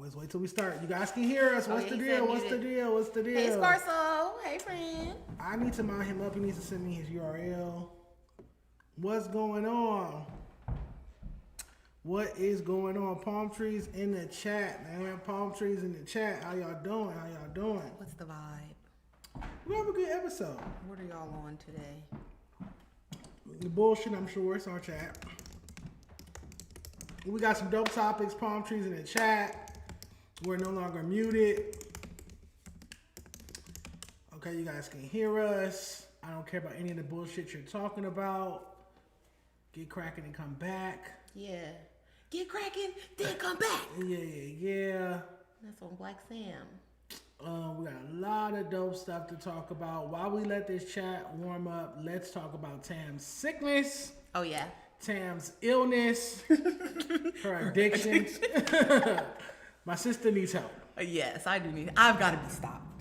Let's wait till we start. You guys can hear us. What's the deal? What's the deal? What's the deal? Hey, Scarso. Hey, friend. I need to mount him up. He needs to send me his URL. What's going on? What is going on? Palm trees in the chat, man. Palm trees in the chat. How y'all doing? How y'all doing? What's the vibe? We have a good episode. What are y'all on today? The bullshit, I'm sure. It's our chat. We got some dope topics. Palm trees in the chat. We're no longer muted. Okay, you guys can hear us. I don't care about any of the bullshit you're talking about. Get cracking and come back. Yeah. Get cracking, then come back. Yeah. That's on Black Sam. We got a lot of dope stuff to talk about. While we let this chat warm up, let's talk about Tam's sickness. Oh, yeah. Tam's illness. Her addiction. My sister needs help. Yes, I do need. I've got to be stopped.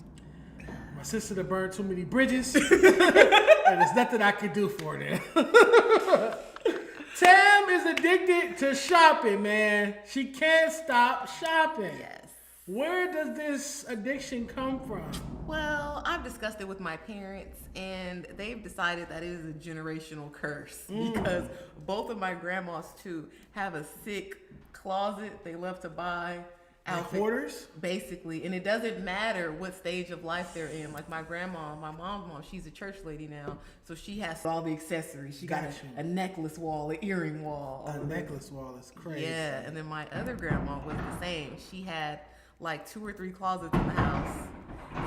My sister done burned too many bridges. And there's nothing I can do for her. Tam is addicted to shopping, man. She can't stop shopping. Yes. Where does this addiction come from? Well, I've discussed it with my parents, and they've decided that it is a generational curse because both of my grandmas, too, have a sick closet. They love to buy outfits. Like hoarders? Basically. And it doesn't matter what stage of life they're in. Like my grandma, my mom's mom, she's a church lady now, so she has all the accessories. She got a necklace wall, an earring wall. A necklace wall is crazy. Yeah, and then my other grandma was the same. She had like 2 or 3 closets in the house.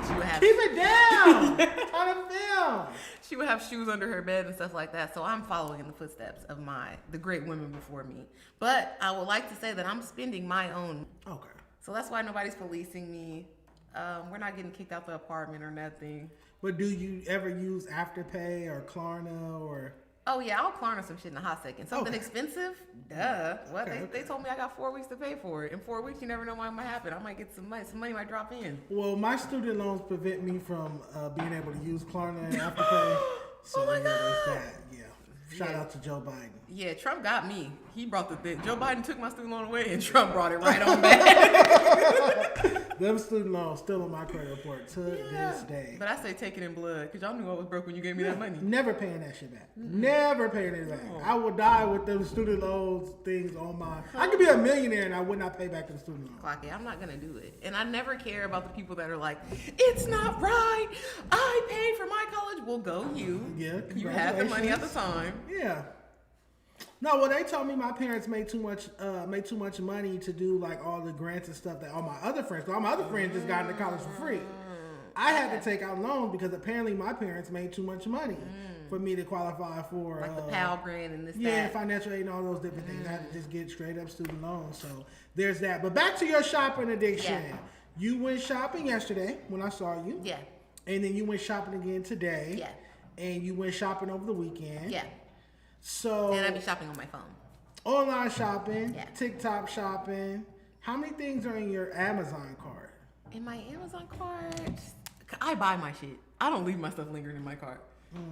She would have Keep it down! On the film! She would have shoes under her bed and stuff like that. So I'm following in the footsteps of the great women before me. But I would like to say that I'm spending my own. Okay. So that's why nobody's policing me. We're not getting kicked out the apartment or nothing. But do you ever use Afterpay or Klarna or... Oh, yeah, I'll Klarna some shit in a hot second. Something expensive? Duh. What? Okay, They told me I got 4 weeks to pay for it. In 4 weeks, you never know what might happen. I might get some money. Some money might drop in. Well, my student loans prevent me from being able to use Klarna and Afterpay. So, Oh, my God. There's that. Yeah. Shout out to Joe Biden. Yeah, Trump got me. He brought the thing. Joe Biden took my student loan away, and Trump brought it right on back. Them student loans still on my credit report to this day. But I say take it in blood, because y'all knew I was broke when you gave me that money. Never paying that shit back. Never paying it back. I will die with them student loans things on my... I could be a millionaire and I would not pay back the student loans. Clock it. I'm not going to do it. And I never care about the people that are like, it's not right. I paid for my college. Well, go you. Yeah, You had the money at the time. Yeah. No, well, they told me my parents made too much money to do like all the grants and stuff that all my other friends just got into college for free. I had to take out loans because apparently my parents made too much money for me to qualify for like the Pal grant and this, that. Financial aid and all those different things. I had to just get straight up student loans. So there's that. But back to your shopping addiction. Yeah. You went shopping yesterday when I saw you. Yeah. And then you went shopping again today. Yeah. And you went shopping over the weekend. Yeah. So And I be shopping on my phone. Online shopping, Yeah. TikTok shopping. How many things are in your Amazon cart? In my Amazon cart, I buy my shit. I don't leave my stuff lingering in my cart.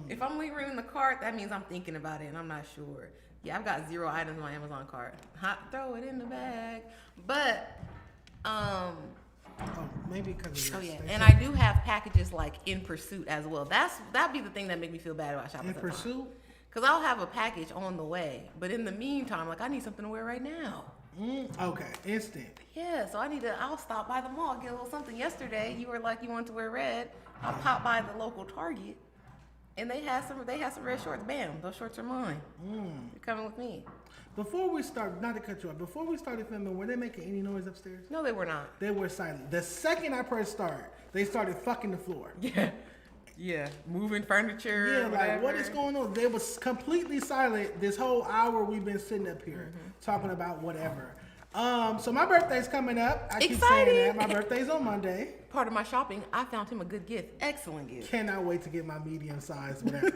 If I'm lingering in the cart, that means I'm thinking about it and I'm not sure. Yeah, I've got 0 items in my Amazon cart. Throw it in the bag. But, Oh, maybe because of oh this. yeah, They and said I do have packages like in pursuit as well. That'd be the thing that make me feel bad about shopping. in pursuit. Because I'll have a package on the way, but in the meantime, like I need something to wear right now. Okay, instant. Yeah, so I'll stop by the mall, get a little something. Yesterday, you were like you wanted to wear red. I'll pop by the local Target, and they had some red shorts. Bam, those shorts are mine. You're coming with me. Before we start, not to cut you off, before we started filming, were they making any noise upstairs? No, they were not. They were silent. The second I pressed start, they started fucking the floor. Yeah, moving furniture. Yeah, like what is going on? They was completely silent this whole hour we've been sitting up here talking about whatever. So my birthday's coming up. I keep saying that. My birthday's on Monday. Part of my shopping, I found him a good gift. Excellent gift. Cannot wait to get my medium size, whatever.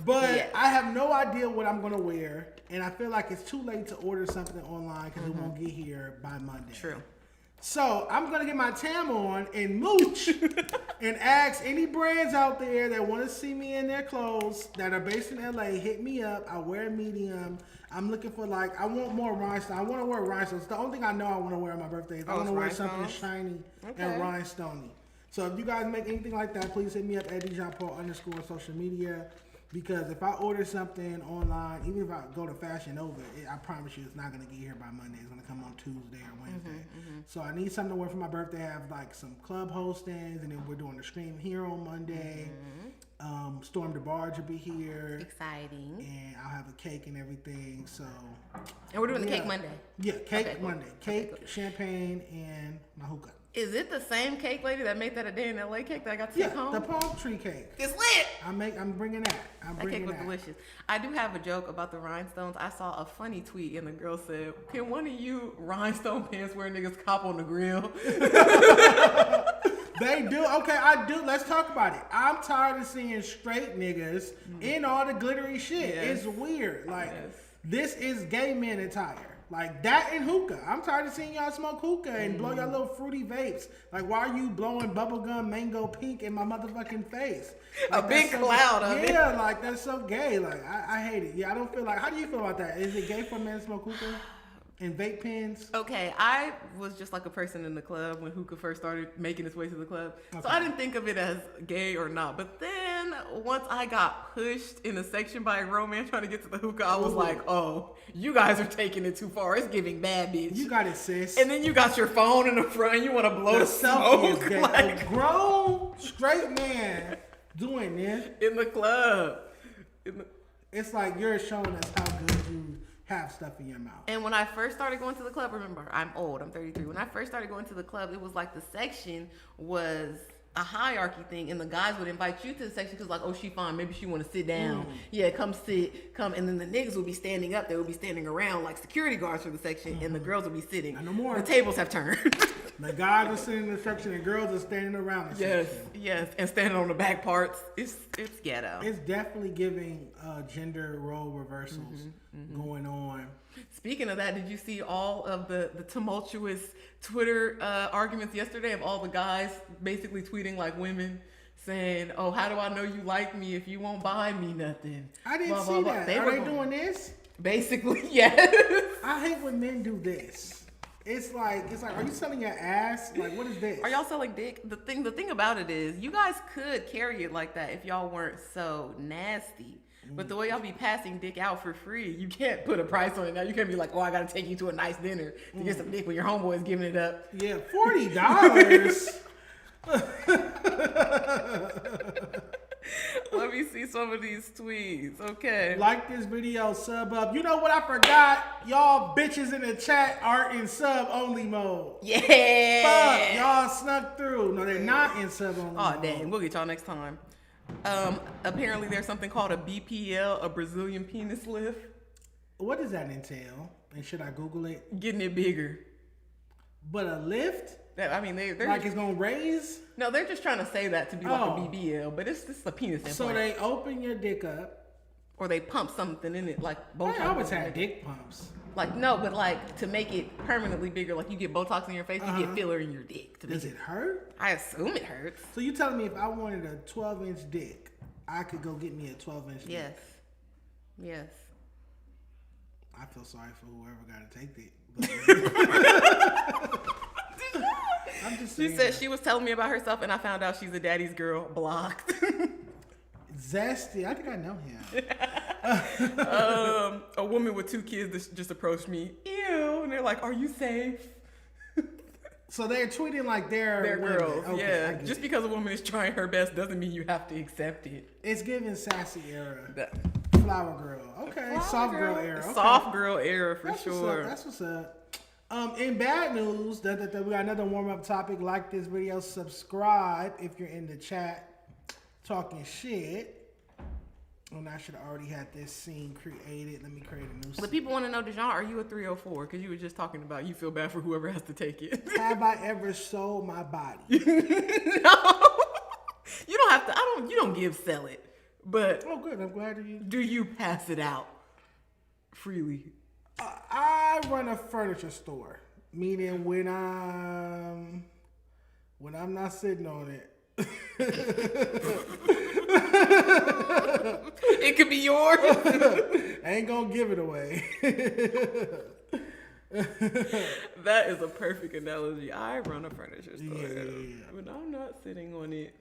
But I have no idea what I'm gonna wear, and I feel like it's too late to order something online because it won't get here by Monday. True. So I'm gonna get my tam on and mooch and ask any brands out there that want to see me in their clothes that are based in LA, hit me up. I wear a medium. I'm looking for I want more rhinestones. I want to wear rhinestones. The only thing I know I want to wear on my birthday is I want to wear something shiny and rhinestoney. So if you guys make anything like that, please hit me up at Dejon _ social media. Because if I order something online, even if I go to Fashion Nova, I promise you it's not going to get here by Monday. It's going to come on Tuesday or Wednesday. So I need something to wear for my birthday. I have some club hostings, and then we're doing the stream here on Monday. Storm DeBarge will be here. Exciting. And I'll have a cake and everything. So. And we're doing the cake Monday. Yeah, cake Monday. Cake, champagne, and my hookah. Is it the same cake lady that made that a day in LA cake that I got to take home? The palm tree cake. It's lit. I'm bringing that. That cake was delicious. I do have a joke about the rhinestones. I saw a funny tweet and the girl said, "Can one of you rhinestone pants wearing niggas cop on the grill?" They do. Okay, I do. Let's talk about it. I'm tired of seeing straight niggas in all the glittery shit. Yes. It's weird. This is gay men attire. Like that and hookah. I'm tired of seeing y'all smoke hookah and blow your little fruity vapes. Like, why are you blowing bubblegum mango pink in my motherfucking face? A big cloud of it. Yeah, like that's so gay. Like I hate it. Yeah, I don't feel how do you feel about that? Is it gay for men to smoke hookah and vape pens? Okay, I was just like a person in the club when hookah first started making its way to the club. Okay. So I didn't think of it as gay or not. But then once I got pushed in a section by a grown man trying to get to the hookah, I was like, oh, you guys are taking it too far. It's giving bad bitch. You got it, sis. And then you got your phone in the front and you want to blow the smoke. Like, a grown straight man doing this in the club. It's like you're showing us how good you have stuff in your mouth. And when I first started going to the club, remember, I'm old, I'm 33. When I first started going to the club, it was like the section was a hierarchy thing, and the guys would invite you to the section because, like, oh, she fine, maybe she want to sit down. Yeah, come sit, come. And then the niggas would be standing up, they would be standing around like security guards for the section, and the girls would be sitting. No more. The tables have turned. The guys are sitting in the section, and girls are standing around the section. Yes, and standing on the back parts. It's ghetto. It's definitely giving gender role reversals going on. Speaking of that, did you see all of the tumultuous Twitter arguments yesterday of all the guys basically tweeting like women saying, oh, how do I know you like me if you won't buy me nothing? I didn't see that. Are they doing this? Basically, yes. I hate when men do this. It's like, are you selling your ass? Like, what is this? Are y'all selling dick? The thing about it is, you guys could carry it like that if y'all weren't so nasty. But the way y'all be passing dick out for free, you can't put a price on it now. You can't be like, oh, I gotta take you to a nice dinner to get some dick when your homeboy is giving it up. Yeah, $40. Let me see some of these tweets. Okay. Like this video, sub up. You know what I forgot? Y'all bitches in the chat are in sub only mode. Yeah. Fuck, y'all snuck through. No, they're not in sub only mode. Oh, dang. We'll get y'all next time. Apparently there's something called a BPL, a Brazilian penis lift. What does that entail? And should I Google it? Getting it bigger. But a lift? I mean, they're like it's gonna raise? No, they're just trying to say that to be like a BBL, but it's just a penis implant. So they open your dick up, or they pump something in it, like Botox. I always had dick pumps. Like no, but like to make it permanently bigger, like you get Botox in your face, you get filler in your dick. Does it hurt? I assume it hurts. So you telling me if I wanted a 12-inch dick, I could go get me a 12-inch dick? Yes. I feel sorry for whoever got to take it. I'm just saying. She said she was telling me about herself, and I found out she's a daddy's girl. Blocked. Zesty. I think I know him. A woman with 2 kids just approached me. Ew. And they're like, are you safe? So they're tweeting like they're girls. Okay, yeah. Just because a woman is trying her best doesn't mean you have to accept it. It's giving sassy era. Flower girl. Okay. Soft girl era. Okay. Soft girl era for sure. That's what's up. In bad news, we got another warm-up topic. Like this video, subscribe if you're in the chat talking shit. And I should have already had this scene created. Let me create a new scene. The people want to know, Dejon, are you a 304? Because you were just talking about you feel bad for whoever has to take it. Have I ever sold my body? No. You don't have to. You don't sell it. But oh, good. I'm glad you. Do you pass it out freely? I run a furniture store. Meaning when I'm not sitting on it. It could be yours. I ain't gonna give it away. That is a perfect analogy. I run a furniture store, Yeah. but I'm not sitting on it.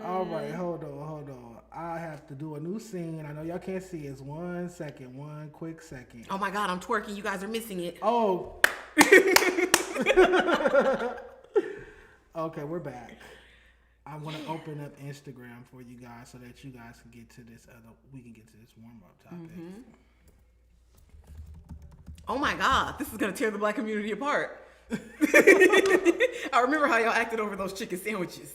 All right, hold on. I have to do a new scene. I know y'all can't see. It's 1 second, one quick second. Oh my God, I'm twerking. You guys are missing it. Oh. Okay, we're back. I'm gonna open up Instagram for you guys so that you guys can get to this we can get to this warm-up topic. Mm-hmm. Oh my God, this is gonna tear the Black community apart. I remember how y'all acted over those chicken sandwiches.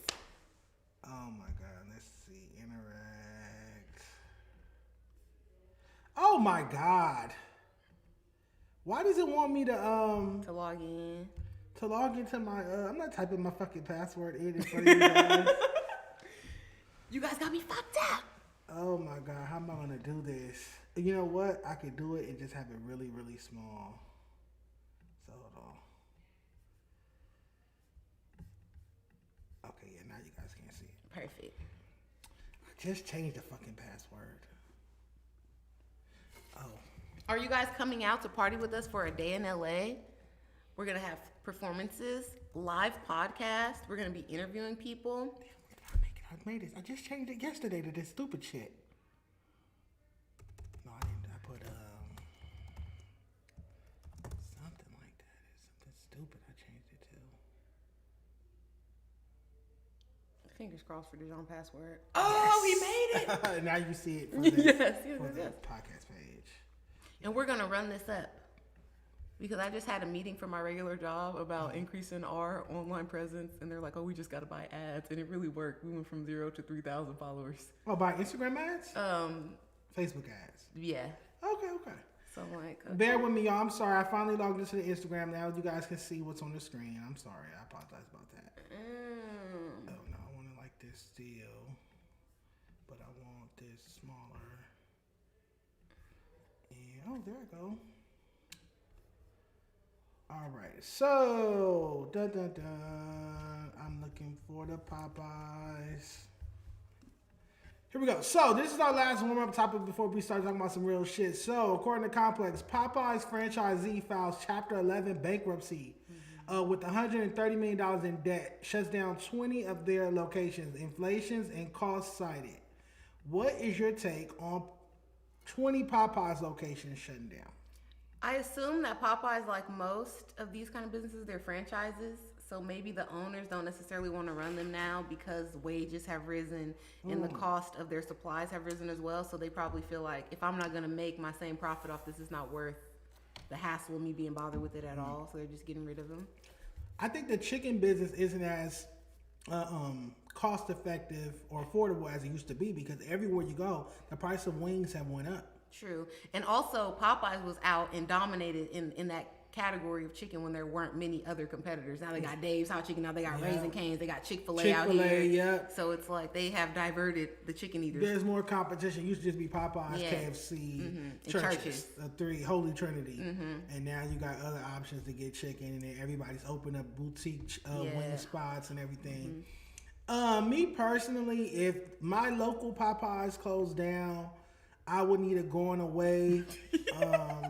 Oh my God, let's see, interact. Oh my God. Why does it want me to log in? To log into my I'm not typing my fucking password in front of you guys. You guys got me fucked up. Oh my God, how am I gonna do this? You know what? I could do it and just have it really, really small. So hold on. Okay, yeah, now you guys can't see it. Perfect. I just changed the fucking password. Oh. Are you guys coming out to party with us for a day in LA? We're gonna have performances, live podcast. We're gonna be interviewing people. I made it. I just changed it yesterday to this stupid shit. No, I didn't. I put something like that. It's something stupid I changed it to. Fingers crossed for Dejon password. Oh, he made it. Now you see it for Yes, the yes. podcast page. And we're gonna run this up. Because I just had a meeting for my regular job about increasing our online presence, and they're like, "Oh, we just got to buy ads," and it really worked. We went from 0 to 3,000 followers. Oh, by Instagram ads? Facebook ads. Yeah. Okay. So I'm like, okay. Bear with me, y'all. I'm sorry. I finally logged into the Instagram. Now you guys can see what's on the screen. I'm sorry. I apologize about that. Oh no, I want it like this still, but I want this smaller. And oh, there I go. All right, so I'm looking for the Popeyes. Here we go. So this is our last warm-up topic before we start talking about some real shit. So according to Complex, Popeyes franchisee files Chapter 11 bankruptcy with $130 million in debt. Shuts down 20 of their locations. Inflations and costs cited. What is your take on 20 Popeyes locations shutting down? I assume that Popeyes, like most of these kind of businesses, they're franchises. So maybe the owners don't necessarily want to run them now because wages have risen and the cost of their supplies have risen as well. So they probably feel like, if I'm not going to make my same profit off this, it's not worth the hassle of me being bothered with it at all. So they're just getting rid of them. I think the chicken business isn't as cost effective or affordable as it used to be because everywhere you go, the price of wings have went up. True. And also Popeyes was out and dominated in that category of chicken when there weren't many other competitors. Now they got Dave's Hot Chicken, now they got Raising Cane's, they got Chick-fil-A out here. Yep. So it's like they have diverted the chicken eaters. There's more competition. It used to just be Popeyes, KFC, churches, the three Holy Trinity. And now you got other options to get chicken and then everybody's opened up boutique wing spots and everything. Me personally, if my local Popeyes closed down, I would need a going away,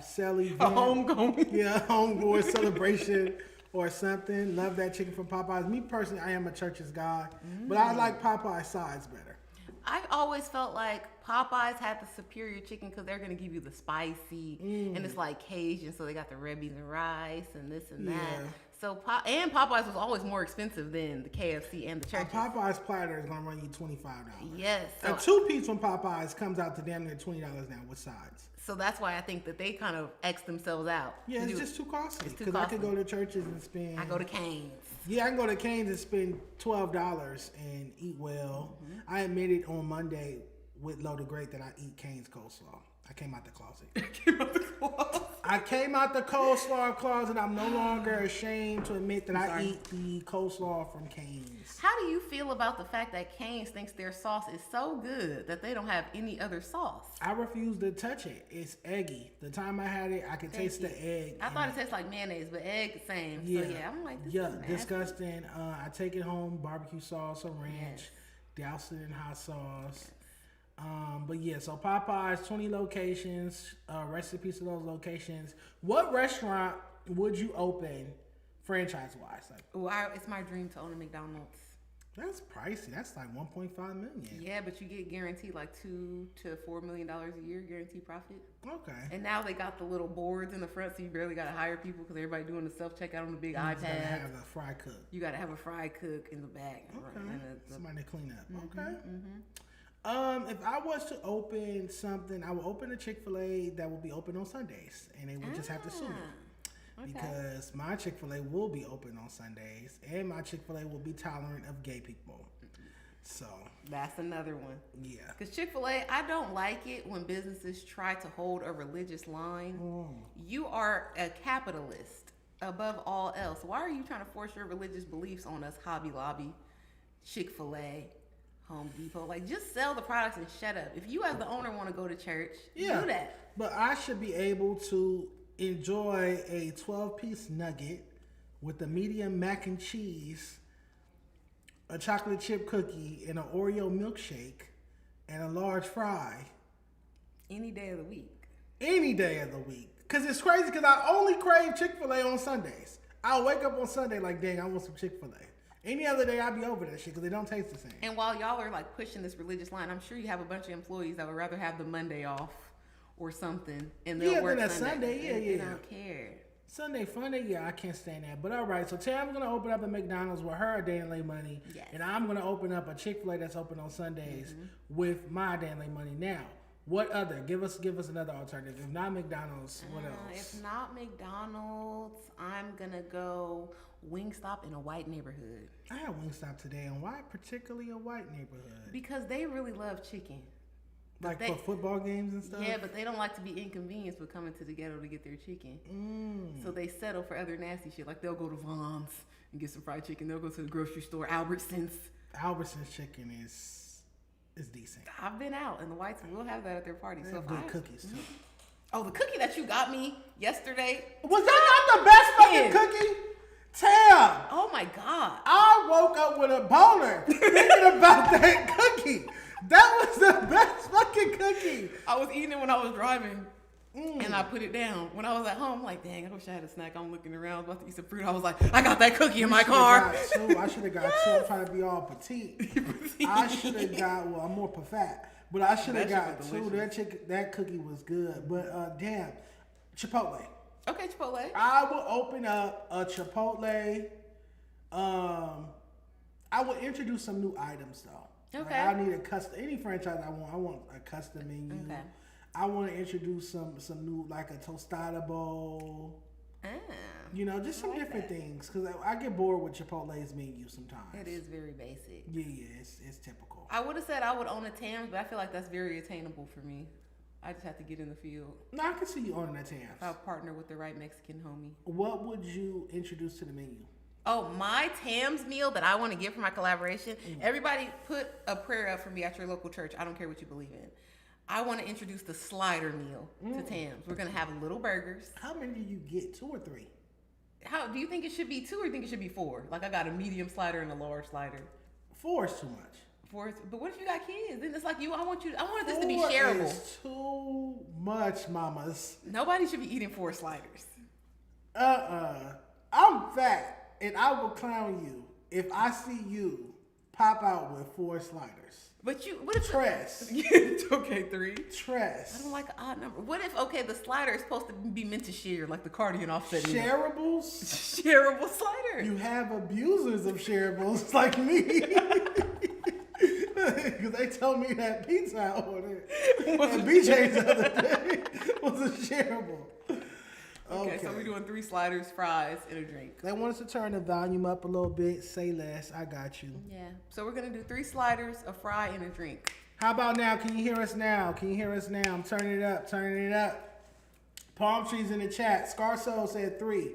sell event. A homegoing. Yeah, homegoing celebration or something. Love that chicken from Popeyes. Me personally, I am a Church's guy, but I like Popeyes sides better. I've always felt like Popeyes had the superior chicken because they're going to give you the spicy and it's like Cajun, so they got the red beans and rice and this and that. So Popeyes was always more expensive than the KFC and the Church's. A Popeyes platter is going to run you $25. Yes. So a two-piece from Popeyes comes out to damn near $20 now with sides. So that's why I think that they kind of X themselves out. Yeah, it's just too costly. Because I could go to Church's and spend... I go to Cane's. Yeah, I can go to Cane's and spend $12 and eat well. I admitted on Monday with Loaded Great that I eat Cane's coleslaw. I came out the closet. I I came out the coleslaw closet. I'm no longer ashamed to admit that I eat the coleslaw from Cane's. How do you feel about the fact that Cane's thinks their sauce is so good that they don't have any other sauce? I refuse to touch it. It's eggy. The time I had it, I could taste the egg. I thought it tastes like mayonnaise, but egg same. Yeah, So yeah, I'm like, this is nasty. disgusting. I take it home, barbecue sauce or ranch, douse it in hot sauce. But yeah, so Popeyes, 20 locations, recipes of those locations. What restaurant would you open franchise-wise? Like, It's my dream to own a McDonald's. that's pricey. That's like $1.5 million. Yeah, but you get guaranteed like $2 to $4 million a year guaranteed profit. Okay. And now they got the little boards in the front, so you barely got to hire people because everybody doing the self-checkout on the big iPad. You gotta have a fry cook. You got to have a fry cook in the back. Okay. Somebody to clean up. Okay. Mm-hmm. If I was to open something, I would open a Chick-fil-A that will be open on Sundays, and they would just have to sue me. Okay. Because my Chick-fil-A will be open on Sundays, and my Chick-fil-A will be tolerant of gay people. So That's another one. yeah. Because Chick-fil-A, I don't like it when businesses try to hold a religious line. You are a capitalist above all else. Why are you trying to force your religious beliefs on us, Hobby Lobby, Chick-fil-A, Home Depot? Like, just sell the products and shut up. If you as the owner want to go to church, do that. But I should be able to enjoy a 12-piece nugget with a medium mac and cheese, a chocolate chip cookie, and an Oreo milkshake, and a large fry. Any day of the week. Any day of the week. Because it's crazy because I only crave Chick-fil-A on Sundays. I'll wake up on Sunday like, dang, I want some Chick-fil-A. Any other day, I'd be over that shit because they don't taste the same. And while y'all are like pushing this religious line, I'm sure you have a bunch of employees that would rather have the Monday off or something, and they'll work than a Sunday. Sunday. They don't care. Sunday Funday, I can't stand that. But all right, so Tam's gonna open up a McDonald's with her Danley money, and I'm gonna open up a Chick-fil-A that's open on Sundays with my Danley money. Now, what other? Give us another alternative. If not McDonald's, what else? If not McDonald's, I'm gonna go Wingstop in a white neighborhood. I had Wingstop today, and why particularly a white neighborhood? Because they really love chicken. Like for football games and stuff? Yeah, but they don't like to be inconvenienced with coming to the ghetto to get their chicken. So they settle for other nasty shit. Like they'll go to Vaughn's and get some fried chicken. They'll go to the grocery store, Albertsons. Albertsons chicken is decent. I've been out, and the whites will have that at their parties. They So have good cookies too. Oh, the cookie that you got me yesterday. Was that not the best fucking cookie? Tam! Oh my God. I woke up with a boner thinking about that cookie. That was the best fucking cookie. I was eating it when I was driving, and I put it down. When I was at home, I'm like, dang, I wish I had a snack. I'm looking around, I was about to eat some fruit. I was like, I got that cookie in my car. I should have got two. I'm trying to be all petite. I should have got, well, I'm more fat, but I should have got two. That cookie was good. But damn, Chipotle. Okay, Chipotle. I will open up a Chipotle. I will introduce some new items though. Okay. Like I need a custom. Any franchise I want a custom menu. Okay. I want to introduce some new, like a tostada bowl. You know, just some different things because I get bored with Chipotle's menu sometimes. It is very basic. Yeah, it's typical. I would have said I would own a Tams, but I feel like that's very attainable for me. I just have to get in the field. No, I can see you owning a Tams. I'll partner with the right Mexican homie. What would you introduce to the menu? Oh, my Tams meal that I want to give for my collaboration. Everybody put a prayer up for me at your local church. I don't care what you believe in. I want to introduce the slider meal to Tams. We're going to have little burgers. How many do you get? 2 or 3? How do you think it should be 2 or do you think it should be 4? Like I got a medium slider and a large slider. 4 is too much. 4 is, but what if you got kids? Then it's like I want this to be shareable. 4 is too much, mamas. Nobody should be eating 4 sliders. I'm fat. And I will clown you if I see you pop out with 4 sliders. But what if Tress. Okay, 3. Tress. I don't like an odd number. What if the slider is supposed to be meant to share, like the Cardi Offset? Shareables? Shareable slider. You have abusers of shareables like me. Because they told me that pizza I ordered at BJ's the other day was a shareable. Okay, so we're doing 3 sliders, fries, and a drink. They want us to turn the volume up a little bit. Say less. I got you. Yeah. So we're going to do 3 sliders, a fry, and a drink. How about now? Can you hear us now? Can you hear us now? I'm turning it up, turning it up. Palm trees in the chat. Scarso said 3.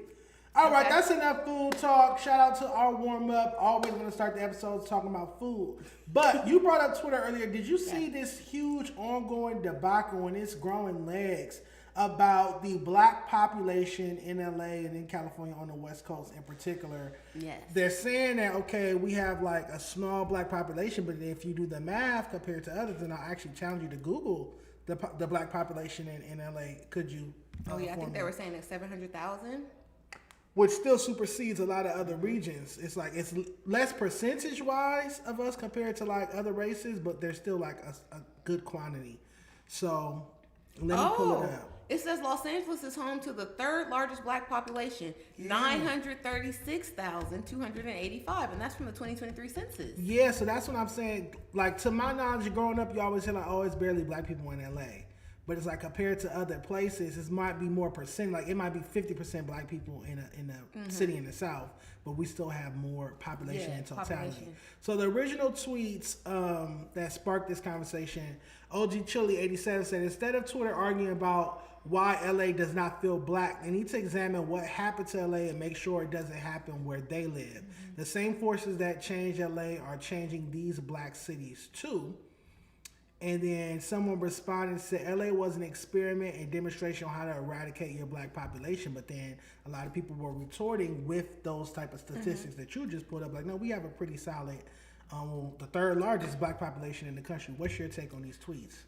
All right, that's enough food talk. Shout out to our warm up. Always going to start the episodes talking about food. But you brought up Twitter earlier. Did you see this huge ongoing debacle and it's growing legs about the black population in LA and in California on the West Coast in particular? Yes. They're saying that, okay, we have like a small black population, but if you do the math compared to others, then I'll actually challenge you to Google the black population in LA. Could you? I think they were saying that 700,000. Which still supersedes a lot of other regions. It's like it's less percentage wise of us compared to like other races, but there's still like a good quantity. So let me pull it up. It says Los Angeles is home to the 3rd largest black population, 936,285, and that's from the 2023 census. Yeah, so that's what I'm saying. Like, to my knowledge, growing up, you always hear like, oh, it's barely black people in LA. But it's like compared to other places, it might be more percent. Like it might be 50% black people in a city in the South, but we still have more population in totality. Population. So the original tweets that sparked this conversation, OG Chili 87 said, instead of Twitter arguing about why LA does not feel black, they need to examine what happened to LA and make sure it doesn't happen where they live. The same forces that change LA are changing these black cities too. And then someone responded and said, LA was an experiment and demonstration on how to eradicate your black population. But then a lot of people were retorting with those type of statistics that you just put up. Like, no, we have a pretty solid, the 3rd largest black population in the country. What's your take on these tweets?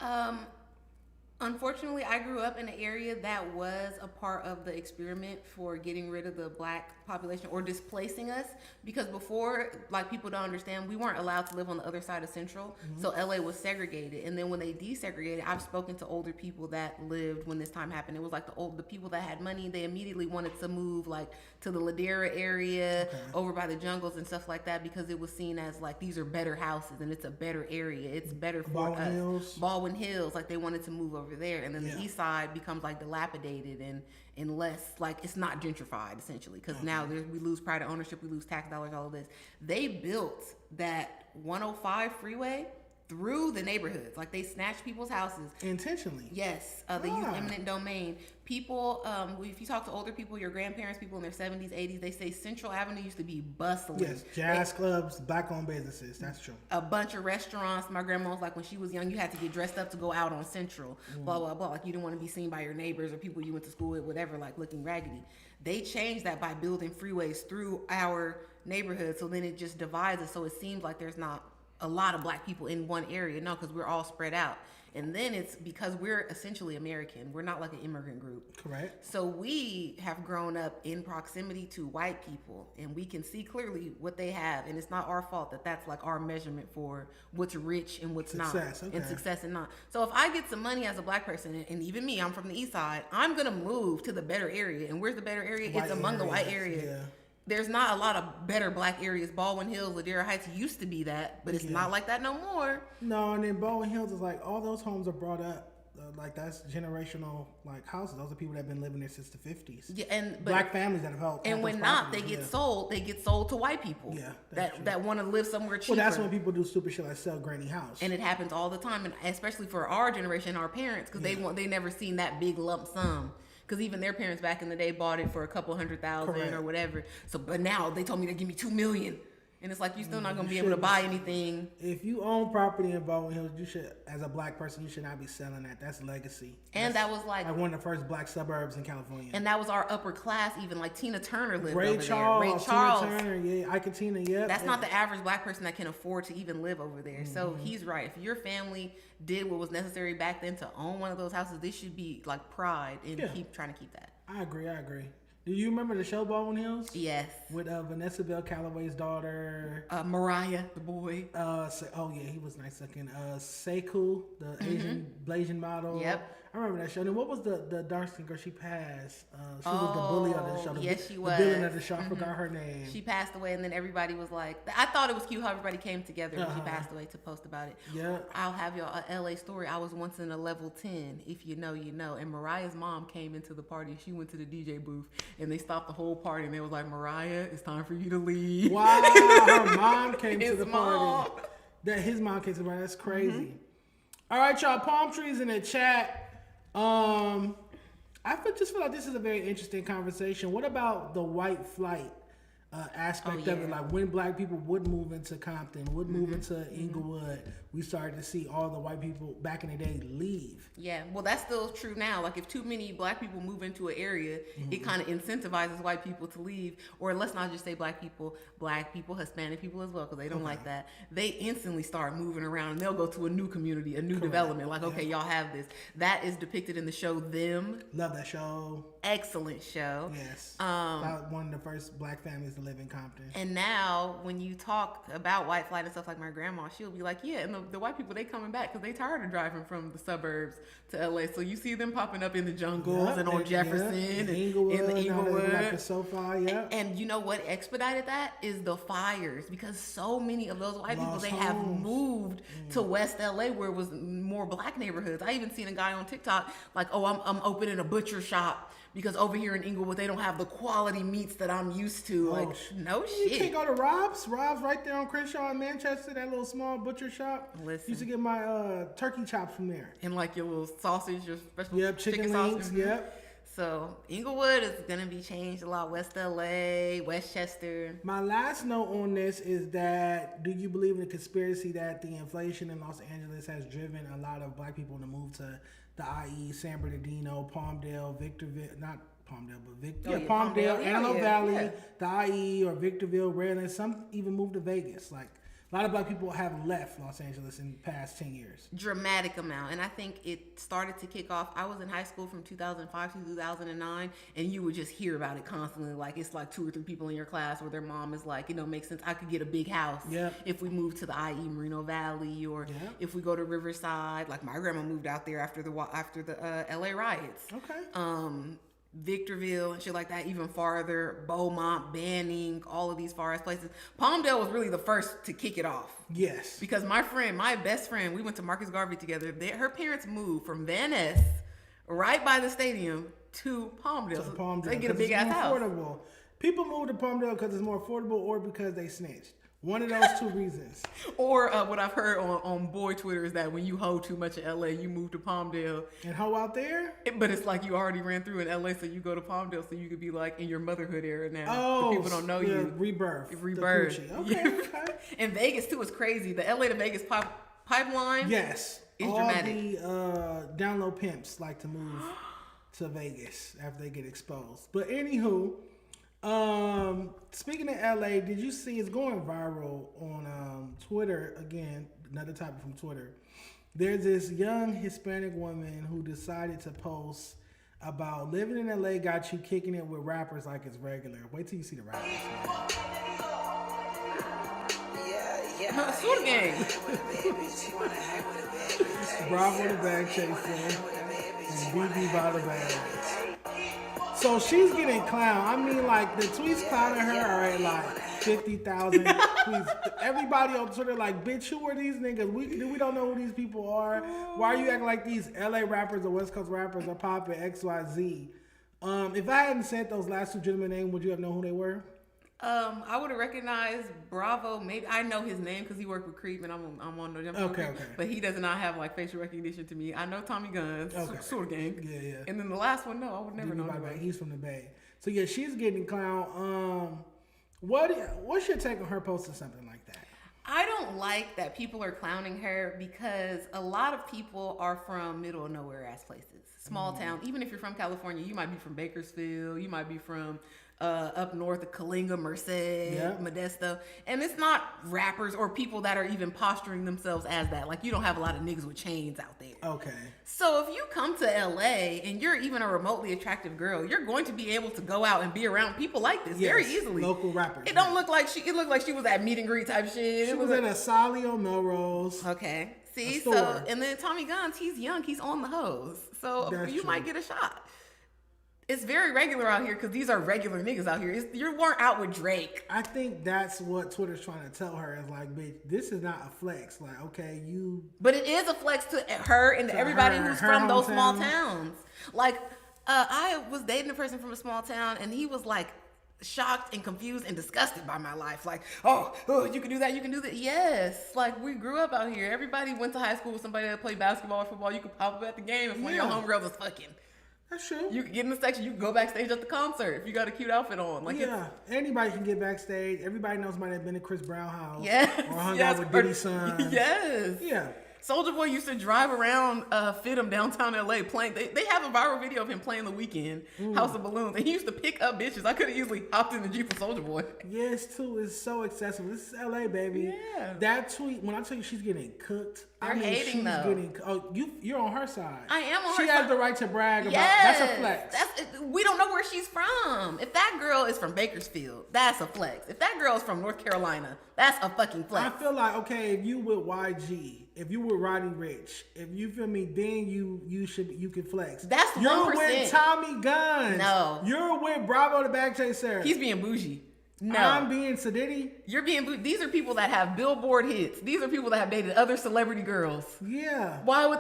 Unfortunately, I grew up in an area that was a part of the experiment for getting rid of the black population or displacing us, because before, like, people don't understand, we weren't allowed to live on the other side of Central, so LA was segregated. And then when they desegregated, I've spoken to older people that lived when this time happened. It was like the people that had money, they immediately wanted to move like to the Ladera area, over by the jungles and stuff like that, because it was seen as like these are better houses and it's a better area, it's better for us. Baldwin Hills, like they wanted to move over there, and then the east side becomes like dilapidated and less, like it's not gentrified essentially, because now we lose private ownership, we lose tax dollars, all of this. They built that 105 freeway through the neighborhoods, like they snatched people's houses intentionally. Yes, they use eminent domain. People, if you talk to older people, your grandparents, people in their 70s, 80s, they say Central Avenue used to be bustling. Yes, jazz clubs, black-owned businesses. That's true. A bunch of restaurants. My grandma was like, when she was young, you had to get dressed up to go out on Central. Blah blah blah. Like you didn't want to be seen by your neighbors or people you went to school with, whatever. Like looking raggedy. They changed that by building freeways through our neighborhood. So then it just divides us. So it seems like there's not a lot of black people in one area. No, because we're all spread out. And then it's because we're essentially American. We're not like an immigrant group. Correct. So we have grown up in proximity to white people, and we can see clearly what they have. And it's not our fault that that's like our measurement for what's rich and what's not. And success and not. So if I get some money as a black person, and even me, I'm from the east side, I'm going to move to the better area. And where's the better area? It's among the white areas. Yeah. There's not a lot of better black areas. Baldwin Hills, Ladera Heights used to be that, but it's not like that no more. No, and then Baldwin Hills is like all those homes are brought up. Like that's generational like houses. Those are people that have been living there since the 50s. Yeah, and black families that have helped. And when not, they get sold. They get sold to white people. Yeah, that want to live somewhere cheaper. Well, that's when people do stupid shit like sell granny house. And it happens all the time, and especially for our generation, our parents, because they never seen that big lump sum. Because even their parents back in the day bought it for a couple $100,000 or whatever. So, but now they told me to give me $2 million, and it's like you're still not gonna be able to buy anything. If you own property in Baldwin Hills, you should, as a black person, you should not be selling that. That's legacy. And that was like one of the first black suburbs in California. And that was our upper class. Even like Tina Turner lived Ray over Charles, there. Ray Charles, Tina Turner, yeah, Ike and Tina, yeah. That's not the average black person that can afford to even live over there. So he's right. If your family did what was necessary back then to own one of those houses, this should be like pride and keep trying to keep that. I agree. Do you remember the show Baldwin Hills? Yes. With Vanessa Bell Calloway's daughter. Mariah, the boy. He was nice looking. Sekou, the Asian model. Yep. I remember that show. And what was the dark skin girl she passed? She was the bully of the show. Yes, she was. The villain of the show. I forgot her name. She passed away, and then everybody was like, I thought it was cute how everybody came together when she passed away to post about it. Yeah. I'll have y'all a LA story. I was once in a level 10. If you know, you know. And Mariah's mom came into the party. She went to the DJ booth, and they stopped the whole party, and they was like, Mariah, it's time for you to leave. Wow. Her mom came to the party. His mom came to the party. That's crazy. All right, y'all. Palm trees in the chat. Just feel like this is a very interesting conversation. What about the white flight aspect of it? Like when black people would move into Compton, would move into Inglewood, we started to see all the white people back in the day leave. Yeah, well, that's still true now. Like if too many black people move into an area, it kind of incentivizes white people to leave. Or let's not just say black people, Hispanic people as well, because they don't like that. They instantly start moving around and they'll go to a new community, a new development. Like, okay, y'all have this. That is depicted in the show Them. Love that show. Excellent show. Yes. About one of the first black families to live in Compton. And now when you talk about white flight and stuff, like my grandma, she'll be like, yeah, and the white people, they coming back because they tired of driving from the suburbs to LA. So you see them popping up in the jungles and on Jefferson and in the Inglewood. Like the SoFi, and you know what expedited that is the fires, because so many of those white people, they have moved to West LA where it was more black neighborhoods. I even seen a guy on TikTok like, oh, I'm opening a butcher shop because over here in Inglewood, they don't have the quality meats that I'm used to. Like, no shit. You can't go to Rob's. Rob's right there on Crenshaw in Manchester, that little small butcher shop. Listen. Used to get my turkey chops from there. And like your little sausage, your special chicken sausage. Yep. So Inglewood is going to be changed a lot. West LA, Westchester. My last note on this is that, do you believe in the conspiracy that the inflation in Los Angeles has driven a lot of black people to move to the IE, San Bernardino, Palmdale, Victorville, not Palmdale, but Palmdale, Antelope Valley, the IE, or Victorville, Redlands. Some even moved to Vegas. Like, a lot of black people have left Los Angeles in the past 10 years. Dramatic amount. And I think it started to kick off. I was in high school from 2005 to 2009, and you would just hear about it constantly. Like, it's like 2 or 3 people in your class where their mom is like, makes sense. I could get a big house if we move to the IE Moreno Valley, or if we go to Riverside. Like, my grandma moved out there after the LA riots. Okay. Victorville and shit like that, even farther, Beaumont, Banning, all of these far ass places. Palmdale was really the first to kick it off. Yes. Because my best friend, we went to Marcus Garvey together. Her parents moved from Van Ness, right by the stadium, to Palmdale. So they get a big ass house. Affordable. People move to Palmdale because it's more affordable or because they snitched. One of those 2 reasons. Or what I've heard on boy Twitter is that when you hoe too much in LA, you move to Palmdale. And hoe out there? But it's like you already ran through in LA, so you go to Palmdale so you could be like in your motherhood era now. Oh, the people don't know you. Rebirth. Okay. And Vegas too is crazy. The LA to Vegas pipeline. Yes. Is all dramatic. The download pimps like to move to Vegas after they get exposed. But anywho, speaking of LA, did you see it's going viral on Twitter again? Another topic from Twitter. There's this young Hispanic woman who decided to post about living in LA got you kicking it with rappers like it's regular. Wait till you see the rappers. Sword Gang. Bravo the bag chasing and BB by the bag. So she's getting clowned. I mean, like, the tweets clowning her are at like 50,000 tweets. Everybody on Twitter like, bitch, who are these niggas? We don't know who these people are. Why are you acting like these LA rappers or West Coast rappers are popping XYZ? If I hadn't said those last 2 gentlemen names, would you have known who they were? I would have recognized Bravo. Maybe I know his name because he worked with Creep, and I'm on No Jump. Okay. But he does not have like facial recognition to me. I know Tommy Guns, Sword Gang. Yeah. And then the last one, no, I would never know. He's from the Bay. So yeah, she's getting clowned. What's your take on her posting something like that? I don't like that people are clowning her because a lot of people are from middle of nowhere ass places, small town. Even if you're from California, you might be from Bakersfield, you might be from up north of Kalinga, Merced, Modesto. And it's not rappers or people that are even posturing themselves as that. Like, you don't have a lot of niggas with chains out there. Okay. So if you come to LA and you're even a remotely attractive girl, you're going to be able to go out and be around people like this very easily. Local rappers. It don't look like it looked like she was at meet and greet type shit. She was in a Sally on Melrose. Okay. See, so, and then Tommy Guns, he's young, he's on the hose. So you might get a shot. It's very regular out here because these are regular niggas out here. You weren't out with Drake. I think that's what Twitter's trying to tell her is like, bitch, this is not a flex. Like, okay, you. But it is a flex to her and to everybody who's from those small towns. Like, I was dating a person from a small town, and he was like shocked and confused and disgusted by my life. Like, oh, you can do that, you can do that. Yes, like we grew up out here. Everybody went to high school with somebody that played basketball or football. You could pop up at the game if one of your homegirls was fucking. That's true. You can get in the section. You can go backstage at the concert if you got a cute outfit on. Like, anybody can get backstage. Everybody knows somebody that's been to Chris Brown house. Yes, or hung out with Diddy's son. Yes. Yeah. Soulja Boy used to drive around Fit'em downtown LA playing. They have a viral video of him playing The Weeknd, House of Balloons, and he used to pick up bitches. I could have easily hopped in the Jeep with Soulja Boy. Yes, too. It's so accessible. This is LA, baby. Yeah. That tweet, when I tell you she's getting cooked, They're hating, though. You're on her side. I am on her side. She has the right to brag about. Yes. That's a flex. We don't know where she's from. If that girl is from Bakersfield, that's a flex. If that girl is from North Carolina, that's a fucking flex. I feel like, okay, if you with YG, if you with Roddy Ricch, if you feel me, then you can flex. That's 1%. You're with Tommy Guns. No. You're with Bravo the Bag Chaser. He's being bougie. No. I'm being Sadiddy. You're being bougie. These are people that have Billboard hits. These are people that have dated other celebrity girls. Yeah. Why would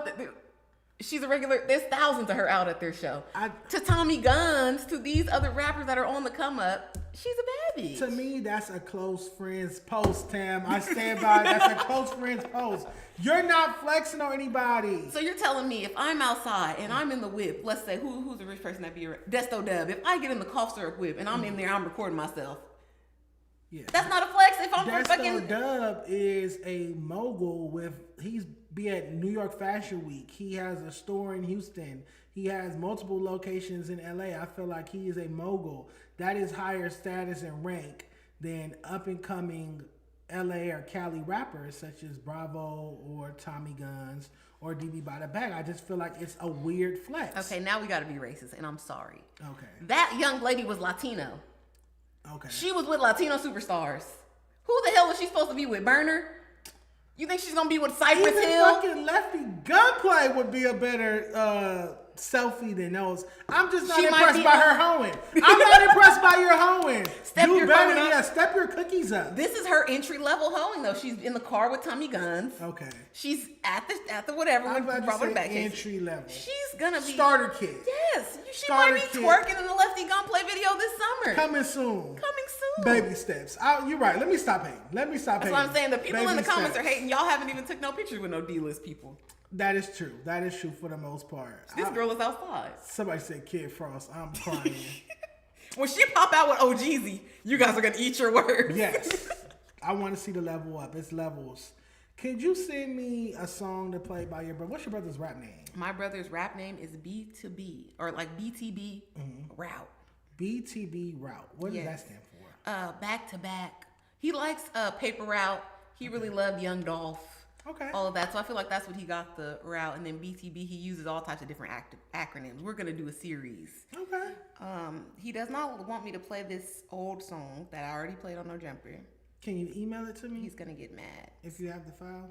she's a regular? There's thousands of her out at their show. To Tommy Guns, to these other rappers that are on the come up, she's a bad bitch. To me, that's a close friends post, Tam. I stand by. That's a close friends post. You're not flexing on anybody. So you're telling me if I'm outside and I'm in the whip, let's say who's the rich person that be around? Desto Dub. If I get in the cough syrup whip and I'm in there, I'm recording myself. Yeah. That's not a flex if I'm from fucking. Desto Dub is a mogul he's be at New York Fashion Week. He has a store in Houston. He has multiple locations in LA. I feel like he is a mogul. That is higher status and rank than up and coming LA or Cali rappers such as Bravo or Tommy Guns or DB by the Bag. I just feel like it's a weird flex. Okay, now we got to be racist, and I'm sorry. Okay. That young lady was Latino. Okay. She was with Latino superstars. Who the hell was she supposed to be with? Burner? You think she's gonna be with Cypress Even Hill? Fucking Lefty Gunplay would be a better selfie than those. I'm just not impressed by her hoeing. I'm not impressed by your hoeing. Step Step your cookies up. This is her entry level hoeing though. She's in the car with Tommy Guns. Okay. She's at the whatever. I'm with about to say back entry level. She's gonna be starter kit. Yes, she might be twerking in the Lefty Gunplay video this summer. Coming soon. Baby steps. You're right. Let me stop hating. That's what I'm saying. The people in the comments are hating. Y'all haven't even took no pictures with no D-list people. That is true. That is true for the most part. This girl is outside. Somebody said Kid Frost. I'm crying. When she pop out with OGZ, you guys are gonna eat your words. Yes. I want to see the level up. It's levels. Could you send me a song to play by your brother? What's your brother's rap name? My brother's rap name is B2B or like BTB Route. BTB Route. What does that stand for? Back to back. He likes Paper Route. He really loved Young Dolph. Okay. All of that. So I feel like that's what he got the route. And then BTB, he uses all types of different acronyms. We're going to do a series. Okay. He does not want me to play this old song that I already played on No Jumper. Can you email it to me? He's going to get mad. If you have the file?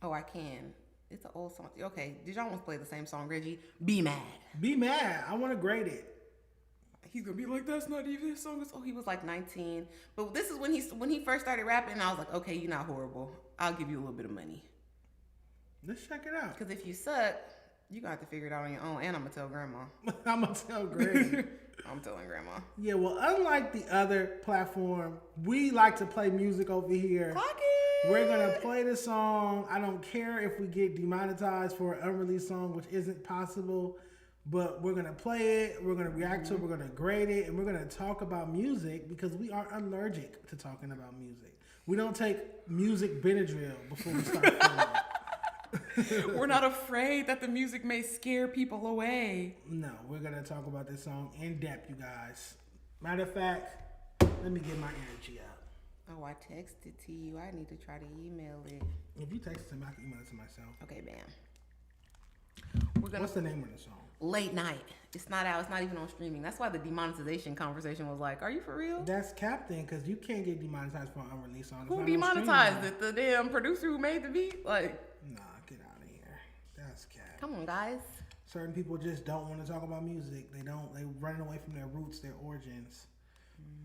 Oh, I can. It's an old song. Okay. Dejon wants to play the same song, Reggie. Be mad. Be mad. I want to grade it. He's gonna be like, that's not even his song. Oh, he was like 19. But this is when he first started rapping, and I was like, okay, you're not horrible. I'll give you a little bit of money. Let's check it out. Because if you suck, you're gonna have to figure it out on your own. And I'm gonna tell grandma. I'm gonna tell Greg. I'm telling grandma. Yeah, well, unlike the other platform, we like to play music over here. Clock it. We're gonna play the song. I don't care if we get demonetized for an unreleased song, which isn't possible. But we're going to play it, we're going to react to it, we're going to grade it, and we're going to talk about music because we are allergic to talking about music. We don't take music Benadryl before we start filming. We're not afraid that the music may scare people away. No, we're going to talk about this song in depth, you guys. Matter of fact, let me get my energy up. Oh, I texted to you. I need to try to email it. If you text it to me, I can email it to myself. Okay, bam. What's the name of the song? Late Night. It's not out. It's not even on streaming. That's why the demonetization conversation was like, are you for real? That's Captain, because you can't get demonetized for an unreleased song. Who demonetized it? The damn producer who made the beat? Like, nah, get out of here. That's Cap. Come on, guys. Certain people just don't want to talk about music. They running away from their roots, their origins.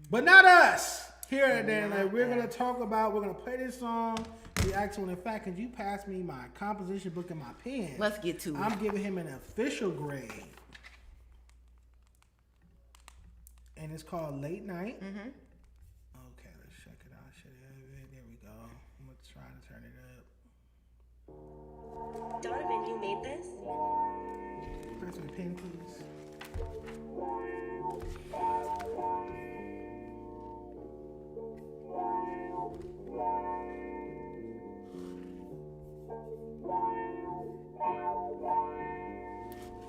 But not us. Here at Dan, we're going to play this song. React to it. In fact, could you pass me my composition book and my pen? Let's get to it. I'm giving him an official grade. And and it's called Late Night. Mm-hmm. Okay, let's check it out. There we go. I'm gonna try to turn it up. Donovan, you made this? Press my pen, please.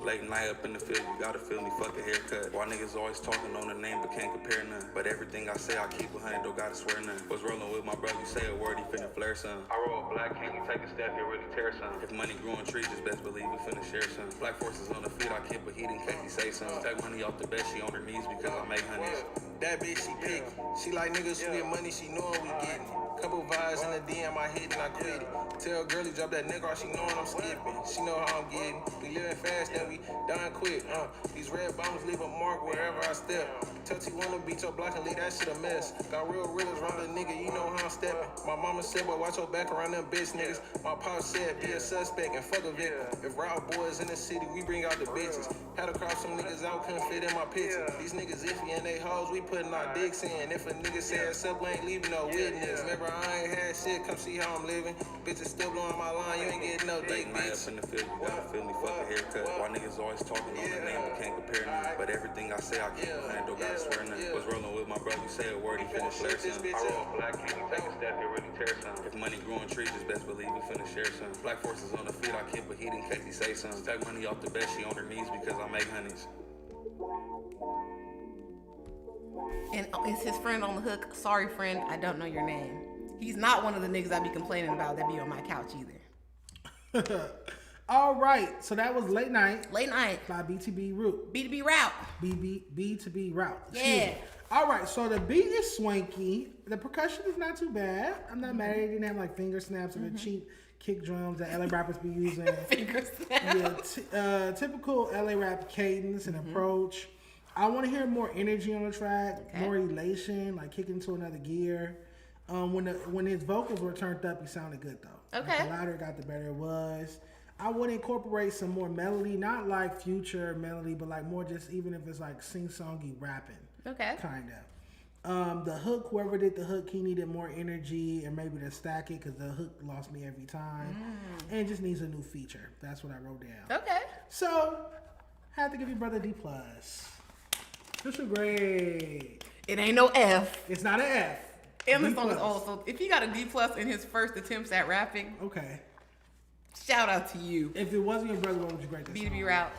Late night up in the field, you gotta feel me, fuck a haircut. Why niggas always talking on the name but can't compare none. But everything I say, I keep 100, don't gotta swear none. Was rolling with my brother, you say a word, he finna flare some. I roll a black king, you take a step, you really tear some. If money grew on trees, just best believe we finna share some. Black forces on the feet, I keep a heat in case he say some. Take money off the bed, she on her knees because I make honeys. That bitch, she pick. She like niggas who get money, she know we getting it. Couple vibes in the DM, I hit and I quit it. Tell girlie drop that nigga, she knowin' I'm skipping. She know how I'm getting. We living fast and we dying quick. These red bombs leave a mark wherever I step. Tell T1 to beat your block and leave that shit a mess. Got real realers round the nigga, you know how I'm stepping. My mama said, boy, watch your back around them bitch niggas. My pop said, be a suspect and fuck a victim. If Rob boys in the city, we bring out the bitches. Had to crop some niggas out, couldn't fit in my picture. These niggas iffy and they hoes, we putting our dicks in. If a nigga say it's up, we ain't leaving no witness. Remember, I ain't had shit, come see how I'm living. Bitches still blowing my line, you ain't getting no date, Late night up in the field, you gotta feel me, fuck a haircut. Why niggas always talking on the name but can't compare none. But everything I say, I keep 100, don't gotta swear none. Was rolling with my brother, you say a word, he finna flare some. I roll a black king, you take a step, you really tear some. If money grew on trees, just best believe we finna share some. Black forces on the feet, I keep a heat in case he say some. Take money off the bed, she on her knees because I make honeys. And it's his friend on the hook. Sorry, friend, I don't know your name. He's not one of the niggas I be complaining about that be on my couch either. All right, so that was Late Night. Late Night. By B2B Route. B2B Route. B2B Route. Excuse Yeah. me. All right, so the beat is swanky. The percussion is not too bad. I'm not mad at it. It didn't have like finger snaps and the cheap kick drums that LA rappers be using. Finger snap. Yeah, typical LA rap cadence and approach. I want to hear more energy on the track, more elation, like kicking into another gear. When his vocals were turned up, he sounded good though. Okay. Like, the louder it got, the better it was. I would incorporate some more melody, not like Future melody, but like more just even if it's like sing-songy rapping. Okay. Kind of. The hook, whoever did the hook, he needed more energy and maybe to stack it because the hook lost me every time. And it just needs a new feature. That's what I wrote down. Okay. So, had to give your brother D+. This is great. It ain't no F. It's not an F. And the D+. song is old, so if he got a D+ in his first attempts at rapping, Okay. shout out to you. If it wasn't your brother, what would you grade this B2B song? Route.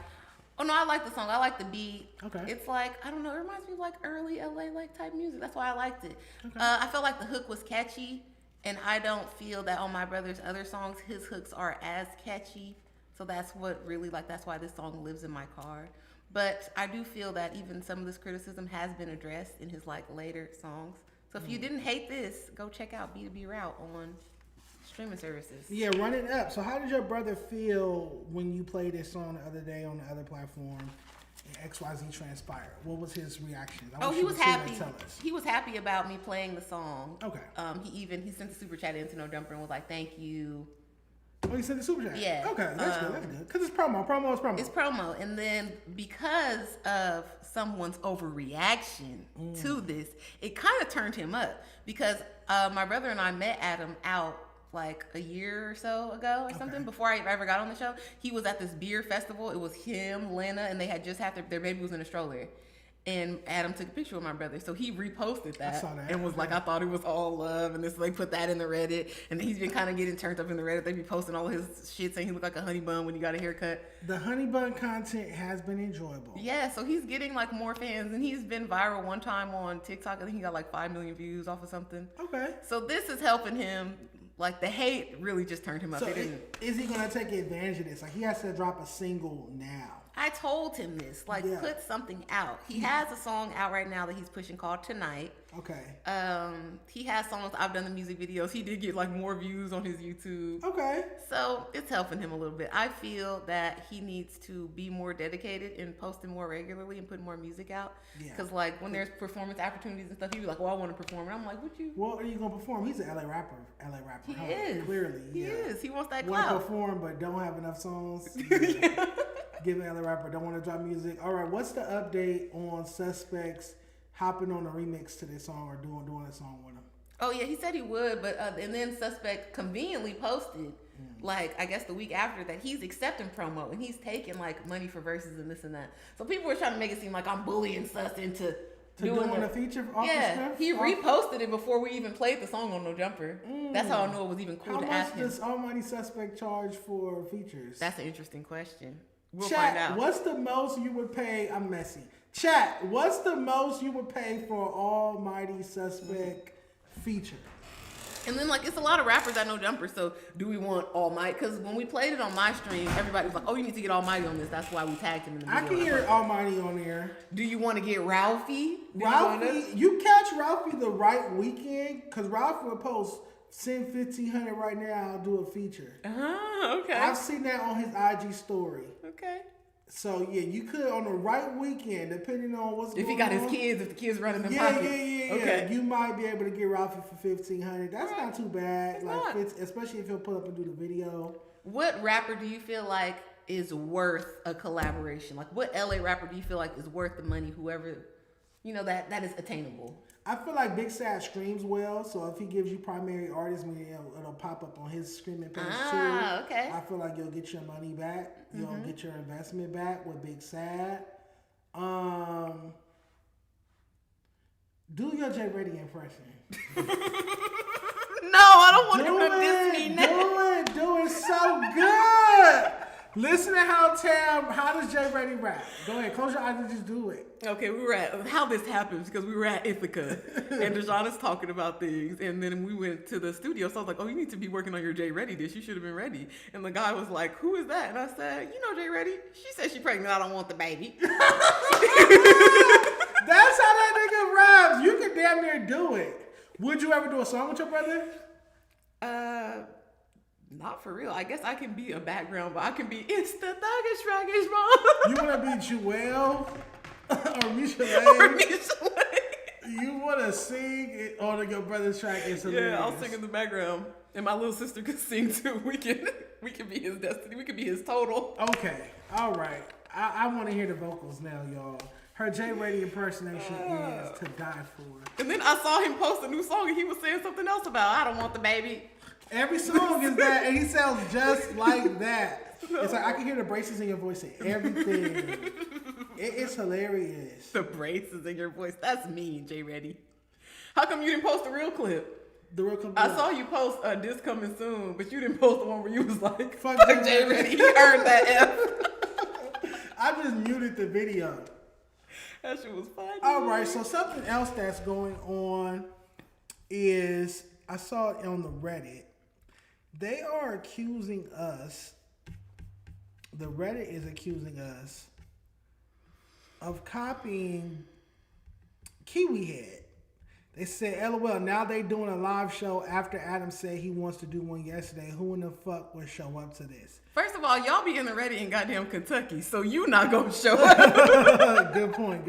Oh no, I like the song. I like the beat. Okay. It's like, I don't know, it reminds me of like early LA like type music. That's why I liked it. Okay. I felt like the hook was catchy, and I don't feel that on my brother's other songs his hooks are as catchy. So that's what really that's why this song lives in my car. But I do feel that even some of this criticism has been addressed in his like later songs. So if you didn't hate this, go check out B2B Route on streaming services. Yeah, run it up. So how did your brother feel when you played this song the other day on the other platform and XYZ transpired? What was his reaction? He was happy. He was happy about me playing the song. Okay. He sent the super chat into No Dumper and was like, "Thank you." Oh, he sent the super chat? Yeah. Okay, that's good. That's good. Because it's promo. Promo is promo. It's promo. And then because of someone's overreaction to this, it kind of turned him up. Because my brother and I met Adam out like a year or so ago or something, before I ever got on the show. He was at this beer festival. It was him, Lena, and they had just had their baby was in a stroller. And Adam took a picture with my brother, so he reposted that, I saw that. and was like, "I thought it was all love," and this they put that in the Reddit, and he's been kind of getting turned up in the Reddit. They be posting all his shit saying he looked like a honey bun when he got a haircut. The honey bun content has been enjoyable. Yeah, so he's getting like more fans, and he's been viral one time on TikTok. I think he got like 5 million views off of something. Okay. So this is helping him. Like the hate really just turned him up. So is he gonna take advantage of this? Like he has to drop a single now. I told him this, put something out. He has a song out right now that he's pushing called Tonight. Okay. He has songs. I've done the music videos. He did get like more views on his YouTube. Okay. So it's helping him a little bit. I feel that he needs to be more dedicated and posting more regularly and putting more music out. Yeah. Because like when there's performance opportunities and stuff, he be like, "Well, I want to perform," and I'm like, "What you?" What are you gonna perform? He's an LA rapper. He is. Clearly. He is. He wants that Want to clout. perform but don't have enough songs. Give an LA rapper, don't want to drop music. All right, what's the update on Suspect's hopping on a remix to this song or doing a song with him? Oh yeah, he said he would, but and then Suspect conveniently posted, like I guess the week after that, he's accepting promo and he's taking like money for verses and this and that. So people were trying to make it seem like I'm bullying Sus into doing a feature. He reposted it before we even played the song on No Jumper. That's how I know it was even cool to ask him. How much does Almighty Suspect charge for features? That's an interesting question. We'll Chat, find out. What's the most you would pay? I'm messy. Chat, what's the most you would pay for Almighty Suspect feature? And then, like, it's a lot of rappers at No Jumper, so do we want Almighty? Because when we played it on my stream, everybody was like, oh, you need to get Almighty on this. That's why we tagged him in the video. I can hear Almighty on there. Do you want to get Ralphie? You catch Ralphie the right weekend, because Ralphie will post, send 1,500 right now, I'll do a feature. Okay. I've seen that on his IG story. Okay. So, yeah, you could on the right weekend, depending on what's going on. If he got his kids, if the kids running them pockets. Yeah. Okay. You might be able to get Ralphie for 1,500. That's not too bad. Especially if he'll pull up and do the video. What rapper do you feel like is worth a collaboration? Like, what LA rapper do you feel like is worth the money? Whoever, that is attainable. I feel like Big Sad streams well, so if he gives you primary artist, it'll pop up on his streaming page too. Okay. I feel like you'll get your money back. You'll get your investment back with Big Sad. Do your J Ready impression. No, I don't want him to diss me now. Do it so good. Listen to how does J Ready rap? Go ahead, close your eyes and just do it. Okay, we were at, how this happens, because we were at Ethika, and Dejon is talking about things, and then we went to the studio, so I was like, oh, you need to be working on your J Ready dish, you should have been ready. And the guy was like, who is that? And I said, J Ready? She said she pregnant, I don't want the baby. That's how that nigga raps. You can damn near do it. Would you ever do a song with your brother? Not for real. I guess I can be a background, but I can be, it's the thuggish, raggish mom. You want to be Jewel or Michelle? You want to sing it on your brother's track? It's hilarious. Yeah, I'll sing in the background. And my little sister could sing too. We can be his destiny. We can be his total. Okay. All right. I want to hear the vocals now, y'all. Her J Ready impersonation is to die for. And then I saw him post a new song and he was saying something else about, I don't want the baby. Every song is that, and he sounds just like that. It's like I can hear the braces in your voice and everything. It's hilarious. The braces in your voice. That's me, J Ready. How come you didn't post the real clip? The real clip. I saw you post this coming soon, but you didn't post the one where you was like, fuck J Ready. He earned that F. I just muted the video. That shit was funny. All right, so something else that's going on is I saw it on the Reddit. They are accusing us, the Reddit is accusing us of copying Kiwi Head. They said, LOL, now they doing a live show after Adam said he wants to do one yesterday. Who in the fuck would show up to this? First of all, y'all be in the Reddit in goddamn Kentucky, so you not gonna show up. Good point.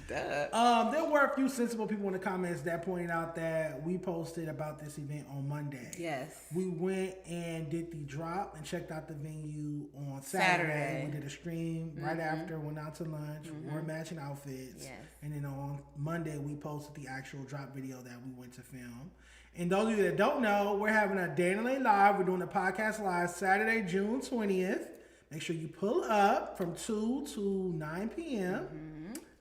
Duh. There were a few sensible people in the comments that pointed out that we posted about this event on Monday. Yes. We went and did the drop and checked out the venue on Saturday. We did a stream right after, went out to lunch, wore matching outfits. Yes. And then on Monday, we posted the actual drop video that we went to film. And those of you that don't know, we're having a Day in LA Live. We're doing a podcast live Saturday, June 20th. Make sure you pull up from 2 to 9 p.m.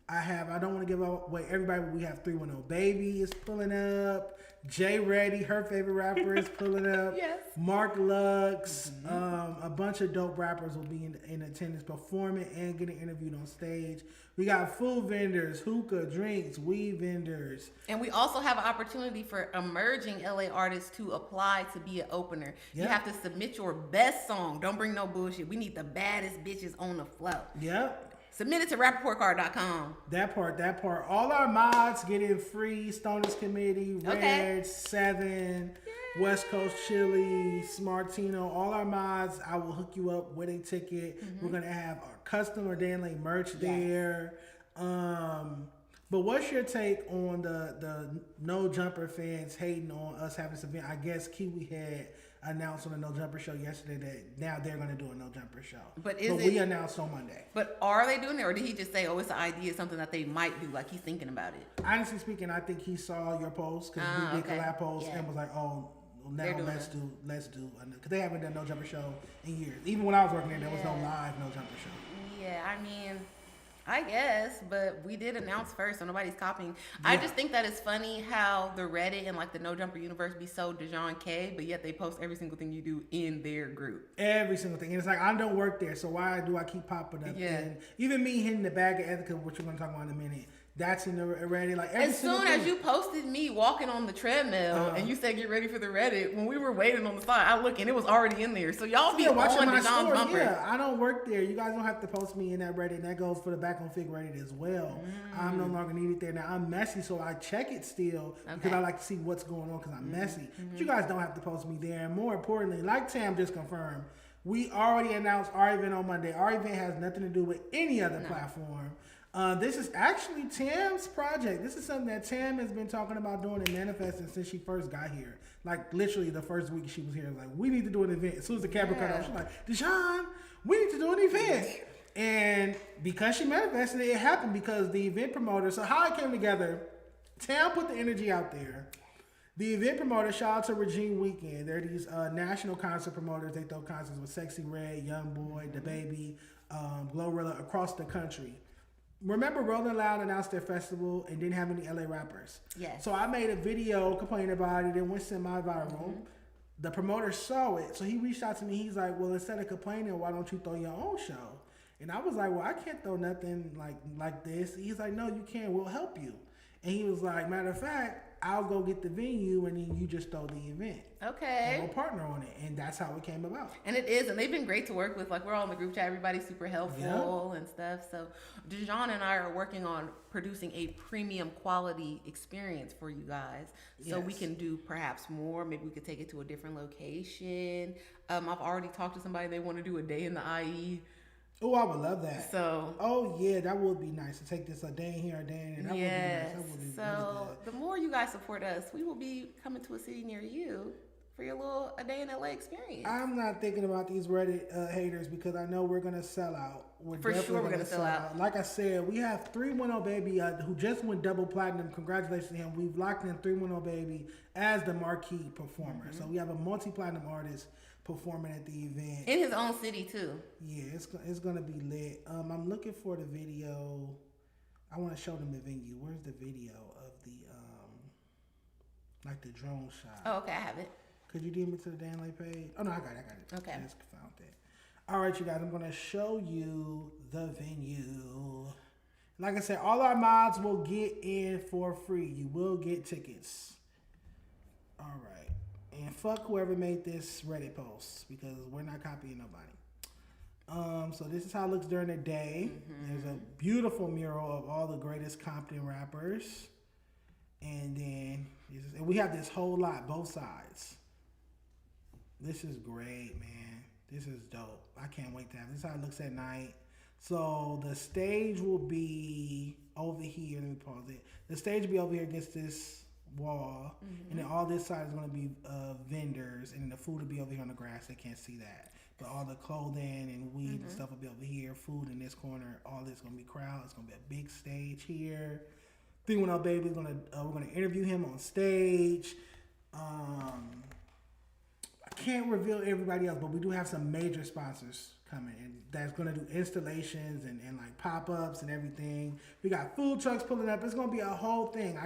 I don't want to give away everybody, but we have 310 Baby is pulling up. J Ready, her favorite rapper, is pulling up. Yes. Mark Lux, a bunch of dope rappers will be in attendance performing and getting interviewed on stage. We got food vendors, hookah, drinks, weed vendors. And we also have an opportunity for emerging LA artists to apply to be an opener. Yep. You have to submit your best song. Don't bring no bullshit. We need the baddest bitches on the floor. Yep. Submit it to rapperportcard.com. That part. All our mods get in free. Stoners Committee, Red, 7, West Coast Chili, Smartino. All our mods, I will hook you up with a ticket. We're going to have our custom or Dan Lane merch there. But what's your take on the No Jumper fans hating on us having this event? I guess Kiwi Head announced on the No Jumper show yesterday that now they're going to do a No Jumper show. But we announced on Monday. But are they doing it, or did he just say, "Oh, it's an idea, something that they might do"? Like he's thinking about it. Honestly speaking, I think he saw your post because we did collab posts and was like, "Oh, now let's do," because they haven't done No Jumper show in years. Even when I was working there was no live No Jumper show. Yeah, I mean, I guess, but we did announce first, so nobody's copying. Yeah. I just think that it's funny how the Reddit and like the No Jumper universe be so Dejon K, but yet they post every single thing you do in their group. Every single thing. And it's like, I don't work there, so why do I keep popping up? Yeah. And even me hitting the bag of Ethika, which we're going to talk about in a minute, that's in the Reddit. Like as soon as you posted me walking on the treadmill and you said get ready for the Reddit, when we were waiting on the side, I look and it was already in there. So y'all be watching my Dejon's bumper. Yeah, I don't work there. You guys don't have to post me in that Reddit. And that goes for the Back on Figg Reddit as well. I'm no longer needed there now. I'm messy, so I check it still because I like to see what's going on because I'm messy. But you guys don't have to post me there. And more importantly, like Tam just confirmed, we already announced our event on Monday. Our event has nothing to do with any other platform. This is actually Tam's project. This is something that Tam has been talking about doing and manifesting since she first got here. Like literally the first week she was here, like we need to do an event. As soon as the camera cut off, she's like, Dejon, we need to do an event. And because she manifested it, it happened because the event promoter. So how it came together, Tam put the energy out there. The event promoter, shout out to Regine Weekend. They're these national concert promoters. They throw concerts with Sexy Red, Young Boy, The Baby, Glorilla across the country. Remember, Rolling Loud announced their festival and didn't have any LA rappers. Yes. So I made a video complaining about it. It went semi-viral. The promoter saw it, so he reached out to me. He's like, well, instead of complaining, why don't you throw your own show? And I was like, well, I can't throw nothing like this. He's like, no, you can. We'll help you. And he was like, matter of fact, I'll go get the venue and then you just throw the event. Okay. And we'll partner on it. And that's how it came about. And it is. And they've been great to work with. Like, we're all in the group chat. Everybody's super helpful and stuff. So, Dejon and I are working on producing a premium quality experience for you guys. So we can do perhaps more. Maybe we could take it to a different location. I've already talked to somebody. They want to do a day in the IE. Oh, I would love that. So. Oh, yeah, that would be nice to take this a day in here, a day in there. That would be nice. That would be so really the more you guys support us, we will be coming to a city near you for your little a day in LA experience. I'm not thinking about these Reddit haters because I know we're gonna sell out. For sure, we're gonna sell out. Like I said, we have 310 Baby who just went double platinum. Congratulations to him. We've locked in 310 Baby as the marquee performer. So we have a multi-platinum artist performing at the event in his own city too. Yeah, it's gonna be lit. I'm looking for the video. I want to show them the venue. Where's the video of the like the drone shot? Oh, okay, I have it. Could you DM me to the Dan Lay page? Oh no, I got it. Okay, I just found it. All right, you guys, I'm gonna show you the venue. Like I said, all our mods will get in for free. You will get tickets. All right. And fuck whoever made this Reddit post because we're not copying nobody. So this is how it looks during the day. There's a beautiful mural of all the greatest Compton rappers. And then and we have this whole lot, both sides. This is great, man. This is dope. I can't wait to have this. Is how it looks at night. So the stage will be over here. Let me pause it. The stage will be over here against this wall, and then all this side is going to be vendors, and then the food will be over here on the grass. They can't see that, but all the clothing and weed and stuff will be over here. Food in this corner. All this is going to be crowd. It's going to be a big stage here. 310 Baby is going to we're going to interview him on stage. I can't reveal everybody else, but we do have some major sponsors coming, and that's going to do installations and like pop-ups and everything. We got food trucks pulling up. It's going to be a whole thing.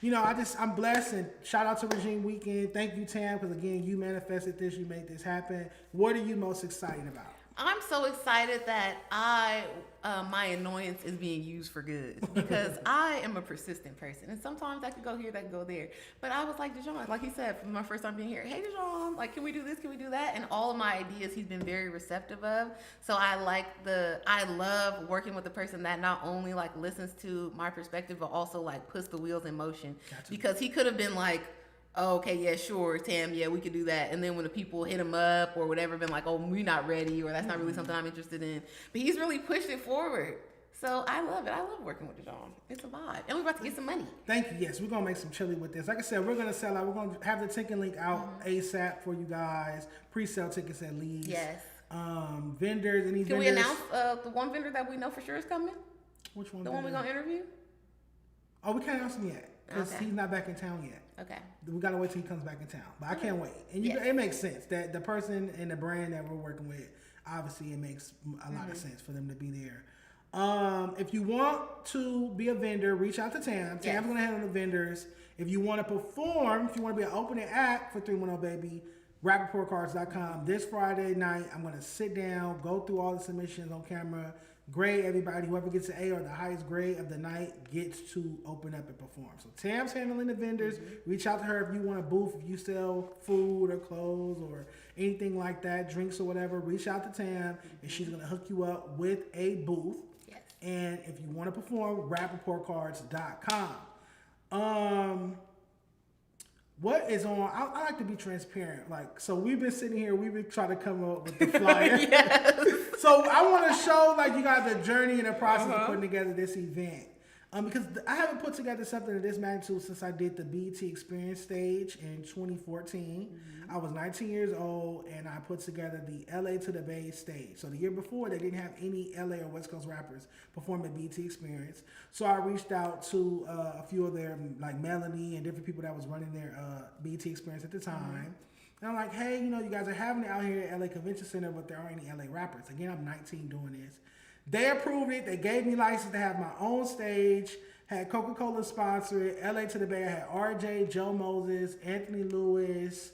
I'm blessed, and shout out to Regine Weekend. Thank you, Tam, because again, you manifested this, you made this happen. What are you most excited about? I'm so excited that my annoyance is being used for good because I am a persistent person, and sometimes I could go here, that could go there. But I was like, Dejon, like he said, from my first time being here, hey Dejon, like, can we do this? Can we do that? And all of my ideas, he's been very receptive of. So I love working with a person that not only like listens to my perspective, but also like puts the wheels in motion. Gotcha. Because he could have been like, oh, okay, yeah, sure, Tam, yeah, we could do that. And then when the people hit him up or whatever, been like, oh, we're not ready, or that's not really something I'm interested in. But he's really pushed it forward. So I love it. I love working with Dejon. It's a vibe. And we're about to get some money. Thank you. Yes, we're going to make some chili with this. Like I said, we're going to sell out. We're going to have the ticket link out ASAP for you guys. Pre-sale tickets at least. Yes. Vendors. Any Can vendors? we announce the one vendor that we know for sure is coming? Which one? The one we're going to interview? Oh, we can't announce him yet because Okay. he's not back in town yet. Okay. We got to wait till he comes back in town. But I can't wait. And it makes sense that the person and the brand that we're working with, obviously it makes a lot of sense for them to be there. If you want to be a vendor, reach out to Tam. Tam's going to handle the vendors. If you want to perform, if you want to be an opening act for 310 Baby, rapperportcards.com. This Friday night, I'm going to sit down, go through all the submissions on camera, grade everybody. Whoever gets an A or the highest grade of the night gets to open up and perform. So Tam's handling the vendors. Reach out to her if you want a booth, if you sell food or clothes or anything like that, drinks or whatever. Reach out to Tam, and she's going to hook you up with a booth. And if you want to perform, rapperportcards.com. What is on? I like to be transparent. Like, so we've been sitting here, we've been trying to come up with the flyer. So I want to show like you guys the journey and the process of putting together this event. Because I haven't put together something of this magnitude since I did the BET Experience stage in 2014. I was 19 years old and I put together the LA to the Bay stage. So the year before, they didn't have any LA or West Coast rappers perform at BET Experience. So I reached out to a few of their, like Melanie and different people that was running their BET Experience at the time. And I'm like, hey, you guys are having it out here at LA Convention Center, but there aren't any LA rappers. Again, I'm 19 doing this. They approved it. They gave me license to have my own stage. Had Coca-Cola sponsor it. LA to the Bay. I had RJ, Joe Moses, Anthony Lewis,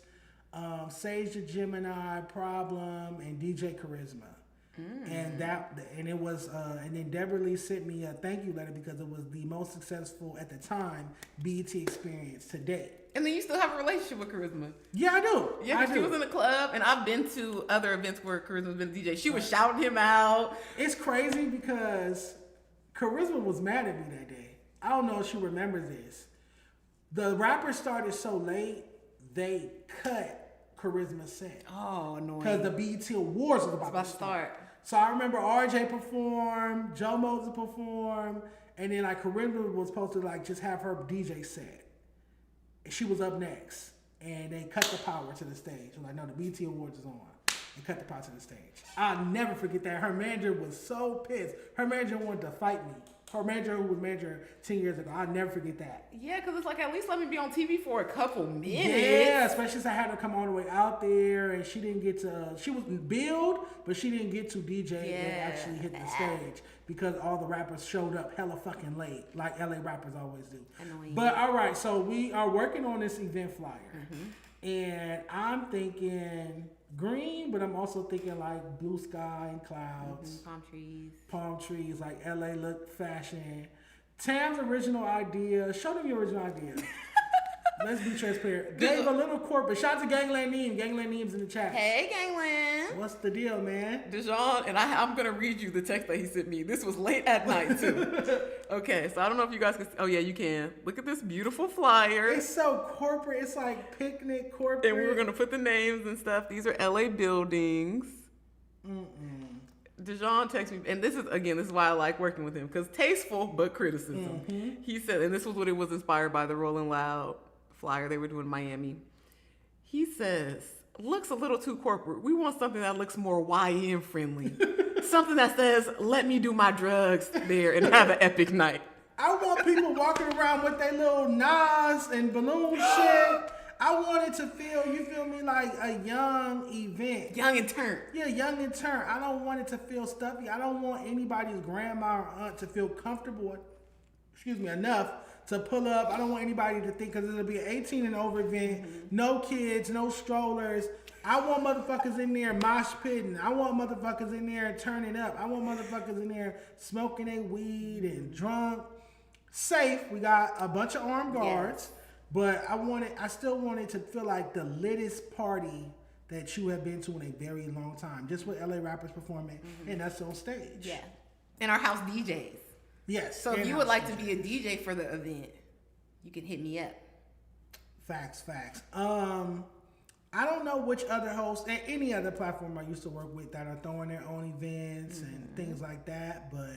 Sage the Gemini, Problem, and DJ Charisma. And it was and then Deborah Lee sent me a thank you letter because it was the most successful at the time BET Experience to date. And then you still have a relationship with Charisma. Yeah, I do. Yeah, because she was in the club, and I've been to other events where Charisma's been a DJ. She was shouting him out. It's crazy because Charisma was mad at me that day. I don't know if she remembers this. The rapper started so late, they cut Charisma's set. Oh, annoying. Because the BET Awards was about to start. So I remember RJ performed, Joe Moses performed, and then like Charisma was supposed to like just have her DJ set. She was up next, and they cut the power to the stage. I was like, no, the BET Awards is on. They cut the power to the stage. I'll never forget that. Her manager was so pissed. Her manager wanted to fight me. Her manager, who was manager 10 years ago, I'll never forget that. Yeah, because it's like, at least let me be on TV for a couple minutes. Yeah, especially since I had her come all the way out there, and she didn't get to, she was billed, but she didn't get to DJ and actually hit the stage because all the rappers showed up hella fucking late, like LA rappers always do. Annoying. But all right, so we are working on this event flyer, and I'm thinking green, but I'm also thinking like blue sky and clouds. Palm trees, like LA look fashion. Tam's original idea, show them your original idea. Let's be transparent. Gave a little corporate. Shout out to Gangland Neem. Gangland Neem's in the chat. Hey, Gangland. What's the deal, man? Dejon, and I'm going to read you the text that he sent me. This was late at night, too. Okay, so I don't know if you guys can... Oh, yeah, you can. Look at this beautiful flyer. It's so corporate. It's like picnic corporate. And we were going to put the names and stuff. These are LA buildings. Dejon texted me, and this is why I like working with him, because tasteful, but criticism. He said, and this was what it was inspired by, the Rolling Loud flyer they were doing in Miami. He says, looks a little too corporate. We want something that looks more YN friendly. Something that says, let me do my drugs there and have an epic night. I want people walking around with their little Nas and balloon shit. I want it to feel, you feel me, like a young event. Young and turn. Yeah, young and turn. I don't want it to feel stuffy. I don't want anybody's grandma or aunt to feel comfortable, enough to pull up. I don't want anybody to think, because it'll be an 18 and over event, no kids, no strollers. I want motherfuckers in there mosh pitting. I want motherfuckers in there turning up. I want motherfuckers in there smoking their weed and drunk. Safe. We got a bunch of armed guards. But I still want it to feel like the littest party that you have been to in a very long time. Just with LA rappers performing, and that's on stage. Yeah. And our house DJs. Yes. So if you would like to be a DJ for the event, you can hit me up. Facts. I don't know which other hosts, and any other platform I used to work with that are throwing their own events and things like that, but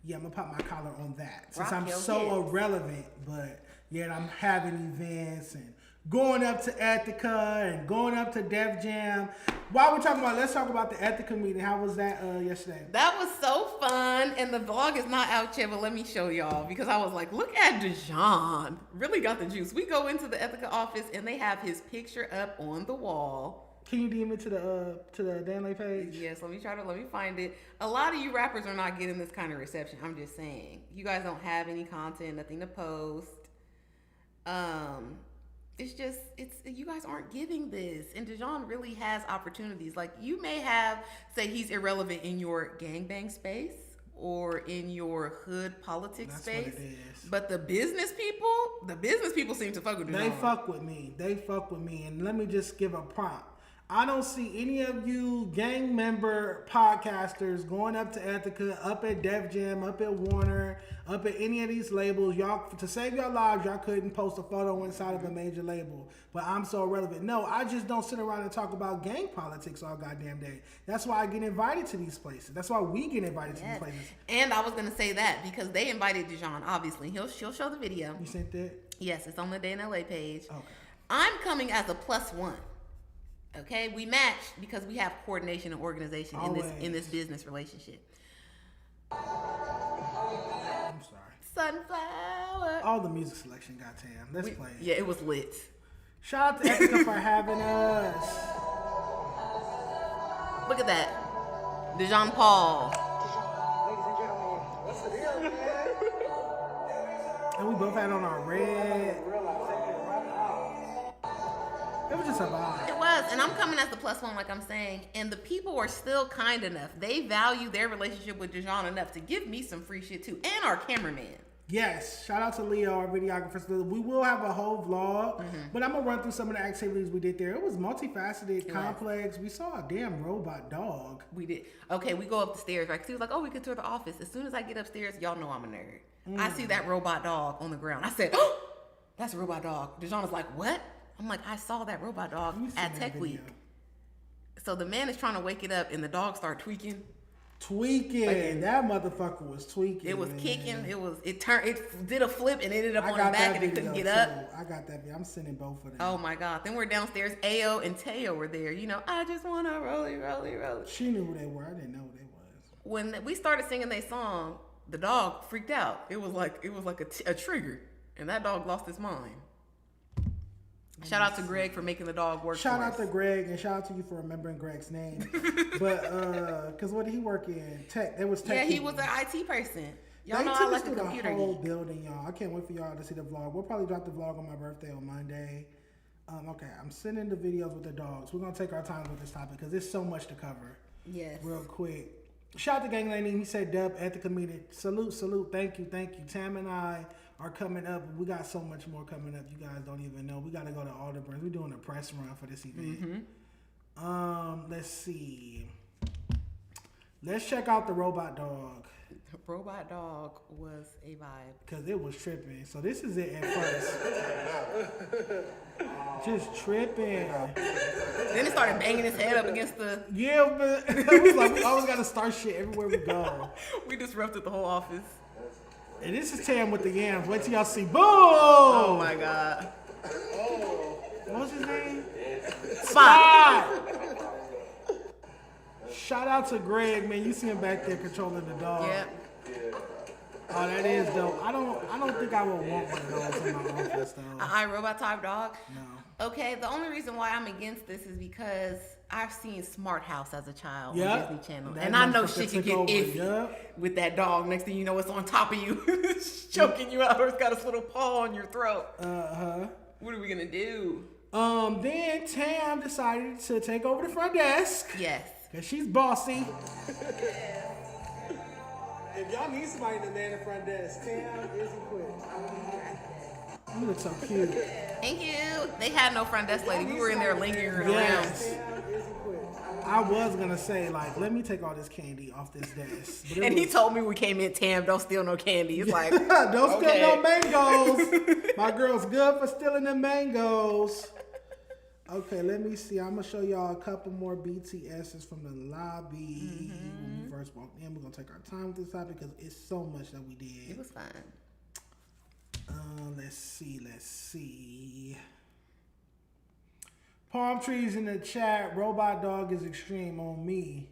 yeah, I'm gonna pop my collar on that since Rock I'm your so hips. irrelevant. But yet I'm having events and going up to Ethika and going up to Def Jam. While we're talking about, let's talk about the Ethika meeting. How was that yesterday? That was so fun, and the vlog is not out yet, but let me show y'all, because I was like, look at Dejon. Really got the juice. We go into the Ethika office, and they have his picture up on the wall. Can you DM it to the Danley page? Yes, let me find it. A lot of you rappers are not getting this kind of reception. I'm just saying. You guys don't have any content, nothing to post. It's you guys aren't giving this, and Dejon really has opportunities. Like, you may have say he's irrelevant in your gangbang space or in your hood politics space, what it is. But the business people seem to fuck with Dejon. They fuck with me, and let me just give a prompt. I don't see any of you gang member podcasters going up to Ethika, up at Def Jam, up at Warner, up at any of these labels. Y'all, to save your lives, y'all couldn't post a photo inside of a major label. But I'm so irrelevant. No, I just don't sit around and talk about gang politics all goddamn day. That's why I get invited to these places. That's why we get invited to these places. And I was gonna say that because they invited Dejon. Obviously, she'll show the video. You sent that? Yes, it's on the Day in LA page. Okay. I'm coming as a +1. Okay, we match because we have coordination and organization in this business relationship. I'm sorry. Sunflower. All the music selection got Tam. Let's play it. Yeah, it was lit. Shout out to Ethika for having us. Look at that. Dejon Paul. And we both had on our red. It was just a vibe. It was, and I'm coming as the +1, like I'm saying, and the people are still kind enough. They value their relationship with Dejon enough to give me some free shit too, and our cameraman. Yes, shout out to Leo, our videographer. We will have a whole vlog, but I'm gonna run through some of the activities we did there. It was multifaceted, complex. We saw a damn robot dog. We did. Okay, we go up the stairs, right? Because he was like, oh, we could tour the office. As soon as I get upstairs, y'all know I'm a nerd. I see that robot dog on the ground. I said, oh, that's a robot dog. Dejon was like, what? I'm like, I saw that robot dog at Tech Week. So the man is trying to wake it up, and the dog started tweaking. That motherfucker was tweaking. It was man. kicking. It did a flip and ended up on his back, and it couldn't get up. I got that video. I'm sending both of them. Oh my God. Then we're downstairs. Ayo and Teo were there. You know, I just want to rolly. She knew who they were. I didn't know who they was. When we started singing their song, the dog freaked out. It was like a trigger, and that dog lost his mind. Shout out to Greg for making the dog work. Shout out to Greg, and shout out to you for remembering Greg's name. But because what did he work in? Tech. It was tech. Yeah, he was an IT person. Y'all they know took I us like the through computer. the whole building, y'all. I can't wait for y'all to see the vlog. We'll probably drop the vlog on my birthday on Monday. Okay, I'm sending the videos with the dogs. We're gonna take our time with this topic because there's so much to cover. Yes. Real quick. Shout out to Gang Lady. He said, Dub, Ethika meeting. Salute. Thank you. Tam and I are coming up. We got so much more coming up. You guys don't even know. We got to go to Alderburn. We're doing a press run for this event. Let's see. Let's check out the robot dog. Robot dog was a vibe. Because it was tripping. So this is it at first. Just tripping. Then it started banging his head up against the... Yeah, but it was like we always got to start shit everywhere we go. We disrupted the whole office. And this is Tam with the yams. Wait till y'all see. Boom! Oh my God. What was his name? Spot. Shout out to Greg, man. You see him back there controlling the dog. Yep. Oh, that is dope. I don't think I would want one of those in my office though. An iRobot type dog? No. Okay, the only reason why I'm against this is because I've seen Smart House as a child Yep. on Disney Channel. That And I know motherfucker shit can took get over. iffy Yep. with that dog. Next thing you know, it's on top of you, choking you out, or it's got its little paw on your throat. What are we going to do? Then Tam decided to take over the front desk. Yes. Because she's bossy. If y'all need somebody to man the front desk, Tam is equipped. You look so cute. Thank you. They had no front desk lady. We were in there lingering Yes. Tam is equipped. I was going to say, like, let me take all this candy off this desk. But it And he was- told me we came in, Tam, don't steal no candy. It's like, don't okay. steal no mangoes. My girl's good for stealing the mangoes. Okay, let me see. I'm gonna show y'all a couple more BTSs from the lobby. When we first walked in, we're gonna take our time with this topic because it's so much that we did. It was fun. Let's see. Palm trees in the chat. Robot dog is extreme on me.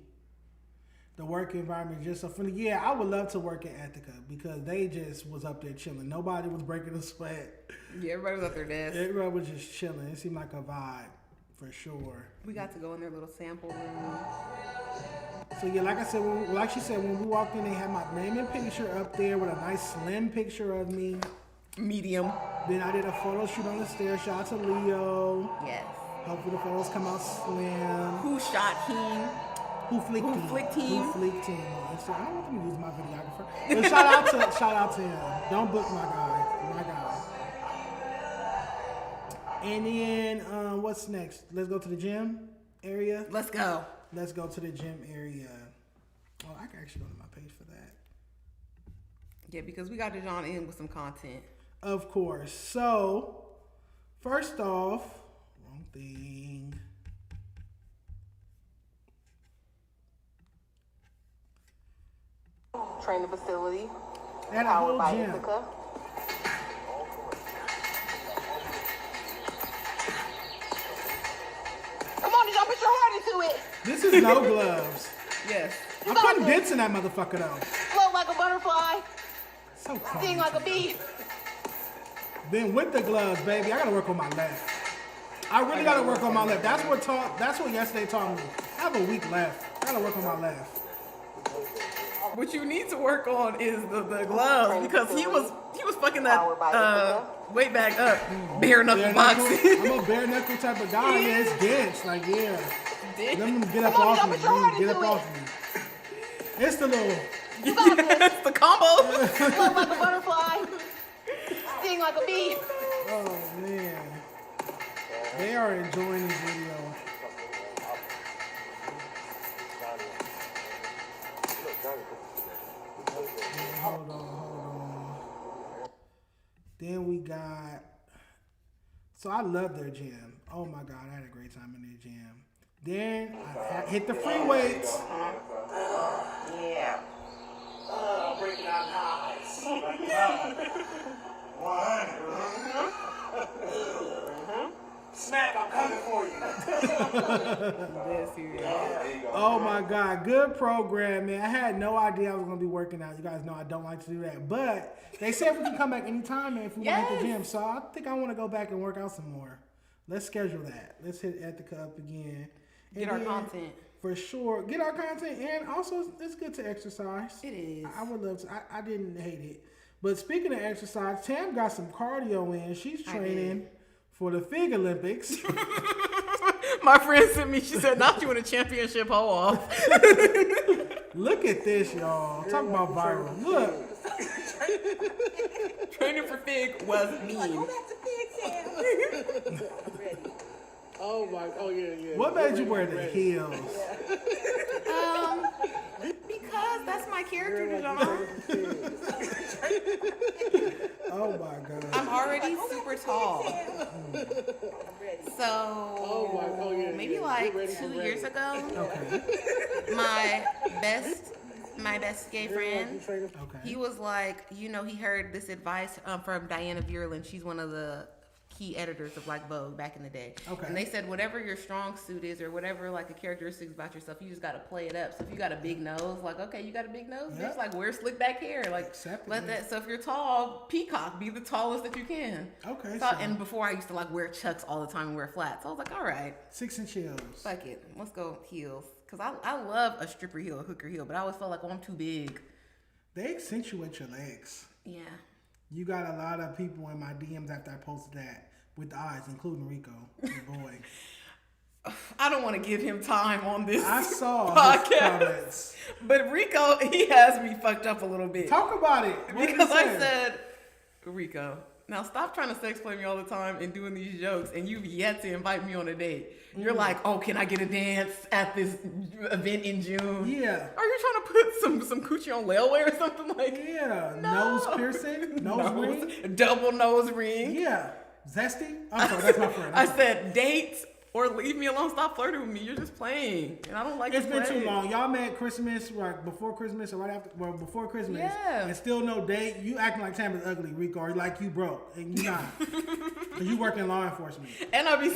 The work environment is just so funny. Yeah, I would love to work at Ethika because they just was up there chilling. Nobody was breaking a sweat. Yeah, everybody was at their desk. Everybody was just chilling. It seemed like a vibe for sure. We got to go in their little sample room. So yeah, like I said, like she said, when we walked in, they had my name and picture up there with a nice slim picture of me. Medium. Then I did a photo shoot on the stairs. Shout out to Leo. Yes. Hopefully the photos come out slim. Who shot him? Who flicked team? Who flicked team? Who flicked team? I don't want them to use my videographer. But shout out to him. Don't book my guy. My guy. And then what's next? Let's go to the gym area. Let's go. Let's go to the gym area. Oh, I can actually go to my page for that. Yeah, because we got Dejon in with some content. Of course. So, first off, wrong thing. Training facility. They had a whole Powered by gym. Ethika. Come on, Dejon, put your heart into it. This is no gloves. Yes. I'm putting bits in that motherfucker though. Float like a butterfly. So Sting like a bee. Then with the gloves, baby, I gotta work on my left. I really gotta work on my left. That's what yesterday taught me. I have a week left. I gotta work on my left. What you need to work on is the gloves because he was fucking that weight back up, bare knuckle boxing. I'm a bare knuckle type of guy. Yeah, it's dense. Like yeah, let them get up off me. Let them get up off me. It's the little. Yes, the combo. Float like a butterfly. Sting like a bee. Oh man, they are enjoying this video. Hold on. Then we got. So I love their gym. Oh my god, I had a great time in their gym. Then I hit the free weights. Yeah. Breaking out highs. 100. Smack, I'm coming for you. Oh my god, good program, man. I had no idea I was gonna be working out. You guys know I don't like to do that, but they said we can come back anytime, man, if we want to hit the gym. So I think I want to go back and work out some more. Let's schedule that. Let's hit Ethika up again. Get our content. For sure. Get our content, and also it's good to exercise. It is. I would love to. I didn't hate it. But speaking of exercise, Tam got some cardio in. She's training for the Figg Olympics. My friend sent me, she said, not you in a championship hoe off. Look at this, y'all. Talk about viral. Look. Training for Figg was mean. Oh my, oh yeah. What made you wear the heels? Because that's my character, Dejon. Oh my god. I'm already super tall. So maybe like 2 years ago, my best gay friend, he was like, he heard this advice from Diana Violin. She's one of the key editors of like Vogue back in the day. Okay. And they said whatever your strong suit is or whatever like a characteristics about yourself, you just got to play it up. So if you got a big nose, like, okay, you got a big nose, bitch, like wear slick back hair. Like let that. So if you're tall, peacock, be the tallest that you can. Okay. So, and before I used to like wear chucks all the time and wear flats. So I was like, all right. 6-inch heels. Fuck it. Let's go heels. Cause I love a stripper heel, a hooker heel, but I always felt like, I'm too big. They accentuate your legs. Yeah. You got a lot of people in my DMs after I posted that with the eyes, including Rico, your boy. I don't want to give him time on this I saw podcast. his comments. But Rico, he has me fucked up a little bit. Talk about it. What because did he I say? said, Rico, now stop trying to sex play me all the time and doing these jokes, and you've yet to invite me on a date. You're like, oh, can I get a dance at this event in June? Yeah. Are you trying to put some coochie on layaway or something like? Yeah. No. Nose piercing, nose ring. Double nose ring. Yeah. Zesty? I'm sorry, that's my friend. I said dates Or leave me alone. Stop flirting with me. You're just playing, and I don't like. It's been too long. Y'all met Christmas, right before Christmas or right after? Well, before Christmas. Yeah. And still no date. You acting like Tam is ugly, Rico, or like you broke, and you not. Cause you work in law enforcement. And I be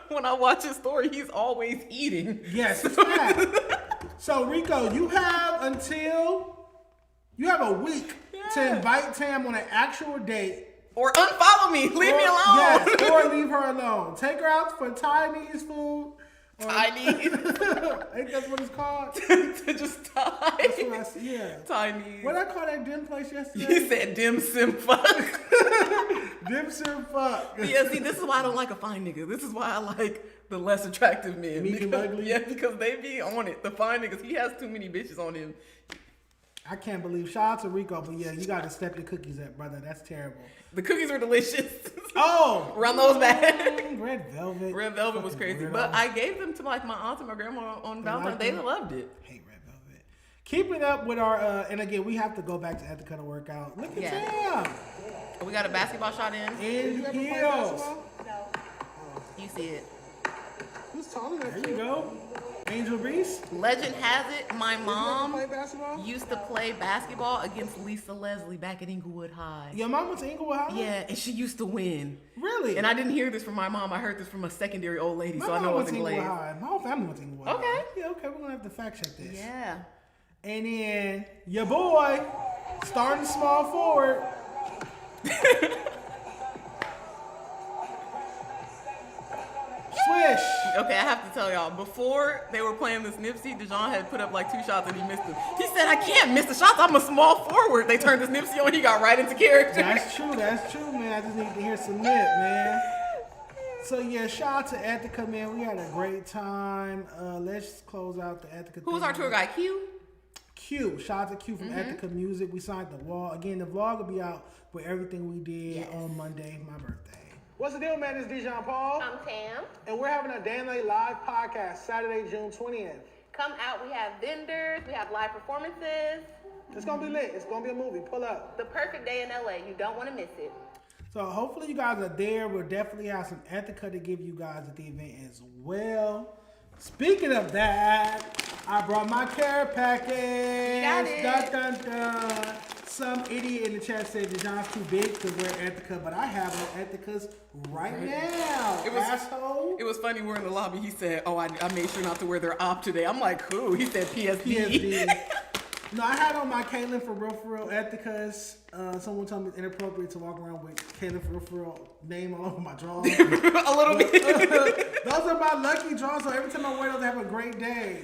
when I watch his story, he's always eating. Yes, it's fact. So Rico, you have a week to invite Tam on an actual date. Or unfollow me. Leave me alone. Yes, or leave her alone. Take her out for Chinese food. Chinese. Ain't that what it's called? To just tie. That's what I see. Yeah. Chinese. What did I call that dim place yesterday? You said dim sim fuck. Dim sim fuck. Yeah, see, this is why I don't like a fine nigga. This is why I like the less attractive men. Meek and ugly? Yeah, because they be on it. The fine niggas, he has too many bitches on him. I can't believe. Shout out to Rico, but yeah, you got to step your cookies up, brother. That's terrible. The cookies were delicious. Oh, Run those back. Red velvet. Red velvet was Fucking crazy, weirdo. but I gave them to like my aunt and my grandma on Valentine's Day. They loved it. Hate red velvet. Keeping up with our, and again, we have to go back to Ethika to work out. Look at Tam. We got a basketball shot in. In You ever play heels. basketball? You see it. Who's taller than There you go. Angel Reese. Legend has it, my mom play basketball? used to play basketball against Lisa Leslie back at Inglewood High. Your mom went to Inglewood High? Yeah, and she used to win. Really? And I didn't hear this from my mom. I heard this from a secondary old lady, My so I know mom it went to wasn't Inglewood Glaze. High. My whole family went to Inglewood Okay. High. Yeah, okay. We're going to have to fact check this. Yeah. And then your boy, starting small forward. Swish. Okay, I have to tell y'all, before they were playing this Nipsey, Dejon had put up like 2 shots and he missed them. He said, I can't miss the shots. I'm a small forward. They turned this Nipsey on. He got right into character. That's true, man. I just need to hear some nip, man. So yeah, shout out to Ethika, man. We had a great time. Let's close out the Ethika. Who was our tour guide? Q? Q. Shout out to Q from Ethika Music. We signed the wall. Again, the vlog will be out with everything we did on Monday, my birthday. What's the deal, man? It's Dejon Paul. I'm Tam. And we're having a Day and Late live podcast Saturday, June 20th. Come out. We have vendors. We have live performances. It's going to be lit. It's going to be a movie. Pull up. The perfect day in LA. You don't want to miss it. So hopefully you guys are there. We'll definitely have some Ethika to give you guys at the event as well. Speaking of that, I brought my care package. Got it. Dun, dun, dun. Some idiot in the chat said Dejon's too big to wear Ethika, but I have no Ethikas right now. Asshole. It was funny, we're in the lobby. He said, oh, I made sure not to wear their op today. I'm like, who? He said PSD. No, I had on my Caitlyn for real Ethikas. Someone told me it's inappropriate to walk around with Caitlyn for real name all over my drawers. A little bit. Those are my lucky draws, so every time I wear those, I have a great day.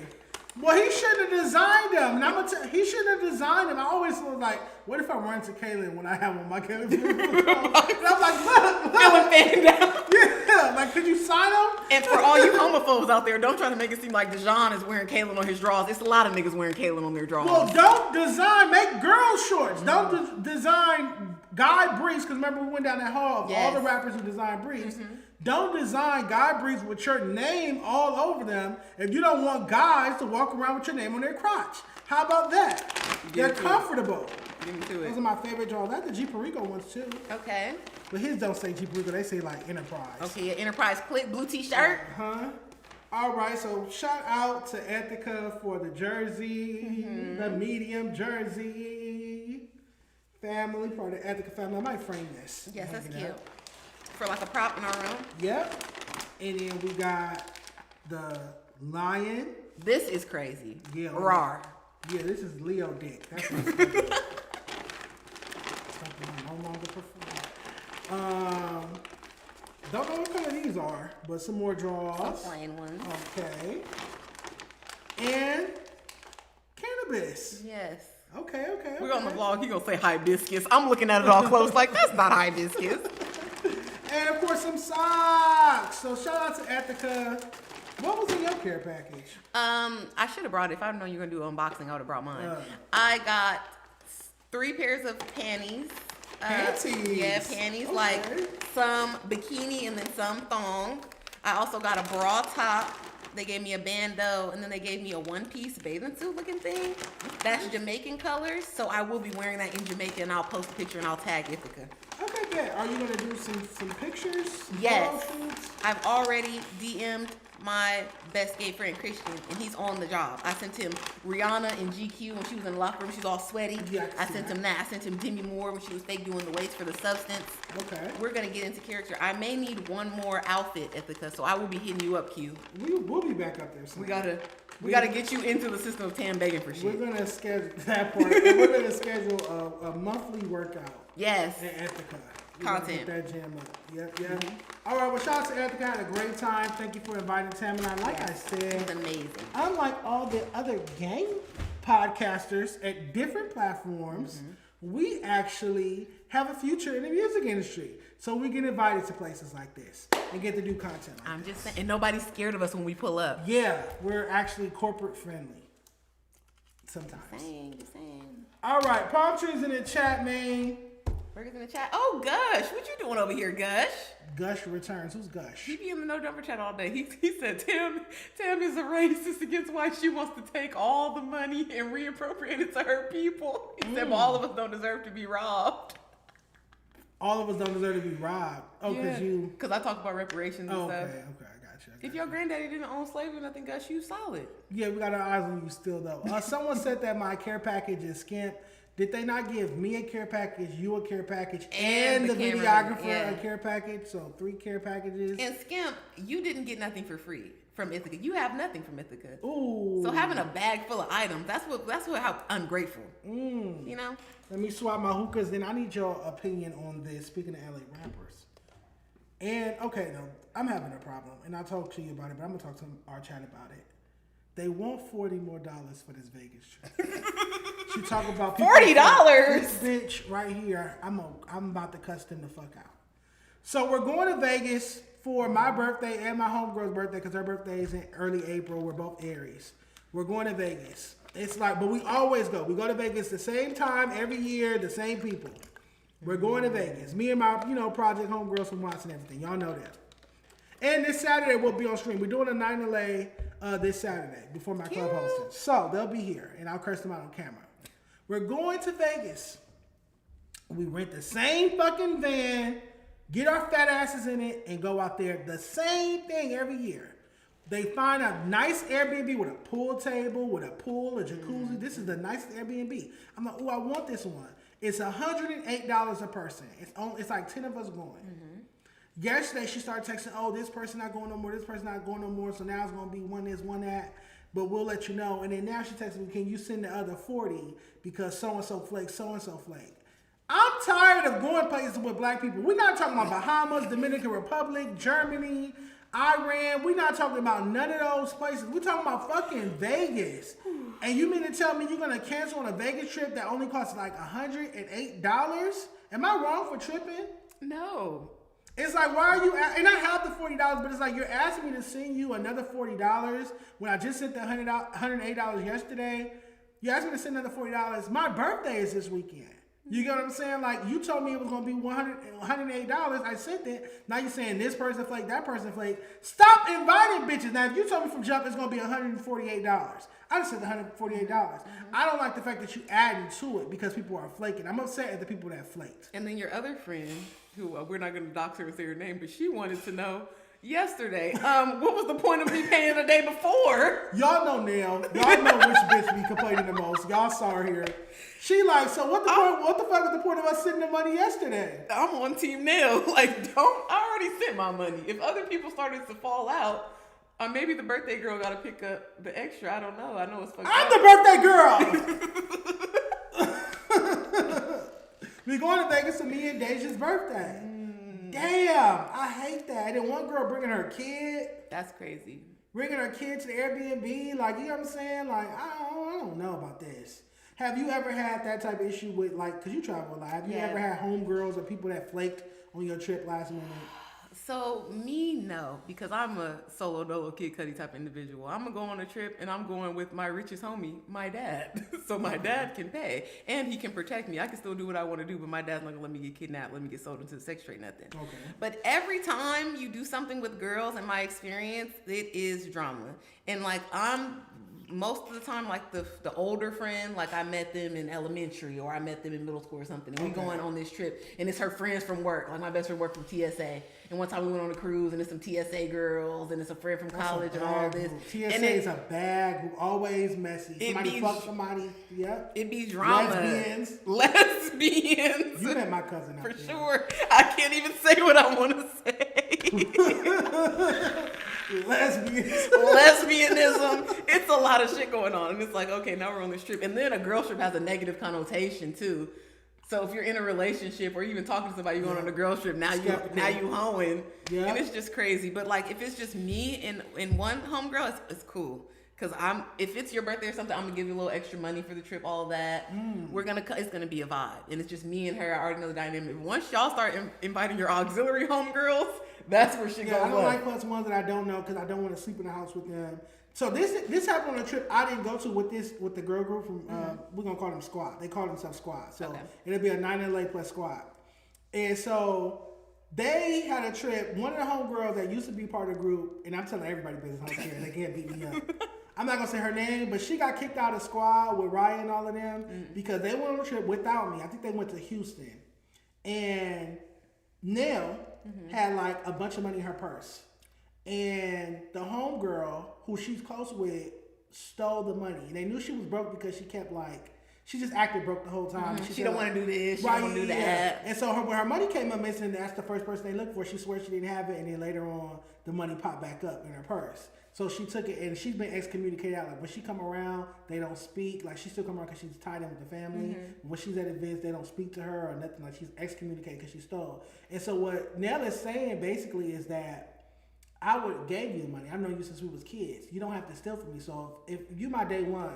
Well, he shouldn't have designed them. And he shouldn't have designed them. I always was like, what if I run to Caitlyn when I have on my Caitlyn? And I'm like, look. Feeling fan down. Yeah, like, could you sign them? And for all you homophobes out there, don't try to make it seem like Dejon is wearing Caitlyn on his drawers. It's a lot of niggas wearing Caitlyn on their drawers. Well, don't make girl shorts. Don't design guy briefs, because remember we went down that hall of all the rappers who design briefs. Don't design guy briefs with your name all over them if you don't want guys to walk around with your name on their crotch. How about that? They're comfortable. Get into Those it. are my favorite drawers. That's the G Perico ones too. Okay. But his don't say G Perico, they say like Enterprise. Okay, yeah, Enterprise Click, blue t-shirt. All right, so shout out to Ethika for the jersey, the medium jersey. Family, part of the Ethika family. I might frame this. Yes, that's Hang it cute. up. For like a prop in our room. Yep. And then we got the lion. This is crazy. Yeah. Rawr. Yeah, this is Leo Dick. That's my something I no longer prefer. Don't know what color these are, but some more draws. Some plain ones. Okay. And cannabis. Yes. Okay. We're on the vlog. He gonna say hibiscus. I'm looking at it all close like that's not hibiscus. And of course some socks. So shout out to Ethika. What was in your care package? I should have brought it. If I'd known you were gonna do an unboxing, I would have brought mine. I got 3 pairs of panties. Panties? Yeah, panties. Okay. Like some bikini and then some thong. I also got a bra top. They gave me a bandeau, and then they gave me a one-piece bathing suit looking thing. That's Jamaican colors, so I will be wearing that in Jamaica, and I'll post a picture and I'll tag Ethika. Okay, bet. Are you gonna do some pictures? Yes. Photo shoots? I've already DM'd my best gay friend Christian, and he's on the job. I sent him Rihanna in GQ when she was in the locker room. She's all sweaty. Yeah, I sent him that. I sent him Demi Moore when she was fake doing the waist for the substance. Okay. We're gonna get into character. I may need one more outfit, Ethika, so I will be hitting you up, Q. We'll be back up there soon. We gotta get you into the system of Tam begging for shit. We're gonna schedule that part. And we're gonna schedule a monthly workout. Yes. At Ethika. Content. Get that jam up. Yep. Mm-hmm. All right. Well, shout out to Ethika. Had a great time. Thank you for inviting Tam and I. Like I said, It's amazing. unlike all the other gang podcasters at different platforms, we actually have a future in the music industry. So we get invited to places like this and get to do content like I'm this. just saying, and nobody's scared of us when we pull up. Yeah, we're actually corporate friendly. Sometimes. Just saying. All right, palm trees in the chat, man. Burgers in the chat. Oh, Gush, what you doing over here, Gush? Gush returns. Who's Gush? He be in the No Jumper chat all day. He said Tam is a racist against white. She wants to take all the money and reappropriate it to her people. He said, well, all of us don't deserve to be robbed. All of us don't deserve to be robbed. Oh, because you. Because I talk about reparations and Oh, stuff. okay, I got you. If your granddaddy didn't own slavery, I think Gush, you solid. Yeah, we got our eyes on you still, though. Someone said that my care package is skimp. Did they not give me a care package, you a care package, and the cameraman, videographer a care package? So 3 care packages. And Skimp, you didn't get nothing for free from Ethika. You have nothing from Ethika. Ooh. So having a bag full of items, that's how ungrateful. You know? Let me swap my hookahs. Then I need your opinion on this. Speaking of LA rappers. And, okay, no, I'm having a problem. And I'll talk to you about it, but I'm going to talk to our chat about it. They want $40 more for this Vegas trip. She talk about $40. This bitch right here. I'm about to cuss them the fuck out. So we're going to Vegas for my birthday and my homegirl's birthday because her birthday is in early April. We're both Aries. We're going to Vegas. It's like, but we always go. We go to Vegas the same time every year. The same people. We're going to Vegas. Me and my project homegirls from Watson and everything. Y'all know that. And this Saturday we'll be on stream. We're doing a night in LA this Saturday before my club hosting. So they'll be here and I'll curse them out on camera. We're going to Vegas. We rent the same fucking van, get our fat asses in it, and go out there. The same thing every year. They find a nice Airbnb with a pool table, with a pool, a jacuzzi. This is the nicest Airbnb. I'm like, oh, I want this one. It's $108 a person. It's like 10 of us going. Yesterday, she started texting, oh, this person not going no more, this person not going no more, so now it's going to be one this, one that, but we'll let you know. And then now she texted me, can you send the other 40 because so-and-so flake, so-and-so flake. I'm tired of going places with black people. We're not talking about Bahamas, Dominican Republic, Germany, Iran. We're not talking about none of those places. We're talking about fucking Vegas. And you mean to tell me you're going to cancel on a Vegas trip that only costs like $108? Am I wrong for tripping? No. It's like, why are you, and I have the $40, but it's like, you're asking me to send you another $40 when I just sent the $108 yesterday. You asked me to send another $40. My birthday is this weekend. You get what I'm saying? Like, you told me it was going to be $108. I sent it. Now you're saying this person flake, that person flake. Stop inviting bitches. Now, if you told me from jump it's going to be $148, I just said $148. I don't like the fact that you adding to it because people are flaking. I'm upset at the people that flaked. And then your other friend, who we're not going to dox her and say her name, but she wanted to know yesterday, what was the point of me paying the day before? Y'all know Nell. Y'all know which bitch be complaining the most. Y'all saw her here. She like, so what the fuck was the point of us sending the money yesterday? I'm on Team Nail. Like, I already sent my money. If other people started to fall out, maybe the birthday girl got to pick up the extra. I don't know. I know it's fucked I'm the birthday girl. We going to Vegas for me and Deja's birthday. Damn, I hate that. And then one girl bringing her kid. That's crazy. Bringing her kid to the Airbnb. Like, you know what I'm saying? Like, I don't know about this. Have you ever had that type of issue with, like, because you travel a lot. Have you ever had homegirls or people that flaked on your trip last minute? So, me, no. Because I'm a solo dolo Kid Cudi type individual. I'm going to go on a trip and I'm going with my richest homie, my dad. So my dad can pay. And he can protect me. I can still do what I want to do, but my dad's not going to let me get kidnapped, let me get sold into the sex trade, nothing. Okay. But every time you do something with girls, in my experience, it is drama. And, like, I'm most of the time, like the older friend, like I met them in elementary or I met them in middle school or something. And we going on this trip, and it's her friends from work. Like my best friend worked from TSA, and one time we went on a cruise, and it's some TSA girls, and it's a friend from college, and all this. TSA and is a bag who always messy. Somebody fuck somebody. Yep. It be drama. Lesbians. You met my cousin out for there. sure. I can't even say what I want to say. Lesbianism. It's a lot of shit going on, and it's like, okay, now we're on this trip, and then a girl trip has a negative connotation too. So if you're in a relationship or even talking to somebody going on a girl trip, now you hoeing, and it's just crazy. But like if it's just me and one homegirl, it's cool. Cause if it's your birthday or something, I'm gonna give you a little extra money for the trip, all of that. It's gonna be a vibe, and it's just me and her. I already know the dynamic. Once y'all start inviting your auxiliary homegirls, that's where shit goes. I don't like plus ones that I don't know because I don't want to sleep in the house with them. So this happened on a trip I didn't go to with the girl group from we're gonna call them Squad. They call themselves Squad. So it'll be a 9LA plus Squad. And so they had a trip. One of the homegirls that used to be part of the group, and I'm telling everybody business, I don't care. They can't beat me up. I'm not gonna say her name, but she got kicked out of Squad with Ryan and all of them because they went on a trip without me. I think they went to Houston, and Nell had like a bunch of money in her purse, and the homegirl who she's close with stole the money. And they knew she was broke because she kept like she just acted broke the whole time. She don't want to do this. She don't want to do that. And so when her money came up missing, that's the first person they looked for. She swears she didn't have it, and then later on the money popped back up in her purse. So she took it, and she's been excommunicated out. Like when she come around, they don't speak. Like she still come around because she's tied in with the family. When she's at events, they don't speak to her or nothing. Like she's excommunicated because she stole. And so what Nell is saying basically is that I gave you the money. I've known you since we was kids. You don't have to steal from me. So if you my day one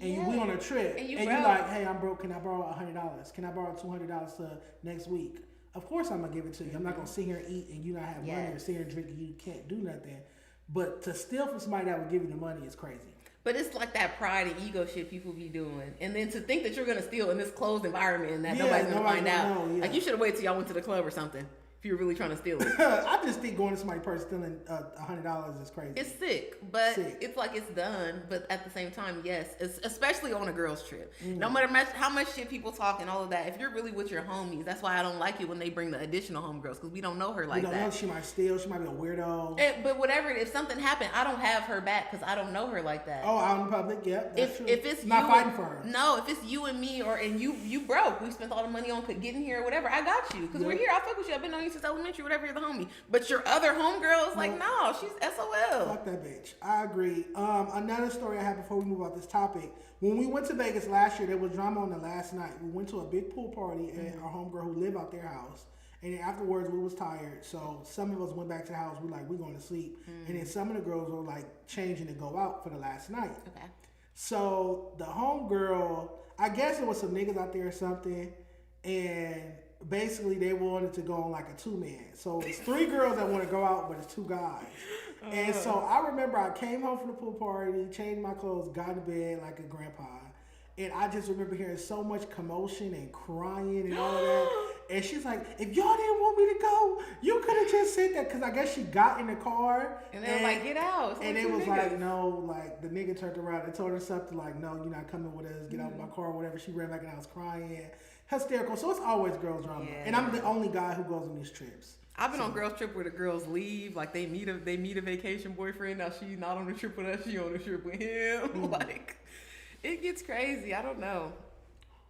and we on a trip and you like, hey, I'm broke. Can I borrow $100? Can I borrow $200 to next week? Of course I'm gonna give it to you. I'm not gonna sit here and eat and you not have money or sit here and drink and you can't do nothing. But to steal from somebody that would give you the money is crazy. But it's like that pride and ego shit people be doing. And then to think that you're going to steal in this closed environment and that nobody's going to find out. Like, you should have waited till y'all went to the club or something if you were really trying to steal it. I just think going to somebody's purse stealing $100 is crazy. It's sick, but it's like it's done. But at the same time, yes, especially on a girl's trip. No matter how much shit people talk and all of that, if you're really with your homies, that's why I don't like it when they bring the additional homegirls because we don't know her like that. We don't know. She might steal. She might be a weirdo. But whatever, if something happened, I don't have her back because I don't know her like that. Oh, out in public, yep. That's true. If it's not fighting for her. No, if it's you and me and you broke, we spent all the money on getting here or whatever, I got you because we're here. I fuck with you. I've been knowing you since elementary, whatever. The homie, but your other homegirl is like, no, she's SOL. Fuck that bitch. I agree. Another story I have before we move off this topic. When we went to Vegas last year, there was drama on the last night. We went to a big pool party at our homegirl who lived out their house. And then afterwards, we was tired. So some of us went back to the house. We going to sleep. And then some of the girls were like changing to go out for the last night. Okay. So the homegirl, I guess it was some niggas out there or something. And basically they wanted to go on like a 2-man. So it's 3 girls that want to go out, but it's 2 guys. And so I remember I came home from the pool party, changed my clothes, got to bed like a grandpa. And I just remember hearing so much commotion and crying and all of that. And she's like, if y'all didn't want me to go, you could have just said that. Because I guess she got in the car. And they were like, get out. And it was like, no, like the nigga turned around and told her something like, no, you're not coming with us. Get out of my car or whatever. She ran back in the house crying. Hysterical. So it's always girls drama. Yeah. And I'm the only guy who goes on these trips. I've been on girls trip where the girls leave, like they meet a vacation boyfriend. Now she's not on the trip with us, she on the trip with him. Like it gets crazy. I don't know.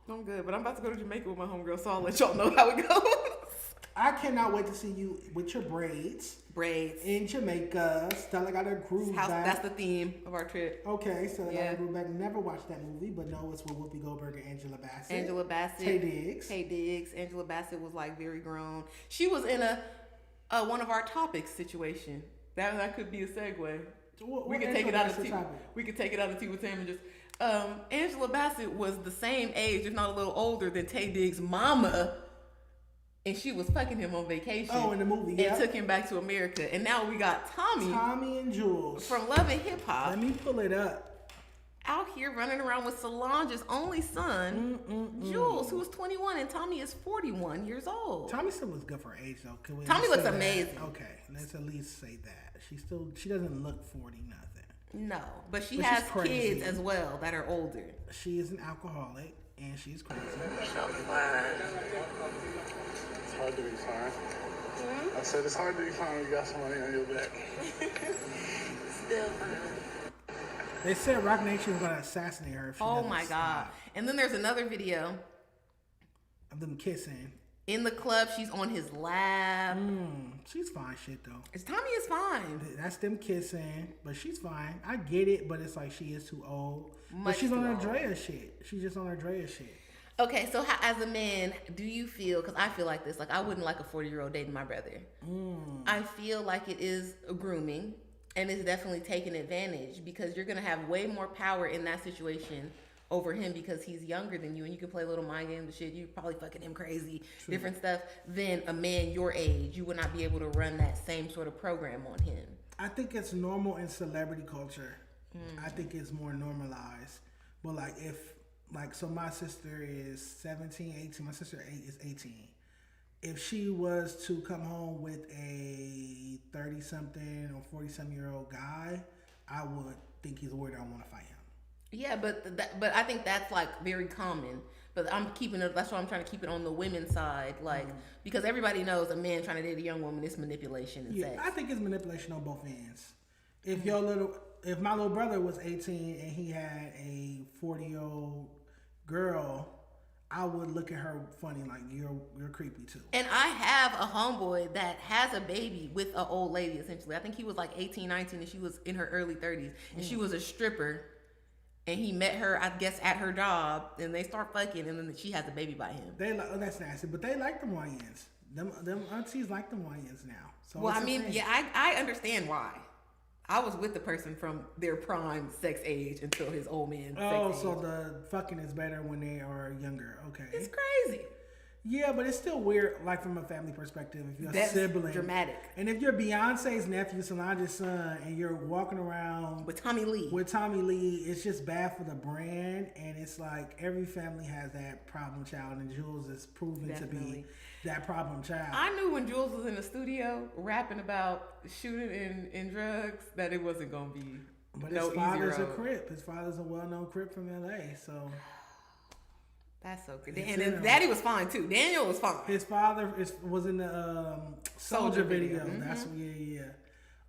I'm good, but I'm about to go to Jamaica with my homegirl, so I'll let y'all know how it goes. I cannot wait to see you with your braids. In Jamaica. Stella got her groove back. That's the theme of our trip. Okay, so got her groove back. Never watched that movie, but no, it's with Whoopi Goldberg and Angela Bassett. Tay Diggs. Angela Bassett was like very grown. She was in a one of our topics situation. That could be a segue. We could take it out of tea. We could take it out of tea with Tam and just. Angela Bassett was the same age, if not a little older, than Tay Diggs' mama. And she was fucking him on vacation. Oh, in the movie, and took him back to America. And now we got Tommy and Jules from Love and Hip Hop. Let me pull it up. Out here running around with Solange's only son, Jules, who is 21, and Tommy is 41 years old. Tommy still looks good for her age, though. Tommy looks amazing. Okay, let's at least say that she doesn't look 40 nothing. No, but she But has she's crazy. kids as well that are older. She is an alcoholic and she's crazy. It's hard to be fine. I said it's hard to be fine when you got somebody on your back. Still fine. They said Rock Nation was gonna assassinate her. If she Oh doesn't my stop. God. And then there's another video. Of them kissing. In the club, she's on his lap. She's fine shit though. Tommy is fine. That's them kissing, but she's fine. I get it, but it's like she is too old. But Much she's on too her old. Drea shit. She's just on her Drea shit. Okay, so how, as a man, do you feel, because I feel like this, like I wouldn't like a 40-year-old dating my brother. I feel like it is a grooming and it's definitely taking advantage because you're going to have way more power in that situation over him because he's younger than you and you can play little mind games and shit. You probably fucking him crazy, different stuff. Than a man your age, you would not be able to run that same sort of program on him. I think it's normal in celebrity culture. I think it's more normalized. But like so my sister is 17, 18. My sister is 18. If she was to come home with a 30-something or 40-something-year-old guy, I would think he's weird. I want to fight him. Yeah, but I think that's like very common. But I'm keeping it. That's why I'm trying to keep it on the women's side, like because everybody knows a man trying to date a young woman is manipulation and sex. I think it's manipulation on both ends. If if my little brother was 18 and he had a 40-year-old girl, I would look at her funny, like you're creepy too. And I have a homeboy that has a baby with an old lady. Essentially, I think he was like 18, 19, and she was in her early 30s, and she was a stripper. And he met her, I guess, at her job, and they start fucking, and then she has a baby by him. That's nasty, but they like them YNs. Them aunties like them YNs now. So well, I mean, yeah, I understand why. I was with the person from their prime sex age until his old man. Oh, sex so age. the fucking is better when they are younger. Okay. It's crazy. Yeah, but it's still weird, like from a family perspective. If you're That's a sibling, dramatic. And if you're Beyonce's nephew, Solange's son, and you're walking around With Tommy Lee. it's just bad for the brand. And it's like every family has that problem child, and Jules is proven to be Definitely. that problem child. I knew when Jules was in the studio rapping about shooting and drugs that it wasn't gonna be But no his father's easy a road. Crip. His father's a well-known Crip from LA. So That's so good. It's And in his daddy was fine too. Daniel was fine. his father was in the Soldier video. That's yeah.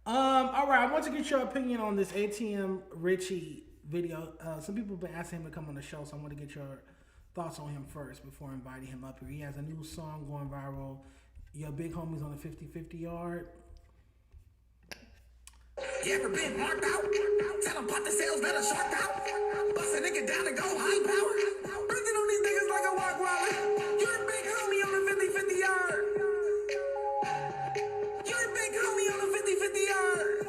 All right, I want to get your opinion on this ATM Richie video. Some people have been asking him to come on the show, so I want to get your thoughts on him first before inviting him up here. He has a new song going viral. Your big homie's on the 50-50 yard. You ever been marked out? Tell them pop the sales, better shark out. Bust a nigga down and go high power. Breathing on these niggas like a walk wallet. You're a big homie on the 50-50 yard. You're a big homie on the 50-50 yard.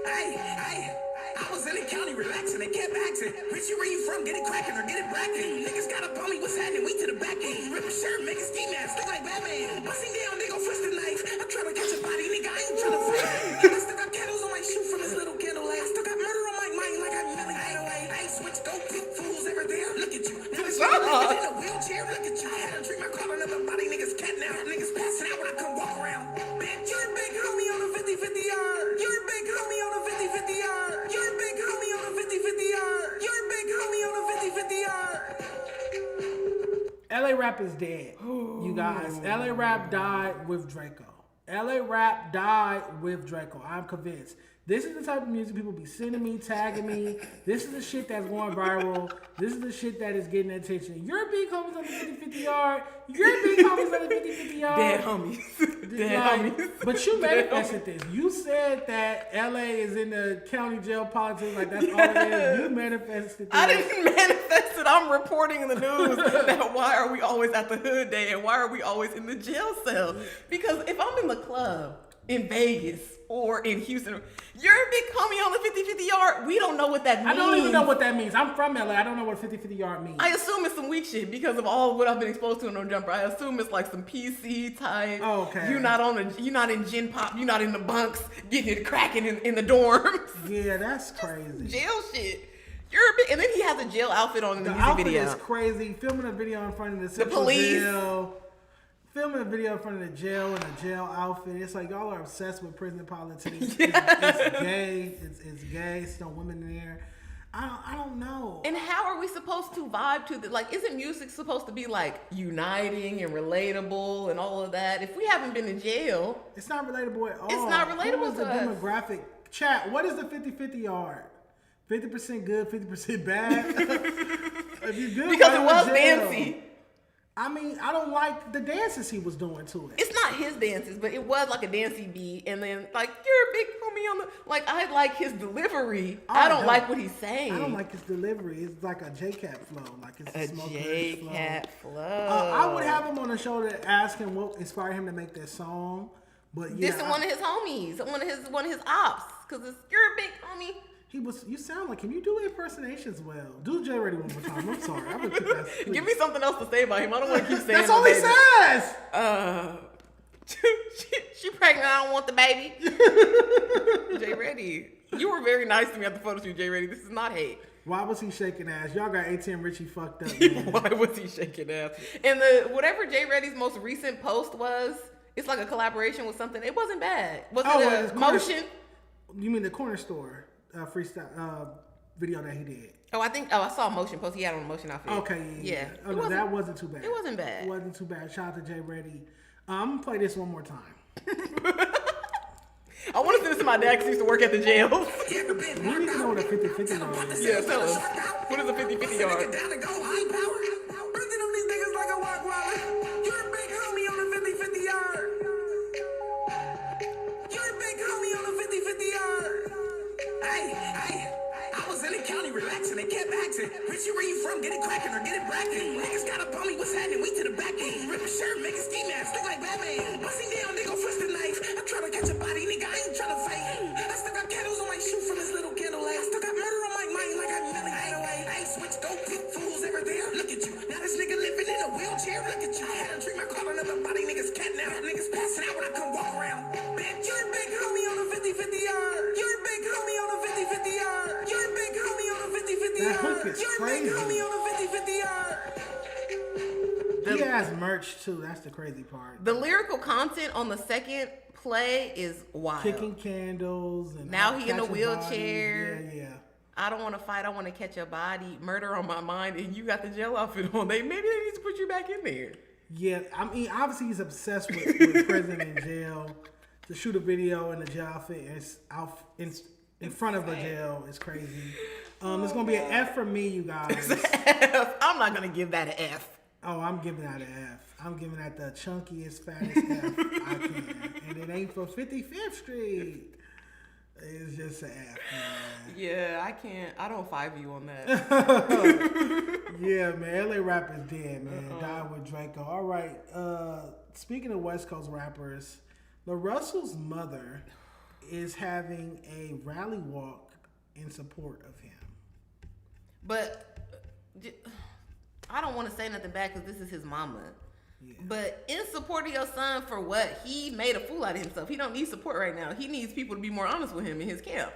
Hey, I was in the county relaxing, they kept asking, Richie, where you from? Get it cracking or get it blacking. Niggas got up on me, what's happening? We to the back end. Rip a shirt, make a ski mask, look like Batman. Bust him down, they gon' flush the knife. I'm trying to catch a body, nigga, I ain't trying to fight. I still got candles on my shoe from this little candle light. I still got murder on my mind like I'm Millie 808. I ain't switch, go pick fools ever there. Look at you. Now it's niggas in a wheelchair, look at you. I had to drink my car, another body, niggas cat now. Niggas passing out when I come walk around. Bitch, you're a big homie on the 50-50 yard. You're a big homie on the 50-50 yard. You're a big homie on the 50-50 yard. You're a big homie on the 50-50 yard. LA Rap is dead, you guys. LA Rap died with Draco. LA Rap died with Draco. I'm convinced. This is the type of music people be sending me, tagging me. This is the shit that's going viral. This is the shit that is getting attention. You're big homies on the 50-50 yard. You're big homies on the 50-50 yard. Dead homies. Dead homies. But you manifested this. You said that LA is in the county jail politics. Like that's all it is. You manifested this. I didn't manifest it. I'm reporting in the news that why are we always at the hood day and why are we always in the jail cell? Because if I'm in the club in Vegas or in Houston, you're a big homie on the 50-50 yard. We don't know what that means. I don't even know what that means. I'm from LA. I don't know what 50-50 yard means. I assume it's some weak shit because of all what I've been exposed to in No Jumper. I assume it's like some PC type. Oh, okay. You're not in Gen Pop. You're not in the bunks getting it cracking in the dorms. Yeah, that's crazy. Jail shit. You're a big, and then he has a jail outfit on in the music outfit video. is crazy. Filming a video in front of the Central police. Jail. filming a video in front of the jail in a jail outfit. It's like y'all are obsessed with prison politics. It's gay. It's gay. It's no women in there. I don't know. And how are we supposed to vibe to the, like, isn't music supposed to be like uniting and relatable and all of that? If we haven't been in jail, it's not relatable at all. It's not relatable to us. Demographic chat. What is the 50-50 yard? 50% good, 50% bad. If you good, because it was dancey. I mean, I don't like the dances he was doing to it. It's not his dances, but it was like a dancey beat. And then, like, you're a big homie on the... Like, I like his delivery. I don't like what he's saying. I don't like his delivery. It's like a J-Cat flow. Like, it's a J-Cat flow. I would have him on the show to ask him what inspired him to make that song. But yeah, this is one of his homies. One of his ops. Because you're a big homie. You sound like him. You do impersonations well. Do Jay Ready one more time. I'm sorry. I'm gonna keep asking. Give me something else to say about him. I don't want to keep saying that's all he says. She pregnant. I don't want the baby. Jay Ready. You were very nice to me at the photo shoot, Jay Ready. This is not hate. Why was he shaking ass? Y'all got ATM Richie fucked up. Man. Why was he shaking ass? And whatever Jay Ready's most recent post was, it's like a collaboration with something. It wasn't bad. Was it a motion? You mean the corner store freestyle video that he did? I saw a motion post. He had on a motion outfit. Okay, yeah. Oh, no, that wasn't too bad. It wasn't bad. It wasn't too bad. Shout out to Jay Ready. I'm gonna play this one more time. I want to send this to my dad because he used to work at the jail. We need to know what a 50-50 yard is. Yeah, tell us. What is a 50-50 yard? Relaxing and kept asking, Richie, where you from? Get it cracking or get it bracking. Niggas got up on me, what's happening? We to the back end. Rip a shirt, make a ski mask, look like Batman. Busting down, they gon' twist the knife. I try to catch a body, nigga, I ain't tryna fight. I still got candles on my shoe from this little candle light. I still got murder on my mind like I'm yelling right away. I ain't switched, don't pick fools ever there. Look at you, now this nigga living in a wheelchair. Look at you, I had a dream, I caught another body, niggas cat now. Niggas passing out when I come walk around. Bitch, you're a big homie on a 50-50 yard. You're a big homie on a 50-50 yard. You're a big homie on a 50-50 yard. That hook is crazy. He has merch too. That's the crazy part. The lyrical content on the second play is wild. Kicking candles and now he in a wheelchair. Bodies. Yeah. I don't want to fight. I want to catch a body. Murder on my mind, and you got the jail outfit on. Maybe they need to put you back in there. Yeah, I mean, obviously he's obsessed with prison and jail. To shoot a video in the jail outfit in front of a jail is crazy. It's gonna be an F for me, you guys. It's an F. I'm not gonna give that an F. Oh, I'm giving that an F. I'm giving that the chunkiest, fattest F I can. And it ain't for 55th Street. It's just an F, man. Yeah, I can't. I don't 5 you on that. Yeah, man. LA rap is dead, man. Died with Draco. All right. Speaking of West Coast rappers, La Russell's mother is having a rally walk in support of him. But I don't want to say nothing bad because this is his mama. Yeah. But in support of your son for what? He made a fool out of himself. He don't need support right now. He needs people to be more honest with him in his camp.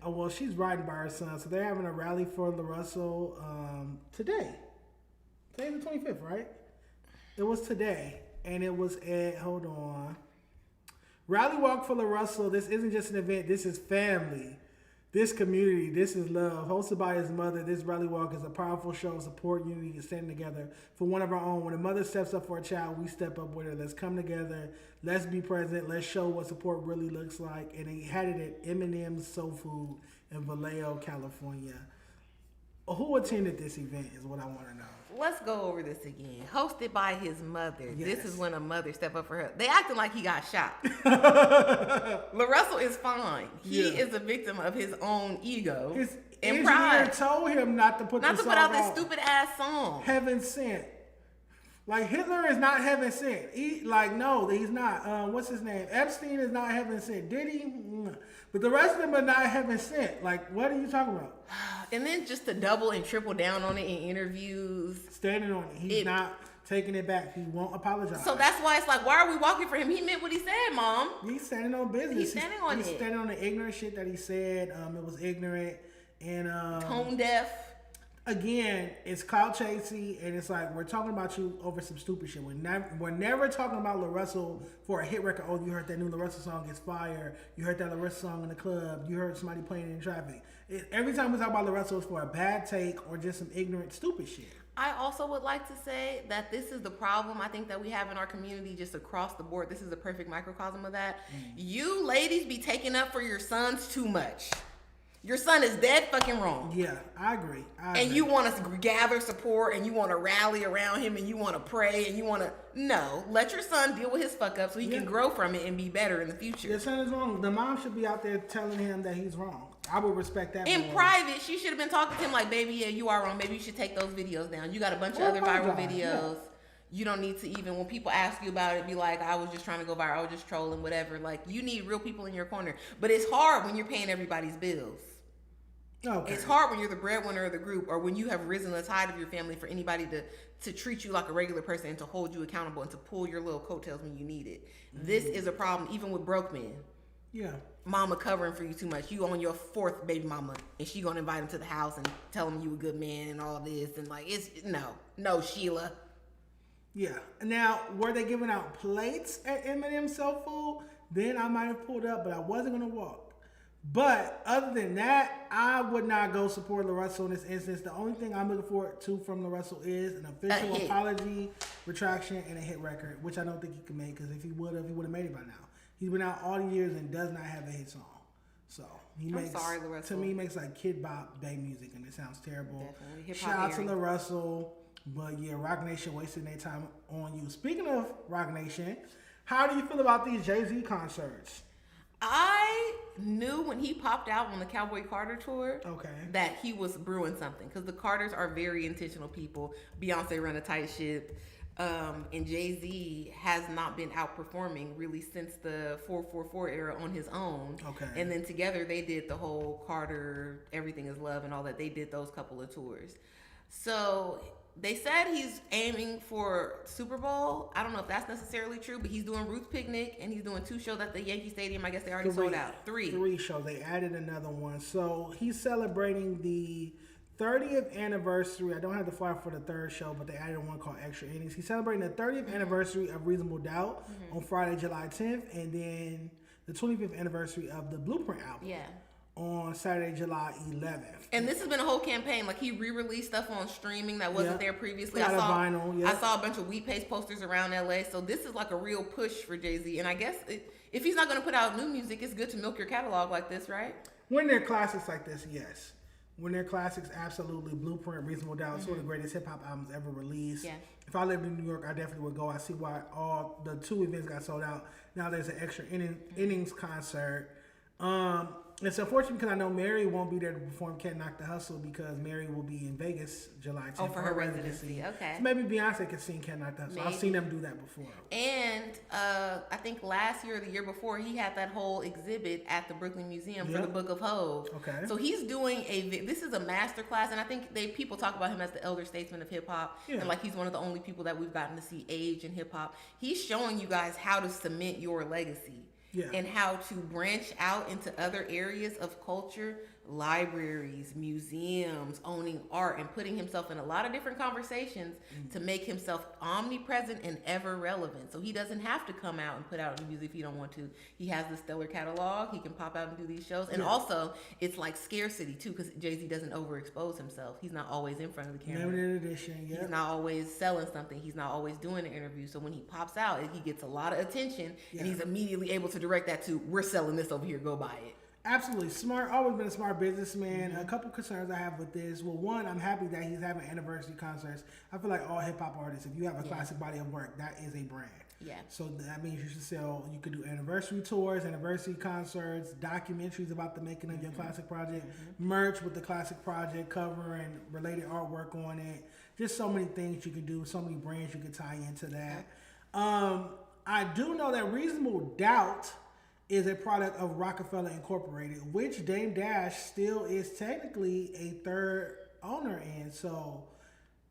Oh, well, she's riding by her son. So they're having a rally for La Russell today. Today's the 25th, right? It was today. And it was at, hold on. Rally Walk for La Russell. This isn't just an event. This is family. This community, this is love. Hosted by his mother, this rally walk is a powerful show of support, unity, and standing together for one of our own. When a mother steps up for a child, we step up with her. Let's come together. Let's be present. Let's show what support really looks like. And they had it at Eminem's Soul Food in Vallejo, California. Who attended this event is what I want to know. Let's go over this again. Hosted by his mother. Yes. This is when a mother step up for her. They acting like he got shot. La Russell is fine. He is a victim of his own ego and pride. Told him not to put out this stupid ass song. Heaven Sent. Like Hitler is not heaven sent. No, he's not. What's his name? Epstein is not heaven sent. Diddy? But the rest of them are not heaven sent. Like, what are you talking about? And then just to double and triple down on it in interviews. Standing on it. He's not taking it back. He won't apologize. So that's why it's like, why are we walking for him? He meant what he said, Mom. He's standing on business. He's standing on He's standing on the ignorant shit that he said. It was ignorant and tone deaf. again, it's clout chasing, and it's like we're talking about you over some stupid shit. We're never talking about Lil Russell for a hit record. Oh, you heard that new Lil Russell song, it's fire. You heard that Lil Russell song in the club. You heard somebody playing it in traffic. Every time we talk about Lil Russell, it's for a bad take or just some ignorant, stupid shit. I also would like to say that this is the problem I think that we have in our community just across the board. This is a perfect microcosm of that. You ladies be taking up for your sons too much. Your son is dead fucking wrong. Yeah, I agree. And you want to gather support and you want to rally around him and you want to pray and you want to... No, let your son deal with his fuck up so he can grow from it and be better in the future. Your son is wrong. The mom should be out there telling him that he's wrong. I would respect that. In private, she should have been talking to him like, baby, yeah, you are wrong. Maybe you should take those videos down. You got a bunch of other viral videos. Yeah. You don't need to even, when people ask you about it, be like, I was just trying to go viral. I was just trolling, whatever. Like, you need real people in your corner. But it's hard when you're paying everybody's bills. Okay. It's hard when you're the breadwinner of the group or when you have risen the tide of your family for anybody to treat you like a regular person and to hold you accountable and to pull your little coattails when you need it. This is a problem even with broke men. Yeah. Mama covering for you too much. You on your fourth baby mama and she gonna invite him to the house and tell him you a good man and all this and like it's no Sheila. Yeah. Now were they giving out plates at Eminem Soul Food? Then I might have pulled up, but I wasn't gonna walk. But other than that, I would not go support Lil Russell in this instance. The only thing I'm looking forward to from Lil Russell is an official apology, retraction, and a hit record, which I don't think he can make because if he would have made it by now. He's been out all the years and does not have a hit song. So I'm sorry, Lil Russell. To me, he makes like Kid Bop Bay music, and it sounds terrible. Definitely. Shout out to Lil Russell. But yeah, Roc Nation wasting their time on you. Speaking of Roc Nation, how do you feel about these Jay-Z concerts? I knew when he popped out on the Cowboy Carter tour that he was brewing something because the Carters are very intentional people. Beyonce run a tight ship. And Jay-Z has not been outperforming really since the 444 era on his own. Okay. And then together they did the whole Carter, Everything Is Love and all that. They did those couple of tours. So they said he's aiming for Super Bowl. I don't know if that's necessarily true, but he's doing Ruth's Picnic and he's doing 2 shows at the Yankee Stadium. I guess they already sold out. 3 shows. They added another one. So he's celebrating the 30th anniversary. I don't have the flyer for the 3rd show, but they added one called Extra Innings. He's celebrating the 30th anniversary of Reasonable Doubt on Friday, July 10th, and then the 25th anniversary of the Blueprint album. Yeah. On Saturday, July 11th. And this has been a whole campaign. Like, he re-released stuff on streaming that wasn't there previously. I saw a bunch of Wheat Paste posters around LA. So this is like a real push for Jay-Z. And I guess if he's not going to put out new music, it's good to milk your catalog like this, right? When they're classics like this, yes. When they're classics, absolutely. Blueprint, Reasonable Doubt, it's one of the greatest hip-hop albums ever released. Yeah. If I lived in New York, I definitely would go. I see why all the 2 events got sold out. Now there's an Extra Innings concert. It's unfortunate because I know Mary won't be there to perform Can't Knock the Hustle because Mary will be in Vegas July 10th for her residency. Okay. So maybe Beyonce could sing Can't Knock the Hustle. I've seen them do that before. And I think last year or the year before, he had that whole exhibit at the Brooklyn Museum for the Book of Hov. Okay. So he's doing this is a masterclass, and I think people talk about him as the elder statesman of hip hop, and like he's one of the only people that we've gotten to see age in hip hop. He's showing you guys how to cement your legacy. Yeah. And how to branch out into other areas of culture, libraries, museums, owning art, and putting himself in a lot of different conversations to make himself omnipresent and ever relevant. So he doesn't have to come out and put out new music if he don't want to. He has the stellar catalog. He can pop out and do these shows. And also, it's like scarcity, too, because Jay-Z doesn't overexpose himself. He's not always in front of the camera. Limited edition, He's not always selling something. He's not always doing an interview. So when he pops out, he gets a lot of attention, and he's immediately able to direct that to, we're selling this over here, go buy it. Absolutely. Smart, always been a smart businessman. A couple concerns I have with this. Well, one, I'm happy that he's having anniversary concerts. I feel like all hip-hop artists, if you have a classic body of work, that is a brand. Yeah. So that means you could do anniversary tours, anniversary concerts, documentaries about the making of your classic project, merch with the classic project cover and related artwork on it. Just so many things you can do, so many brands you can tie into that. I do know that Reasonable Doubt is a product of Rockefeller Incorporated, which Dame Dash still is technically a third owner in. So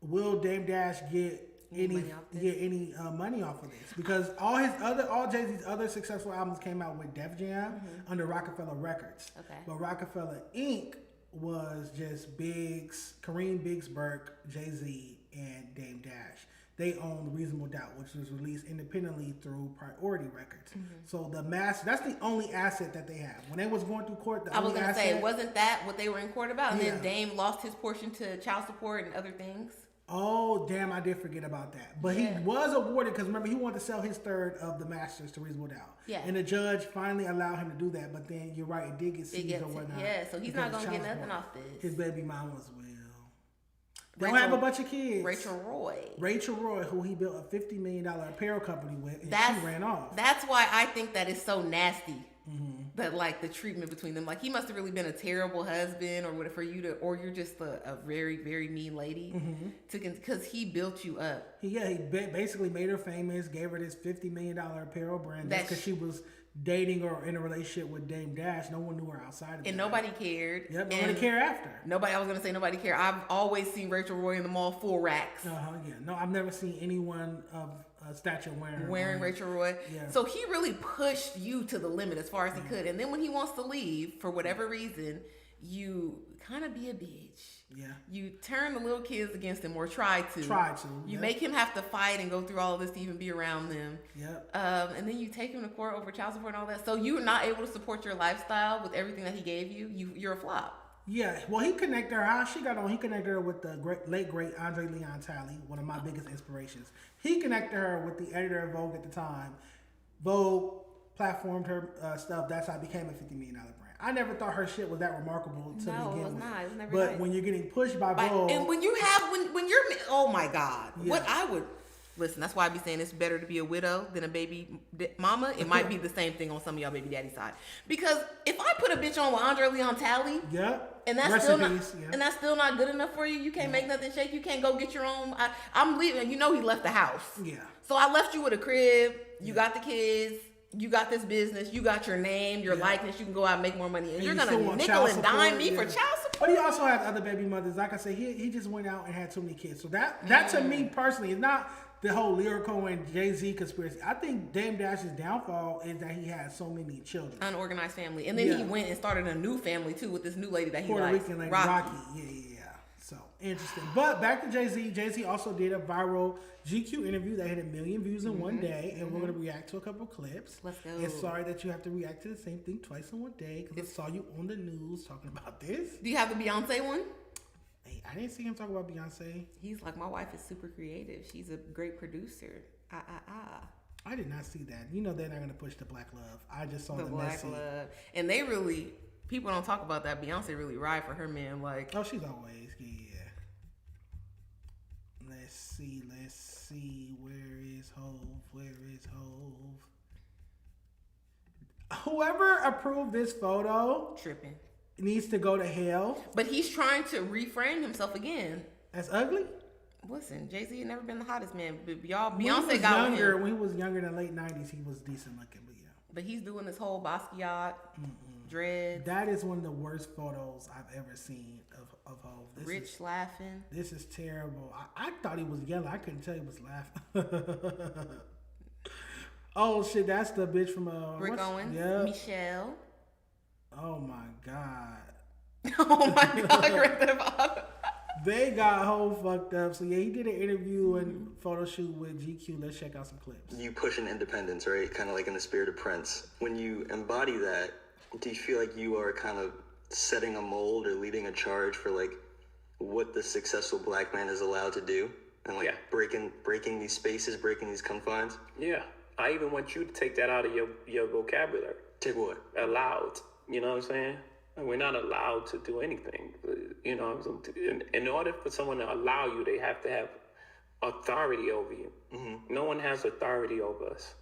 will Dame Dash get any money off of this? Because all Jay-Z's other successful albums came out with Def Jam under Rockefeller Records. Okay. But Rockefeller Inc. was just Kareem Biggs Burke, Jay-Z, and Dame Dash. They own Reasonable Doubt, which was released independently through Priority Records. So that's the only asset that they have. When they was going through court, I was going to say, wasn't that what they were in court about? And then Dame lost his portion to child support and other things. Oh, damn, I did forget about that. But he was awarded, because remember, he wanted to sell his third of the masters to Reasonable Doubt. Yeah. And the judge finally allowed him to do that. But then, you're right, it did get seized or whatnot. Yeah, so he's not going to get nothing off this. His baby mama as well. They don't have a bunch of kids. Rachel Roy, who he built a $50 million apparel company with, and she ran off. That's why I think that is so nasty. That like the treatment between them, like he must have really been a terrible husband, or whatever or you're just a very, very mean lady, because he built you up. He basically made her famous, gave her this $50 million apparel brand because she was dating or in a relationship with Dame Dash. No one knew her outside of that. And nobody cared. Yep, nobody cared after. I was going to say nobody cared. I've always seen Rachel Roy in the mall full racks. No, I've never seen anyone of stature wearing Rachel Roy. Yeah. So he really pushed you to the limit as far as he could. And then when he wants to leave, for whatever reason, you kind of be a bitch. Yeah. You turn the little kids against him, or try to. You make him have to fight and go through all of this to even be around them. Yep. And then you take him to court over child support and all that. So you're not able to support your lifestyle with everything that he gave you. You're a flop. Yeah. Well, he connected her. How she got on? He connected her with the late great Andre Leon Talley, one of my biggest inspirations. He connected her with the editor of Vogue at the time. Vogue platformed her stuff. That's how it became a $50 million brand. I never thought her shit was that remarkable to begin with. No, it was not. It was never nice. When you're getting pushed by Vogue, and when you're oh my God, what I would listen. That's why I be saying it's better to be a widow than a baby mama. It might be the same thing on some of y'all baby daddy side, because if I put a bitch on with Andre Leon Talley, and that's still not good enough for you. You can't make nothing shake. You can't go get your own. I'm leaving. You know he left the house. Yeah. So I left you with a crib. You got the kids. You got this business, you got your name, your likeness, you can go out and make more money. And you're going to nickel and dime me for child support? But he also has other baby mothers. Like I said, he just went out and had too many kids. So that to me personally is not the whole Lyrical and Jay-Z conspiracy. I think Dame Dash's downfall is that he had so many children. Unorganized family. And then he went and started a new family too with this new lady that he likes. Puerto Rican lady, Rocky. Yeah. So, interesting. But back to Jay-Z. Jay-Z also did a viral GQ interview that hit 1 million views in one day. And we're going to react to a couple clips. Let's go. And sorry that you have to react to the same thing twice in one day, because I saw you on the news talking about this. Do you have the Beyonce one? Hey, I didn't see him talk about Beyonce. He's like, my wife is super creative. She's a great producer. I did not see that. You know they're not going to push the black love. I just saw the black love. And they really... People don't talk about that. Beyonce really ride for her man. Like, oh, she's always, yeah. Let's see. Where is Hove? Whoever approved this photo tripping needs to go to hell. But he's trying to reframe himself again. That's ugly. Listen, Jay-Z had never been the hottest man, but Beyonce got younger. When he was younger in the late 90s, he was decent looking, but yeah. But he's doing this whole Basquiat. Dread. That is one of the worst photos I've ever seen of Hov. Rich laughing. This is terrible. I thought he was yelling. I couldn't tell he was laughing. Oh shit, that's the bitch from Rick Owens. Yeah. Michelle. Oh my God. Oh my God. They got Hov fucked up. So yeah, he did an interview and photo shoot with GQ. Let's check out some clips. You pushing independence, right? Kind of like in the spirit of Prince. When you embody that, do you feel like you are kind of setting a mold or leading a charge for like what the successful black man is allowed to do, and like breaking these spaces, breaking these confines? Yeah, I even want you to take that out of your vocabulary. Take what? Allowed. You know what I'm saying? We're not allowed to do anything. You know, in order for someone to allow you, they have to have authority over you. Mm-hmm. No one has authority over us.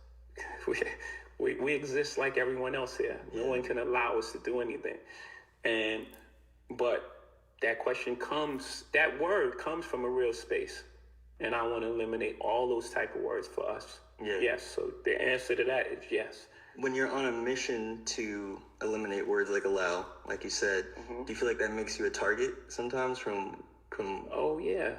We exist like everyone else here. No one can allow us to do anything. But that word comes from a real space. And I want to eliminate all those type of words for us. Yeah. Yes. So the answer to that is yes. When you're on a mission to eliminate words like allow, like you said, do you feel like that makes you a target sometimes from... Oh, yeah.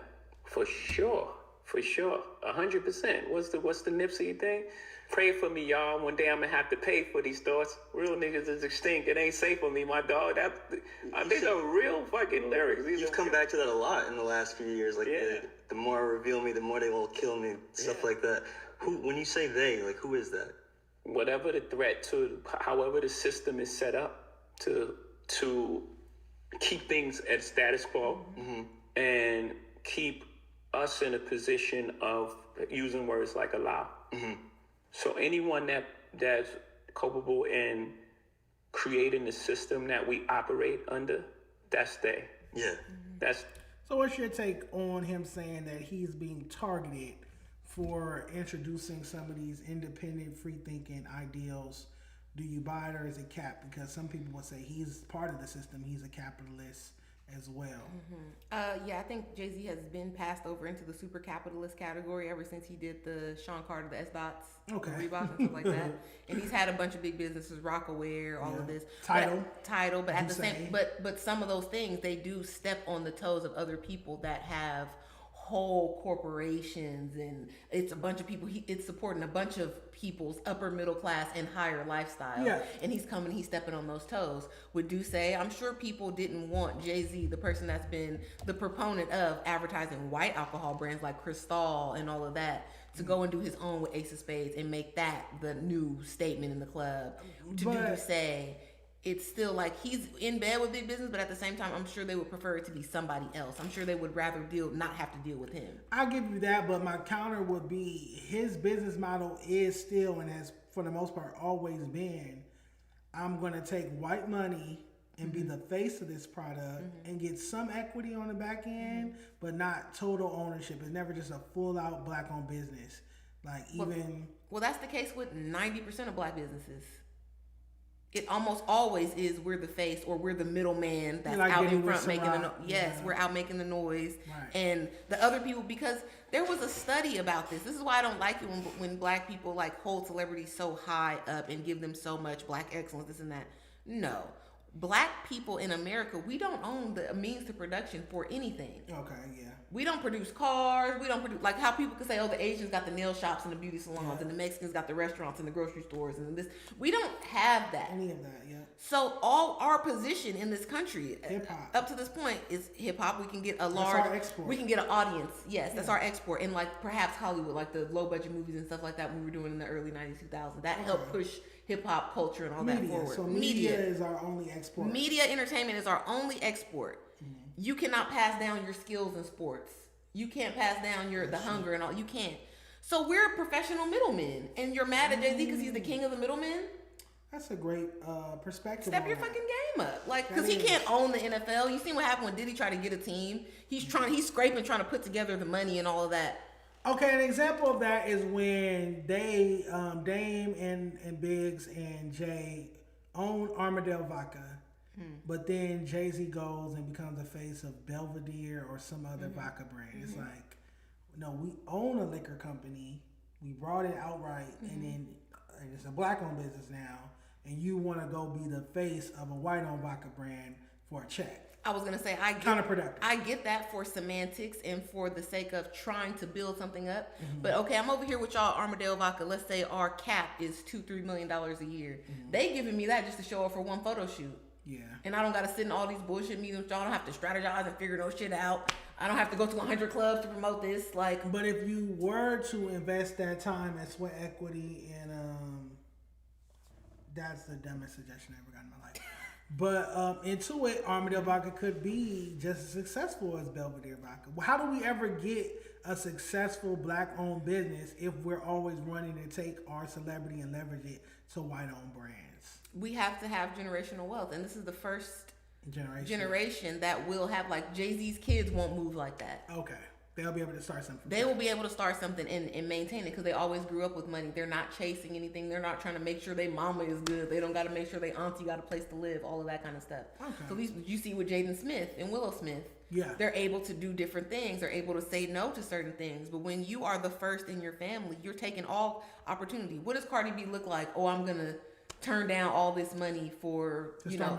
For sure. For sure, 100%. What's the Nipsey thing? Pray for me, y'all. One day I'm gonna have to pay for these thoughts. Real niggas is extinct. It ain't safe for me, my dog. These are real fucking lyrics. You've come back to that a lot in the last few years. Like, the more I reveal me, the more they will kill me. Stuff like that. When you say they, like, who is that? Whatever the threat to, however the system is set up to keep things at status quo and keep us in a position of using words like allow. So anyone that's culpable in creating the system that we operate under, that's they. Yeah. So what's your take on him saying that he's being targeted for introducing some of these independent, free-thinking ideals? Do you buy it or is it capped? Because some people would say he's part of the system. He's a capitalist as well. I think Jay-Z has been passed over into the super capitalist category ever since he did the Sean Carter, the S-Dots, Reebok and stuff like that. And he's had a bunch of big businesses, Rockaware, all of this. Title, but at the same, but some of those things, they do step on the toes of other people that have whole corporations, and it's a bunch of people. It's supporting a bunch of people's upper middle class and higher lifestyle. And he's stepping on those toes. Would do say, I'm sure people didn't want Jay-Z, the person that's been the proponent of advertising white alcohol brands like Cristal and all of that, to go and do his own with Ace of Spades and make that the new statement in the club. To say it's still like he's in bed with big business, but at the same time, I'm sure they would prefer it to be somebody else. I'm sure they would rather not have to deal with him. I'll give you that, but my counter would be his business model is still, and has for the most part always been, I'm going to take white money and be the face of this product and get some equity on the back end, but not total ownership. It's never just a full out black owned business. Well, that's the case with 90% of black businesses. It almost always is we're the face or we're the middleman that's out in front making the noise. We're out making the noise. And the other people, because there was a study about this. This is why I don't like it when black people like hold celebrities so high up and give them so much black excellence, this and that. No. Black people in America, we don't own the means to production for anything. We don't produce cars. We don't produce, like how people could say, oh, the Asians got the nail shops and the beauty salons and the Mexicans got the restaurants and the grocery stores and this. We don't have that. Any of that, So all our position in this country, hip-hop, up to this point, is hip-hop. We can get a we can get an audience. Yes, that's our export. And like perhaps Hollywood, like the low-budget movies and stuff like that we were doing in the early 90s, 2000s. That helped push hip-hop culture and all that forward. So media is our only export. Media entertainment is our only export. You cannot pass down your skills in sports. You can't pass down the hunger and all. You can't. So we're professional middlemen, and you're mad at Jay-Z because he's the king of the middlemen? That's a great perspective. Step your fucking game up, like, because he can't own the NFL. You seen what happened when Diddy tried to get a team? He's scraping, trying to put together the money and all of that. Okay, an example of that is when Dame and Biggs and Jay own Armadale Vodka, but then Jay-Z goes and becomes the face of Belvedere or some other vodka brand. It's like, no, we own a liquor company. We brought it outright, and it's a black-owned business now, and you want to go be the face of a white-owned vodka brand for a check. I was going to say, counterproductive. I get that for semantics and for the sake of trying to build something up. But okay, I'm over here with y'all, Armadale Vodka. Let's say our cap is $2-3 million a year. They giving me that just to show up for one photo shoot. And I don't got to sit in all these bullshit meetings with y'all. I don't have to strategize and figure no shit out. I don't have to go to 100 clubs to promote this. But if you were to invest that time and sweat equity in, that's the dumbest suggestion I ever got in my life. But into it, Armadale Vodka could be just as successful as Belvedere Vodka. How do we ever get a successful black-owned business if we're always running to take our celebrity and leverage it to white-owned brands? We have to have generational wealth, and this is the first generation that will have, like, Jay-Z's kids won't move like that. Okay. They'll be able to start something. They will be able to start something and maintain it because they always grew up with money. They're not chasing anything. They're not trying to make sure their mama is good. They don't got to make sure their auntie got a place to live, all of that kind of stuff. So at least you see with Jaden Smith and Willow Smith, they're able to do different things. They're able to say no to certain things. But when you are the first in your family, you're taking all opportunity. What does Cardi B look like? Oh, I'm going to turn down all this money for start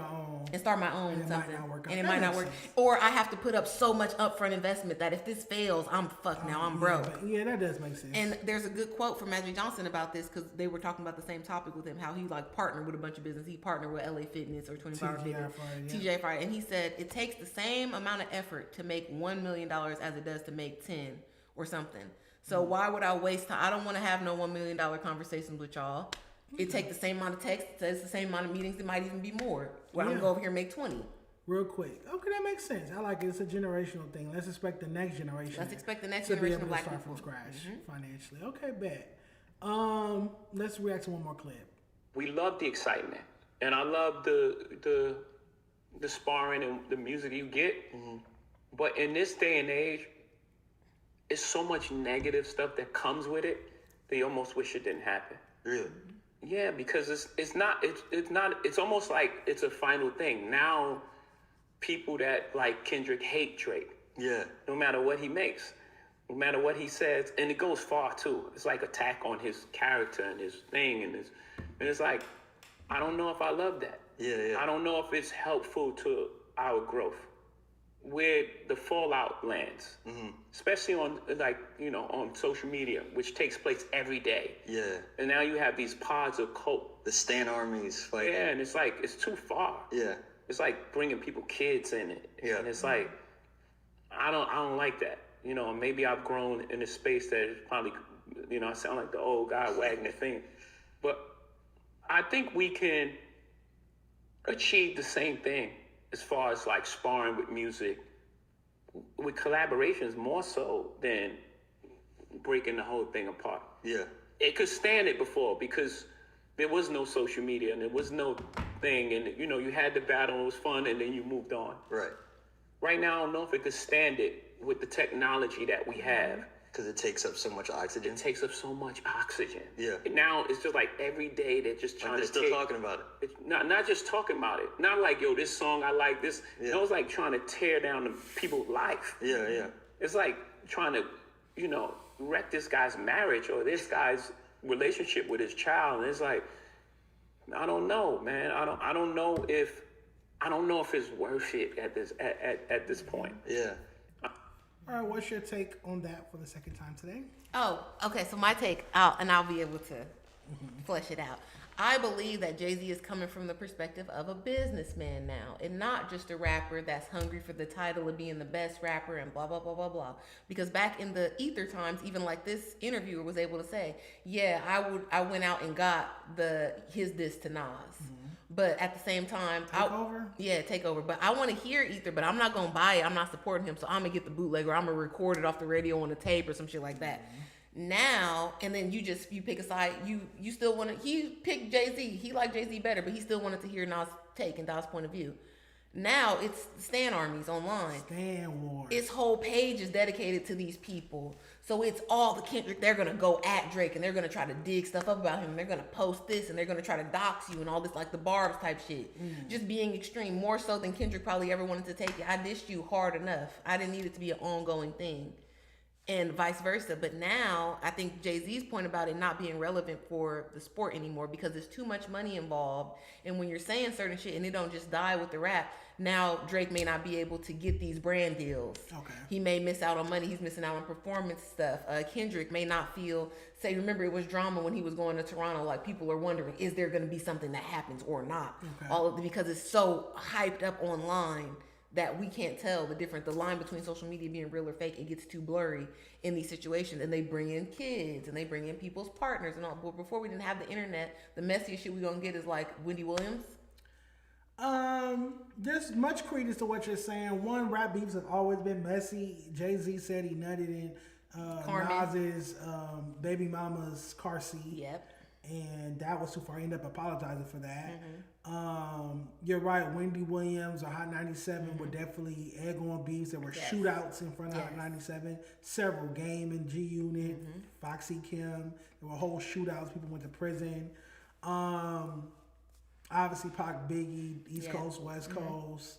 my own and something, and it might not work, or I have to put up so much upfront investment that if this fails, I'm fucked now. I'm broke. Yeah, that does make sense. And there's a good quote from Magic Johnson about this because they were talking about the same topic with him, how he like partnered with a bunch of business. He partnered with LA Fitness or 24 Hour Fitness, TGI Friday, and he said it takes the same amount of effort to make $1 million as it does to make 10 or something. So why would I waste time? I don't want to have no $1 million conversations with y'all. It takes the same amount of text. It's the same amount of meetings. It might even be more. Well, I'm going to go over here and make 20. Real quick. Okay, that makes sense. I like it. It's a generational thing. Let's expect the next generation. Let's expect the next generation of black start people from scratch financially. Okay, bet. Let's react to one more clip. We love the excitement, and I love the sparring and the music you get. But in this day and age, it's so much negative stuff that comes with it that you almost wish it didn't happen. Really? Yeah, because it's almost like it's a final thing. Now people that like Kendrick hate Drake. Yeah. No matter what he makes, no matter what he says, and it goes far too. It's like attack on his character and his thing and it's like, I don't know if I love that. Yeah. I don't know if it's helpful to our growth. Where the fallout lands, especially on on social media, which takes place every day. Yeah. And now you have these pods of cult. The Stan armies fighting. Yeah, and it's like, it's too far. Yeah. It's like bringing kids in it. Yeah. And it's like, I don't like that. Maybe I've grown in a space that is probably, I sound like the old guy wagging the thing. But I think we can achieve the same thing as far as like sparring with music, with collaborations more so than breaking the whole thing apart. Yeah. It could stand it before because there was no social media and there was no thing, and you had the battle and it was fun and then you moved on. Right. Right now, I don't know if it could stand it with the technology that we have. Because it takes up so much oxygen. It takes up so much oxygen. Yeah. Now it's just like every day they're just trying they're still talking about it. It's not just talking about it. Not like, yo, this song I like this. Yeah. It was like trying to tear down the people's life. Yeah. It's like trying to, wreck this guy's marriage or this guy's relationship with his child. And it's like, I don't know, man. I don't know if it's worth it at this point. Yeah. All right, what's your take on that for the second time today? Oh, okay. So my take, I'll be able to flesh it out. I believe that Jay-Z is coming from the perspective of a businessman now, and not just a rapper that's hungry for the title of being the best rapper and blah, blah, blah, blah, blah. Because back in the ether times, even like this interviewer was able to say, yeah, I went out and got his diss to Nas. But at the same time, take over. But I want to hear Ether, but I'm not gonna buy it. I'm not supporting him, so I'm gonna get the bootleg, or I'm gonna record it off the radio on a tape or some shit like that. Now, and then you pick a side. You still want to. He picked Jay-Z. He liked Jay-Z better, but he still wanted to hear Nas' take and Nas' point of view. Now it's Stan armies online. Stan wars. Its whole page is dedicated to these people. So it's all the Kendrick. They're going to go at Drake and they're going to try to dig stuff up about him. And they're going to post this and they're going to try to dox you and all this, like the Barbs type shit. Just being extreme, more so than Kendrick probably ever wanted to take it. I dissed you hard enough. I didn't need it to be an ongoing thing. And vice versa. But now I think Jay-Z's point about it not being relevant for the sport anymore because there's too much money involved. And when you're saying certain shit and it don't just die with the rap, now Drake may not be able to get these brand deals. Okay. He may miss out on money. He's missing out on performance stuff. Kendrick may not remember it was drama when he was going to Toronto. Like people are wondering, is there going to be something that happens or not? Okay. Because it's so hyped up online that we can't tell the line between social media being real or fake. It gets too blurry in these situations, and they bring in kids and they bring in people's partners and all. But before we didn't have the internet, the messiest shit we gonna get is like Wendy Williams. There's much credence to what you're saying. One, rap beefs have always been messy. Jay-Z said he nutted in Nas's baby mama's car seat. Yep. And that was too far. He ended up apologizing for that. You're right. Wendy Williams or Hot 97 were definitely egg on beefs. There were shootouts in front of Hot 97. Several Game and G Unit, Foxy Kim. There were whole shootouts. People went to prison. Obviously Pac, Biggie, East Coast, West Coast.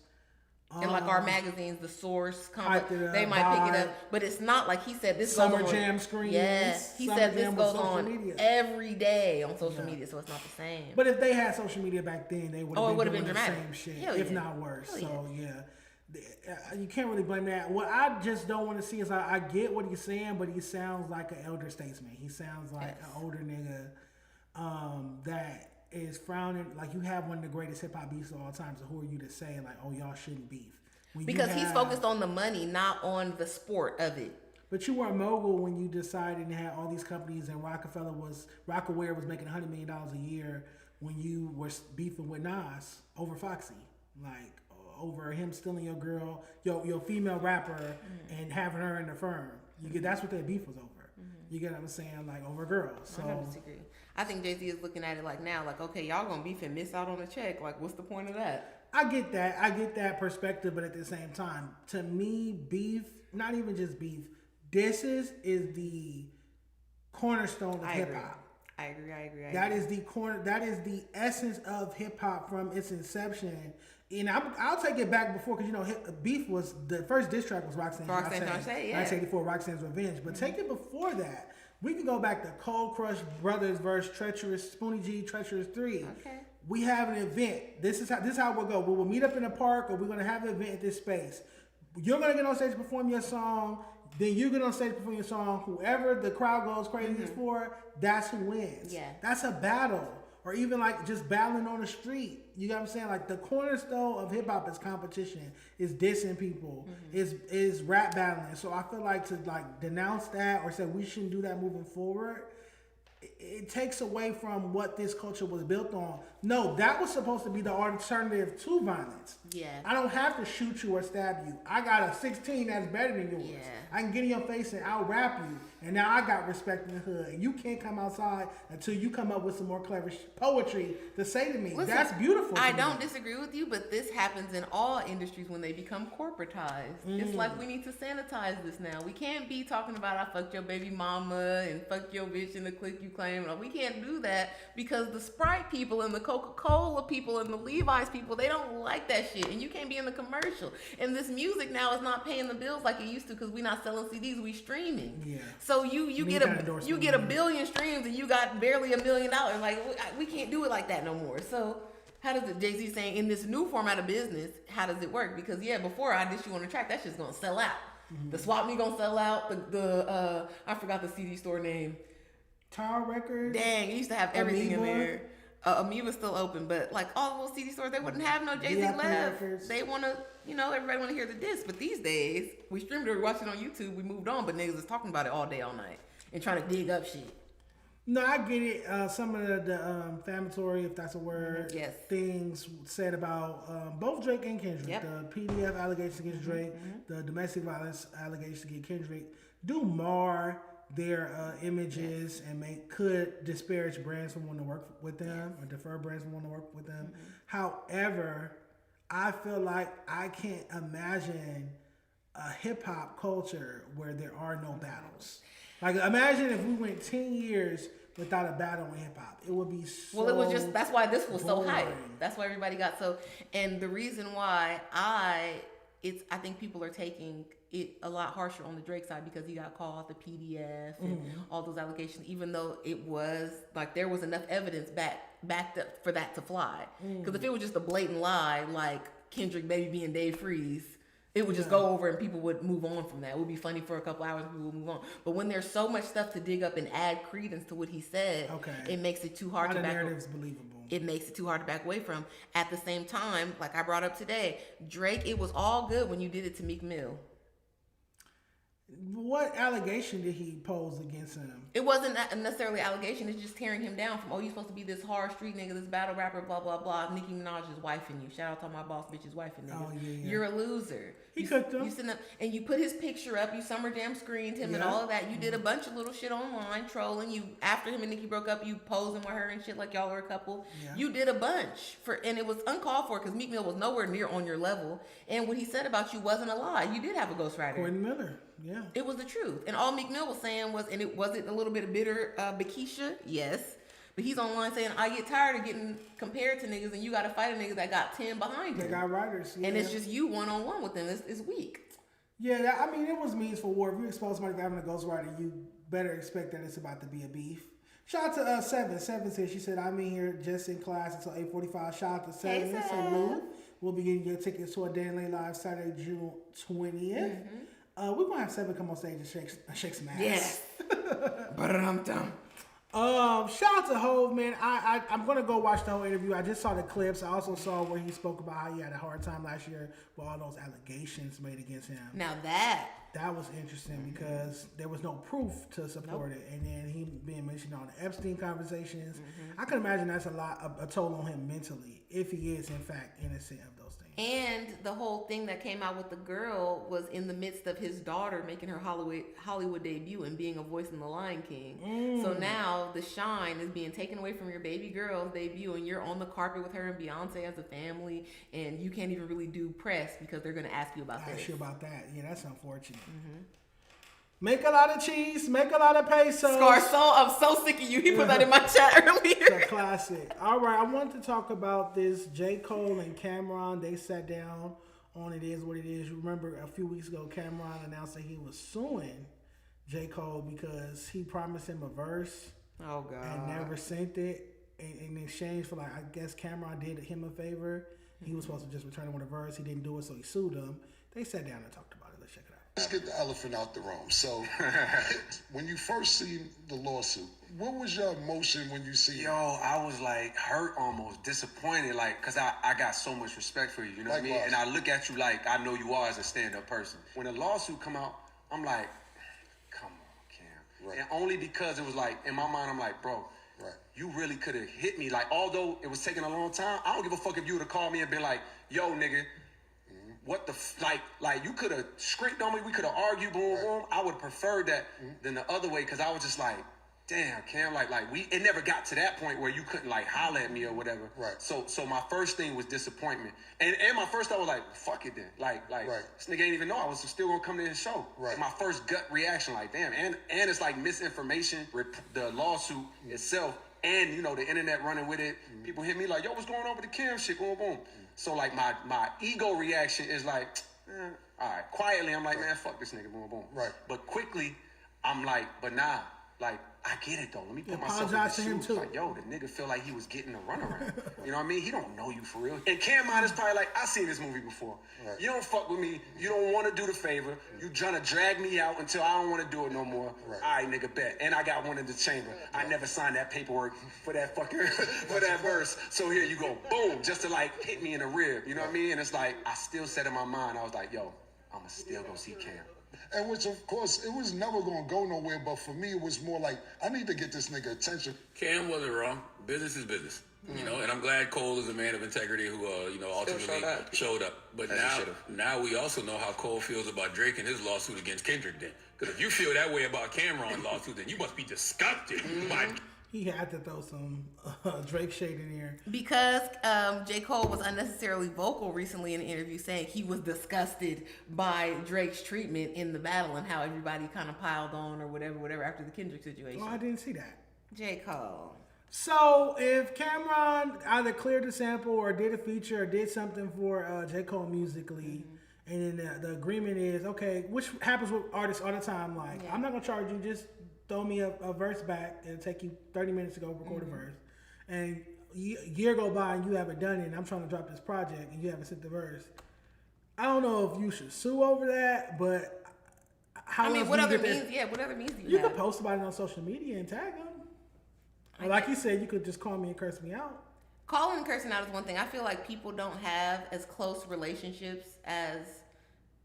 And like our magazines, The Source, Hyped it up, they might pick it Vibe. up, but it's not like he said this Summer goes on. Jam screens. Yes, he Summer said this Jam with goes social on media. every day on social media, so it's not the same. But if they had social media back then, they would have been doing the dramatic. same shit, Hell if yeah. not worse. Hell So you can't really blame that. What I just don't want to see is I get what he's saying, but he sounds like an elder statesman. He sounds like an older nigga that is frowning. Like, you have one of the greatest hip hop beefs of all time. So who are you to say like, oh, y'all shouldn't beef? Because he's focused on the money, not on the sport of it. But you were a mogul when you decided to have all these companies, and Rockaware was making $100 million a year when you were beefing with Nas over Foxy, like over him stealing your girl, your female rapper, and having her in the firm. That's what that beef was over. You get what I'm saying? Like, over girls. So I don't disagree. I think Jay-Z is looking at it like now, like, okay, y'all gonna beef and miss out on a check. Like, what's the point of that? I get that perspective, but at the same time, to me, beef, not even just beef, disses is the cornerstone of hip hop. I agree. That is the essence of hip hop from its inception. And I'll take it back before, because beef was the first diss track was Roxanne. 1984, Roxanne's Revenge. But take it before that. We can go back to Cold Crush Brothers versus Treacherous Spoonie G, Treacherous 3. Okay. We have an event. This is how we'll go. We will meet up in a park, or we're gonna have an event at this space. You're gonna get on stage and perform your song. Then you get on stage and perform your song. Whoever the crowd goes crazy for, that's who wins. Yeah. That's a battle. Or even like just battling on the street. You know what I'm saying? Like, the cornerstone of hip hop is competition, is dissing people, is rap battling. So I feel like to like denounce that or say we shouldn't do that moving forward, it takes away from what this culture was built on. No, that was supposed to be the alternative to violence. Yeah. I don't have to shoot you or stab you. I got a 16 that's better than yours. Yeah. I can get in your face and out rap you. And now I got respect in the hood. And you can't come outside until you come up with some more clever poetry to say to me. Listen, that's beautiful. I don't disagree with you, but this happens in all industries when they become corporatized. It's like, we need to sanitize this now. We can't be talking about I fucked your baby mama and fucked your bitch in the clique you claim. We can't do that because the Sprite people and the Coca-Cola people and the Levi's people, they don't like that shit. And you can't be in the commercial. And this music now is not paying the bills like it used to, because we're not selling CDs, we streaming. Yeah. So you get a billion streams and you got barely $1 million. Like, we can't do it like that no more. So how does it, Jay-Z saying, in this new format of business, how does it work? Because before I dish you on the track, that shit's gonna sell out. The Swap Me gonna sell out. I forgot the CD store name. Tower Records. Dang, it used to have everything Amoeba. in there. Amoeba's still open, but like all those CD stores, they wouldn't have no Jay-Z left. Records. They want to, everybody want to hear the diss. But these days, we streamed it, we watched it on YouTube, we moved on, but niggas is talking about it all day, all night, and trying to dig up shit. No, I get it. Some of the inflammatory, if that's a word, things said about both Drake and Kendrick. Yep. The PDF allegations against Drake, the domestic violence allegations against Kendrick, do mar their images and could disparage brands from wanting to work with them or defer brands from wanting to work with them. However, I feel like I can't imagine a hip hop culture where there are no battles. Like, imagine if we went 10 years without a battle in hip hop. It would be so Well, it was just, that's why this was so hype. boring. That's why everybody got so, and the reason why I think people are taking it a lot harsher on the Drake side because he got called the PDF and all those allegations, even though it was like there was enough evidence backed up for that to fly. Because if it was just a blatant lie, like Kendrick baby being Dave Freeze, it would just go over and people would move on from that. It would be funny for a couple hours and people would move on. But when there's so much stuff to dig up and add credence to what he said, it makes it too hard to back narrative's believable. It makes it too hard to back away from. At the same time, like I brought up today, Drake, it was all good when you did it to Meek Mill. What allegation did he pose against him? It wasn't necessarily allegation. It's just tearing him down from, you're supposed to be this hard street nigga, this battle rapper, blah, blah, blah. Nicki Minaj is wifing you. Shout out to my boss bitch's wifing nigga. Oh, yeah. You're a loser. He cooked him. You sitting up, and you put his picture up. You Summer Jam screened him and all of that. You did a bunch of little shit online, trolling. You, after him and Nicki broke up, you posing with her and shit like y'all are a couple. Yeah. You did a bunch. And it was uncalled for because Meek Mill was nowhere near on your level. And what he said about you wasn't a lie. You did have a ghostwriter. Gordon Miller. Yeah. It was the truth. And all Meek Mill was saying was, and it was it a little bit of bitter Bakisha? Yes. But he's online saying, I get tired of getting compared to niggas, and you got to fight a nigga that got 10 behind you. They got writers. Yeah. And it's just you one-on-one with them. It's weak. Yeah, I mean, it was means for war. If you expose somebody for having a ghostwriter, you better expect that it's about to be a beef. Shout out to Seven. Seven said, she said, I'm in here just in class until 8:45. Shout out to Seven. Hey, Salute. We'll be getting your tickets to a Day and Late Live Saturday, June 20th. We're going to have Seven come on stage and shake some ass. Yes. Ba-dum-dum. Shout out to Hov, man. I'm gonna go watch the whole interview. I just saw the clips. I also saw where he spoke about how he had a hard time last year with all those allegations made against him. Now that was interesting because there was no proof to support it, and then he being mentioned on the Epstein conversations. I can imagine that's a toll on him mentally if he is in fact innocent of those things. And the whole thing that came out with the girl was in the midst of his daughter making her Hollywood debut and being a voice in The Lion King. So now the shine is being taken away from your baby girl's debut, and you're on the carpet with her and Beyonce as a family, and you can't even really do press because they're going to ask you about that. Ask you about that. Yeah, that's unfortunate. Make a lot of cheese, make a lot of pesos. Scar, I'm so sick of you. He put that in my chat earlier. It's a classic. All right, I wanted to talk about this. J. Cole and Cameron, they sat down on It Is What It Is. You remember a few weeks ago, Cameron announced that he was suing J. Cole because he promised him a verse. Oh, God. And never sent it. In exchange for, like, I guess Cameron did him a favor. He was supposed to just return him with a verse. He didn't do it, so he sued him. They sat down and talked about it. Let's check it out. Let's get the elephant out the room. So, when you first seen the lawsuit, what was your emotion when you see it? Yo, I was like hurt, almost disappointed, like, cause I got so much respect for you, you know what I mean? And I look at you like I know you are as a stand-up person. When the lawsuit come out, I'm like, come on, Cam. Right. And only because it was like, in my mind, I'm like, bro, you really could have hit me. Like, although it was taking a long time, I don't give a fuck if you would have called me and been like, yo, nigga, what the like you could have screamed on me, we could have argued, boom, boom. I would have preferred that than the other way, because I was just like, damn, Cam, like it never got to that point where you couldn't like holler at me or whatever. Right. So my first thing was disappointment. And my first thought was like, fuck it then. Like this nigga ain't even know I was still gonna come to his show. Right. And my first gut reaction, like, damn, and it's like misinformation, the lawsuit itself, and you know, the internet running with it. People hit me like, yo, what's going on with the Cam shit? Boom, boom. So like my ego reaction is like, all right. Quietly, I'm like, man, fuck this nigga, boom, boom. Right. But quickly, I'm like, but nah, like, I get it though. Let me put myself in his shoes. Like, yo, the nigga feel like he was getting a runaround. You know what I mean? He don't know you for real. And Cam is probably like, I seen this movie before. Right. You don't fuck with me. You don't want to do the favor. You trying to drag me out until I don't want to do it no more. Right. All right, nigga, bet. And I got one in the chamber. I never signed that paperwork for that fucking for that verse. So here you go, boom, just to like hit me in the rib. You know what I mean? And it's like I still said in my mind, I was like, yo, I'ma still go see Cam. And which, of course, it was never going to go nowhere, but for me, it was more like, I need to get this nigga attention. Cam wasn't wrong. Business is business. You know, and I'm glad Cole is a man of integrity who, you know, ultimately showed up. But now we also know how Cole feels about Drake and his lawsuit against Kendrick then. Because if you feel that way about Cameron's lawsuit, then you must be disgusted by... He had to throw some Drake shade in here. Because J. Cole was unnecessarily vocal recently in an interview saying he was disgusted by Drake's treatment in the battle and how everybody kind of piled on or whatever after the Kendrick situation. Oh, I didn't see that. J. Cole. So if Cameron either cleared the sample or did a feature or did something for J. Cole musically, and then the agreement is, okay, which happens with artists all the time, like, I'm not going to charge you, just throw me a verse back. It'll take you 30 minutes to go record a verse. And a year go by and you haven't done it, and I'm trying to drop this project and you haven't sent the verse. I don't know if you should sue over that, but what other means do you have? You could post about it on social media and tag them. Like you said, you could just call me and curse me out. Calling and cursing out is one thing. I feel like people don't have as close relationships as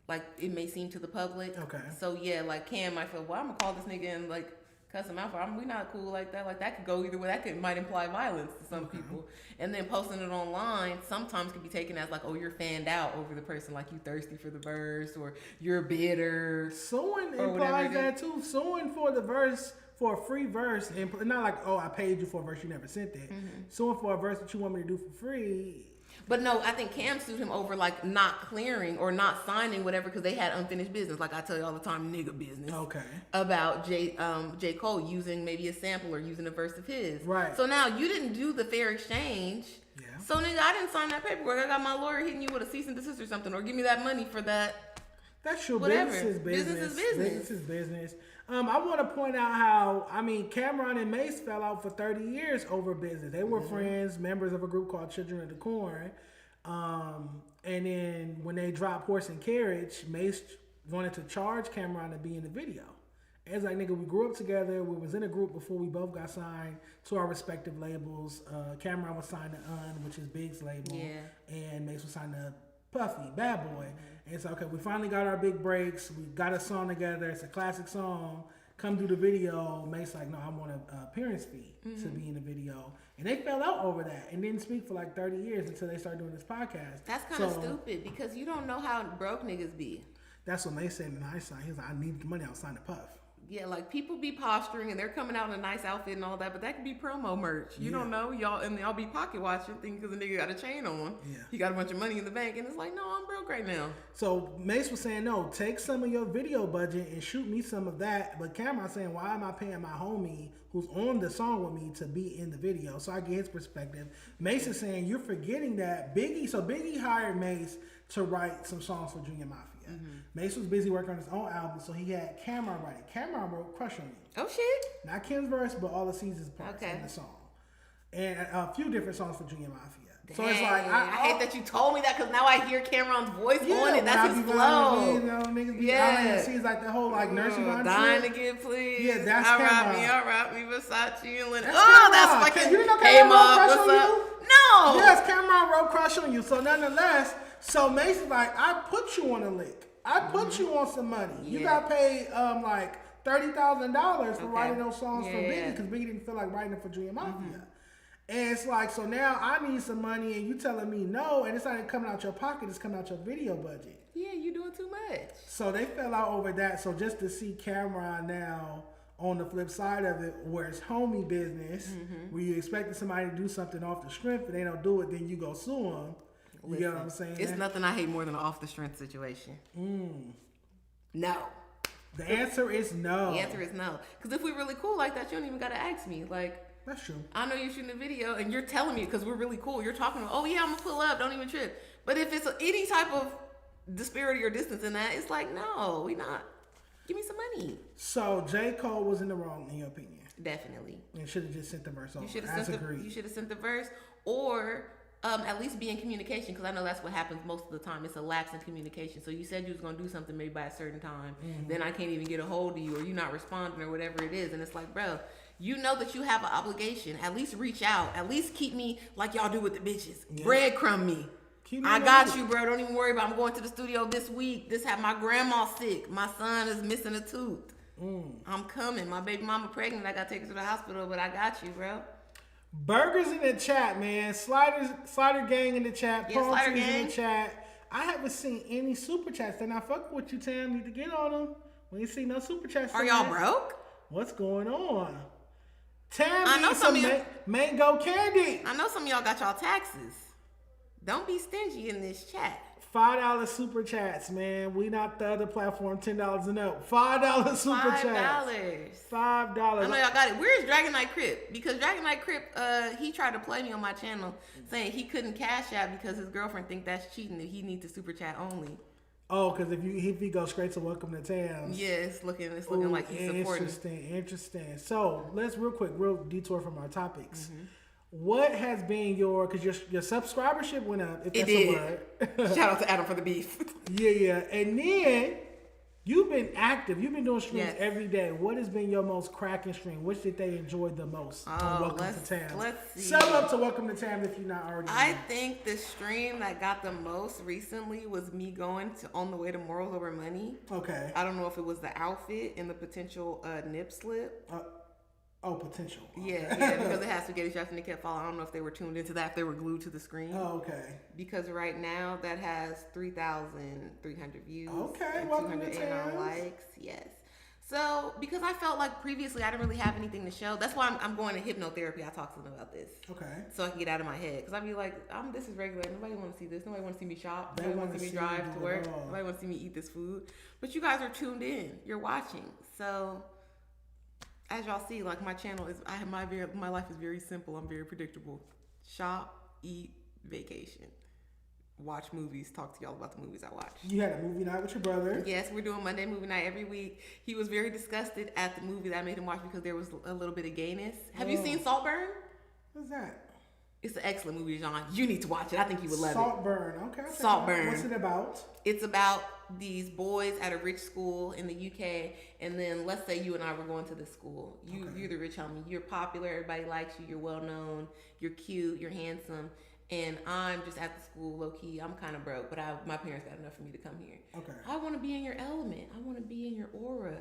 like it may seem to the public. Okay. So yeah, like Cam might feel, well, I'm gonna call this nigga and like cuss him out for we not cool like that. Like that could go either way. That might imply violence to some people. And then posting it online sometimes can be taken as like, oh, you're fanned out over the person, like you thirsty for the verse or you're bitter. Suing implies that too. Suing for the verse for a free verse, and not like, oh, I paid you for a verse, you never sent that. Suing for a verse that you want me to do for free. But no, I think Cam sued him over like not clearing or not signing whatever because they had unfinished business. Like I tell you all the time, nigga business. Okay. About J. Cole using maybe a sample or using a verse of his. Right. So now you didn't do the fair exchange. Yeah. So nigga, I didn't sign that paperwork. I got my lawyer hitting you with a cease and desist or something, or give me that money for that. That's true. Whatever. Business is business. Business is business. Business is business. I want to point out how, Cameron and Mace fell out for 30 years over business. They were friends, members of a group called Children of the Corn. And then when they dropped Horse and Carriage, Mace wanted to charge Cameron to be in the video. It's like, nigga, we grew up together. We was in a group before we both got signed to our respective labels. Cameron was signed to which is Big's label. Yeah. And Mace was signed to Puffy, Bad Boy. And it's okay, we finally got our big breaks. We got a song together. It's a classic song. Come do the video. Mace like, no, I want an appearance fee to be in the video. And they fell out over that and didn't speak for like 30 years until they started doing this podcast. That's kind of stupid because you don't know how broke niggas be. That's what Mace said in hindsight. He's like, I need the money. I'll sign the Puff. Yeah, like people be posturing and they're coming out in a nice outfit and all that, but that could be promo merch. You don't know, y'all be pocket watching thinking because the nigga got a chain on. Yeah. He got a bunch of money in the bank and it's like, no, I'm broke right now. So Mace was saying, no, take some of your video budget and shoot me some of that. But Cameron's saying, why am I paying my homie who's on the song with me to be in the video? So I get his perspective. Mace is saying, you're forgetting that Biggie hired Mace to write some songs for Junior Mafia. Mace was busy working on his own album, so he had Cameron write it. Cameron wrote Crush on You. Oh, shit. Not Kim's verse, but all the Caesar's parts in the song. And a few different songs for Junior Mafia. Dang, so it's like, I hate that you told me that because now I hear Cameron's voice on it. That's his flow. Niggas be out she's like the whole like nursing home dying to get pleased. Yeah, that's Cameron. All right, me, Versace and Lynn. That's fucking. You didn't know Cameron wrote Crush on You? No. Yes, Cameron wrote Crush on You. So nonetheless, so Mace is like, I put you on a lick. I put you on some money. Yeah. You got paid like $30,000 for writing those songs for Biggie because Biggie didn't feel like writing them for Junior Mafia. And it's like, so now I need some money and you telling me no, and it's not even coming out your pocket, it's coming out your video budget. Yeah, you doing too much. So they fell out over that. So just to see Cameron now on the flip side of it, where it's homie business, where you expected somebody to do something off the strength and they don't do it, then you go sue them. You get what I'm saying? It's nothing I hate more than an off the strength situation. No. The answer is no. The answer is no. Because if we're really cool like that, you don't even got to ask me. Like, that's true. I know you're shooting a video and you're telling me because we're really cool. You're talking about, oh yeah, I'm going to pull up. Don't even trip. But if it's any type of disparity or distance in that, it's like, no, we not. Give me some money. So J. Cole was in the wrong in your opinion? Definitely. And should have just sent the verse over. You should have sent the verse or... at least be in communication because I know that's what happens most of the time. It's a lapse in communication. So you said you was going to do something maybe by a certain time. Then I can't even get a hold of you or you're not responding or whatever it is. And it's like, bro, you know that you have an obligation. At least reach out. At least keep me like y'all do with the bitches. Yeah. Breadcrumb me. I got you, bro. Don't even worry about it. I'm going to the studio this week. My grandma sick. My son is missing a tooth. I'm coming. My baby mama pregnant. I got to take her to the hospital, but I got you, bro. Burgers in the chat, man. Slider gang in the chat. Yeah, Slider gang in the chat. I haven't seen any super chats. And I fuck with you, Tam. Need to get on them. We ain't see no super chats. Are y'all broke? What's going on? Tam needs some mango candy. I know some of y'all got y'all taxes. Don't be stingy in this chat. $5 super chats, man. We not the other platform, $10 and up. $5 super chats. $5. I know y'all got it. Where's Dragon Knight Crip? Because Dragon Knight Crip, he tried to play me on my channel saying he couldn't cash out because his girlfriend think that's cheating and he needs to super chat only. Oh, because if he goes straight to Welcome to Tams. Yeah, it's looking like he's supporting. Interesting. So let's real detour from our topics. What has been because your subscribership went up, if that's a word. Shout out to Adam for the beef. Yeah. And then you've been active. You've been doing streams every day. What has been your most cracking stream? Which did they enjoy the most on Welcome to Tam? Let's see. Sum up to Welcome to Tam if you're not already. I think the stream that got the most recently was me going on the way to Morals Over Money. Okay. I don't know if it was the outfit and the potential nip slip. Potential. Yeah, because it has spaghetti shots and they kept following. I don't know if they were tuned into that, if they were glued to the screen. Oh, okay. Because right now that has 3,300 views. Okay, and welcome to Tam. likes. Yes. So, because I felt like previously I didn't really have anything to show. That's why I'm going to hypnotherapy. I talk to them about this. Okay. So I can get out of my head. Because I'd be like, this is regular. Nobody want to see this. Nobody want to see me shop. Nobody want to see me drive to work. Nobody want to see me eat this food. But you guys are tuned in. You're watching. So, as y'all see, like my channel is, my life is very simple. I'm very predictable. Shop, eat, vacation. Watch movies, talk to y'all about the movies I watch. You had a movie night with your brother. Yes, we're doing Monday movie night every week. He was very disgusted at the movie that I made him watch because there was a little bit of gayness. Have you seen Saltburn? What's that? It's an excellent movie, Dejon. You need to watch it. I think you would love Saltburn. Okay. Saltburn. What's it about? It's about these boys at a rich school in the UK, and then let's say you and I were going to this school. You're the rich homie. You're popular. Everybody likes you. You're well known. You're cute. You're handsome. And I'm just at the school, low key. I'm kind of broke, but my parents got enough for me to come here. Okay. I want to be in your element. I want to be in your aura.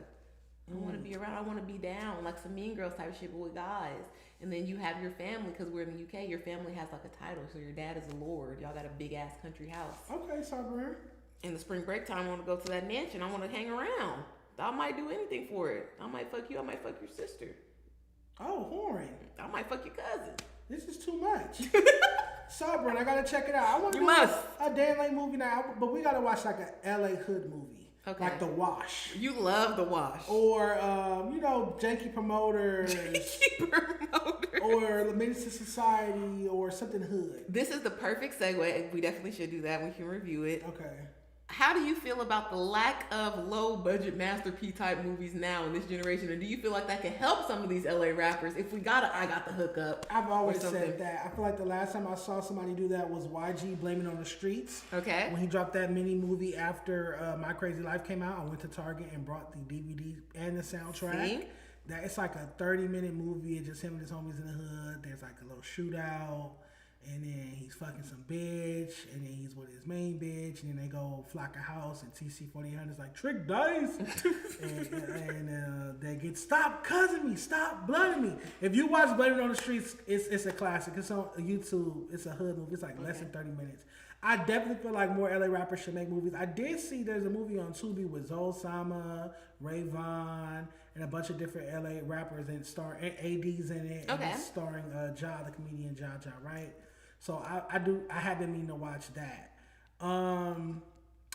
I want to be around. I want to be down, like some Mean Girls type shit, but with guys. And then you have your family, because we're in the UK. Your family has like a title, so your dad is a lord. Y'all got a big ass country house. Okay, Saltburn. In the spring break time, I want to go to that mansion. I want to hang around. I might do anything for it. I might fuck you. I might fuck your sister. Oh, horny. I might fuck your cousin. This is too much. Saltburn, I gotta check it out. I want to must. A Dan Lake movie now, but we gotta watch like a LA Hood movie. Okay. Like The Wash. You love The Wash. Or, Janky Promoters. Or Minister Society or something hood. This is the perfect segue. We definitely should do that. We can review it. Okay. How do you feel about the lack of low budget masterpiece type movies now in this generation? And do you feel like that can help some of these LA rappers if we got I got the hookup? I've always said that. I feel like the last time I saw somebody do that was YG Blaming on the Streets. Okay. When he dropped that mini movie after My Crazy Life came out, I went to Target and brought the DVD and the soundtrack. See? That it's like a 30-minute movie. It's just him and his homies in the hood. There's like a little shootout. And then he's fucking some bitch, and then he's with his main bitch, and then they go flock a house, and TC-4800's like, trick dice, and they get, stop cussing me, stop blooding me. If you watch Blaming on the Streets, it's a classic. It's on YouTube. It's a hood movie. It's like less than 30 minutes. I definitely feel like more LA rappers should make movies. I did see there's a movie on Tubi with Zoe Sama, Ray Vaughn, and a bunch of different LA rappers, and ADs in it. Okay. And it's starring Ja, the comedian Ja, right? So I have been meaning to watch that.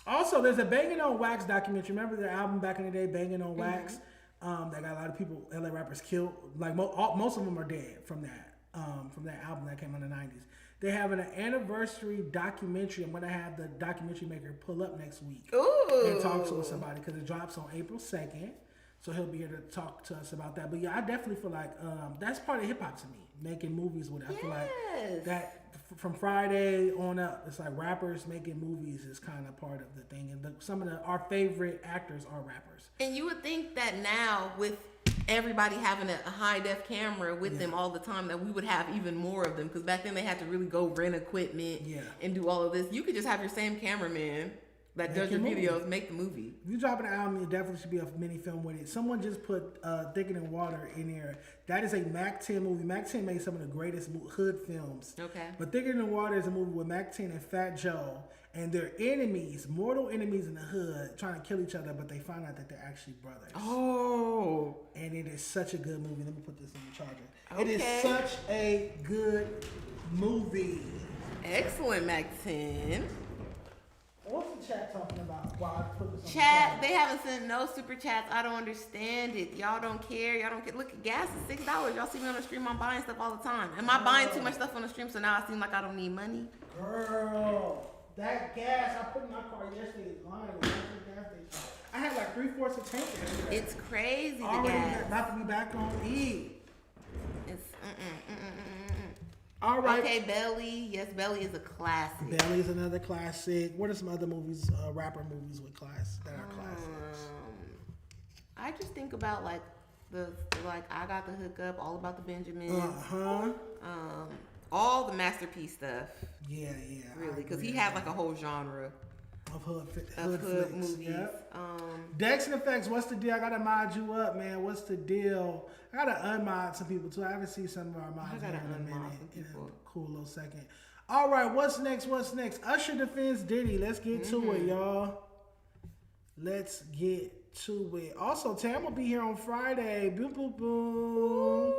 Also, there's a Bangin' on Wax documentary. Remember their album back in the day, Bangin' on Wax? That got a lot of people, LA rappers, killed. Like most of them are dead from that album that came in the 90s. They're having an anniversary documentary. I'm gonna have the documentary maker pull up next week and talk to us about it because it drops on April 2nd. So he'll be here to talk to us about that. But yeah, I definitely feel like that's part of hip hop to me, making movies with it. I feel like that from Friday on up, it's like rappers making movies is kind of part of the thing. And some of our favorite actors are rappers. And you would think that now with everybody having a high def camera with them all the time, that we would have even more of them. Because back then they had to really go rent equipment and do all of this. You could just have your same cameraman that does your videos, make the movie. If you drop an album, it definitely should be a mini film with it. Someone just put Thicker Than Water in there. That is a Mac 10 movie. Mac 10 made some of the greatest hood films. Okay. But Thicker Than Water is a movie with Mac 10 and Fat Joe. And they're enemies, mortal enemies in the hood, trying to kill each other, but they find out that they're actually brothers. Oh. And it is such a good movie. Let me put this in the charger. Okay. It is such a good movie. Excellent, Mac 10. What's the chat talking about? While I put this on Chat, they haven't sent no super chats. I don't understand it. Y'all don't care. Y'all don't care. Look, gas is $6. Y'all see me on the stream. I'm buying stuff all the time. Am I buying too much stuff on the stream so now I seem like I don't need money? Girl, that gas I put in my car yesterday is lying. Gas station. I had like 3/4 of tank yesterday. It's crazy. Already The gas. about to be back on E. It's All right. Okay, Belly. Yes, Belly is a classic. Belly is another classic. What are some other movies, rapper movies with class that are classics? I just think about like I Got the Hookup, All About the Benjamins. All the masterpiece stuff. Yeah. Really, because he had like a whole genre of hood movies. Yep. Dex and Effects, what's the deal? I gotta mod you up, man. What's the deal? I gotta unmod some people too. I haven't seen some of our mods in a minute. In a cool little second. All right, what's next? Usher defends Diddy. Let's get to it, y'all. Let's get to it. Also, Tam will be here on Friday. Boom, boom, boom.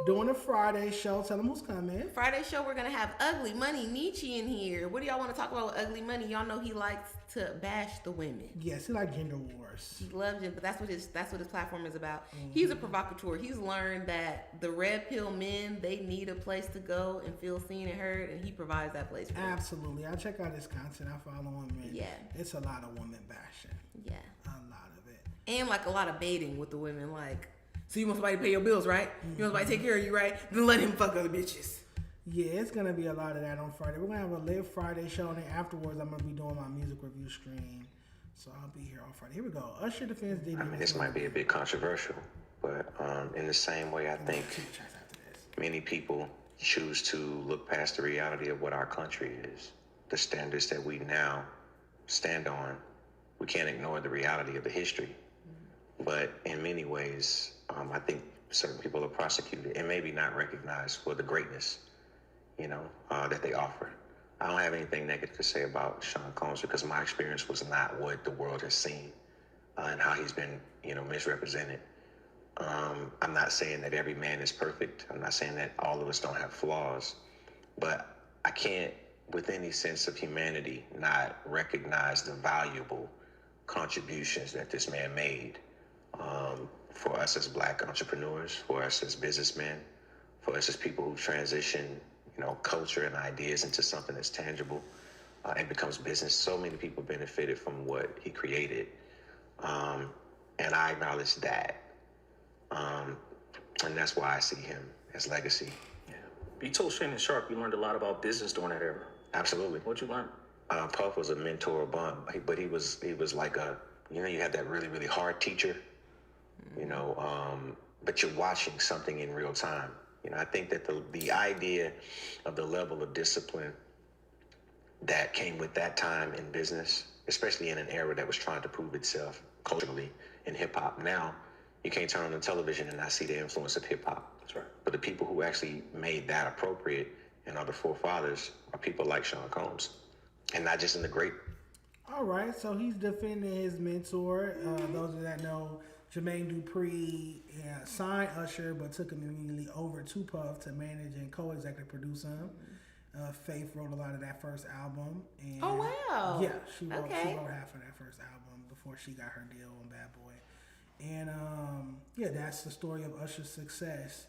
Doing a Friday show. Tell them who's coming. Friday show, we're going to have Ugly Money Nietzsche in here. What do y'all want to talk about with Ugly Money? Y'all know he likes to bash the women. Yes, he likes gender wars. He loves it, but that's what his platform is about. Mm-hmm. He's a provocateur. He's learned that the red pill men, they need a place to go and feel seen and heard, and he provides that place for them. Absolutely. I check out his content. I follow him. Yeah. It's a lot of woman bashing. Yeah. A lot of it. And like a lot of baiting with the women, like, so you want somebody to pay your bills, right? You want somebody to take care of you, right? Then let him fuck other bitches. Yeah, it's going to be a lot of that on Friday. We're going to have a live Friday show, and then afterwards, I'm going to be doing my music review stream. So I'll be here on Friday. Here we go. Usher defends Diddy. I mean, this might be a bit controversial, but in the same way, I think many people choose to look past the reality of what our country is, the standards that we now stand on. We can't ignore the reality of the history. But in many ways, I think certain people are prosecuted and maybe not recognized for the greatness, that they offer. I don't have anything negative to say about Sean Combs because my experience was not what the world has seen and how he's been, misrepresented. I'm not saying that every man is perfect. I'm not saying that all of us don't have flaws, but I can't, with any sense of humanity, not recognize the valuable contributions that this man made. For us as Black entrepreneurs, for us as businessmen, for us as people who transition, culture and ideas into something that's tangible and becomes business. So many people benefited from what he created. And I acknowledge that. And that's why I see him as legacy. Yeah. You told Shannon Sharp you learned a lot about business during that era. Absolutely. What'd you learn? Puff was a mentor bum, but he was like you had that really, really hard teacher. But you're watching something in real time. I think that the idea of the level of discipline that came with that time in business, especially in an era that was trying to prove itself culturally in hip hop. Now, you can't turn on the television and not see the influence of hip hop. That's right. But the people who actually made that appropriate and are the forefathers are people like Sean Combs, and not just in the great. All right, so he's defending his mentor. Those that know, Jermaine Dupri signed Usher, but took him immediately over to Puff to manage and co-executive produce him. Faith wrote a lot of that first album. And oh, wow. Yeah, she wrote half of that first album before she got her deal on Bad Boy. And that's the story of Usher's success.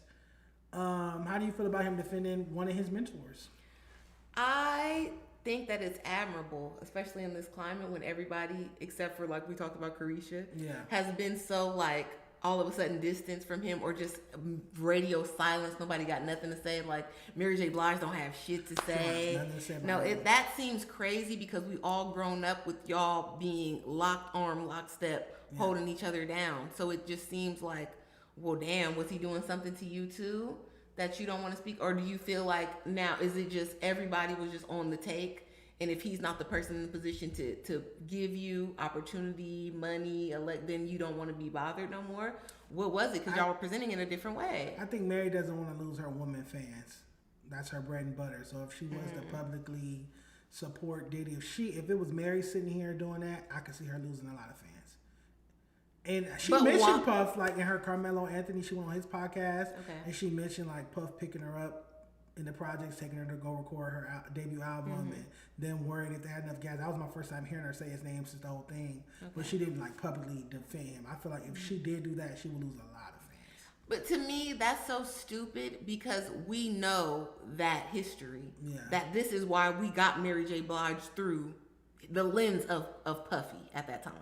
How do you feel about him defending one of his mentors? I think that it's admirable, especially in this climate when everybody, except for like we talked about Carisha, has been so like all of a sudden distance from him or just radio silence. Nobody got nothing to say. Like Mary J. Blige don't have shit to say. That seems crazy because we all grown up with y'all being locked arm, lockstep, holding each other down. So it just seems like, well, damn, was he doing something to you too that you don't want to speak? Or do you feel like now, is it just everybody was just on the take? And if he's not the person in the position to give you opportunity, money, then you don't want to be bothered no more? What was it? Because y'all were presenting in a different way. I think Mary doesn't want to lose her woman fans. That's her bread and butter. So if she was to publicly support Diddy, if it was Mary sitting here doing that, I could see her losing a lot of fans. And she mentioned Puff, like in her Carmelo Anthony, she went on his podcast, and she mentioned like Puff picking her up in the projects, taking her to go record her debut album, and then worried if they had enough gas. That was my first time hearing her say his name since the whole thing, but she didn't like publicly defend him. I feel like if she did do that, she would lose a lot of fans. But to me, that's so stupid because we know that history, that this is why we got Mary J. Blige through the lens of Puffy at that time.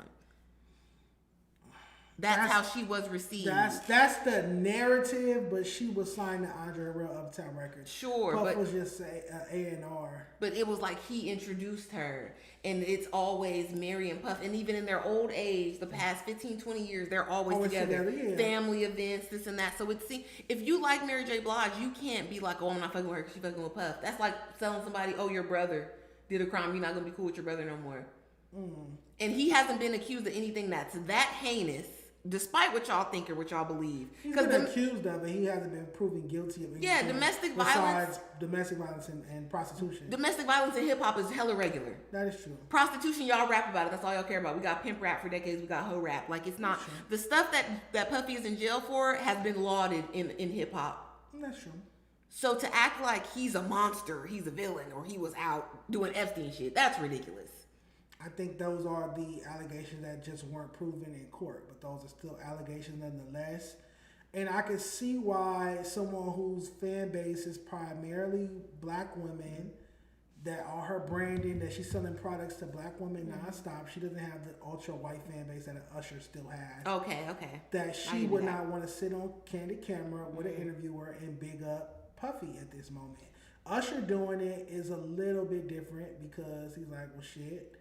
That's how she was received. That's the narrative, but she was signed to Andre Real Uptown Records. Sure, Puff but was just A&R. But it was like he introduced her, and it's always Mary and Puff. And even in their old age, the past 15, 20 years, they're always together. Family events, this and that. So if you like Mary J. Blige, you can't be like, oh, I'm not fucking with her because she's fucking with Puff. That's like telling somebody, oh, your brother did a crime. You're not going to be cool with your brother no more. And he hasn't been accused of anything that's that heinous despite what y'all think or what y'all believe. He's been accused of it. He hasn't been proven guilty of it. Yeah, domestic violence. Besides domestic violence and prostitution. Domestic violence in hip hop is hella regular. That is true. Prostitution, y'all rap about it. That's all y'all care about. We got pimp rap for decades. We got hoe rap. Like, it's not the stuff that Puffy is in jail for has been lauded in hip hop. That's true. So to act like he's a monster, he's a villain, or he was out doing Epstein shit, that's ridiculous. I think those are the allegations that just weren't proven in court, but those are still allegations nonetheless. And I can see why someone whose fan base is primarily black women, that all her branding, that she's selling products to black women nonstop. She doesn't have the ultra white fan base that an Usher still has. Okay. That she would not want to sit on candid camera with an interviewer and big up Puffy at this moment. Usher doing it is a little bit different because he's like, well, shit.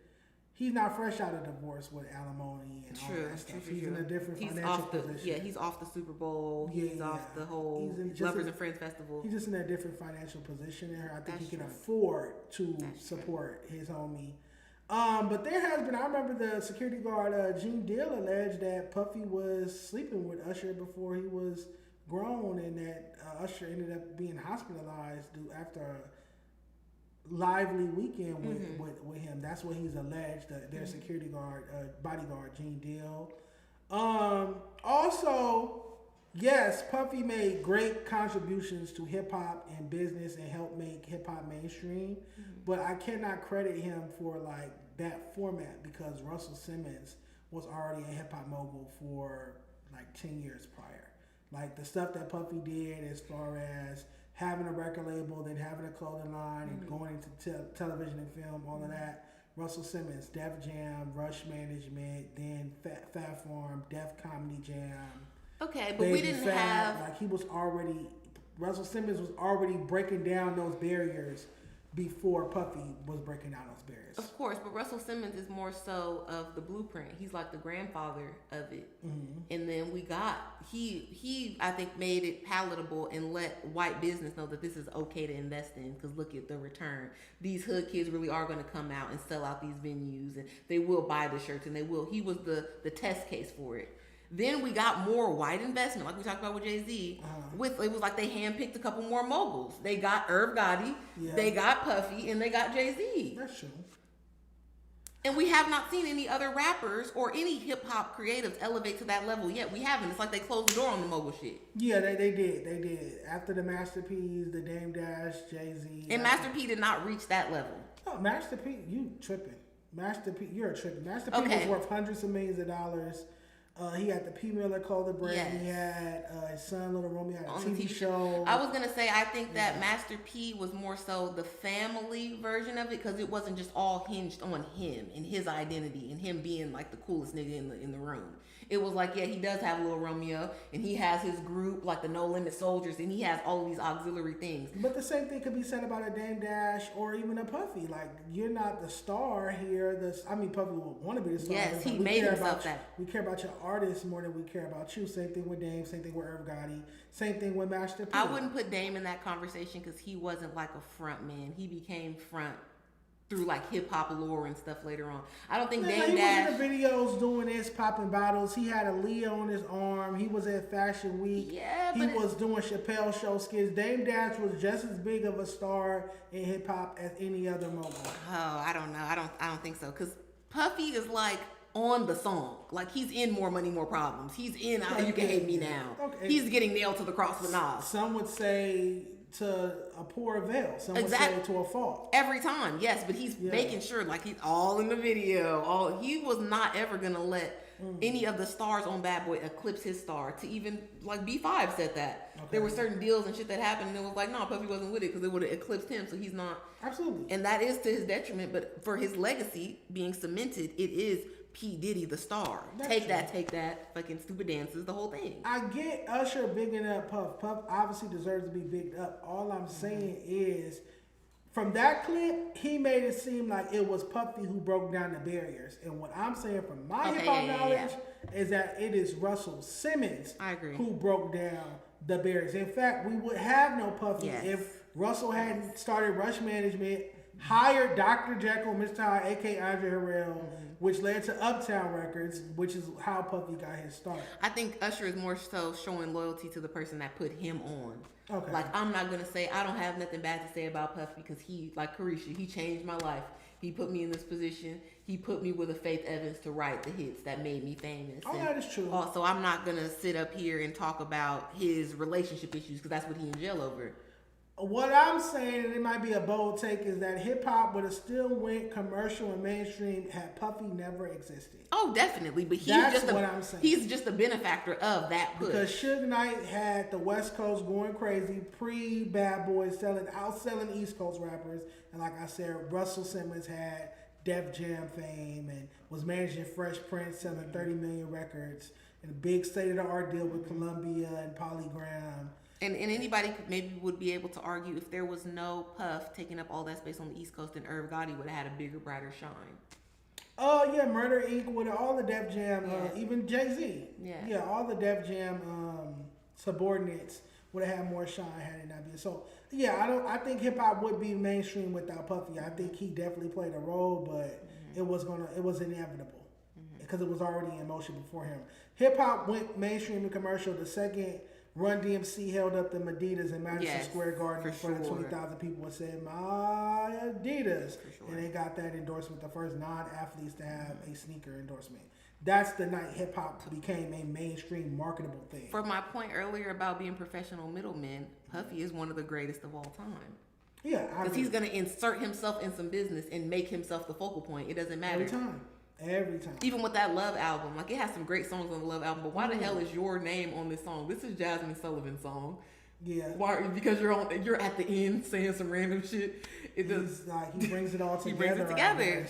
He's not fresh out of divorce with alimony and all that stuff. He's in a different financial position. Yeah, he's off the Super Bowl. He's off the whole Lovers and Friends Festival. He's just in a different financial position there. I think he can afford to support his homie. But there has been, I remember the security guard, Gene Deal, alleged that Puffy was sleeping with Usher before he was grown, and that Usher ended up being hospitalized after a lively weekend with him. That's what he's alleged. Their security guard, bodyguard, Gene Deal. Also, yes, Puffy made great contributions to hip hop and business and helped make hip hop mainstream. But I cannot credit him for like that format because Russell Simmons was already a hip hop mogul for like 10 years prior. Like the stuff that Puffy did as far as having a record label, then having a clothing line, and going into television and film, all of that. Russell Simmons, Def Jam, Rush Management, then Fat Farm, Def Comedy Jam. Okay, but we didn't have... Like, he was already... Russell Simmons was already breaking down those barriers before Puffy was breaking down those barriers. Of course, but Russell Simmons is more so of the blueprint. He's like the grandfather of it. And then we got... He I think, made it palatable and let white business know that this is okay to invest in because look at the return. These hood kids really are going to come out and sell out these venues, and they will buy the shirts, and they will. He was the test case for it. Then we got more white investment, like we talked about with Jay-Z. It was like they handpicked a couple more moguls. They got Irv Gotti, they got Puffy, and they got Jay-Z. That's true. And we have not seen any other rappers or any hip-hop creatives elevate to that level yet. We haven't. It's like they closed the door on the mogul shit. Yeah, they did. After the Master P's, the Dame Dash, Jay-Z. And Master P did not reach that level. No, Master P, you tripping. Master P, you're tripping. Master P was worth hundreds of millions of dollars. He had the P. Miller clothing brand. Yes. He had his son, Little Romeo, had a TV show. I was going to say, I think that Master P was more so the family version of it because it wasn't just all hinged on him and his identity and him being like the coolest nigga in the room. It was like, yeah, he does have Little Romeo and he has his group, like the No Limit Soldiers, and he has all of these auxiliary things. But the same thing could be said about a Dame Dash or even a Puffy. Like, you're not the star here. Puffy would want to be the star. Yes, he made himself that. We care about your artist more than we care about you. Same thing with Dame, same thing with Irv Gotti, same thing with Master P. I wouldn't put Dame in that conversation because he wasn't like a front man. He became front through like hip hop lore and stuff later on. I don't think Dame Dash. He was in the videos doing this, popping bottles. He had a Leo on his arm. He was at Fashion Week. Yeah, he was doing Chappelle show skits. Dame Dash was just as big of a star in hip hop as any other mogul. Oh, I don't know. I don't think so. Cause Puffy is like on the song. Like he's in More Money, More Problems. He's in You Can Hate Me Now. Okay. He's getting nailed to the cross with Nas. Some would say to a poor avail. Some would say to a fault. Every time, yes, but he's making sure like he's all in the video. He was not ever gonna let any of the stars on Bad Boy eclipse his star. To even like B5 said that. Okay. There were certain deals and shit that happened and it was like, no, Puffy wasn't with it because it would have eclipsed him, so he's not. Absolutely. And that is to his detriment, but for his legacy being cemented, it is P. Diddy the star. Take that, fucking stupid dances, the whole thing. I get Usher bigging up Puff. Puff obviously deserves to be bigged up. All I'm saying is, from that clip, he made it seem like it was Puffy who broke down the barriers. And what I'm saying from my hip-hop knowledge is that it is Russell Simmons who broke down the barriers. In fact, we would have no Puffy if Russell hadn't started Rush Management, hired Dr. Jekyll, Mr. Hyde, a.k.a. Andre Harrell, which led to Uptown Records, which is how Puffy got his start. I think Usher is more so showing loyalty to the person that put him on. Okay. Like, I'm not going to say, I don't have nothing bad to say about Puffy because he, like Carisha, he changed my life. He put me in this position. He put me with a Faith Evans to write the hits that made me famous. Oh, that is true. Also, I'm not going to sit up here and talk about his relationship issues because that's what he in jail over. What I'm saying, and it might be a bold take, is that hip-hop would have still went commercial and mainstream had Puffy never existed. Oh, definitely. But I'm saying. He's just a benefactor of that push. Because Suge Knight had the West Coast going crazy, pre-Bad Boys, outselling East Coast rappers. And like I said, Russell Simmons had Def Jam fame and was managing Fresh Prince, selling 30 million records. And a big state-of-the-art deal with Columbia and Polygram. And anybody maybe would be able to argue if there was no Puff taking up all that space on the East Coast, then Irv Gotti would have had a bigger, brighter shine. Oh, yeah, Murder Inc. with all the Def Jam, even Jay-Z. Yeah, all the Def Jam subordinates would have had more shine had it not been. So, yeah, I think hip-hop would be mainstream without Puffy. I think he definitely played a role, but it was inevitable because it was already in motion before him. Hip-hop went mainstream and commercial the second Run DMC held up the Adidas in Madison Square Garden in front of 20,000 people and said, "My Adidas." And they got that endorsement, the first non-athletes to have a sneaker endorsement. That's the night hip-hop became a mainstream marketable thing. For my point earlier about being professional middlemen, Puffy is one of the greatest of all time. Yeah. Because he's going to insert himself in some business and make himself the focal point. It doesn't matter. Every time. Even with that Love album. Like, it has some great songs on the Love album, but why the hell is your name on this song? This is Jasmine Sullivan's song. Yeah. Why? Because you're at the end saying some random shit. It does. Like, he brings it all together. He brings it together.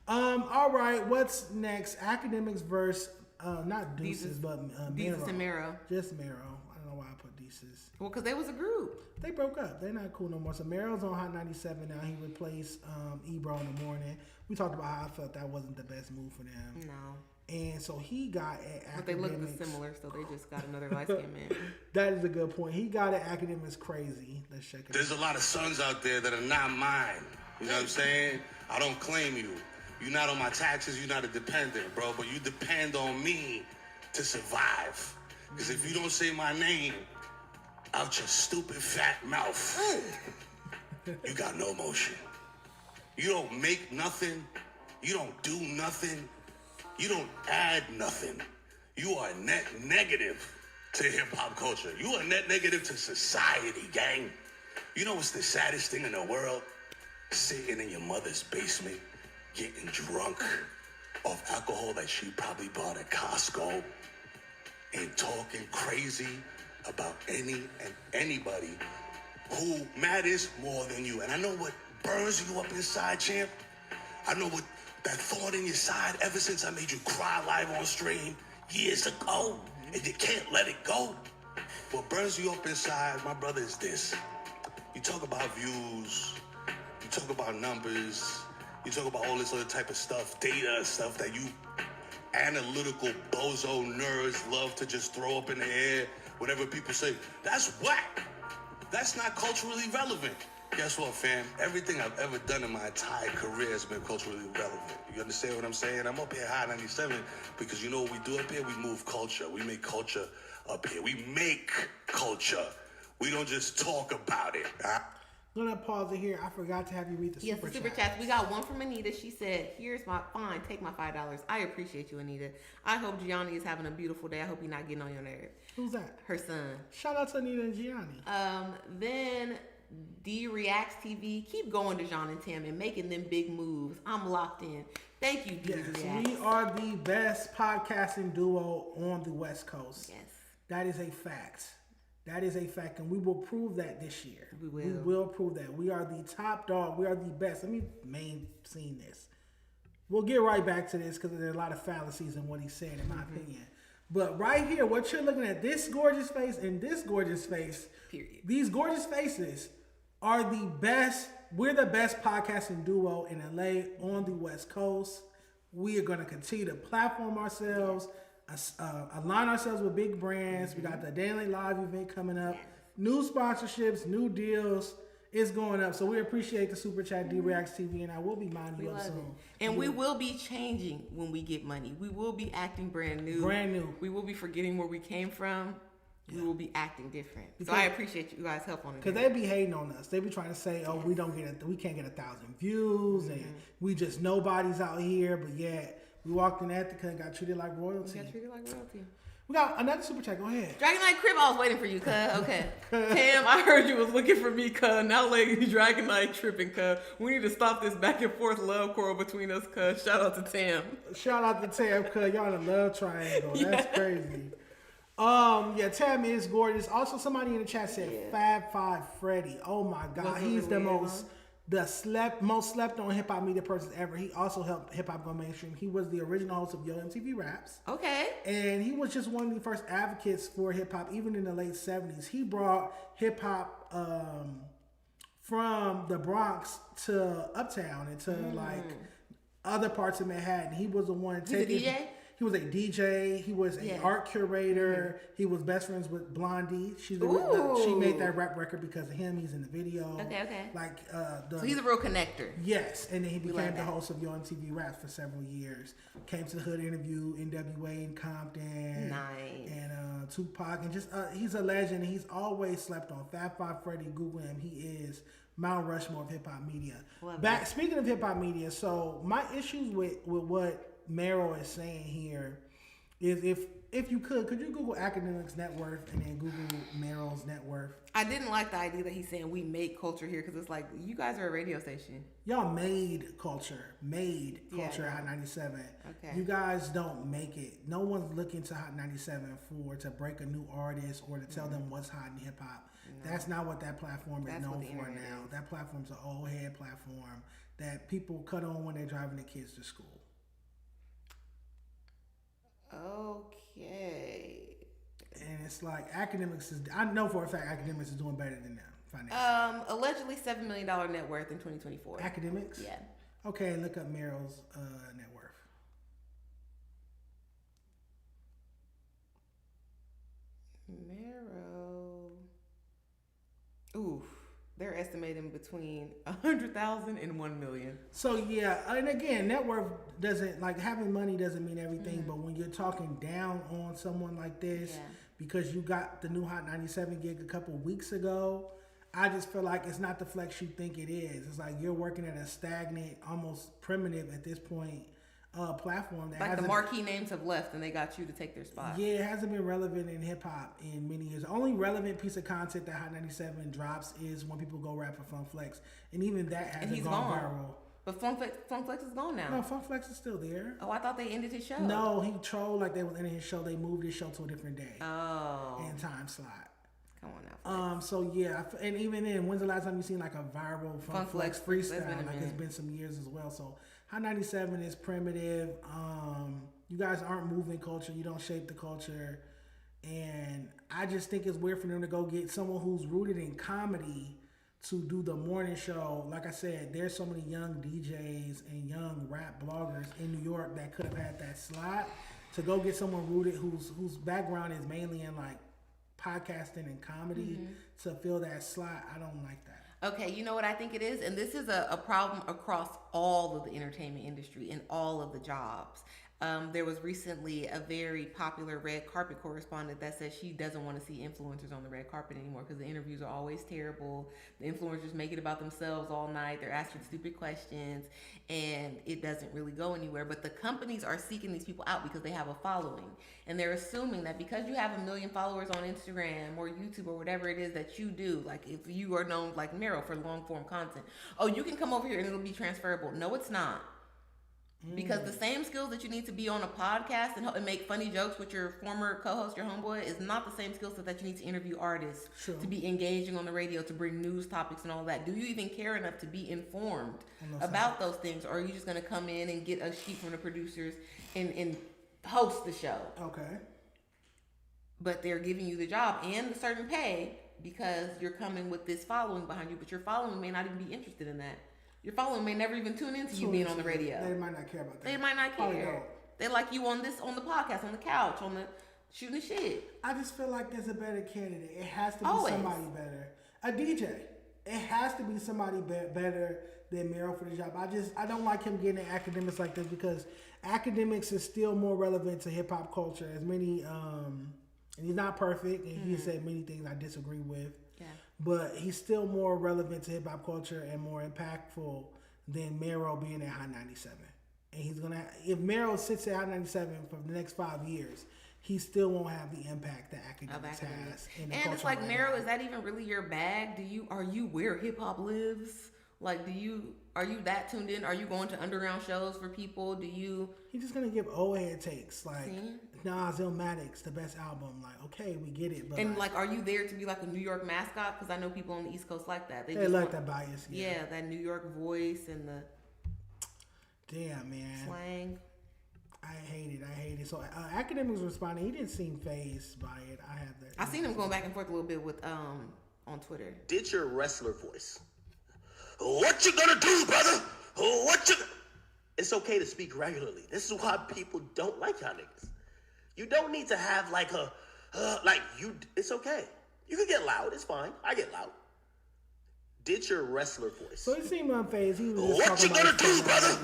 All right. What's next? Academics verse, not Deuces, but Desus and Mero. Just Mero. I don't know why I put Desus. Well, because they was a group. They broke up. They're not cool no more. So Mero's on Hot 97 now. He replaced Ebro in the morning. We talked about how I felt that wasn't the best move for them. No. And so he got at Academics. But they look similar, so they just got another light-skinned man. That is a good point. He got at Academics crazy. Let's check it out. There's a lot of sons out there that are not mine. You know what I'm saying? I don't claim you. You're not on my taxes. You're not a dependent, bro. But you depend on me to survive. Because if you don't say my name out your stupid fat mouth, you got no motion. You don't make nothing. You don't do nothing. You don't add nothing. You are net negative to hip-hop culture. You are net negative to society, gang. You know what's the saddest thing in the world? Sitting in your mother's basement, getting drunk off alcohol that she probably bought at Costco and talking crazy about any and anybody who matters more than you. And I know what burns you up inside, champ. I know what that thought in your side ever since I made you cry live on stream years ago, and you can't let it go. What burns you up inside, my brother, is this. You talk about views, you talk about numbers, you talk about all this other type of stuff, data stuff that you analytical bozo nerds love to just throw up in the air whenever people say, that's whack. That's not culturally relevant. Guess what, fam? Everything I've ever done in my entire career has been culturally relevant. You understand what I'm saying? I'm up here high 97 because you know what we do up here? We move culture. We make culture up here. We make culture. We don't just talk about it. Huh? I'm going to pause it here. I forgot to have you read the super chat. Yes, the super chats. We got one from Anita. She said, here's my fine. Take my $5. I appreciate you, Anita. I hope Gianni is having a beautiful day. I hope he's not getting on your nerves. Who's that? Her son. Shout out to Anita and Gianni. Then D Reacts TV. Keep going, Dejon and Tim, and making them big moves. I'm locked in. Thank you, D Reacts. We are the best podcasting duo on the West Coast. Yes. That is a fact. That is a fact, and we will prove that this year. We will prove that. We are the top dog. We are the best. Let me scene this. We'll get right back to this because there's a lot of fallacies in what he said, in my opinion. But right here, what you're looking at, this gorgeous face and this gorgeous face, period. These gorgeous faces are the best. We're the best podcasting duo in LA on the West Coast. We are going to continue to platform ourselves, align ourselves with big brands. We got the Daily Live event coming up, new sponsorships, new deals, It's going up. So we appreciate the super chat, D-Reacts TV, and I will be minding you up soon. And we will be changing when we get money. We will be acting brand new. Brand new. We will be forgetting where we came from. We will be acting different. So I appreciate you guys' help on it. Because they be hating on us. They be trying to say, oh, we can't get 1,000 views, and we just nobodies out here. But yet, we walked in Ethika and got treated like royalty. We got another super chat. Go ahead. Dragon Knight Crib, I was waiting for you, cuz. Okay. Tam, I heard you was looking for me, cuz. Now lady Dragon Knight tripping, cuz. We need to stop this back and forth love quarrel between us, cuz. Shout out to Tam. Shout out to Tam, cuz. Y'all in a love triangle. That's crazy. Tam is gorgeous. Also, somebody in the chat said Fab Five Freddy. Oh my God, he's the most slept on hip hop media person ever. He also helped hip hop go mainstream. He was the original host of Yo MTV Raps. Okay. And he was just one of the first advocates for hip hop, even in the late 70s. He brought hip hop from the Bronx to Uptown and to like other parts of Manhattan. He was the one taking. DJ? He was a DJ. He was an art curator. He was best friends with Blondie. She made that rap record because of him. He's in the video. Okay. So he's a real connector. Yes, and then he became the host of Yo MTV Raps for several years. Came to the Hood interview, NWA in Compton. Nice. And Tupac, and just he's a legend. He's always slept on. Fab Five Freddy, Google him. He is Mount Rushmore of hip hop media. Speaking of hip hop media, so my issues with what Merrill is saying here is if you could you Google Academics net worth and then Google Merrill's net worth? I didn't like the idea that he's saying we make culture here, because it's like, you guys are a radio station. Y'all made culture at Hot 97. Okay. You guys don't make it. No one's looking to Hot 97 to break a new artist or to tell them what's hot in hip hop. No. That's not what that platform is known for now. That platform's an old head platform that people cut on when they're driving their kids to school. Okay. And it's like I know for a fact Academics is doing better than them financially. Allegedly $7 million net worth in 2024. Academics? Yeah. Okay, look up Merrill's net worth. Merrill. Oof. They're estimating between 100,000 and 1 million. So yeah, and again, net worth doesn't, like, having money doesn't mean everything. But when you're talking down on someone like this, because you got the new Hot 97 gig a couple weeks ago, I just feel like it's not the flex you think it is. It's like you're working at a stagnant, almost primitive at this point, platform that like the marquee names have left and they got you to take their spot. Yeah, it hasn't been relevant in hip hop in many years. The only relevant piece of content that Hot 97 drops is when people go rap for Funk Flex, and even that hasn't gone viral. But Funk Flex is gone now. No, Funk Flex is still there. Oh, I thought they ended his show. No, he trolled like they was ending his show. They moved his show to a different day. Oh. And time slot. Come on now. So yeah, and even then, when's the last time you seen like a viral Funk Flex freestyle? Like it's been some years as well. So Hot 97 is primitive. You guys aren't moving culture. You don't shape the culture. And I just think it's weird for them to go get someone who's rooted in comedy to do the morning show. Like I said, there's so many young DJs and young rap bloggers in New York that could have had that slot. To go get someone rooted whose background is mainly in like podcasting and comedy to fill that slot, I don't like that. Okay, you know what I think it is? And this is a problem across all of the entertainment industry and all of the jobs. There was recently a very popular red carpet correspondent that said she doesn't want to see influencers on the red carpet anymore because the interviews are always terrible. The influencers make it about themselves all night. They're asking stupid questions and it doesn't really go anywhere. But the companies are seeking these people out because they have a following. And they're assuming that because you have 1 million followers on Instagram or YouTube or whatever it is that you do, like if you are known like Meryl for long form content, oh, you can come over here and it'll be transferable. No, it's not. Because the same skills that you need to be on a podcast and make funny jokes with your former co-host, your homeboy, is not the same skill set that you need to interview artists, to be engaging on the radio, to bring news topics and all that. Do you even care enough to be informed about those things? Or are you just going to come in and get a sheet from the producers and host the show? Okay. But they're giving you the job and a certain pay because you're coming with this following behind you, but your following may not even be interested in that. Your following may never even tune into you being on the radio. They might not care about that. They might not care. They like you on the podcast, on the couch, on the shooting shit. I just feel like there's a better candidate. It has to be somebody better. A DJ. it has to be somebody better than Mero for the job. I don't like him getting at academics like this because academics is still more relevant to hip hop culture. As many, and he's not perfect, and he said many things I disagree with. Yeah. But he's still more relevant to hip hop culture and more impactful than Mero being at Hot 97. And he's gonna, if Mero sits at Hot 97 for the next 5 years, he still won't have the impact that academics has. In the and it's like, Mero, is that even really your bag? Are you where hip hop lives? Like, are you that tuned in? Are you going to underground shows for people? He's just gonna give old head takes like Nas Illmatic's the best album. Like, okay, we get it, but like, are you there to be like a New York mascot? Because I know people on the East Coast like that. They like that bias. Yeah, that New York voice and the damn man slang. I hate it. So academics responding. He didn't seem fazed by it. I seen him going back and forth a little bit with on Twitter. Did your wrestler voice. What you gonna do, brother? It's okay to speak regularly. This is why people don't like y'all niggas. You don't need to have like it's okay. You can get loud, it's fine. I get loud. Did your wrestler voice. So he seemed unfazed. He was what you gonna do, brother?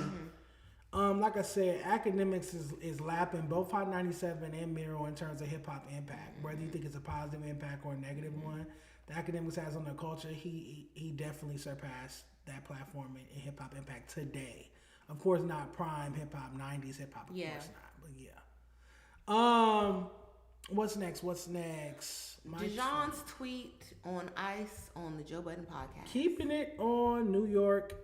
Like I said, academics is lapping both Hot 97 and Mero in terms of hip hop impact. Whether you think it's a positive impact or a negative one, the academics has on their culture, he definitely surpassed that platform in hip hop impact today. Of course, not prime hip hop, 90s hip hop. Of course not, but yeah. What's next? Dejon's tweet on Ice on the Joe Budden podcast. Keeping it on New York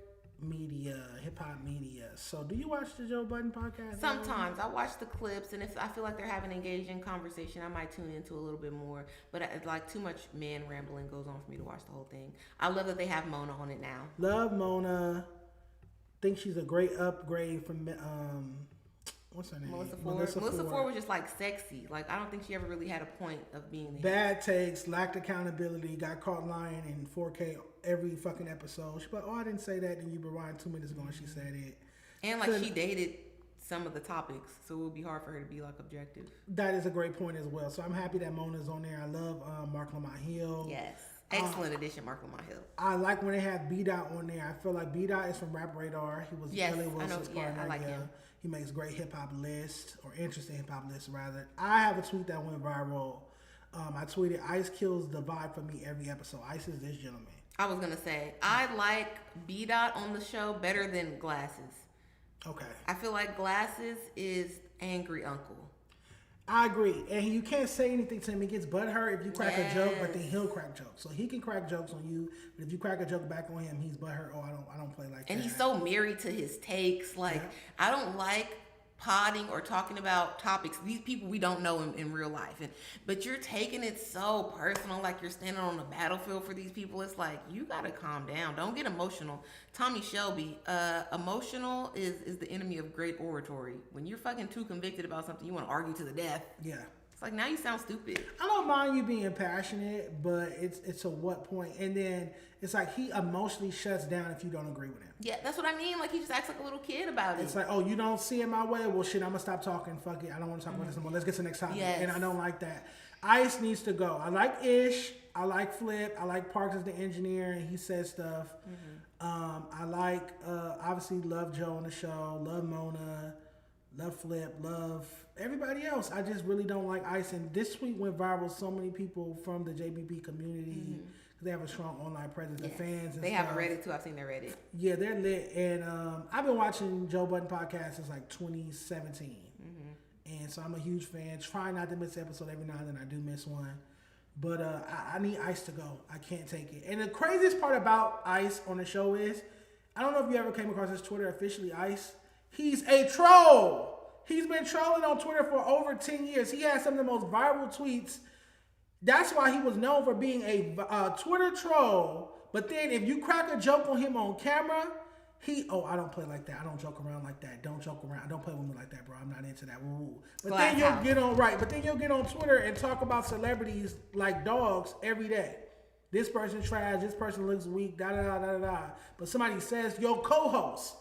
media, hip hop media. So, do you watch the Joe Budden podcast? Sometimes I watch the clips, and if I feel like they're having an engaging conversation, I might tune into a little bit more. But like too much man rambling goes on for me to watch the whole thing. I love that they have Mona on it now. Love Mona. Think she's a great upgrade from what's her name? Melissa Ford was just like sexy. Like, I don't think she ever really had a point of being there. Bad takes, lacked accountability, got caught lying in 4K every fucking episode. She's like, oh, I didn't say that, and you rewind 2 minutes ago and she said it. And like, she dated some of the topics, so it would be hard for her to be like objective. That is a great point as well. So I'm happy that Mona's on there. I love Mark Lamont Hill. Yes. Excellent addition, Mark Lamont Hill. I like when they have B-Dot on there. I feel like B-Dot is from Rap Radar. He was Yes, L.A. Wilson's partner. I like him. He makes great hip-hop lists, or interesting hip-hop lists, rather. I have a tweet that went viral. I tweeted, Ice kills the vibe for me every episode. Ice is this gentleman. I was going to say, I like B-Dot on the show better than Glasses. Okay. I feel like Glasses is angry uncle. I agree. And you can't say anything to him. He gets butthurt if you crack a joke, but then he'll crack jokes. So he can crack jokes on you, but if you crack a joke back on him, he's butthurt. Oh, I don't play like that. And he's so married to his takes. Like, I don't like podding or talking about topics. These people we don't know in real life. But you're taking it so personal, like you're standing on the battlefield for these people. It's like, you got to calm down. Don't get emotional. Tommy Shelby, emotional is the enemy of great oratory. When you're fucking too convicted about something, you want to argue to the death. Yeah. It's like, now you sound stupid. I don't mind you being passionate, but it's to what point? And then it's like he emotionally shuts down if you don't agree with him. Yeah, that's what I mean. Like, he just acts like a little kid about it. It's like, oh, you don't see it my way? Well, shit, I'm going to stop talking. Fuck it. I don't want to talk about this anymore. Let's get to the next topic. Yes. And I don't like that. Ice needs to go. I like Ish. I like Flip. I like Parks as the engineer, and he says stuff. I like, obviously, love Joe on the show. Love Mona. Love Flip. Love everybody else. I just really don't like Ice. And this tweet went viral. So many people from the JBP community, they have a strong online presence. Yes. The fans and they stuff. have a Reddit too. I've seen their Reddit. Yeah, they're lit. And I've been watching Joe Budden podcast since like 2017. And so I'm a huge fan. Try not to miss an episode every now and then. I do miss one. But I need Ice to go. I can't take it. And the craziest part about Ice on the show is, I don't know if you ever came across his Twitter, officially Ice. He's a troll. He's been trolling on Twitter for over 10 years. He has some of the most viral tweets. That's why he was known for being a Twitter troll. But then if you crack a joke on him on camera, I don't play like that. I don't joke around like that. Don't joke around. Don't play with me like that, bro. I'm not into that. Woo. But then you'll get on Twitter and talk about celebrities like dogs every day. This person trash. This person looks weak. Da da da da da. But somebody says your co-host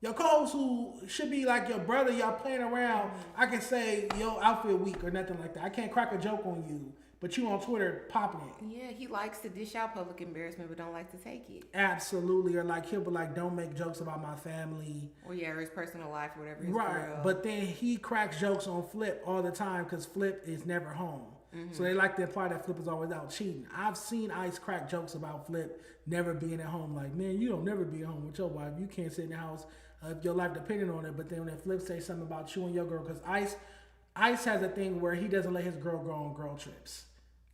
who should be like your brother, y'all playing around. I can say your outfit weak or nothing like that. I can't crack a joke on you but you on Twitter popping it. Yeah, he likes to dish out public embarrassment, but don't like to take it. Absolutely, or like he'll be like, don't make jokes about my family. Or or his personal life, or whatever. Right, but then he cracks jokes on Flip all the time because Flip is never home. Mm-hmm. So they like to imply that Flip is always out cheating. I've seen Ice crack jokes about Flip never being at home. Like, man, you don't never be at home with your wife. You can't sit in the house if your life depending on it. But then when Flip says something about you and your girl, because Ice has a thing where he doesn't let his girl go on girl trips.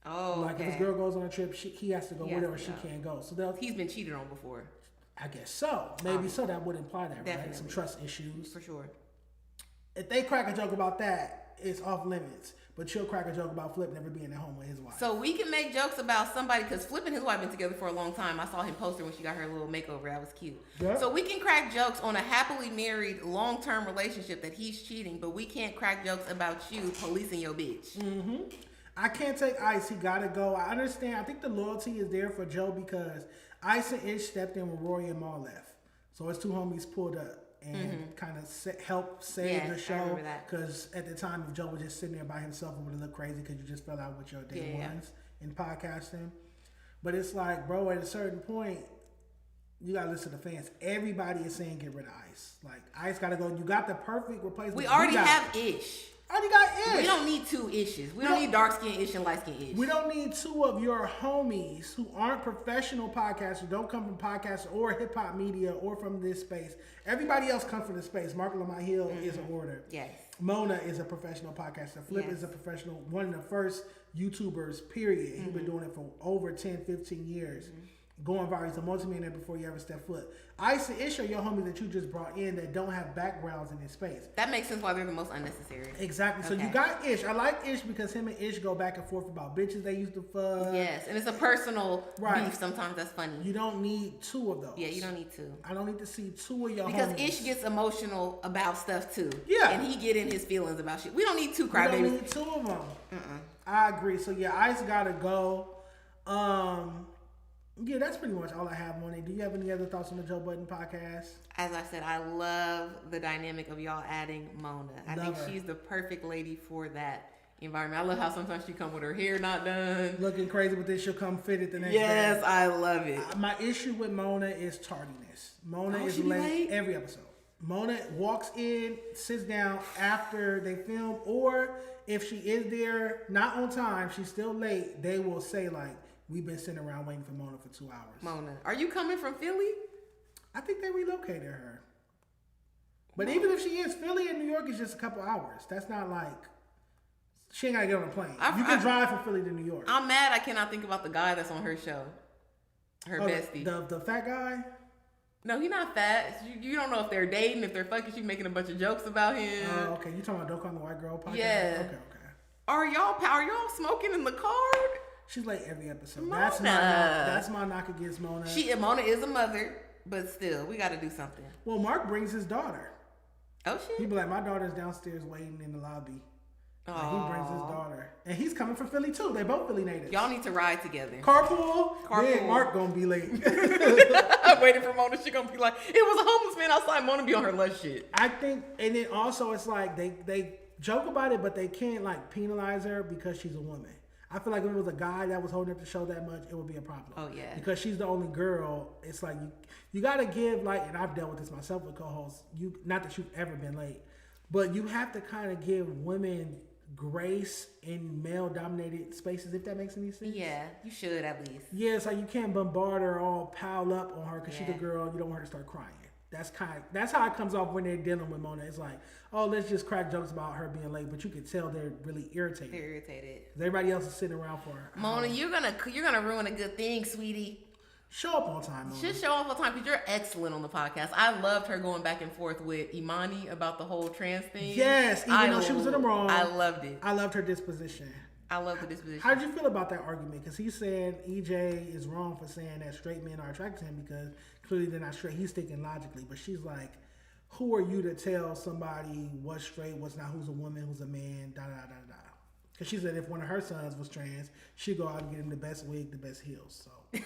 Oh, like if his girl goes on a trip, he has to go with her, or she can't go. So he's been cheated on before. I guess so. Maybe so. That would imply that, definitely. Right? Some trust issues for sure. If they crack a joke about that, it's off limits. But she'll crack a joke about Flip never being at home with his wife. So we can make jokes about somebody, because Flip and his wife been together for a long time. I saw him post her when she got her little makeover. That was cute. Yeah. So we can crack jokes on a happily married, long-term relationship that he's cheating, but we can't crack jokes about you policing your bitch. Mm-hmm. I can't take Ice. He got to go. I understand. I think the loyalty is there for Joe because Ice and Ish stepped in when Rory and Ma left. So his two homies pulled up and kind of helped save the show. Because at the time, if Joe was just sitting there by himself, it would have looked crazy because you just fell out with your day ones in podcasting. But it's like, bro, at a certain point, you got to listen to fans. Everybody is saying get rid of Ice. Like, Ice got to go. You got the perfect replacement. We already have Ish. Already got Ish. We don't need two Ishes. We don't need dark skin Ish and light skin Ish. We don't need two of your homies who aren't professional podcasters, don't come from podcasts or hip hop media or from this space. Everybody else comes from this space. Mark Lamont Hill is an order. Yes. Mona is a professional podcaster. Flip is a professional, one of the first YouTubers, period. He's been doing it for over 10, 15 years. Going viral. He's a multi-millionaire before you ever step foot. Ice and Ish are your homies that you just brought in that don't have backgrounds in this space. That makes sense why they're the most unnecessary. Exactly. So you got Ish. I like Ish because him and Ish go back and forth about bitches they used to fuck. Yes, and it's a personal beef sometimes. That's funny. You don't need two of those. Yeah, you don't need two. I don't need to see two of your because homies. Ish gets emotional about stuff too. Yeah. And he get in his feelings about shit. We don't need two crybabies. We don't need two of them. I agree. So yeah, Ice gotta go. Yeah, that's pretty much all I have on it. Do you have any other thoughts on the Joe Budden podcast? As I said, I love the dynamic of y'all adding Mona. I think she's the perfect lady for that environment. I love how sometimes she come with her hair not done. Looking crazy, but then she'll come fitted the next day. Yes, I love it. My issue with Mona is tardiness. Mona is late every episode. Mona walks in, sits down after they film, or if she is there, not on time, she's still late, they will say like, we've been sitting around waiting for Mona for 2 hours. Mona, are you coming from Philly? I think they relocated her. But even if she is, Philly and New York is just a couple hours. That's not like, she ain't got to get on a plane. You can drive from Philly to New York. I'm mad I cannot think about the guy that's on her show. Her bestie. The fat guy? No, he's not fat. You don't know if they're dating, if they're fucking. She's making a bunch of jokes about him. Oh, okay. You talking about Don't Call Me White Girl podcast? Yeah. Okay. Are y'all smoking in the car? She's late every episode. Mona. That's my knock against Mona. Mona is a mother, but still, we got to do something. Well, Mark brings his daughter. Oh, shit. He be like, my daughter's downstairs waiting in the lobby. Like, he brings his daughter. And he's coming from Philly, too. They both Philly natives. Y'all need to ride together. Carpool. Yeah, Mark gonna be late. I'm waiting for Mona. She gonna be like, it was a homeless man outside. Mona be on her lunch shit. I think, and then also it's like, they joke about it, but they can't, like, penalize her because she's a woman. I feel like if it was a guy that was holding up the show that much, it would be a problem. Oh, yeah. Because she's the only girl. It's like, you got to give, like, and I've dealt with this myself with co-hosts. Not that you've ever been late, but you have to kind of give women grace in male-dominated spaces, if that makes any sense. Yeah, you should at least. Yeah, it's like you can't bombard her all piled up on her because she's a girl. You don't want her to start crying. That's how it comes off when they're dealing with Mona. It's like, oh, let's just crack jokes about her being late, but you can tell they're really irritated. They're irritated. Everybody else is sitting around for her. Mona, you're gonna ruin a good thing, sweetie. Show up on time, Mona. Should show up on time because you're excellent on the podcast. I loved her going back and forth with Imani about the whole trans thing. Yes, even though she was in the wrong. I loved it. I loved her disposition. I love the disposition. How did you feel about that argument? Because he's saying EJ is wrong for saying that straight men are attracted to him because clearly they're not straight. He's thinking logically, but she's like, who are you to tell somebody what's straight, what's not, who's a woman, who's a man, da-da-da-da-da. Because she said if one of her sons was trans, she'd go out and get him the best wig, the best heels. So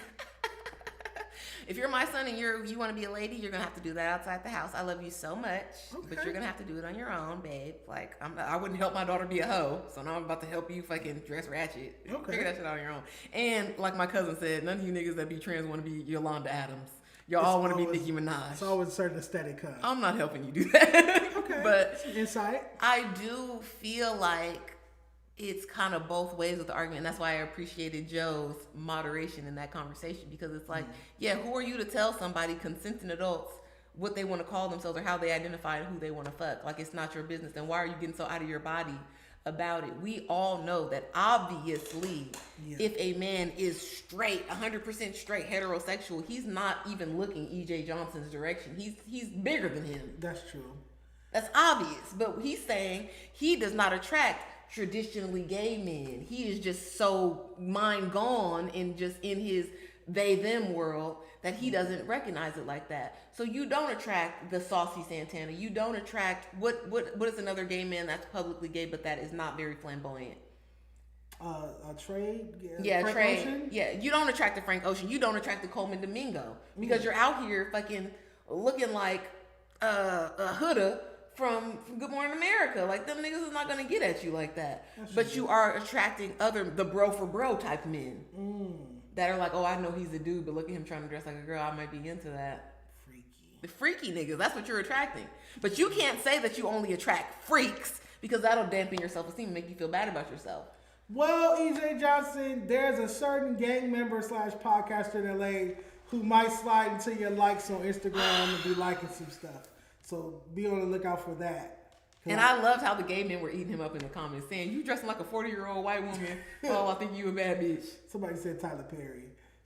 If you're my son and you want to be a lady, you're gonna have to do that outside the house. I love you so much, but you're gonna have to do it on your own, babe. Like I wouldn't help my daughter be a hoe, so now I'm about to help you fucking dress ratchet. Figure that shit out on your own. And like my cousin said, none of you niggas that be trans want to be Yolanda Adams. Y'all all want to be Nicki Minaj. It's always a certain aesthetic cut. I'm not helping you do that. Okay. But insight. I do feel like it's kind of both ways with the argument. And that's why I appreciated Joe's moderation in that conversation, because it's like, yeah, who are you to tell somebody, consenting adults, what they want to call themselves or how they identify and who they want to fuck? Like, it's not your business. Then why are you getting so out of your body about it? We all know that obviously if a man is straight, 100% straight, heterosexual, he's not even looking EJ Johnson's direction. He's bigger than him. That's true. That's obvious. But he's saying he does not attract traditionally gay men. He is just so mind gone and just in his they them world that he doesn't recognize it like that. So you don't attract the saucy Santana. You don't attract what is another gay man that's publicly gay but that is not very flamboyant? Trade. Frank Ocean? Yeah, you don't attract the Frank Ocean. You don't attract the Coleman Domingo because you're out here fucking looking like a Huda from Good Morning America. Like, them niggas is not gonna get at you like that. But you are attracting the bro for bro type men that are like, oh, I know he's a dude, but look at him trying to dress like a girl. I might be into that. The freaky niggas, that's what you're attracting. But you can't say that you only attract freaks because that'll dampen your self-esteem and make you feel bad about yourself. Well, EJ Johnson, there's a certain gang member / podcaster in LA who might slide into your likes on Instagram and be liking some stuff. So be on the lookout for that. And I loved how the gay men were eating him up in the comments, saying, you dressing like a 40-year-old white woman. Oh, I think you a bad bitch. Somebody said Tyler Perry.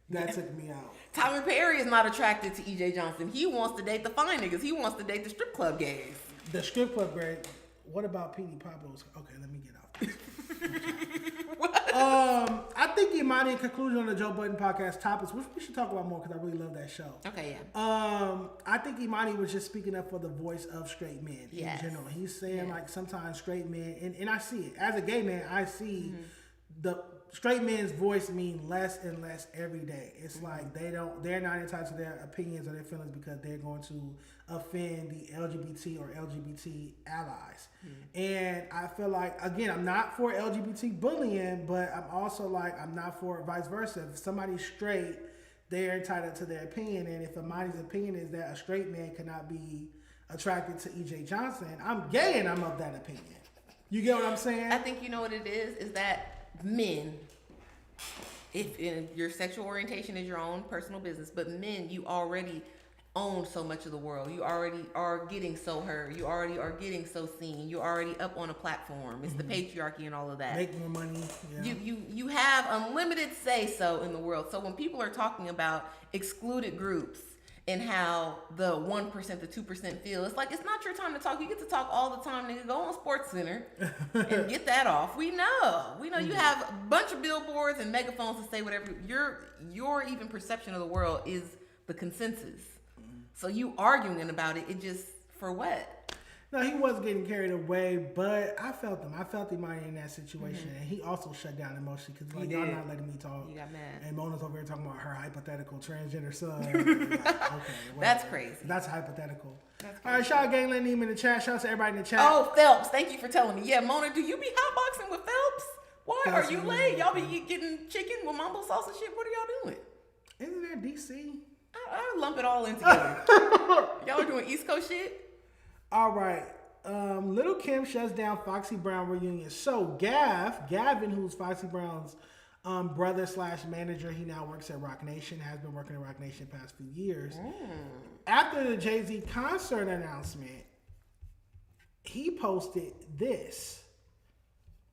That took me out. Tyler Perry is not attracted to EJ Johnson. He wants to date the fine niggas. He wants to date the strip club gays. The strip club gays. What about Petey Pablo's? Okay, let me get off this. I think Imani, in conclusion on the Joe Budden podcast topics, which we should talk about more because I really love that show. Okay, yeah. I think Imani was just speaking up for the voice of straight men in general. He's saying like sometimes straight men, and I see it as a gay man. I see the straight men's voice mean less and less every day. It's like they're not entitled to their opinions or their feelings because they're going to offend the LGBT or LGBT allies. And I feel like, again, I'm not for LGBT bullying, but I'm also like, I'm not for vice versa. If somebody's straight, they're entitled to their opinion. And if Imani's opinion is that a straight man cannot be attracted to EJ Johnson, I'm gay and I'm of that opinion. You get what I'm saying? I think you know what it is that men, if in your sexual orientation is your own personal business, but men, you already own so much of the world. You already are getting so heard. You already are getting so seen. You're already up on a platform. It's the patriarchy and all of that. Make more money. Yeah. You have unlimited say so in the world. So when people are talking about excluded groups and how the 1%, the 2% feel, it's like, it's not your time to talk. You get to talk all the time, nigga. Go on SportsCenter and get that off. We know you have a bunch of billboards and megaphones to say whatever. Your even perception of the world is the consensus. So you arguing about it just for what? No, he was getting carried away, but I felt him. I felt Imani in that situation, and he also shut down emotionally because like, y'all not letting me talk. You got mad. And Mona's over here talking about her hypothetical transgender son. Like, okay, that's crazy. That's hypothetical. All right, shout out Gangland Neem in the chat. Shout out to everybody in the chat. Oh, Phelps, thank you for telling me. Yeah, Mona, do you be hotboxing with Phelps? Why are you late? Y'all be getting chicken with mambo sauce and shit. What are y'all doing? Isn't there DC? I lump it all in together. Y'all are doing East Coast shit? All right. Little Kim shuts down Foxy Brown reunion. So Gavin, who's Foxy Brown's brother / manager, he now works at Rock Nation, has been working at Rock Nation the past few years. After the Jay-Z concert announcement, he posted this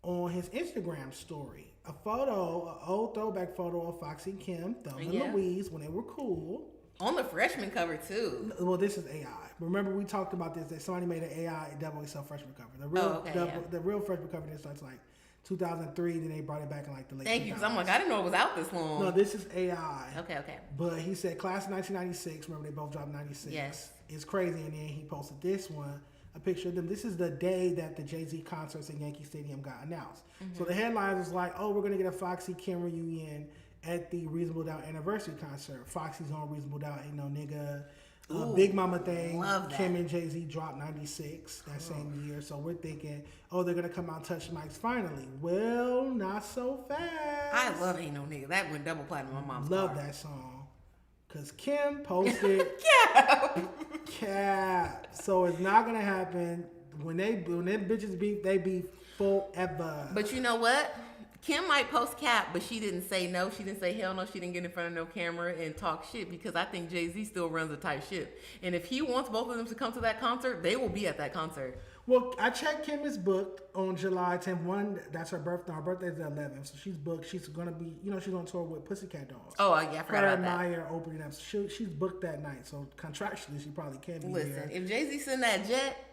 on his Instagram story. An old throwback photo of Foxy, Kim, Thelma and Louise when they were cool. On the freshman cover, too. Well, this is AI. Remember, we talked about this, that somebody made an AI Double XL freshman cover. The real freshman cover starts like 2003, then they brought it back in like the late 2000s. Thank you, because I'm like, I didn't know it was out this long. No, this is AI. Okay. But he said class of 1996. Remember, they both dropped 96. Yes. It's crazy. And then he posted this one, a picture of them. This is the day that the Jay-Z concerts in Yankee Stadium got announced. So the headlines was like, oh, we're going to get a Foxy Kim reunion at the Reasonable Doubt anniversary concert. Foxy's on Reasonable Doubt, Ain't No Nigga. Big Mama Thing, Kim and Jay-Z dropped 96 that same year. So we're thinking, they're going to come out and touch mics finally. Well, not so fast. I love Ain't No Nigga. That went double platinum in my mom's Love car. that song. Because Kim posted Cap. So it's not going to happen. When them bitches beef, they beef forever. But you know what? Kim might post Cap, but she didn't say no. She didn't say hell no. She didn't get in front of no camera and talk shit because I think Jay-Z still runs a tight ship. And if he wants both of them to come to that concert, they will be at that concert. Well, I checked Kim is booked on July 10th. That's her birthday. Her birthday's the 11th, so she's booked. She's gonna be, she's on tour with Pussycat Dolls. Oh yeah, I forgot about that. Meyer opening up. So she's booked that night. So contractually, she probably can't be there. Listen, if Jay-Z send that jet,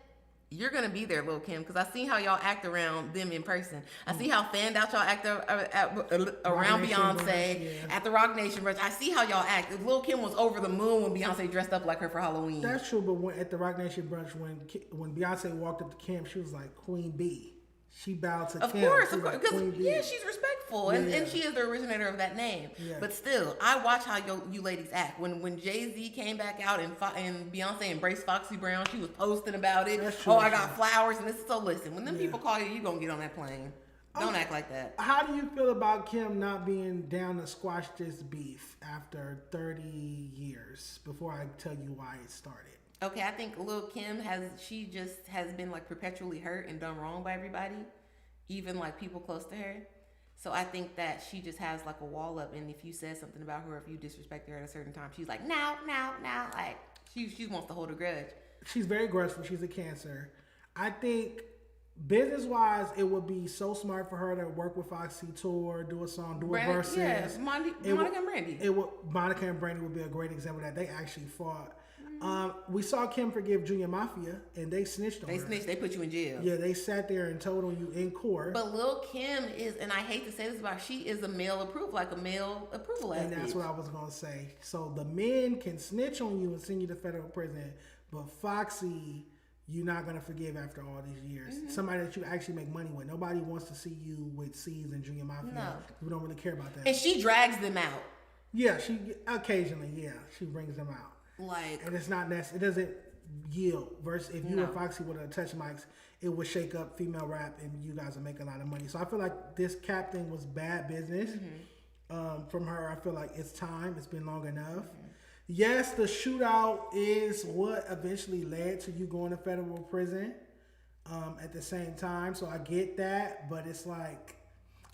you're gonna be there, Lil' Kim, because I see how y'all act around them in person. I see how fanned out y'all act around Beyonce at the Rock Nation brunch. I see how y'all act. If Lil' Kim was over the moon when Beyonce dressed up like her for Halloween. That's true, but at the Rock Nation brunch, when Beyonce walked up to Kim, she was like Queen Bee. She bowed to Kim. Of course, like, because she's respectful, and she is the originator of that name. Yeah. But still, I watch how you ladies act. When Jay-Z came back out and Beyonce embraced Foxy Brown, she was posting about it. True, I got flowers, and this. So listen, when them people call you gonna get on that plane. Don't act like that. How do you feel about Kim not being down to squash this beef after 30 years? Before I tell you why it started. Okay, I think Lil' Kim has been like perpetually hurt and done wrong by everybody, even like people close to her. So I think that she just has like a wall up, and if you said something about her, if you disrespected her at a certain time, she's like, now, like she wants to hold a grudge. She's very grudgeful. She's a Cancer. I think business-wise, it would be so smart for her to work with Foxy, tour, do a song, do a verses. Yeah, Monica and Brandy. Monica and Brandy would be a great example of that. They actually fought. We saw Kim forgive Junior Mafia, and they snitched on her. They put you in jail. Yeah, they sat there and told on you in court. But Lil' Kim is, and I hate to say this about her, she is a male approval ass And that's what I was going to say. So the men can snitch on you and send you to federal prison, but Foxy, you're not going to forgive after all these years. Mm-hmm. Somebody that you actually make money with. Nobody wants to see you with C's and Junior Mafia. No. We don't really care about that. And she drags them out. Yeah, she brings them out. And it's not necessary. It doesn't yield. Versus if you and Foxy would have touched mics, it would shake up female rap, and you guys would make a lot of money. So I feel like this Cap thing was bad business from her. I feel like it's time. It's been long enough. Mm-hmm. Yes, the shootout is what eventually led to you going to federal prison. At the same time, so I get that, but it's like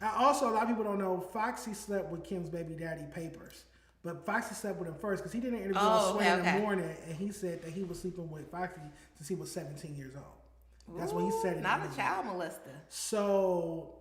also a lot of people don't know Foxy slept with Kim's baby daddy Papers. But Foxy slept with him first because he did an interview on Sway in the morning, and he said that he was sleeping with Foxy since he was 17 years old. That's what he said. Not a child molester. So,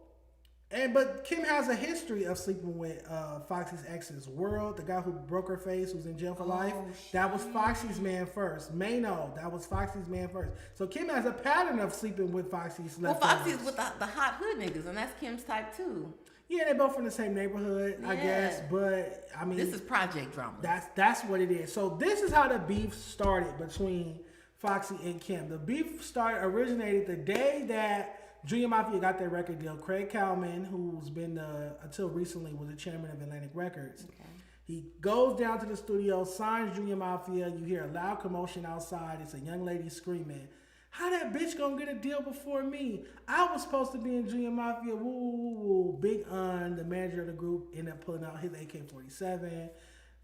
but Kim has a history of sleeping with Foxy's exes. World, the guy who broke her face, who's in jail for life, that was Foxy's man first. Mano, that was Foxy's man first. So Kim has a pattern of sleeping with Foxy's. Well, Foxy's with the hot hood niggas, and that's Kim's type too. Yeah, they're both from the same neighborhood, I guess. But I mean, this is project drama. That's what it is. So this is how the beef started between Foxy and Kim. The beef originated the day that Junior Mafia got their record deal. Craig Kalman, who's been until recently was the chairman of Atlantic Records. Okay. He goes down to the studio, signs Junior Mafia. You hear a loud commotion outside. It's a young lady screaming, "How that bitch gonna get a deal before me? I was supposed to be in Junior Mafia." Woo, woo, woo. Big the manager of the group, ended up pulling out his AK-47.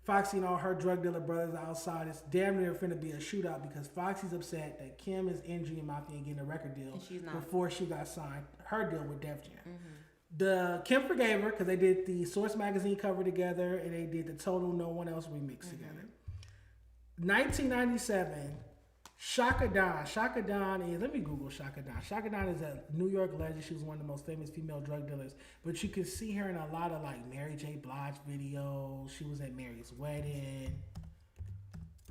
Foxy and all her drug dealer brothers outside. It's damn near finna be a shootout because Foxy's upset that Kim is in Junior Mafia and getting a record deal before she got signed her deal with Def Jam. Mm-hmm. Kim forgave her because they did the Source magazine cover together and they did the Total No One Else remix together. 1997. Shaka Don is, let me Google Shaka Don. Shaka Don is a New York legend. She was one of the most famous female drug dealers. But you can see her in a lot of like Mary J. Blige videos. She was at Mary's wedding.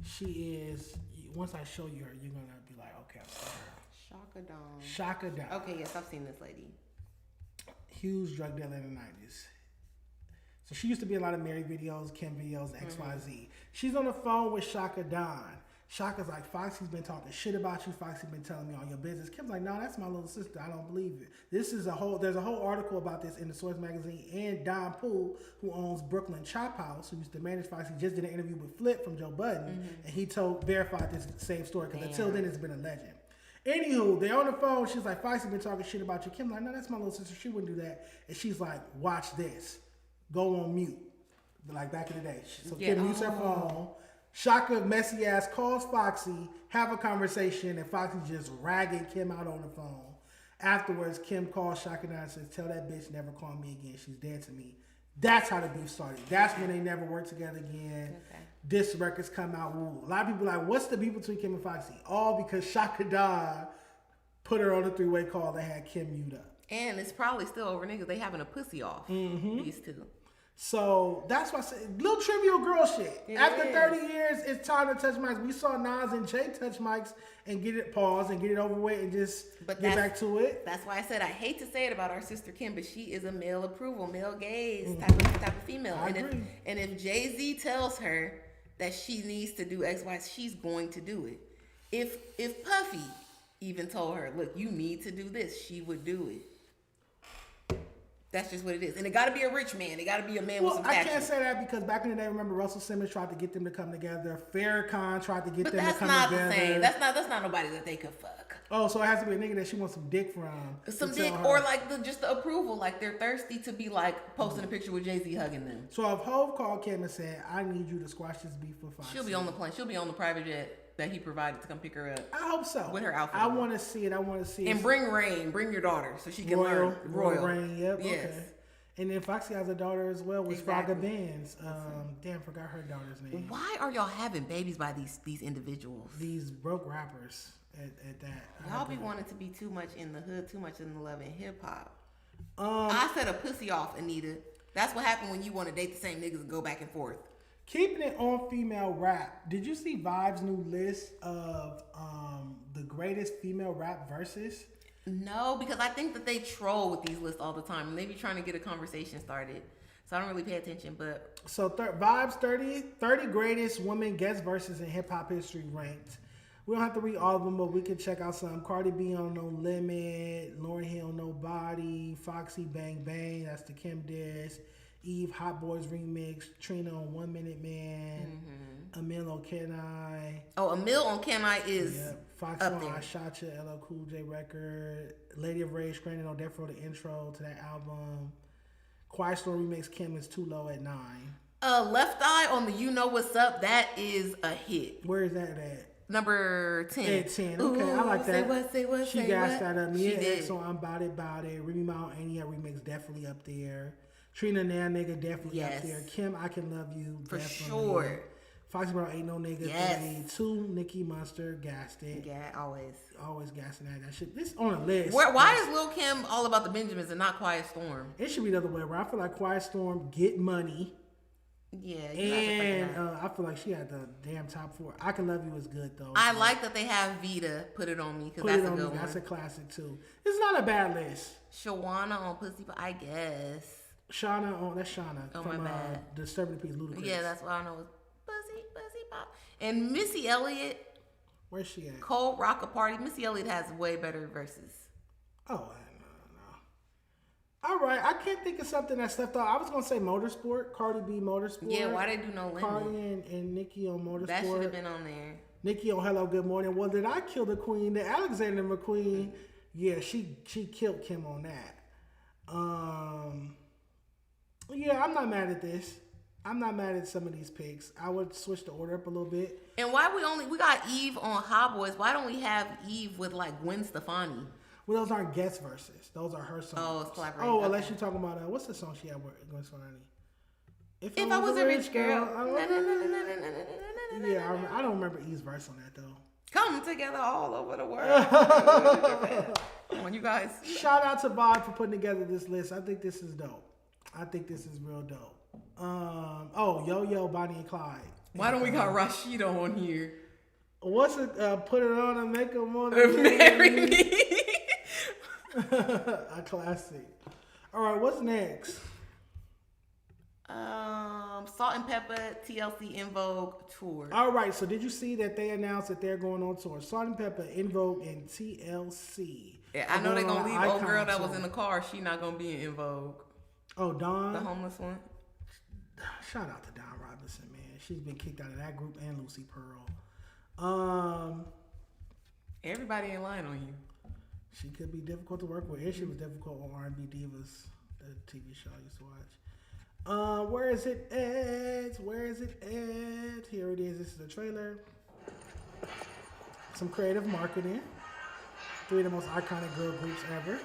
She is, once I show you her, you're going to be like, okay, I've seen her. Shaka Don. Okay, yes, I've seen this lady. Huge drug dealer in the 90s. So she used to be in a lot of Mary videos, Kim videos, XYZ. She's on the phone with Shaka Don. Shaka's like, Foxy's been talking shit about you. Foxy's been telling me all your business. Kim's like, no, that's my little sister. I don't believe it. There's a whole article about this in the Source magazine. And Don Poole, who owns Brooklyn Chop House, who used to manage Foxy, just did an interview with Flip from Joe Budden. And he verified this same story, because until then it's been a legend. Anywho, they're on the phone. She's like, Foxy been talking shit about you. Kim's like, no, that's my little sister. She wouldn't do that. And she's like, watch this. Go on mute. Like back in the day. So Kim mutes her phone. Shaka, messy ass, calls Foxy, have a conversation, and Foxy just ragging Kim out on the phone. Afterwards, Kim calls Shaka down and says, tell that bitch never call me again. She's dead to me. That's how the beef started. That's when they never worked together again. Okay. Diss records come out. Ooh. A lot of people are like, what's the beef between Kim and Foxy? All because Shaka died, put her on a three-way call that had Kim mute up. And it's probably still over niggas. They having a pussy off. These two. So that's why I said, little trivial girl shit. After 30 years, it's time to touch mics. We saw Nas and Jay touch mics and get it paused and get it over with and just get back to it. That's why I said I hate to say it about our sister Kim, but she is a male approval, male gaze type of female. And if Jay-Z tells her that she needs to do X, Y, she's going to do it. If Puffy even told her, look, you need to do this, she would do it. That's just what it is. And it got to be a rich man. It got to be a man with some passion. I can't say that because back in the day, remember Russell Simmons tried to get them to come together. Farrakhan tried to get them to come together. But that's not the same. That's not nobody that they could fuck. Oh, so it has to be a nigga that she wants some dick from. Some dick or like just the approval. Like they're thirsty to be like posting a picture with Jay-Z hugging them. So if Hov called Kim and said, I need you to squash this beef with Foxy. She'll be on the plane. She'll be on the private jet that he provided to come pick her up. I hope so. With her outfit. I want to see it. And bring Rain. Bring your daughter so she can learn. Royal Rain, yep. Yes. Okay. And then Foxy has a daughter as well with Spraga Benz. Damn, forgot her daughter's name. Why are y'all having babies by these individuals? These broke rappers at that. Y'all be wanting to be too much in the hood, too much in the love and hip hop. I said a pussy off, Anita. That's what happened when you want to date the same niggas and go back and forth. Keeping it on female rap. Did you see Vibe's new list of the greatest female rap verses? No, because I think that they troll with these lists all the time, and they be trying to get a conversation started. So I don't really pay attention, but... So Vibes 30 greatest women guest verses in hip-hop history ranked. We don't have to read all of them, but we can check out some. Cardi B on No Limit, Lauryn Hill Nobody, Foxy Bang Bang, that's the Kim diss, Eve Hot Boys remix, Trina on 1 Minute Man, Emil on Can I. Oh, Emil on Can I is Foxy on I Shot Ya, LL Cool J record, Lady of Rage Stranded on Death Row, the intro to that album. Quiet Storm remix, Kim is Too Low at 9. Left Eye on the You Know What's Up, that is a hit. Where is that at? Number 10. At 10, okay, I like that. Say what, she gassed that up. Mia X on I'm Bout It. Remy Ma on Ania remix, definitely up there. Trina Nan Nigga, definitely up there. Kim, I Can Love You, for definitely. Sure. Foxy Brown Ain't No Nigga, 2, Nicki Monster, gassed it. Yeah, always gassing that shit. This on a list. Why is Lil Kim all about the Benjamins and not Quiet Storm? It should be the other way around. I feel like Quiet Storm get money. Yeah, and I feel like she had the damn top 4. I Can Love You is good though. I like that they have Vita Put It On Me because that's a good one. That's a classic too. It's not a bad list. Shawana on Pussy, but I guess. That's Shauna from my bad. Disturbing the Peace, Ludacris. Yeah, that's what I know. Pussy Pop. And Missy Elliott. Where's she at? Cold Rocker Party. Missy Elliott has way better verses. Oh, no. All right, I can't think of something that's left out. I was gonna say Motorsport, Cardi B Motorsport. Yeah, why they do No Limit? Cardi and Nicki on Motorsport. That should have been on there. Nicki on Hello Good Morning. Well, did I kill the queen? The Alexander McQueen. Yeah, she killed Kim on that. Yeah, I'm not mad at this. I'm not mad at some of these picks. I would switch the order up a little bit. And why we got Eve on Hot Boys? Why don't we have Eve with like Gwen Stefani? Well, those aren't guest verses. Those are her songs. Oh, it's collaborating. Oh, unless you're talking about what's the song she had with Gwen Stefani? If I was a rich girl. Yeah, I don't remember Eve's verse on that though. Come together all over the world. Come on, you guys. Shout out to Bob for putting together this list. I think this is dope. I think this is real dope. Yo, Bonnie and Clyde. Why don't we got Rashida on here? What's it? Put it on and make them want to marry me. A classic. All right, what's next? Salt and Pepper, TLC, In Vogue tour. All right, so did you see that they announced that they're going on tour? Salt and Pepper, In Vogue, and TLC. Yeah, I know they're going to leave old girl that was in the car. She not going to be in Vogue. Oh, Dawn? The homeless one. Shout out to Dawn Robinson, man. She's been kicked out of that group, and Lucy Pearl. Everybody in line on you. She could be difficult to work with. And she was difficult on R&B Divas, the TV show I used to watch. Where is it at? Where is it at? Here it is. This is the trailer. Some creative marketing. 3 of the most iconic girl groups ever.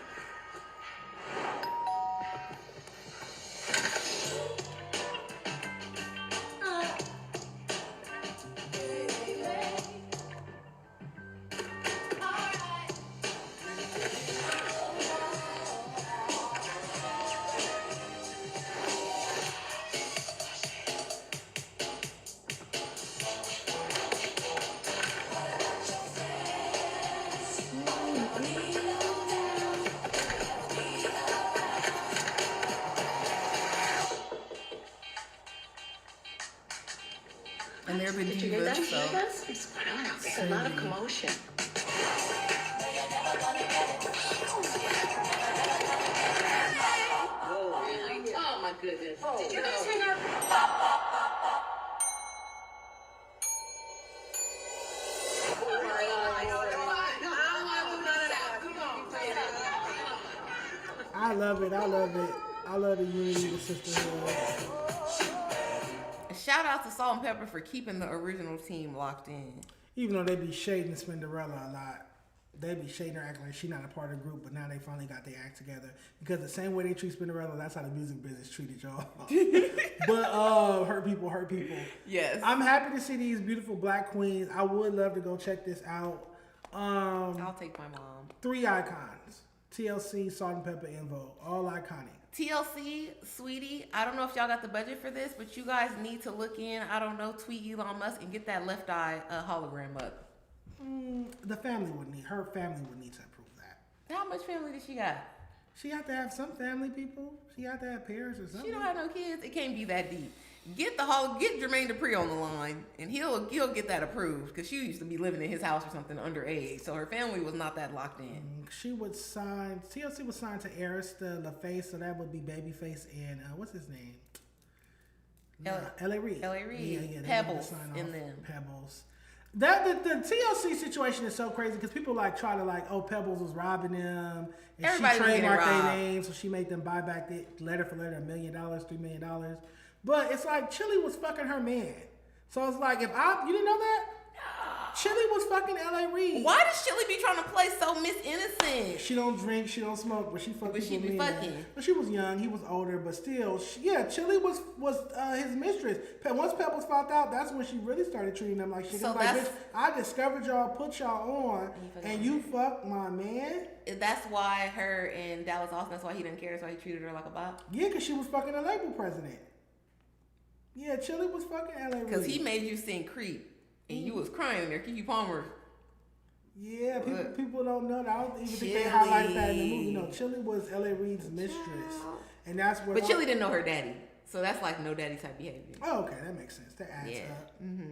And they're been Did you hear that? divas, so. There's a lot of commotion. Oh my goodness. Did you guys hear that? I love it. I love it. I love the unity, the sisterhood. Shout out to Salt and Pepper for keeping the original team locked in. Even though they be shading Spinderella a lot. They be shading her, acting like she's not a part of the group, but now they finally got their act together. Because the same way they treat Spinderella, that's how the music business treated y'all. But hurt people hurt people. Yes. I'm happy to see these beautiful black queens. I would love to go check this out. I'll take my mom. 3 icons. TLC, Salt and Pepper, In Vogue. All iconic. TLC, sweetie, I don't know if y'all got the budget for this, but you guys need to look in, I don't know, tweet Elon Musk and get that left eye hologram up. Her family would need to approve that. How much family does she got? She have to have some family people. She have to have parents or something. She don't have no kids. It can't be that deep. Get Jermaine Dupri on the line, and he'll get that approved because she used to be living in his house or something underage, so her family was not that locked in. TLC would sign to Arista LaFace, so that would be Babyface and what's his name? L.A. Reid. L.A. Reid. Yeah, Pebbles in them. Pebbles. That the TLC situation is so crazy because people try to Pebbles was robbing them and Everybody she trademarked their robbed. name, so she made them buy back the letter for letter $1 million, $3 million. But it's like Chili was fucking her man. So it's like you didn't know that? Chili was fucking L.A. Reid. Why does Chili be trying to play so Miss Innocent? She don't drink, she don't smoke, but she fucking. But she be fucking. But she was young, he was older, but still, Chili was his mistress. Once Pebbles found out, that's when she really started treating them like shit. So bitch, I discovered y'all, put y'all on, and you fucked my man. That's why her and Dallas Austin, that's why he didn't care, that's why he treated her like a bop. Yeah, because she was fucking a label president. Yeah, Chili was fucking L.A. Reid. Because he made you sing Creep, and you was crying in there. Keke Palmer. Yeah, people don't know that. I don't even think they highlighted that in the movie. No, Chili was L.A. Reid's mistress. And that's where. But Chili didn't know her daddy. So that's like no daddy type behavior. Oh, okay. That makes sense. That adds up. Mm-hmm.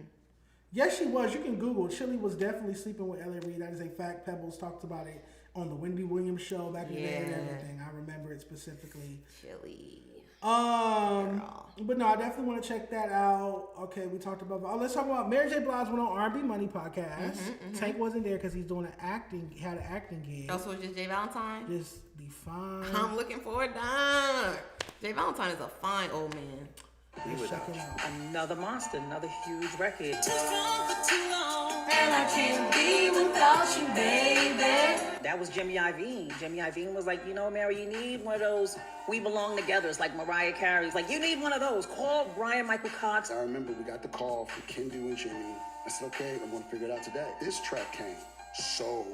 Yes, she was. You can Google. Chili was definitely sleeping with L.A. Reid. That is a fact. Pebbles talked about it on the Wendy Williams show back in the day and everything. I remember it specifically. Chili. But no, I definitely want to check that out. Okay, we talked about. Let's talk about Mary J. Blige went on R&B Money podcast. Tank wasn't there because he's doing had an acting gig. Oh, so it's just Jay Valentine? Just be fine. I'm looking for a dime. Jay Valentine is a fine old man. Another monster, another huge record. And I can't be without you, baby. That was Jimmy Iovine. Jimmy Iovine was like, Mary, you need one of those We Belong Together. It's like Mariah Carey's like, you need one of those. Call Brian Michael Cox. I remember we got the call from Kendu and Jimmy. I said, okay, I'm going to figure it out today. This track came so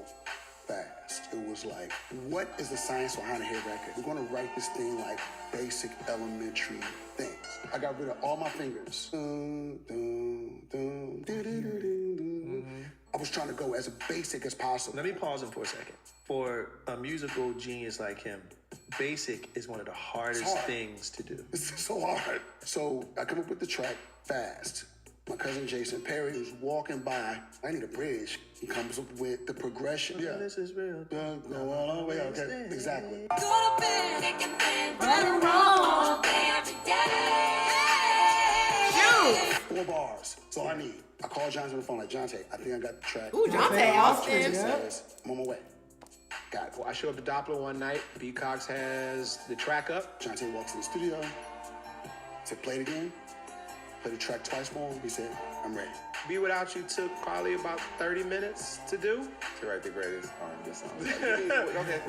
fast. It was like, what is the science behind a hit record? We're going to write this thing like basic elementary things. I got rid of all my fingers. I was trying to go as basic as possible. Let me pause him for a second. For a musical genius like him, basic is one of the hardest things to do. It's so hard. So I come up with the track fast. My cousin Jason Perry, who's walking by, I need a bridge. He comes up with the progression. Yeah. This is real. Go all the way. Okay, exactly. Shoot! 4 bars. That's all I need. I called Jonte on the phone like, Jonte, I think I got the track. Ooh, Jonte Austin. I'm on my way. Got it. Well, I show up to Doppler one night. B. Cox has the track up. Jonte walks in the studio. Said, play it again. Play the track twice more. He said, I'm ready. Be Without You took probably about 30 minutes to do. To write the greatest R&B song. Okay,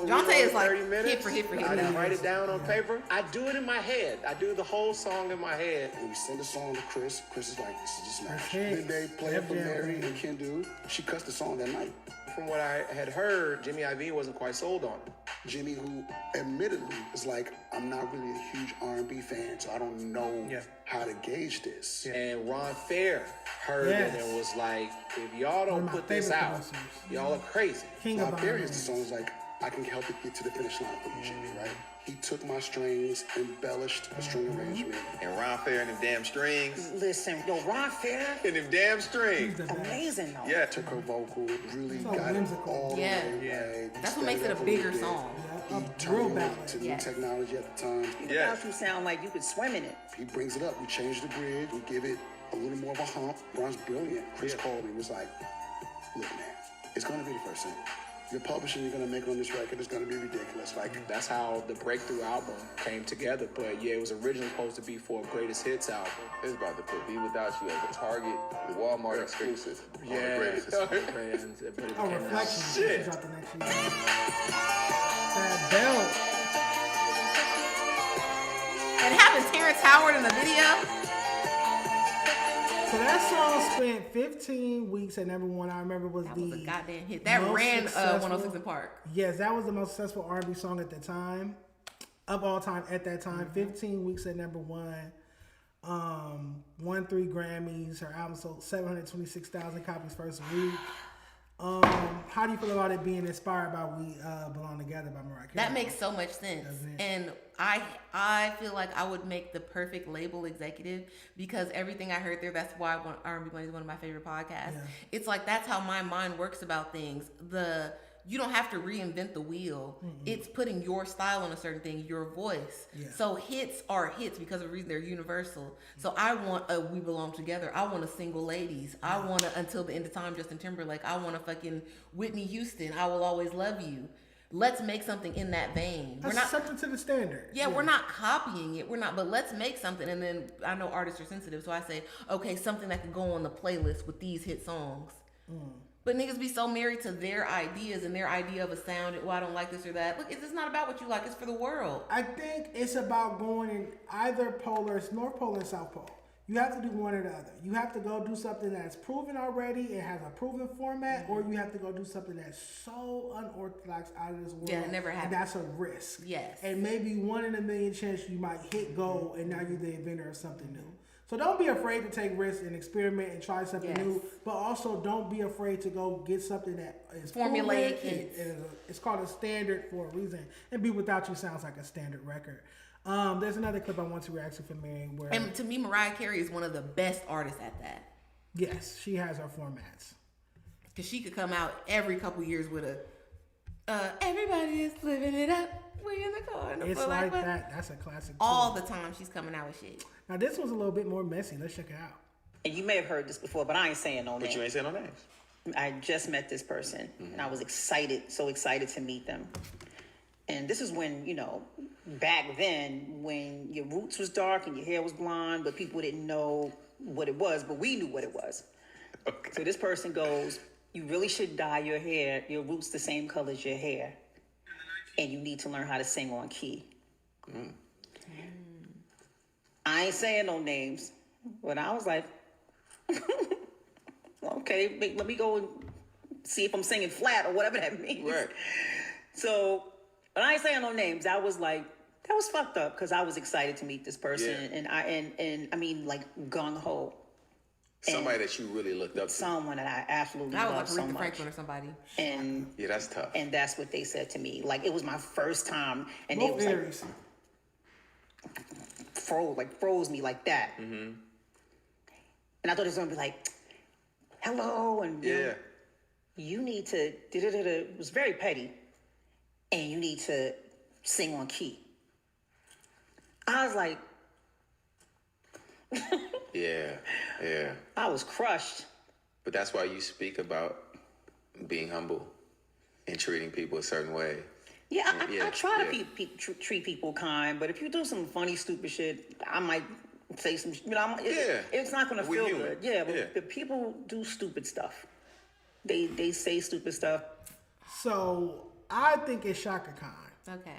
Jonte is like 30 minutes. hit for hit. I write it down on paper. I do it in my head. I do the whole song in my head. And we send a song to Chris. Chris is like, this is just smash. Then they play it for Mary and Kendu. She cussed the song that night. From what I had heard, Jimmy Iovine wasn't quite sold on it. Jimmy, who admittedly is like, I'm not really a huge R&B fan, so I don't know how to gauge this. And Ron Fair heard it and was like, if y'all don't put this out, y'all are crazy. Ron Fair hears the song, is like, I can help it get to the finish line for you, Jimmy, right? He took my strings, embellished a string arrangement. And Ron Fair and them damn strings. Listen, yo, Ron Fair. And them damn strings. Amazing, though. Yeah. Took her vocal, really got it all the way right. That's what makes it a bigger song. He turned it to new technology at the time. Without You sound like you could swim in it. He brings it up. We change the bridge. We give it a little more of a hump. Ron's brilliant. Chris called me, was like, look, man, it's going to be the first single. Your publishing you're gonna make on this record is gonna be ridiculous. Like that's how the breakthrough album came together. But yeah, it was originally supposed to be for a greatest hits album. It's about to put Be Without You as a Target, the Walmart exclusive. Yeah. Reflection. Shit. That belt. And having Terrence Howard in the video. So that song spent 15 weeks at number 1. I remember was a goddamn hit. That ran 106 in Park. Yes, that was the most successful R&B song at the time, of all time at that time. 15 weeks at number 1. Won 3 Grammys. Her album sold 726,000 copies first week. How do you feel about it being inspired by We Belong Together by Mariah Carey? That makes so much sense. And I feel like I would make the perfect label executive because everything I heard there, that's why R&B Money is one of my favorite podcasts. Yeah. It's like that's how my mind works about things. You don't have to reinvent the wheel. Mm-hmm. It's putting your style on a certain thing, your voice. Yeah. So hits are hits because of the reason they're universal. Mm-hmm. So I want a We Belong Together. I want a Single Ladies. I want a Until the End of Time, Justin Timberlake. I want a fucking Whitney Houston, I Will Always Love You. Let's make something in that vein. That's something to the standard. Yeah, we're not copying it. But let's make something. And then I know artists are sensitive, so I say, okay, something that could go on the playlist with these hit songs. Mm. But niggas be so married to their ideas and their idea of a sound. Well, I don't like this or that. Look, it's not about what you like. It's for the world. I think it's about going in either polar, North Pole and South Pole. You have to do one or the other. You have to go do something that's proven already. It has a proven format. Mm-hmm. Or you have to go do something that's so unorthodox out of this world. Yeah, it never happened. And that's a risk. Yes. And maybe 1 in a million chance you might hit gold and now you're the inventor of something new. So don't be afraid to take risks and experiment and try something new, but also don't be afraid to go get something that is formulaic hits. It's called a standard for a reason. And Be Without You sounds like a standard record. There's another clip I want to react to from Mary. And to me, Mariah Carey is one of the best artists at that. Yes, she has her formats. Because she could come out every couple years with everybody is living it up. We in the car. It's like that. That's a classic. All the time she's coming out with shit. Now this one's a little bit more messy. Let's check it out. And you may have heard this before, but I ain't saying no names. But you ain't saying no names. I just met this person, and I was so excited to meet them. And this is when, back then, when your roots was dark and your hair was blonde, but people didn't know what it was, but we knew what it was. Okay. So this person goes, you really should dye your hair, your roots the same color as your hair, and you need to learn how to sing on key. Mm. I ain't saying no names, but I was like, okay, let me go and see if I'm singing flat or whatever that means. Right. So, but I ain't saying no names. I was like, that was fucked up because I was excited to meet this person, and I mean like gung ho. Somebody that you really looked up to. Someone that I absolutely I would love like so Aretha much. Franklin or somebody. And yeah, that's tough. And that's what they said to me. Like, it was my first time, and Both they was Aries. like froze me like that. Mm-hmm. And I thought it was gonna be like, hello, and you need to. It was very petty, and you need to sing on key. I was like, yeah. I was crushed. But that's why you speak about being humble and treating people a certain way. Yeah, I try to treat people kind, but if you do some funny, stupid shit, I might say some. It's not gonna feel good. Yeah, but the people do stupid stuff. They say stupid stuff. So I think it's Shaka Khan. Okay.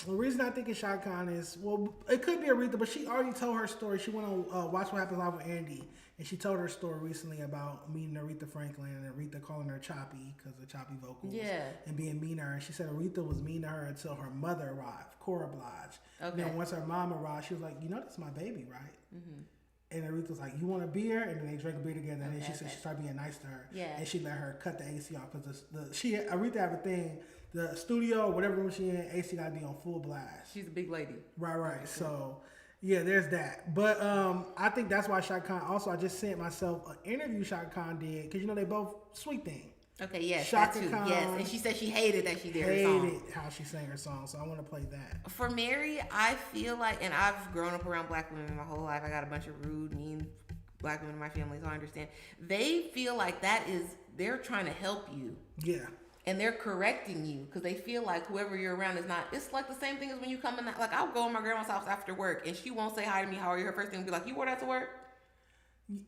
The reason I think it's Shaka Khan is, well, it could be Aretha, but she already told her story. She went on Watch What Happens Live with Andy, and she told her story recently about meeting Aretha Franklin and Aretha calling her choppy because of choppy vocals. Yeah. And being mean to her. And she said Aretha was mean to her until her mother arrived, Cora Blige. Okay. Then once her mom arrived, she was like, that's my baby, right? Mm-hmm. And Aretha was like, you want a beer? And then they drank a beer together. And then she said she started being nice to her. Yeah. And she let her cut the AC off because Aretha have a thing. The studio, whatever room she in, AC got to be on full blast. She's a big lady. Right. So, yeah, there's that. But I think that's why Shaka Khan. Also, I just sent myself an interview Shaka Khan did because they both Sweet Thing. Okay, yes, Shaka that too. Khan Yes, and she said she hated that she did her song. Hated how she sang her song, so I want to play that. For Mary, I feel like, and I've grown up around black women my whole life. I got a bunch of rude, mean black women in my family, so I understand. They feel like they're trying to help you. Yeah. And they're correcting you because they feel like whoever you're around is not. It's like the same thing as when you come in. Like, I'll go in my grandma's house after work and she won't say hi to me. How are you? Her first thing will be like, you wore that to work?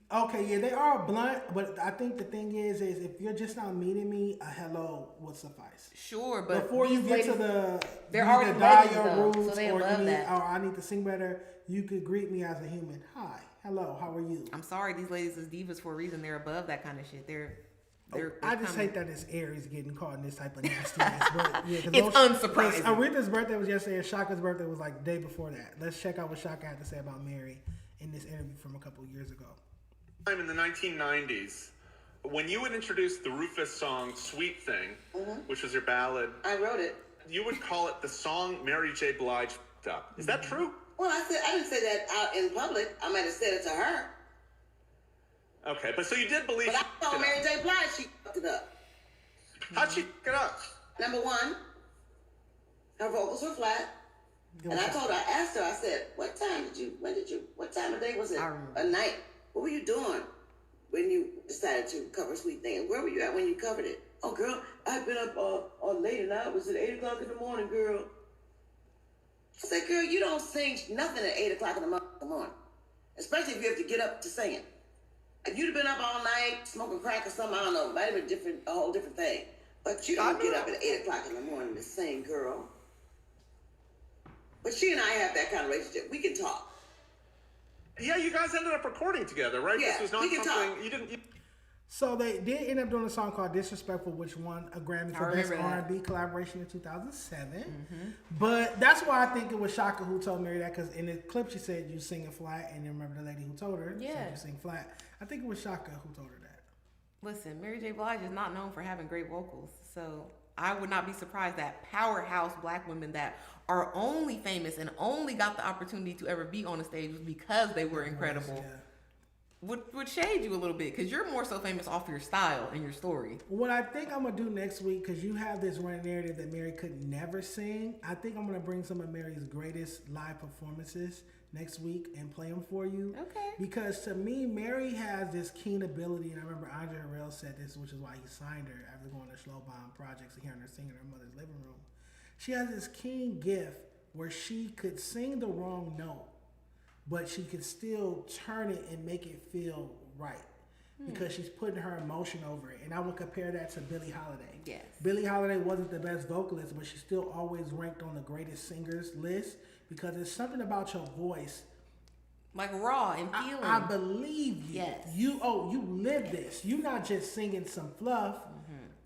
Okay, yeah, they are blunt, but I think the thing is if you're just not meeting me, a hello would suffice. Sure, but before you get to they're already dial ladies, your though, rules, so they or love that. Or I need to sing better, you could greet me as a human. Hi, hello, how are you? I'm sorry, these ladies is divas for a reason. They're above that kind of shit. They're I just hate that it's Aries getting caught in this type of nastiness. But yeah, it's unsurprising. Aretha's birthday was yesterday, and Shaka's birthday was like the day before that. Let's check out what Shaka had to say about Mary in this interview from a couple of years ago. In the 1990s, when you would introduce the Rufus song "Sweet Thing," which was your ballad, I wrote it. You would call it the song Mary J. Blige f***ed up. Is that true? Well, I didn't say that out in public. I might have said it to her. Okay, but so you did believe. But I told Mary J. Blige she fucked it up. How'd she f*** it up? Number one, her vocals were flat. And I asked her, I said, what time of day was it? A night. What were you doing when you decided to cover Sweet Thing? Where were you at when you covered it? Oh, girl, I've been up all late and I was at 8 o'clock in the morning, girl. I said, girl, you don't sing nothing at 8 o'clock in the morning. Especially if you have to get up to sing it. If you'd have been up all night smoking crack or something, I don't know, might have been a whole different thing. But you don't get up at 8 o'clock in the morning to sing, girl. But she and I have that kind of relationship. We can talk. Yeah, you guys ended up recording together, right? Yeah, this was not we can something talk. you didn't. So they did end up doing a song called "Disrespectful," which won a Grammy for Best R&B Collaboration in 2007. Mm-hmm. But that's why I think it was Shaka who told Mary that, because in the clip she said you sing it flat, and then remember the lady who told her said you sing flat. I think it was Shaka who told her that. Listen, Mary J. Blige is not known for having great vocals, so I would not be surprised that powerhouse black women that are only famous and only got the opportunity to ever be on a stage was because they were incredible. Would shade you a little bit, because you're more so famous off your style and your story. What I think I'm going to do next week, because you have this running narrative that Mary could never sing, I think I'm going to bring some of Mary's greatest live performances next week and play them for you. Okay. Because to me, Mary has this keen ability, and I remember Andre Harrell said this, which is why he signed her after going to Slowbomb Projects and hearing her sing in her mother's living room. She has this keen gift where she could sing the wrong note, but she could still turn it and make it feel right because she's putting her emotion over it. And I would compare that to Billie Holiday. Yes. Billie Holiday wasn't the best vocalist, but she still always ranked on the greatest singers list because there's something about your voice. Like raw and feeling. I believe you. Yes. You live this. You're not just singing some fluff.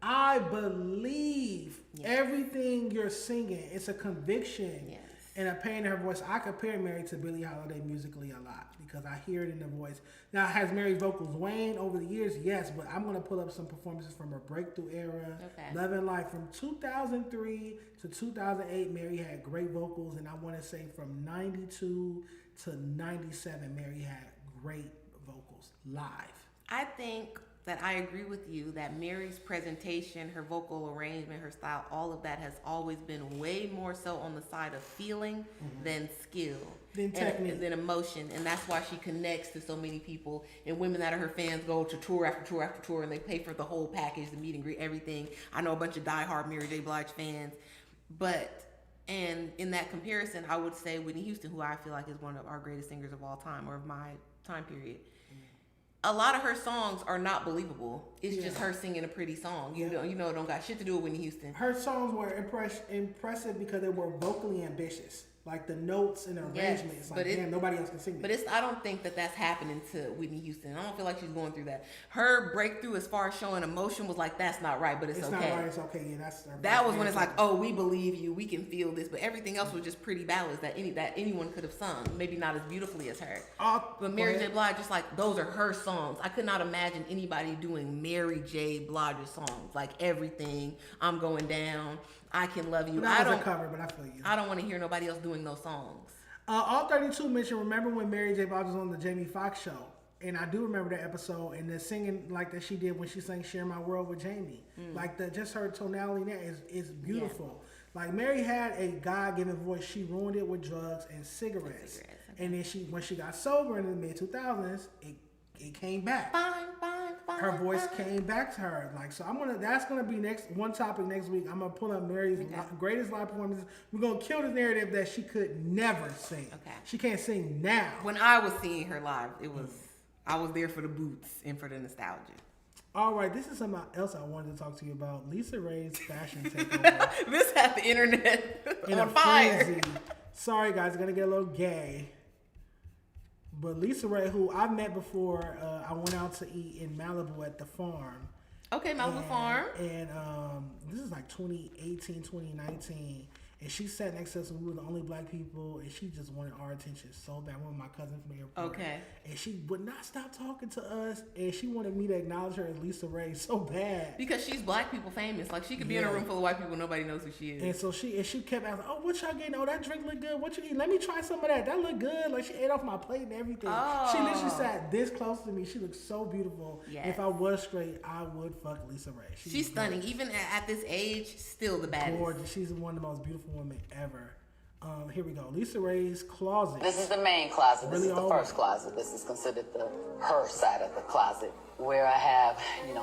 I believe everything you're singing. It's a conviction. Yes. and a pain in her voice. I compare Mary to Billie Holiday musically a lot because I hear it in the voice. Now, has Mary's vocals waned over the years? Yes, but I'm going to pull up some performances from her breakthrough era. Okay. Love and Life. From 2003 to 2008, Mary had great vocals, and I want to say from 92 to 97, Mary had great vocals live. I think that I agree with you that Mary's presentation, her vocal arrangement, her style, all of that has always been way more so on the side of feeling than skill. Than technique. Than emotion. And that's why she connects to so many people. And women that are her fans go to tour after tour after tour and they pay for the whole package, the meet and greet, everything. I know a bunch of diehard Mary J. Blige fans. And in that comparison, I would say Whitney Houston, who I feel like is one of our greatest singers of all time or of my time period. A lot of her songs are not believable. It's just her singing a pretty song. You know, it don't got shit to do with Whitney Houston. Her songs were impressive because they were vocally ambitious. Like the notes and the arrangement. It's like, damn, nobody else can sing that. But I don't think that that's happening to Whitney Houston. I don't feel like she's going through that. Her breakthrough as far as showing emotion was like, that's not right, but it's okay. It's not right, it's okay. Yeah, that's that was when it's like, oh, we believe you, we can feel this. But everything else was just pretty ballads that anyone could have sung. Maybe not as beautifully as her. But Mary J. Blige, just like, those are her songs. I could not imagine anybody doing Mary J. Blige's songs. Like Everything, I'm Going Down, I Can Love You. That was a cover, but I feel you. I don't want to hear nobody else doing those songs. All 32 mentioned, remember when Mary J. Blige was on the Jamie Foxx show? And I do remember that episode and the singing like that she did when she sang Share My World with Jamie. Like just her tonality there is beautiful. Yeah. Like Mary had a God-given voice. She ruined it with drugs and cigarettes. And then when she got sober in the mid-2000s, it came back. Her voice came back to her. Like, so that's gonna be one topic next week. I'm gonna pull up Mary's greatest live performances. We're gonna kill the narrative that she could never sing. Okay. She can't sing now. When I was seeing her live, I was there for the boots and for the nostalgia. All right, this is something else I wanted to talk to you about. Lisa Ray's fashion takeover. This had the internet on fire. Frenzy. Sorry guys, gonna get a little gay. But Lisa Ray, who I've met before, I went out to eat in Malibu at the farm. Okay, Malibu Farm. And this is like 2018, 2019. And she sat next to us and we were the only black people. And she just wanted our attention so bad. One of my cousins from the airport. Okay. And she would not stop talking to us. And she wanted me to acknowledge her as Lisa Ray so bad. Because she's black people famous. Like she could be in a room full of white people. Nobody knows who she is. And so she kept asking, oh, what y'all getting? Oh, that drink look good. What you eat? Let me try some of that. That look good. Like she ate off my plate and everything. Oh. She literally sat this close to me. She looked so beautiful. Yes. If I was straight, I would fuck Lisa Ray. She's stunning. Even at this age, still the baddest. Gorgeous. She's one of the most beautiful women ever. Here we go. Lisa Ray's closet. This is the main closet. This is the first closet. This is considered her side of the closet, where I have,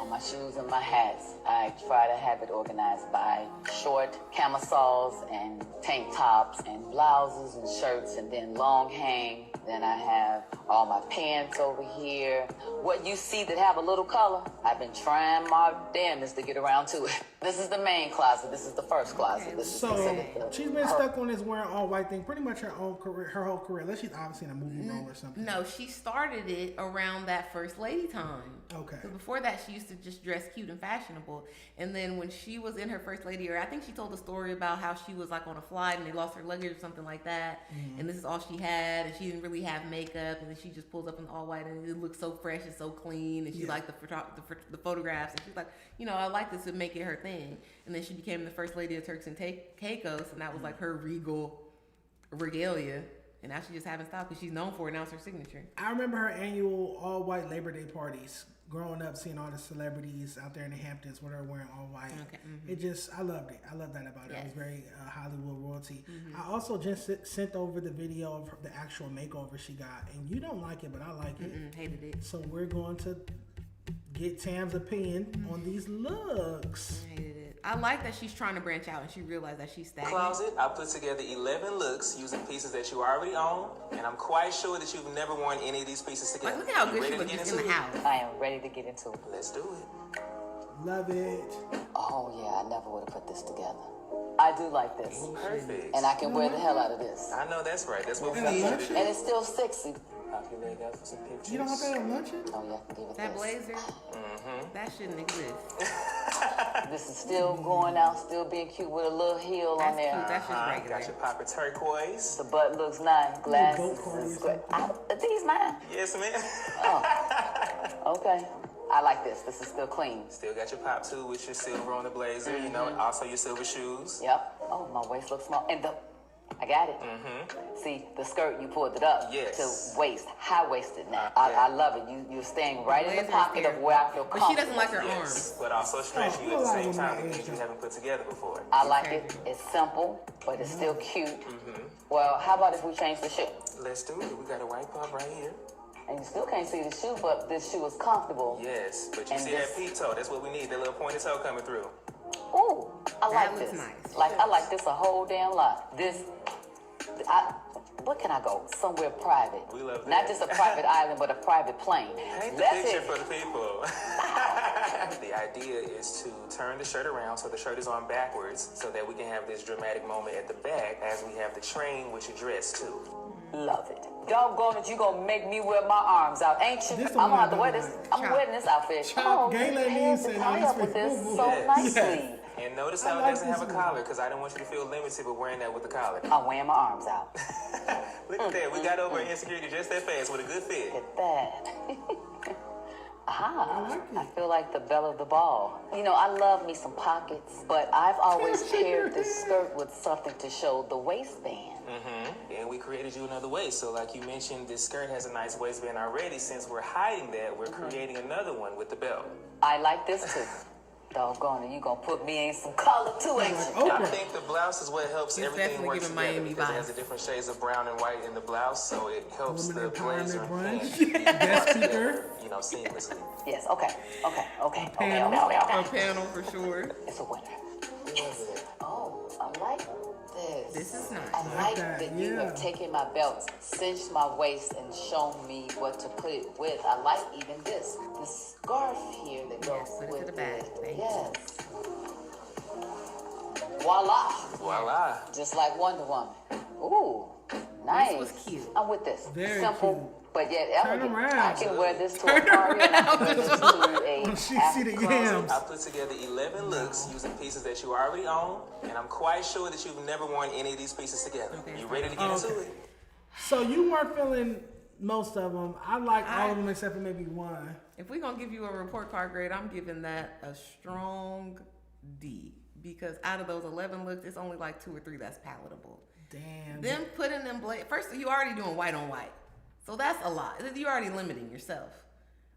my shoes and my hats. I try to have it organized by short camisoles and tank tops and blouses and shirts, and then long hang. Then I have all my pants over here. What you see that have a little color, I've been trying my damnedest to get around to it. This is the main closet. This is the first closet. This is she's been stuck on this wearing all white thing pretty much her whole career, unless she's obviously in a movie role or something. No, she started it around that First Lady time. Okay. So before that, she used to just dress cute and fashionable. And then when she was in her First Lady era, I think she told a story about how she was like on a flight and they lost her luggage or something like that. Mm-hmm. And this is all she had, and she didn't really have makeup. And then she just pulls up in all white, and it looks so fresh and so clean. And she liked the photographs, and she's like, I like this to make it her thing. And then she became the First Lady of Turks and Caicos, and that was like her regal regalia. And now she just having style because she's known for it. Now it's her signature. I remember her annual all-white Labor Day parties. Growing up, seeing all the celebrities out there in the Hamptons with her wearing all white. Okay. Mm-hmm. I loved it. I loved that about it. It was very Hollywood royalty. Mm-hmm. I also just sent over the video of the actual makeover she got. And you don't like it, but I like it. Hated it. So we're going to get Tam's opinion on these looks. I hated it. I like that she's trying to branch out and she realized that she's stagnant. Closet, I put together 11 looks using pieces that you already own, and I'm quite sure that you've never worn any of these pieces together. Like, look how good she looks in the house. I am ready to get into it. Let's do it. Love it. Oh yeah, I never would have put this together. I do like this. Perfect. And I can wear the hell out of this. I know that's right. That's what we need. And it's still sexy. Pop your leg out for some pictures. You don't have that on luncheon? Oh yeah, give it that blazer? Mm-hmm. That shouldn't exist. This is still going out, still being cute with a little heel on there. Cute. That's just regular. Got your popper turquoise. The butt looks nice. Glasses is great. Are these mine? Yes, ma'am. Oh, okay. I like this. This is still clean. Still got your pop too with your silver on the blazer, you know, also your silver shoes. Yep. Oh, my waist looks small. And I got it. See, the skirt, you pulled it up to waist, high-waisted now. I love it. You're staying right in the pocket of where I feel comfortable. But she doesn't like her arms. But also stretch you at the same time because you haven't put together before. I like it. It's simple, but it's still cute. Well, how about if we change the shoe? Let's do it. We got a white pop right here. And you still can't see the shoe, but this shoe is comfortable. Yes, but you see that peep toe. That's what we need, that little pointed toe coming through. Ooh, I like this. Nice. Like, I like this a whole damn lot. What can I go? Somewhere private. We love that. Not just a private island, but a private plane. Paint the picture for the people. The idea is to turn the shirt around so the shirt is on backwards so that we can have this dramatic moment at the back as we have the train with your dress too. Love it. Doggone it, you gonna make me wear my arms out, ain't you? I'm gonna have to wear this. I'm wearing this outfit. Oh, you paired the tie up with this so nicely. And notice how it doesn't have a collar, because I don't want you to feel limited with wearing that with the collar. I'm wearing my arms out. Look at that. We got over insecurity just that fast with a good fit. Look at that. I feel like the belle of the ball. You know, I love me some pockets, but I've always paired this skirt with something to show the waistband. And we created you another waist. So like you mentioned, this skirt has a nice waistband already. Since we're hiding that, we're creating another one with the belt. I like this too. Doggone it, you gonna put me in some color too, ain't you? I think the blouse is what helps everything work together. Miami because vibes. it has the different shades of brown and white in the blouse, so it helps the blazer and pants Guest speaker. you know, seamlessly. Yes, okay. A panel for sure. It's a winner. Oh, I like this. This is nice. I like that you have taken my belt, cinched my waist, and shown me what to put it with. I like even this. The scarf here that goes with it. To the back. Yes. Voila. Voila. Just like Wonder Woman. Ooh, nice. This was cute. I'm with this. Very simple, but yet elegant. around. I can wear this to a party and I can wear this to a see the yams. I put together 11 looks using pieces that you already own, and I'm quite sure that you've never worn any of these pieces together. You ready to get into it? So you weren't feeling most of them. I like all of them except for maybe one. If we're going to give you a report card grade, I'm giving that a strong D. Because out of those 11 looks, it's only like 2 or 3 that's palatable. Damn. Then putting them first, you already doing white on white. So that's a lot. You're already limiting yourself.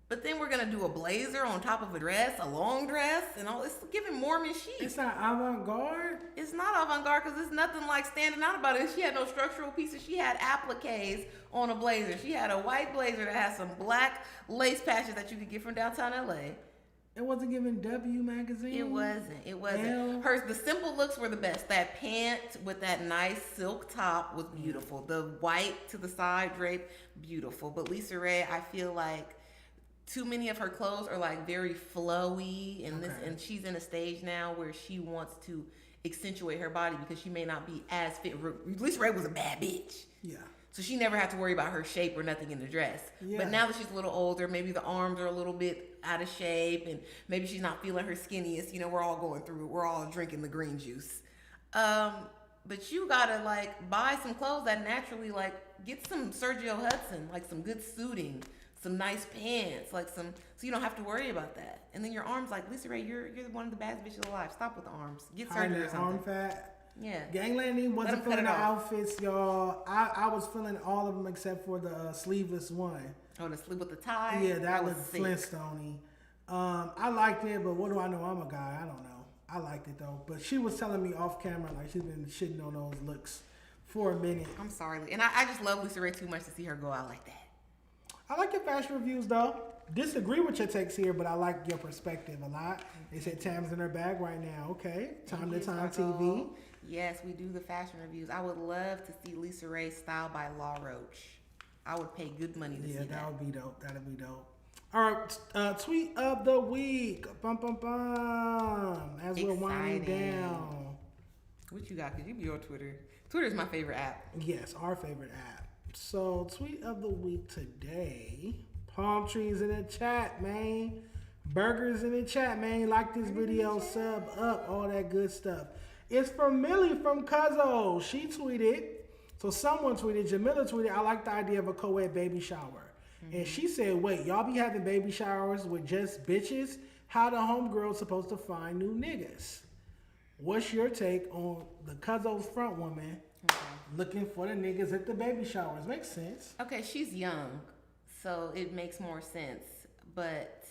But then we're going to do a blazer on top of a dress, a long dress, and all. It's giving Mormon chic. It's not avant-garde? It's not avant-garde because there's nothing like standing out about it. She had no structural pieces. She had appliques on a blazer. She had a white blazer that had some black lace patches that you could get from downtown LA. It wasn't giving W magazine? It wasn't. The simple looks were the best. That pant with that nice silk top was beautiful. The white to the side drape, beautiful. But Lisa Ray, I feel like too many of her clothes are like very flowy, and she's in a stage now where she wants to accentuate her body because she may not be as fit. Lisa Ray was a bad bitch. Yeah. So she never had to worry about her shape or nothing in the dress. Yeah. But now that she's a little older, maybe the arms are a little bit out of shape and maybe she's not feeling her skinniest. You know, we're all going through it. We're all drinking the green juice. But you gotta like buy some clothes that naturally like get some Sergio Hudson, like some good suiting, some nice pants, like some, so you don't have to worry about that. And then your arms, like Lisa Ray, you're one of the baddest bitches alive. Stop with the arms. Get surgery or something. Arm fat. Yeah. Gangland wasn't feeling the outfits, y'all. I was feeling all of them except for the sleeveless one. Oh, the sleeve with the tie? Yeah, that was Flintstone-y. I liked it, but what do I know? I'm a guy. I don't know. I liked it, though. But she was telling me off camera, like, she's been shitting on those looks for a minute. I'm sorry. And I just love Lisa Ray too much to see her go out like that. I like your fashion reviews, though. Disagree with your takes here, but I like your perspective a lot. They said Tam's in her bag right now. Okay. Time to Time TV. Yes, we do the fashion reviews. I would love to see Lisa Ray styled by Law Roach. I would pay good money to see that. Yeah, that would be dope. That'd be dope. All right, tweet of the week. Bum, bum, bum. As we're winding down. What you got? Because you be on Twitter. Twitter's my favorite app. Yes, our favorite app. So, tweet of the week today. Palm trees in the chat, man. Burgers in the chat, man. Like this video, sub up, all that good stuff. It's from Millie from Cuzzo. She tweeted. So someone tweeted, Jamila tweeted, I like the idea of a co-ed baby shower. And she said, wait, y'all be having baby showers with just bitches? How the homegirl supposed to find new niggas? What's your take on the Cuzzo's front woman looking for the niggas at the baby showers? Makes sense. Okay, she's young, so it makes more sense. But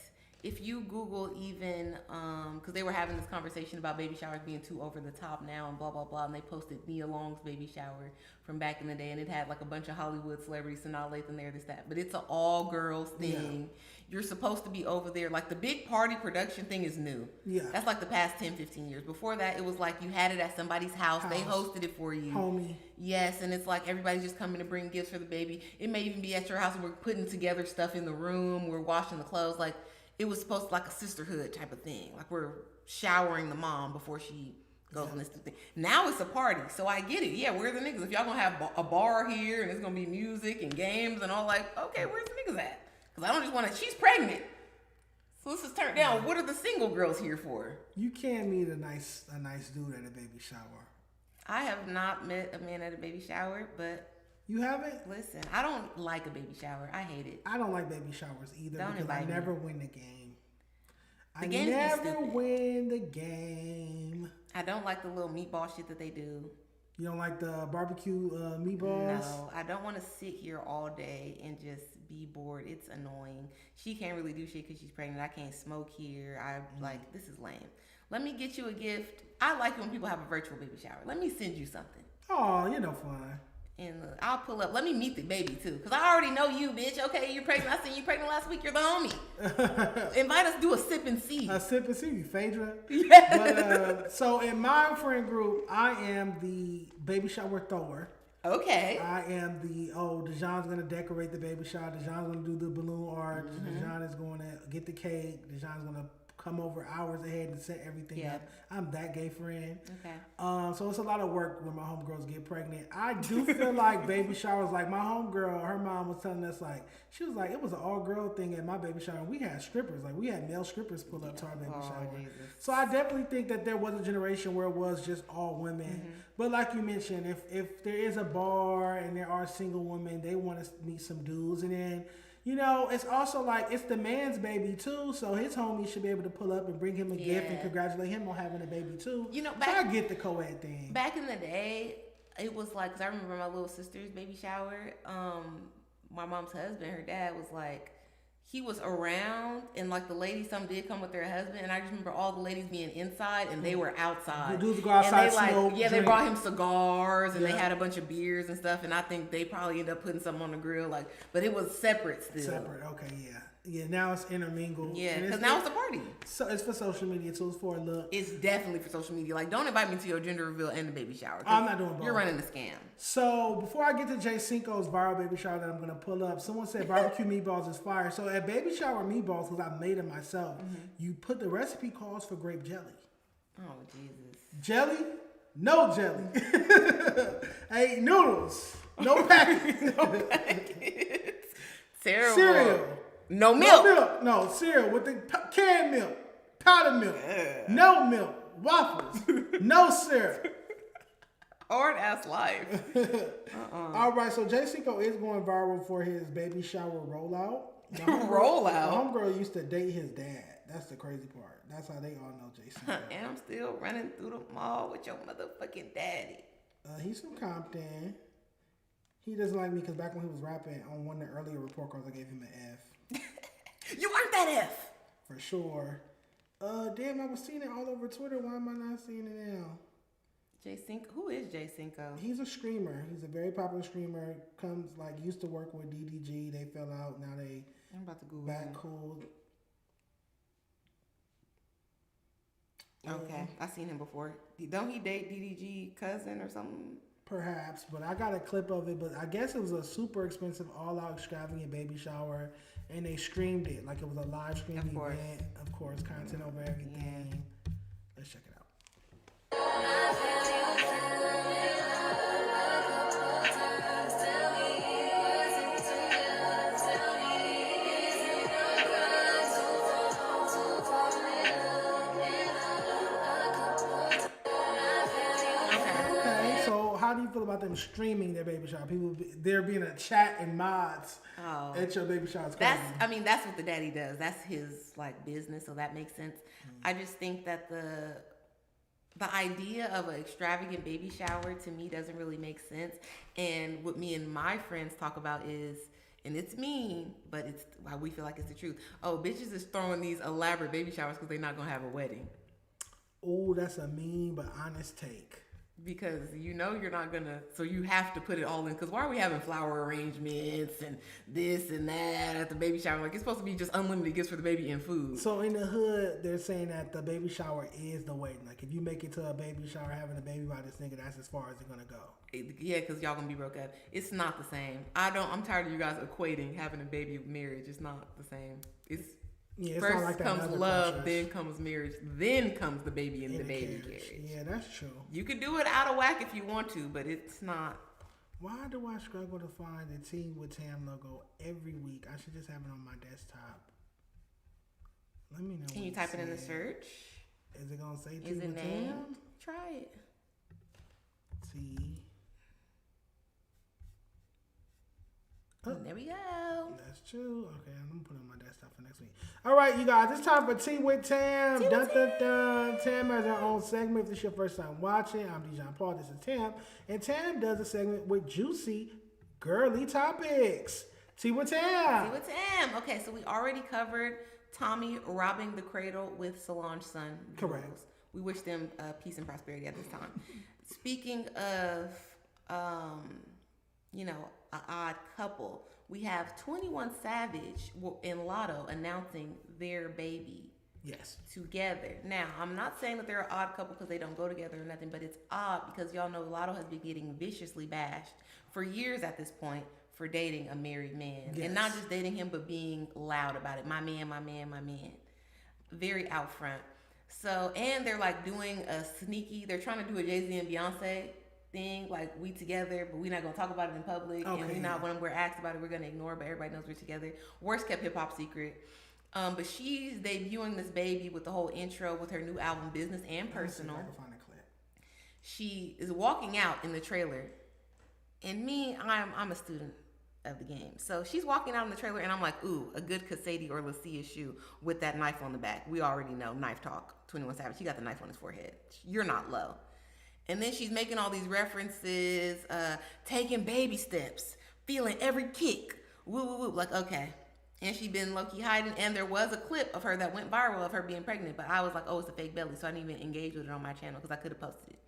if you Google even, because they were having this conversation about baby showers being too over the top now and blah, blah, blah, and they posted Nia Long's baby shower from back in the day, and it had like a bunch of Hollywood celebrities, Sanaa Lathan there, this, that. But it's an all-girls thing. Yeah. You're supposed to be over there. Like, the big party production thing is new. Yeah. That's like the past 10, 15 years. Before that, it was like you had it at somebody's house. They hosted it for you. Homie. Yes, and it's like everybody's just coming to bring gifts for the baby. It may even be at your house, and we're putting together stuff in the room. We're washing the clothes. Like, it was supposed to be like a sisterhood type of thing. Like, we're showering the mom before she goes on this thing. Now it's a party, so I get it. Yeah, where's the niggas? If y'all gonna have a bar here and it's gonna be music and games and all, like, okay, where's the niggas at? Because I don't just want to, she's pregnant. So let's just turn down. What are the single girls here for? You can't meet a nice dude at a baby shower. I have not met a man at a baby shower, but... You haven't? Listen, I don't like a baby shower. I hate it. I don't like baby showers either because I never win the game. I never win the game. I don't like the little meatball shit that they do. You don't like the barbecue meatballs? No, I don't want to sit here all day and just be bored. It's annoying. She can't really do shit because she's pregnant. I can't smoke here. Like, this is lame. Let me get you a gift. I like it when people have a virtual baby shower. Let me send you something. Oh, you're no fun. And I'll pull up. Let me meet the baby too, because I already know you, bitch. Okay, you're pregnant. I seen you pregnant last week. You're the homie. Invite us to do a sip and see. A sip and see, you Phaedra. Yeah. But so in my friend group, I am the baby shower thrower. Okay. I am the Dejon's gonna decorate the baby shower. Dejon's gonna do the balloon art. Dejon is going to get the cake. Dejon's gonna come over hours ahead and set everything up. I'm that gay friend. Okay. So it's a lot of work when my homegirls get pregnant. I do feel like baby showers, like my homegirl, her mom was telling us, like, she was like, it was an all-girl thing at my baby shower. And we had strippers. Like, we had male strippers pull up to our baby shower. Jesus. So I definitely think that there was a generation where it was just all women. But like you mentioned, if there is a bar and there are single women, they want to meet some dudes. And then, you know, it's also like, it's the man's baby too, so his homie should be able to pull up and bring him a gift and congratulate him on having a baby too. You know, so I get the co-ed thing. Back in the day, it was like, because I remember my little sister's baby shower, my mom's husband, her dad was like, he was around, and like the ladies, some did come with their husband, and I just remember all the ladies being inside and they were outside. The dudes go outside, and they like, smoke, they brought him cigars and they had a bunch of beers and stuff, and I think they probably ended up putting something on the grill, like, but it was separate still. Separate, okay, yeah. Yeah, now it's intermingled. Yeah, because now it's a party. So it's for social media too. It's for a look. It's definitely for social media. Like, don't invite me to your gender reveal and the baby shower. I'm not doing both. You're running the scam. So before I get to Jay Cinco's viral baby shower that I'm gonna pull up, someone said barbecue meatballs is fire. So at baby shower meatballs, because I made them myself, you put the recipe calls for grape jelly. Oh Jesus. Jelly? No jelly. Hey, noodles. No packets. No packets. Terrible. Cereal. No milk. No milk. No, cereal with the canned milk, powdered milk, no milk, waffles, no syrup. Hard ass life. All right, so Jay Cinco is going viral for his baby shower rollout. Rollout? My homegirl used to date his dad. That's the crazy part. That's how they all know Jay Cinco. And I'm still running through the mall with your motherfucking daddy. He's from Compton. He doesn't like me because back when he was rapping on one of the earlier report cards, I gave him an F. You earned that F. For sure. Damn, I was seeing it all over Twitter. Why am I not seeing it now? Jay Cinco? Who is Jay Cinco? He's a screamer. He's a very popular screamer. Used to work with DDG. They fell out. Now I'm about to Google back cool. Okay, I seen him before. Don't he date DDG cousin or something? Perhaps, but I got a clip of it. But I guess it was a super expensive, all-out extravagant baby shower, and they streamed it like it was a live stream event. Of course, content over everything. Yeah. Let's check it out. how do you feel about them streaming their baby shower? People, there being a chat and mods at your baby shower. That's what the daddy does. That's his like business, so that makes sense. I just think that the idea of an extravagant baby shower to me doesn't really make sense. And what me and my friends talk about is, and it's mean, but it's why we feel like it's the truth. Oh, bitches is throwing these elaborate baby showers because they're not gonna have a wedding. Oh, that's a mean but honest take. Because you know you're not gonna, so you have to put it all in. Because why are we having flower arrangements and this and that at the baby shower? Like, it's supposed to be just unlimited gifts for the baby and food. So in the hood, they're saying that the baby shower is the wedding. Like, if you make it to a baby shower having a baby by this nigga, that's as far as it's gonna go. Yeah, because y'all gonna be broke up. It's not the same. I'm tired of you guys equating having a baby with marriage. It's not the same. It's first like comes love, cultures. Then comes marriage, then comes the baby and the baby carriage. Yeah, that's true. You can do it out of whack if you want to, but it's not. Why do I struggle to find the Tea with Tam logo every week? I should just have it on my desktop. Let me know. Can you type it in the search? Is it gonna say Tea with Tam? Try it. Tea. Oh, there we go. That's true. Okay, I'm gonna put it on my desktop for next week. All right, you guys, it's time for Tea with Tam. Dun, dun, dun. Tam has her own segment. If this is your first time watching, I'm Dejon Paul. This is Tam, and Tam does a segment with juicy, girly topics. Tea with Tam. Tea with Tam. Okay, so we already covered Tommy robbing the cradle with Solange's son. Correct. We wish them peace and prosperity at this time. Speaking of, an odd couple, we have 21 Savage and Lotto announcing their baby. Yes. Together. Now, I'm not saying that they're an odd couple because they don't go together or nothing, but it's odd because y'all know Lotto has been getting viciously bashed for years at this point for dating a married man. Yes. And not just dating him, but being loud about it. My man, my man, my man. Very out front. So, and they're like doing a sneaky, they're trying to do a Jay-Z and Beyonce thing, like we together, but we're not gonna talk about it in public, and we not when we're asked about it, we're gonna ignore, but everybody knows we're together. Worst kept hip hop secret. But she's debuting this baby with the whole intro with her new album, Business and Personal. She is walking out in the trailer, and me, I'm a student of the game. So she's walking out in the trailer, and I'm like, ooh, a good Kasadie or Lassia shoe with that knife on the back. We already know knife talk. 21 Savage, he got the knife on his forehead. You're not low. And then she's making all these references, taking baby steps, feeling every kick, woo, woo, woo. Like, okay. And she's been low-key hiding. And there was a clip of her that went viral of her being pregnant. But I was like, oh, it's a fake belly. So I didn't even engage with it on my channel because I could have posted it.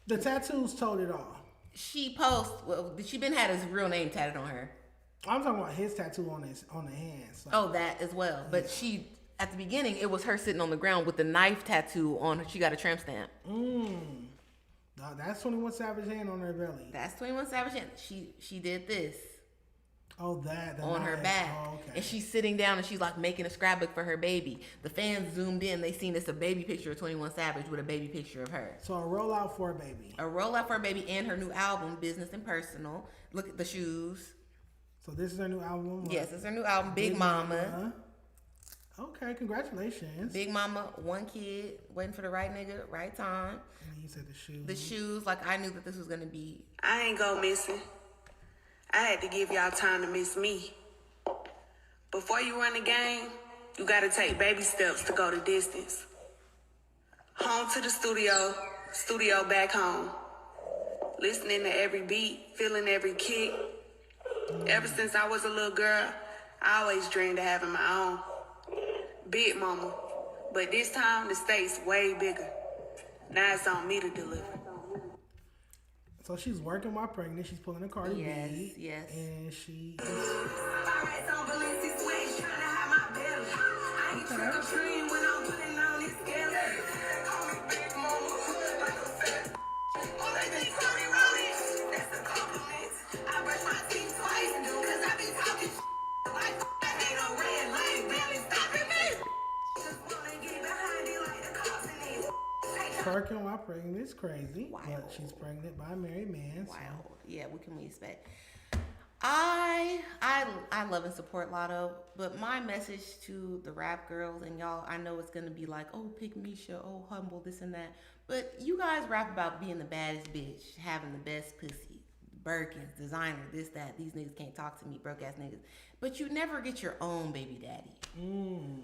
The tattoos told it all. She been had his real name tatted on her. I'm talking about his tattoo on the hands. Like, that as well. But she... At the beginning, it was her sitting on the ground with the knife tattoo on her. She got a tramp stamp. No, that's 21 Savage hand on her belly. That's 21 Savage hand. She did this. Oh, that. On her back. Oh, okay. And she's sitting down and she's like making a scrapbook for her baby. The fans zoomed in. They seen it's a baby picture of 21 Savage with a baby picture of her. So a rollout for a baby. A rollout for a baby and her new album, Business and Personal. Look at the shoes. So this is her new album? Yes, it's her new album, Big Mama. Okay, congratulations. Big Mama, one kid, waiting for the right nigga, right time. And you said the shoes. The shoes, like I knew that this was gonna be. I ain't go missing. I had to give y'all time to miss me. Before you run the game, you gotta take baby steps to go the distance. Home to the studio back home. Listening to every beat, feeling every kick. Ever since I was a little girl, I always dreamed of having my own. Big mama. But this time, the stakes way bigger. Now it's on me to deliver. So she's working while pregnant. She's pulling a Cardi B. Yes. And she is... Twerking while pregnant is crazy. Wow. But she's pregnant by a married man. Wow. So. Yeah, what can we expect? I love and support Lotto, but my message to the rap girls and y'all, I know it's gonna be like, oh, pick Misha, oh, humble, this and that. But you guys rap about being the baddest bitch, having the best pussy, Birkins, designer, this, that. These niggas can't talk to me, broke ass niggas. But you never get your own baby daddy.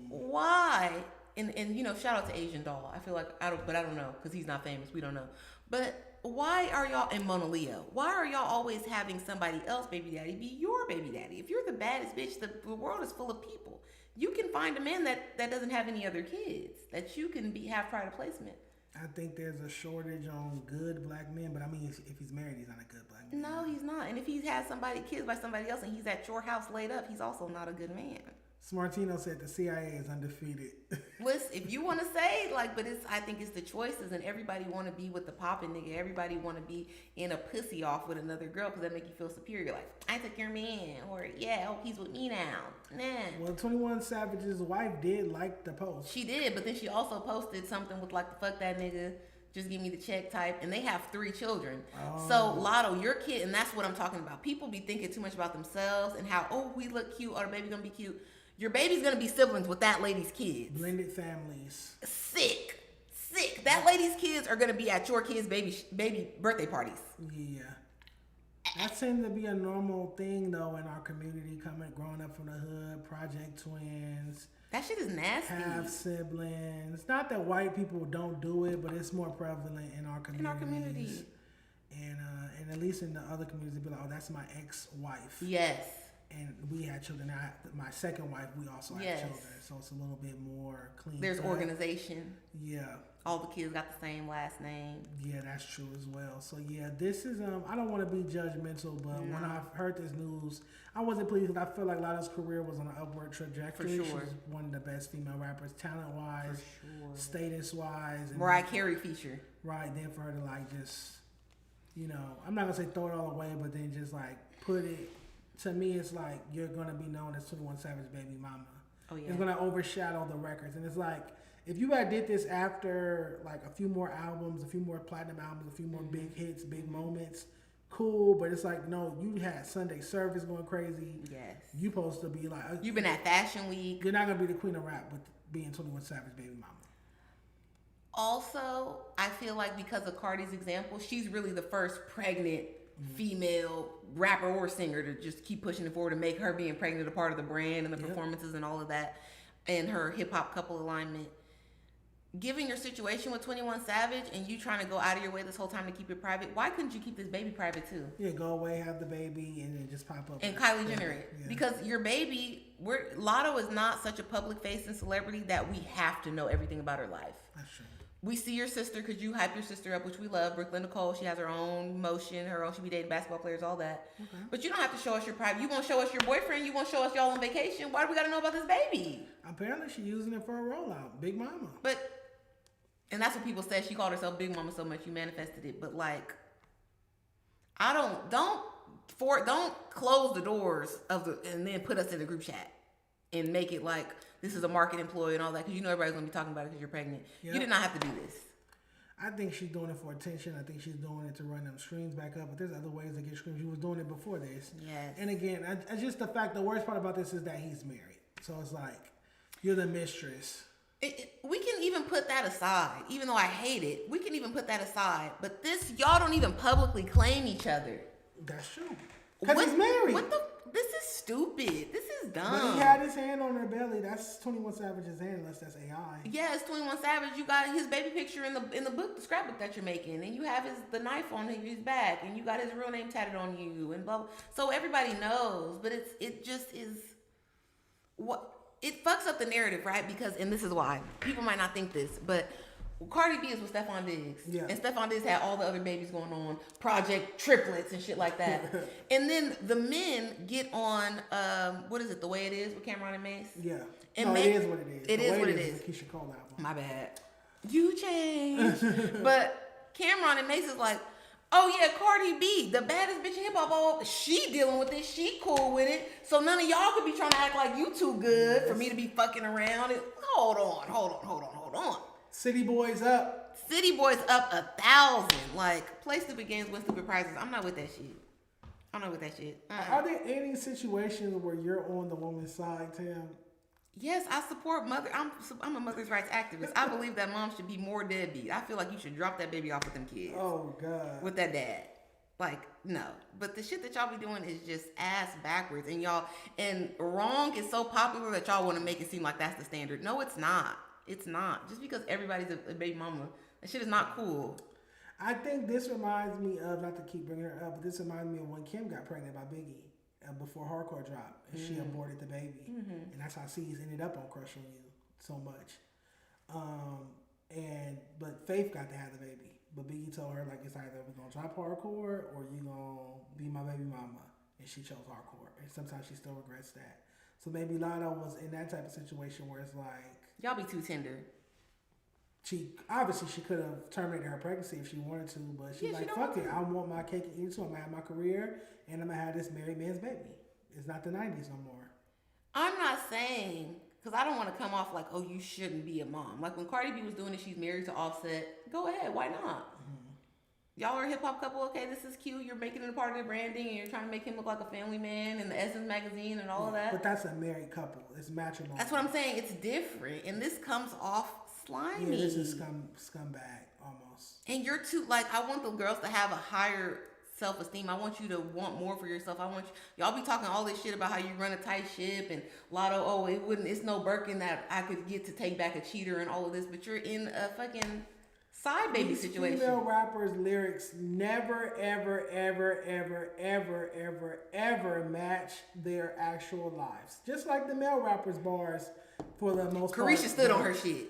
Why? And you know, shout out to Asian Doll. I feel like I don't know because he's not famous. We don't know. But why are y'all in Mona Leo? Why are y'all always having somebody else baby daddy be your baby daddy? If you're the baddest bitch, the world is full of people. You can find a man that doesn't have any other kids that you can have pride of placement. I think there's a shortage on good black men, but I mean, if he's married, he's not a good black man. No, he's not. And if he has kids by somebody else and he's at your house laid up, he's also not a good man. Smartino said the CIA is undefeated. Listen, if you want to say, but I think it's the choices, and everybody want to be with the poppin' nigga. Everybody want to be in a pussy off with another girl because that make you feel superior. Like, I took your man, or yeah, oh, he's with me now. Nah. Well, 21 Savage's wife did like the post. She did, but then she also posted something with like, fuck that nigga, just give me the check type, and they have 3 children. Oh. So Lotto, your kid, and that's what I'm talking about. People be thinking too much about themselves and how, oh, we look cute, or the baby gonna be cute. Your baby's gonna be siblings with that lady's kids. Blended families. Sick. That lady's kids are gonna be at your kids' baby birthday parties. Yeah. That seems to be a normal thing though in our community, growing up from the hood, project twins. That shit is nasty. Half siblings. Not that white people don't do it, but it's more prevalent in our communities. And at least in the other communities, they be like, oh, that's my ex-wife. Yes. And we had children. My second wife, we also had children. So it's a little bit more clean. There's organization. Yeah. All the kids got the same last name. Yeah, that's true as well. So yeah, this is I don't want to be judgmental, but when I heard this news, I wasn't pleased. I feel like Lotto's career was on an upward trajectory. For sure. She's one of the best female rappers, talent wise, status wise. Mariah Carey feature. Right. Then for her to just, I'm not gonna say throw it all away, but then just put it. To me, it's like you're gonna be known as 21 Savage baby mama. Oh yeah. It's gonna overshadow the records, and it's like if you had did this after a few more albums, a few more platinum albums, a few more big hits, big moments, cool. But it's like no, you had Sunday Service going crazy. Yes. You supposed to be you've been at Fashion Week. You're not gonna be the queen of rap with being 21 Savage baby mama. Also, I feel like because of Cardi's example, she's really the first pregnant female rapper or singer to just keep pushing it forward and make her being pregnant a part of the brand and the performances and all of that, and her hip-hop couple alignment. Given your situation with 21 Savage and you trying to go out of your way this whole time to keep it private, why couldn't you keep this baby private too? Yeah, go away, have the baby, and then just pop up. And Kylie Jenner it. Yeah. Because your baby, Lotto is not such a public face and celebrity that we have to know everything about her life. That's true. We see your sister because you hype your sister up, which we love. Brooklyn Nicole, she has her own motion, she be dating basketball players, all that. Okay. But you don't have to show us your private. You won't show us your boyfriend. You won't show us y'all on vacation. Why do we got to know about this baby? Apparently, she's using it for a rollout. Big mama. And that's what people said. She called herself Big Mama so much you manifested it. But don't close the doors and then put us in the group chat and make it like this is a market employee and all that, because everybody's gonna be talking about it because you're pregnant. Yep. You did not have to do this. I think she's doing it for attention. I think she's doing it to run them streams back up. But there's other ways to get streams. She was doing it before this. Yes. And again, just the fact, the worst part about this is that he's married. So it's like, you're the mistress. We can even put that aside. Even though I hate it, we can even put that aside. But y'all don't even publicly claim each other. That's true. Because he's married. This is stupid. This is dumb. But he had his hand on her belly. That's 21 Savage's hand, unless that's AI. Yeah, it's 21 Savage. You got his baby picture in the book, the scrapbook that you're making, and you have the knife on his back, and you got his real name tatted on you, and blah, blah. So everybody knows, but it just is what it fucks up the narrative, right? Because, and this is why people might not think this, but Cardi B is with Stephon Diggs. Yeah. And Stephon Diggs had all the other babies going on, Project Triplets and shit like that. And then the men get on, what is it, The Way It Is with Cameron and Mace? Yeah. And it is what it is. It is what it is. Keisha Cole album. My bad. You changed. But Cameron and Mace is like, oh yeah, Cardi B, the baddest bitch in hip hop. She dealing with it. She cool with it. So none of y'all could be trying to act like you too good for me to be fucking around. Hold on. City Boys up. City Boys up 1,000. Like, play stupid games, win stupid prizes. I'm not with that shit. I don't know what that shit. Are there any situations where you're on the woman's side, Tim? Yes, I support mother. I'm a mother's rights activist. I believe that mom should be more deadbeat. I feel like you should drop that baby off with them kids. Oh God. With that dad. Like, no. But the shit that y'all be doing is just ass backwards. And wrong is so popular that y'all want to make it seem like that's the standard. No, it's not. It's not. Just because everybody's a baby mama, that shit is not cool. I think this reminds me of, not to keep bringing her up, but this reminds me of when Kim got pregnant by Biggie before Hardcore dropped. And she aborted the baby. And that's how C's ended up on Crush on You so much. But Faith got to have the baby. But Biggie told her, like, it's either we're going to drop Hardcore or you going to be my baby mama. And she chose Hardcore. And sometimes she still regrets that. So maybe Lotto was in that type of situation where it's like... Y'all be too tender. She could have terminated her pregnancy if she wanted to, but she's like, fuck it. I want my cake and eat it too. I'm going to have my career and I'm going to have this married man's baby. It's not the 90s no more. I'm not saying... Because I don't want to come off like, oh, you shouldn't be a mom. Like when Cardi B was doing it, she's married to Offset. Go ahead, why not? Y'all are a hip hop couple. Okay, this is cute. You're making it a part of the branding, and you're trying to make him look like a family man in the Essence magazine and all of that. But that's a married couple. It's matrimony. That's what I'm saying. It's different, and this comes off slimy. Yeah, this is scumbag almost. And you're too like. I want the girls to have a higher self-esteem. I want you to want more for yourself. Y'all be talking all this shit about how you run a tight ship and Lotto, it's no Birkin that I could get to take back a cheater and all of this, but you're in a fucking side baby situation. Female rappers' lyrics never, ever, ever, ever, ever, ever, ever match their actual lives. Just like the male rappers' bars for the most part. Carisha stood on her shit.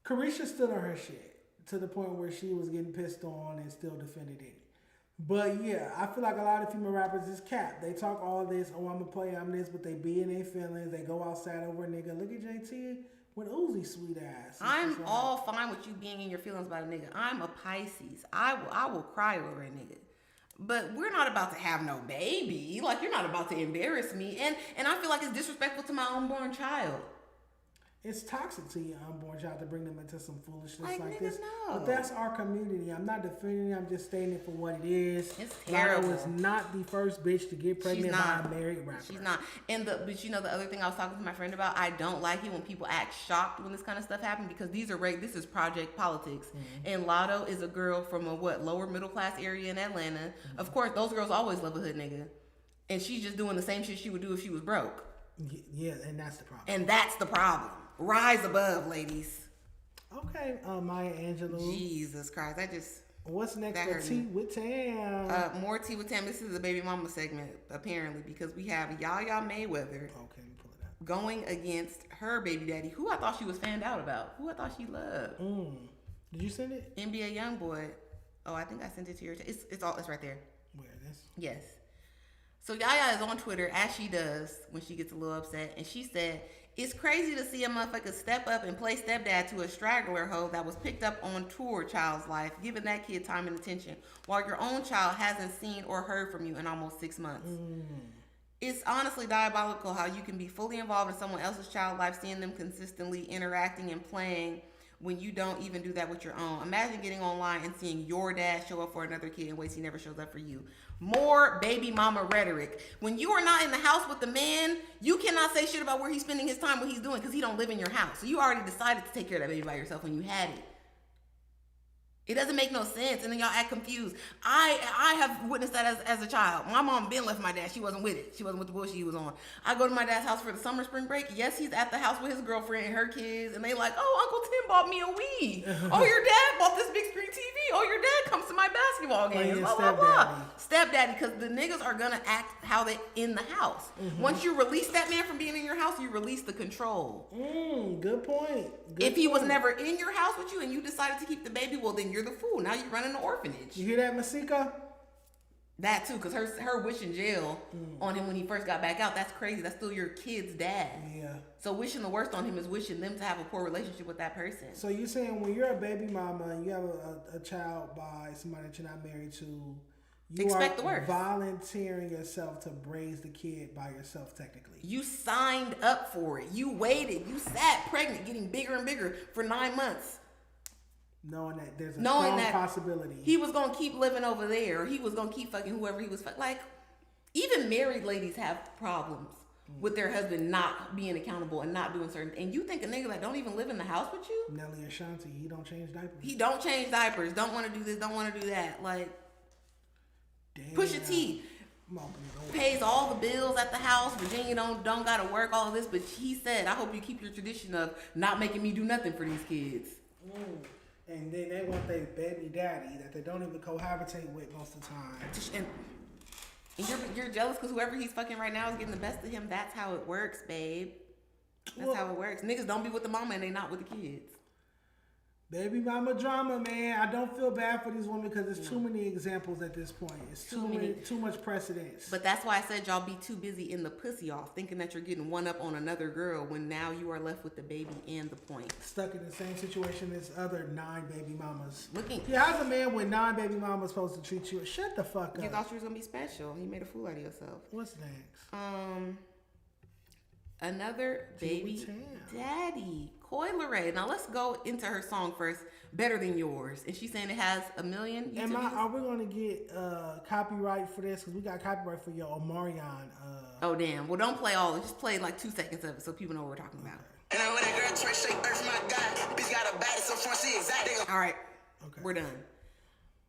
Carisha stood on her shit to the point where she was getting pissed on and still defended it. But yeah, I feel like a lot of female rappers is cap. They talk all this, oh, I'm a player, I'm this, but they be in their feelings. They go outside over a nigga. Look at JT with Uzi sweet ass. I'm all fine with you being in your feelings about a nigga. I'm a Pisces. I will cry over a nigga. But we're not about to have no baby. Like, you're not about to embarrass me. And I feel like it's disrespectful to my unborn child. It's toxic to your unborn child to bring them into some foolishness like No. this. But that's our community. I'm not defending it. I'm just stating it for what it is. It's terrible. Lotto is not the first bitch to get pregnant by a married rapper. She's not. But you know the other thing I was talking to my friend about, I don't like it when people act shocked when this kind of stuff happens because this is project politics. And Lotto is a girl from a lower middle class area in Atlanta. Of course, those girls always love a hood nigga. And she's just doing the same shit she would do if she was broke. Yeah, and that's the problem. Rise above, ladies. Okay, Maya Angelou. Jesus Christ, What's next for Tea with Tam? More Tea with Tam. This is a baby mama segment, apparently, because we have Yaya Mayweather pull it up. Going against her baby daddy, who I thought she was fanned out about, who I thought she loved. Did you send it? NBA Youngboy. Oh, I think I sent it to your. It's right there. Where this? Yes. So Yaya is on Twitter, as she does when she gets a little upset, and she said, "It's crazy to see a motherfucker step up and play stepdad to a straggler hoe that was picked up on tour child's life, giving that kid time and attention, while your own child hasn't seen or heard from you in almost 6 months. It's honestly diabolical how you can be fully involved in someone else's child's life, seeing them consistently interacting and playing when you don't even do that with your own. Imagine getting online and seeing your dad show up for another kid in ways he never shows up for you." More baby mama rhetoric. When you are not in the house with the man, you cannot say shit about where he's spending his time, what he's doing, because he don't live in your house. So you already decided to take care of that baby by yourself when you had it. It doesn't make no sense, and then y'all act confused. I have witnessed that as a child. My mom been left my dad. She wasn't with it. She wasn't with the bullshit he was on. I go to my dad's house for the summer spring break. Yes, he's at the house with his girlfriend and her kids, and they like, "Oh, Uncle Tim bought me a Wii. Oh, your dad bought this big screen TV. Oh, your dad comes to my basketball games." Blah, blah, blah. Stepdaddy, because the niggas are gonna act how they in the house. Once you release that man from being in your house, you release the control. Good point. If he was never in your house with you and you decided to keep the baby, well, then you're the fool. Now you're running an orphanage. You hear that, Masika? That too, because her wishing jail on him when he first got back out, that's crazy. That's still your kid's dad. Yeah. So wishing the worst on him is wishing them to have a poor relationship with that person. So you're saying when you're a baby mama and you have a child by somebody that you're not married to, you expect are the worst. Volunteering yourself to raise the kid by yourself, technically. You signed up for it. You waited. You sat pregnant, getting bigger and bigger for 9 months. Knowing that there's a strong possibility he was going to keep living over there, or he was going to keep fucking whoever he was fucking. Like, Even married ladies have problems with their husband not being accountable and not doing certain. And you think a nigga that don't even live in the house with you? Nelly Ashanti, he don't change diapers. He don't change diapers. Don't want to do this. Don't want to do that. Like, Pusha T pays all the bills at the house. Virginia don't gotta work, all of this. But he said, I hope you keep your tradition of not making me do nothing for these kids. And then they want their baby daddy that they don't even cohabitate with most of the time. And you're jealous because whoever he's fucking right now is getting the best of him. That's how it works, babe. That's how it works. Niggas don't be with the mama and they not with the kids. Baby mama drama, man. I don't feel bad for these women because there's too many examples at this point. It's too much precedence. But that's why I said y'all be too busy in the pussy off, thinking that you're getting one up on another girl when now you are left with the baby and the point. Stuck in the same situation as other 9 baby mamas. How's a man with 9 baby mamas supposed to treat you? Shut the fuck up. You thought you was gonna be special. You made a fool out of yourself. What's next? Another baby daddy, Coi Leray. Now let's go into her song first. Better Than Yours, and she's saying it has 1 million. Are we gonna get copyright for this? Because we got copyright for your Omarion. Oh damn! Well, don't play all. Just play like 2 seconds of it so people know what we're talking about. And I when a girl try shake earth, my God, bitch got a body so front she exact. All right, we're done.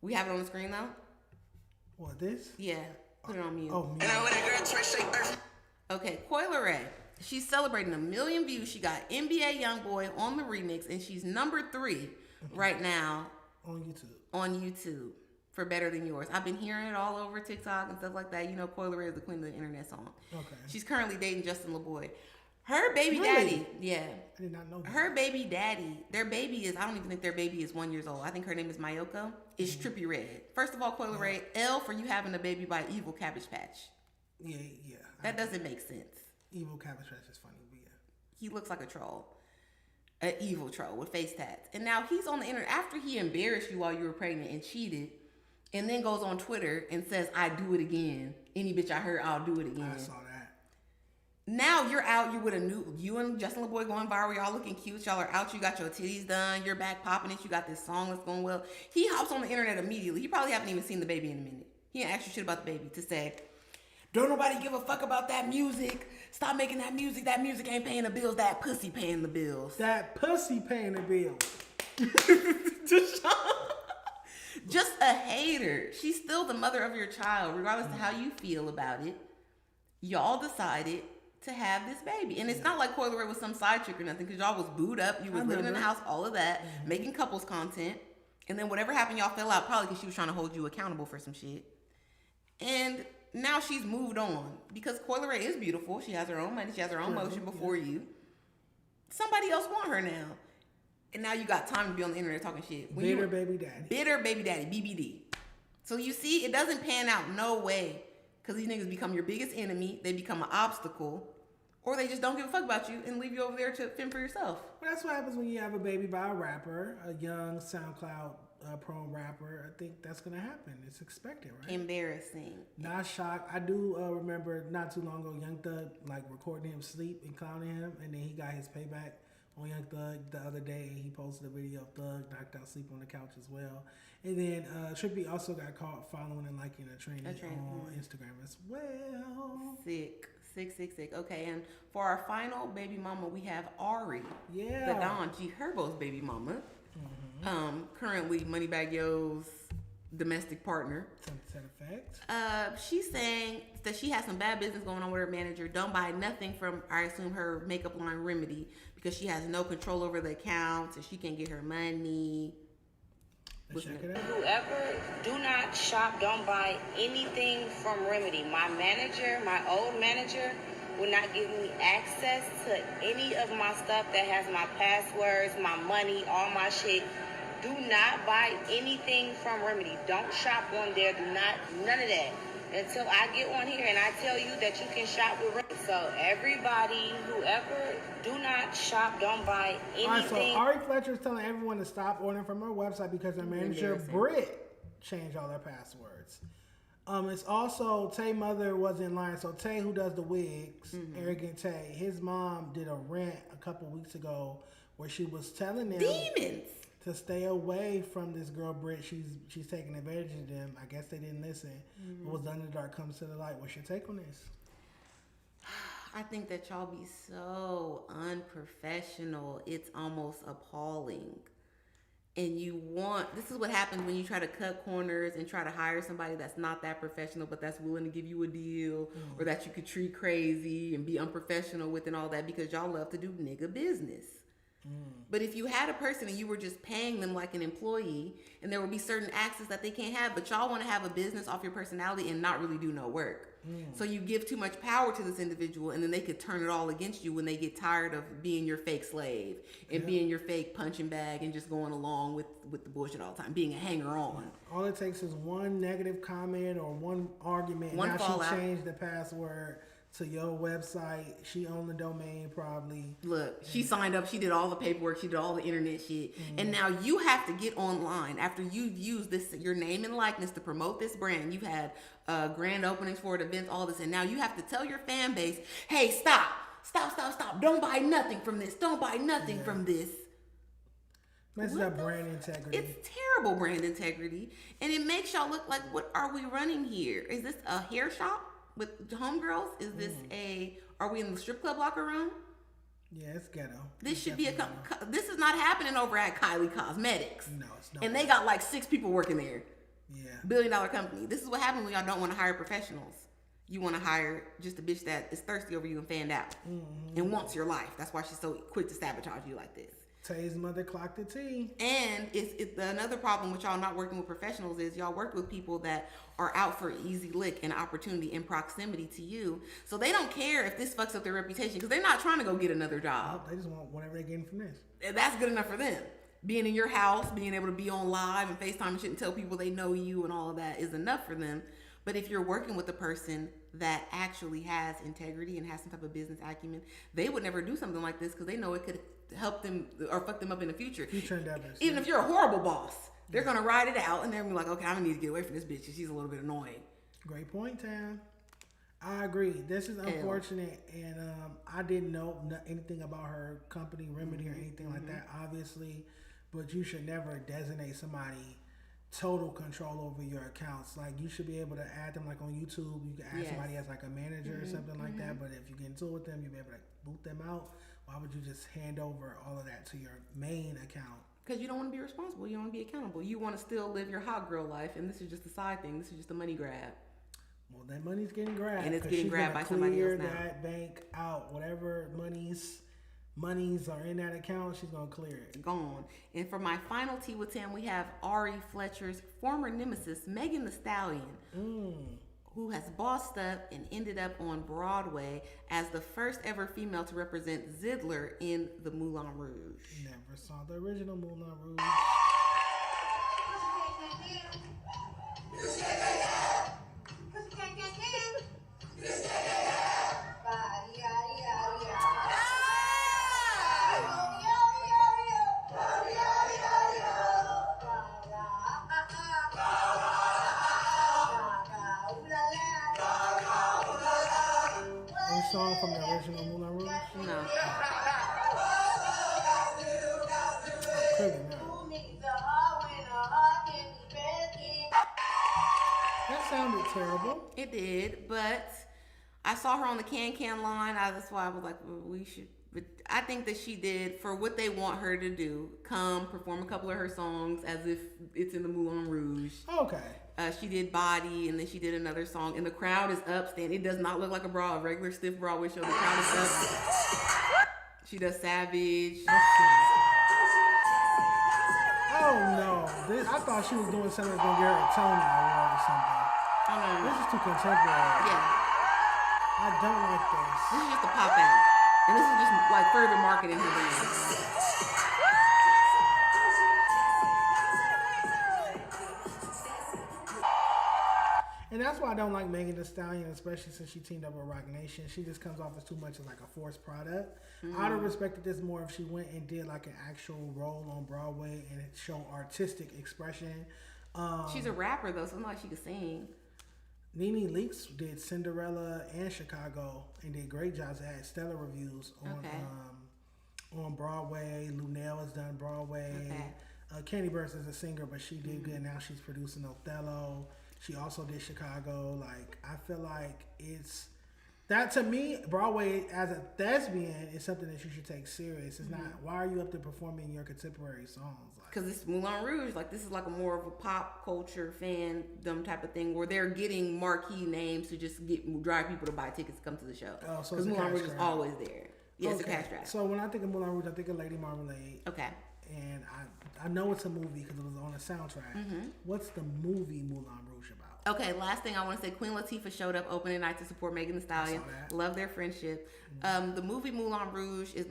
We have it on the screen now. What, this? Yeah, put it on mute. Oh, and I when a girl try shake earth. Okay, Coi Leray. She's celebrating 1 million views. She got NBA YoungBoy on the remix, and she's number 3 right now on YouTube for Better Than Yours. I've been hearing it all over TikTok and stuff like that. You know, Coi Leray is the queen of the internet song. Okay. She's currently dating Justin LeBoy. Her baby daddy, yeah. I did not know that. Her baby daddy, their baby is, I don't even think their baby is 1 year old. I think her name is Mayoko. Is Trippie Redd. First of all, Coi Leray, L for you having a baby by Evil Cabbage Patch. Yeah. That doesn't make sense. Evil Cabbage Patch is funny, but yeah. He looks like a troll. An evil troll with face tats. And now he's on the internet after he embarrassed you while you were pregnant and cheated, and then goes on Twitter and says, I do it again. Any bitch I heard, I'll do it again. I saw that. Now you're out, you're with you and Justin LeBoy going viral, y'all looking cute, y'all are out, you got your titties done, you're back popping it, you got this song that's going well. He hops on the internet immediately. You probably haven't even seen the baby in a minute. He ain't asked you shit about the baby to say, don't nobody give a fuck about that music. Stop making that music. That music ain't paying the bills. That pussy paying the bills. That pussy paying the bills. Just a hater. She's still the mother of your child, regardless of how you feel about it. Y'all decided to have this baby. And it's not like Coi Leray was some side chick or nothing, because y'all was booed up. You was living in the house, all of that, making couples content. And then whatever happened, y'all fell out, probably because she was trying to hold you accountable for some shit. And now she's moved on because Coi Leray is beautiful. She has her own money. She has her own motion before you. Somebody else want her now. And now you got time to be on the internet talking shit. Bitter baby daddy. Bitter baby daddy, BBD. So you see, it doesn't pan out no way because these niggas become your biggest enemy. They become an obstacle. Or they just don't give a fuck about you and leave you over there to fend for yourself. Well, that's what happens when you have a baby by a rapper, a young SoundCloud prone rapper. I think that's gonna happen. It's expected, right? Embarrassing. Not shocked. I do remember not too long ago, Young Thug like recording him sleep and clowning him, and then he got his payback on Young Thug the other day. He posted a video of Thug knocked out sleep on the couch as well. And then Trippie also got caught following and liking a trainee on Instagram as well. Sick. Okay, and for our final baby mama, we have Ari. Yeah. The Don G Herbo's baby mama. Currently Moneybagg Yo's domestic partner. Something to that effect. She's saying that she has some bad business going on with her manager. Don't buy nothing from, I assume, her makeup line Remedy because she has no control over the accounts and she can't get her money. Whoever, do not shop, don't buy anything from Remedy. My manager, my old manager, will not give me access to any of my stuff that has my passwords, my money, all my shit. Do not buy anything from Remedy. Don't shop on there. Do not, none of that. Until I get on here and I tell you that you can shop with Remedy. So everybody, whoever, do not shop, don't buy anything. All right, so Ari Fletcher is telling everyone to stop ordering from her website because her manager, Britt, changed all their passwords. It's also Tay mother was in line. So Tay, who does the wigs, Arrogant Tay, his mom did a rant a couple weeks ago where she was telling them demons to stay away from this girl Brit. She's taking advantage of them. I guess they didn't listen. What was done in the dark comes to the light. What's your take on this? I think that y'all be so unprofessional. It's almost appalling. And this is what happens when you try to cut corners and try to hire somebody that's not that professional, but that's willing to give you a deal, or that you could treat crazy and be unprofessional with and all that, because y'all love to do nigga business. But if you had a person and you were just paying them like an employee, and there would be certain access that they can't have, but y'all want to have a business off your personality and not really do no work. So you give too much power to this individual, and then they could turn it all against you when they get tired of being your fake slave and being your fake punching bag and just going along with the bullshit all the time, being a hanger-on. All it takes is one negative comment or one argument. One now fallout. She changed the password to your website. She owned the domain probably. Look, she signed up. She did all the paperwork. She did all the internet shit. And now you have to get online after you've used your name and likeness to promote this brand. You've had grand openings for it, events, all this. And now you have to tell your fan base, hey, stop. Don't buy nothing from this. Don't buy nothing from this. Messes up brand integrity. It's terrible brand integrity. And it makes y'all look like, what are we running here? Is this a hair shop with homegirls? Is this are we in the strip club locker room? Yeah, it's ghetto. This should be this is not happening over at Kylie Cosmetics. No, it's not. And they got like 6 people working there. Yeah. $1 billion company. This is what happens when y'all don't want to hire professionals. You want to hire just a bitch that is thirsty over you and fanned out and wants your life. That's why she's so quick to sabotage you like this. Tay's mother clocked the T. And it's another problem with y'all not working with professionals is y'all work with people that are out for easy lick and opportunity in proximity to you. So they don't care if this fucks up their reputation because they're not trying to go get another job. They just want whatever they're getting from this. And that's good enough for them. Being in your house, being able to be on live and FaceTime and shit and tell people they know you and all of that is enough for them. But if you're working with a person that actually has integrity and has some type of business acumen, they would never do something like this because they know it could help them or fuck them up in the future. Future endeavors. Even if you're a horrible boss, they're going to ride it out and they're going to be like, okay, I'm going to need to get away from this bitch because she's a little bit annoying. Great point, Tam. I agree. This is unfortunate, and I didn't know anything about her company, Remedy, or anything like that, obviously. But you should never designate somebody total control over your accounts. Like, you should be able to add them, like on YouTube. You can add somebody as like a manager or something like that. But if you get into it with them, you'll be able to boot them out. Why would you just hand over all of that to your main account? Because you don't want to be responsible. You don't want to be accountable. You want to still live your hot girl life, and this is just a side thing. This is just a money grab. Well, that money's getting grabbed. And it's getting grabbed by somebody else now. That bank out. Whatever monies are in that account, she's going to clear it. Gone. And for my final tea with Tam, we have Ari Fletcher's former nemesis, Megan Thee Stallion, who has bossed up and ended up on Broadway as the first ever female to represent Zidler in the Moulin Rouge. Never saw the original Moulin Rouge. Song from the original Moulin Rouge? No. That sounded terrible. It did, but I saw her on the Can line. That's why I was like, well, we should. But I think that she did for what they want her to do. Come perform a couple of her songs as if it's in the Moulin Rouge. Okay. She did Body, and then she did another song, and the crowd is up. It does not look like a regular stiff Broadway show. The crowd is up. She does Savage. Oh no! I thought she was doing something that's gonna get her a Tony Award or something. I know. This is too contemporary. Yeah. I don't like this. This is just a pop out, and this is just like further marketing her band. And that's why I don't like Megan Thee Stallion, especially since she teamed up with Roc Nation. She just comes off as too much of like a forced product. I'd have respected this more if she went and did like an actual role on Broadway and show artistic expression. She's a rapper though, so it's not like she could sing. Nene Leakes did Cinderella and Chicago and did great jobs. They had stellar reviews on Broadway. Lunel has done Broadway. Candy Burst is a singer, but she did good. Now she's producing Othello. She also did Chicago. Like, I feel like it's that to me, Broadway as a thespian is something that you should take serious. It's not, why are you up there performing your contemporary songs? Because it's Moulin Rouge. Like, this is like a more of a pop culture fandom type of thing where they're getting marquee names to just drive people to buy tickets to come to the show. Oh, so because Moulin Rouge is always there. Yeah, it's a cash grab. So when I think of Moulin Rouge, I think of Lady Marmalade. Okay. And I know it's a movie because it was on a soundtrack. What's the movie Moulin Rouge about? Okay, last thing I want to say, Queen Latifah showed up opening night to support Megan Thee Stallion. Love their friendship. The movie Moulin Rouge is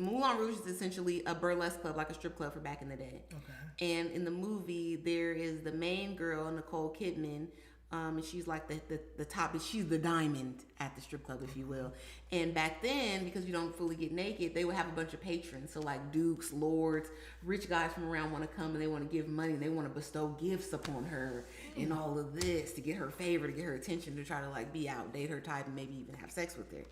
essentially a burlesque club, like a strip club for back in the day. Okay. And in the movie, there is the main girl, Nicole Kidman. And she's like the top, she's the diamond at the strip club, if you will. And back then, because you don't fully get naked, they would have a bunch of patrons. So like dukes, lords, rich guys from around want to come and they want to give money. They want to bestow gifts upon her and all of this to get her favor, to get her attention, to try to like be out, date her type, and maybe even have sex with her.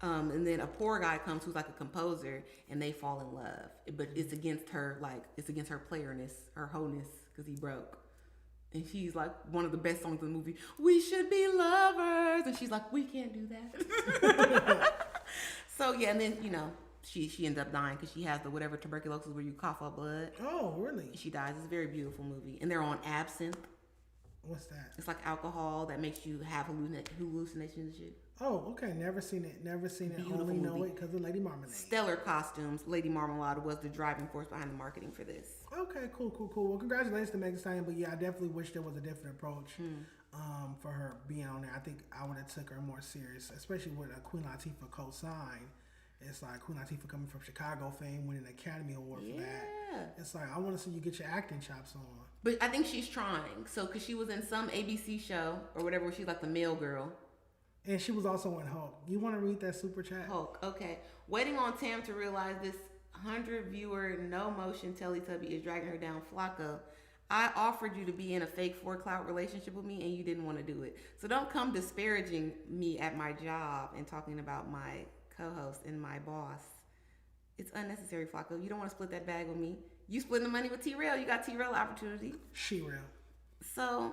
And then a poor guy comes who's like a composer, and they fall in love. But it's against her, like it's against her playerness, her wholeness, because he broke. And she's like, one of the best songs in the movie, we should be lovers. And she's like, we can't do that. So yeah, and then, you know, she ends up dying because she has the whatever tuberculosis where you cough up blood. Oh, really? She dies. It's a very beautiful movie. And they're on absinthe. What's that? It's like alcohol that makes you have hallucinations and shit. Oh, okay. Never seen it. Beautiful Only know movie. it because of Lady Marmalade. Stellar costumes. Lady Marmalade was the driving force behind the marketing for this. Okay, cool. Well, congratulations to Megan Thee Stallion. But yeah, I definitely wish there was a different approach for her being on there. I think I would have took her more serious, especially with a Queen Latifah co-sign. It's like Queen Latifah coming from Chicago fame, winning an Academy Award for that. It's like, I want to see you get your acting chops on. But I think she's trying. So, because she was in some ABC show or whatever where she's like the male girl. And she was also in Hulk. You want to read that super chat? Hulk, okay. Waiting on Tam to realize this 100-viewer, no-motion Teletubby is dragging her down. Flacco, I offered you to be in a fake 4-clout relationship with me and you didn't want to do it. So don't come disparaging me at my job and talking about my co-host and my boss. It's unnecessary, Flacco. You don't want to split that bag with me. You splitting the money with T-Rail. You got T-Rail opportunity. She-Rail. So,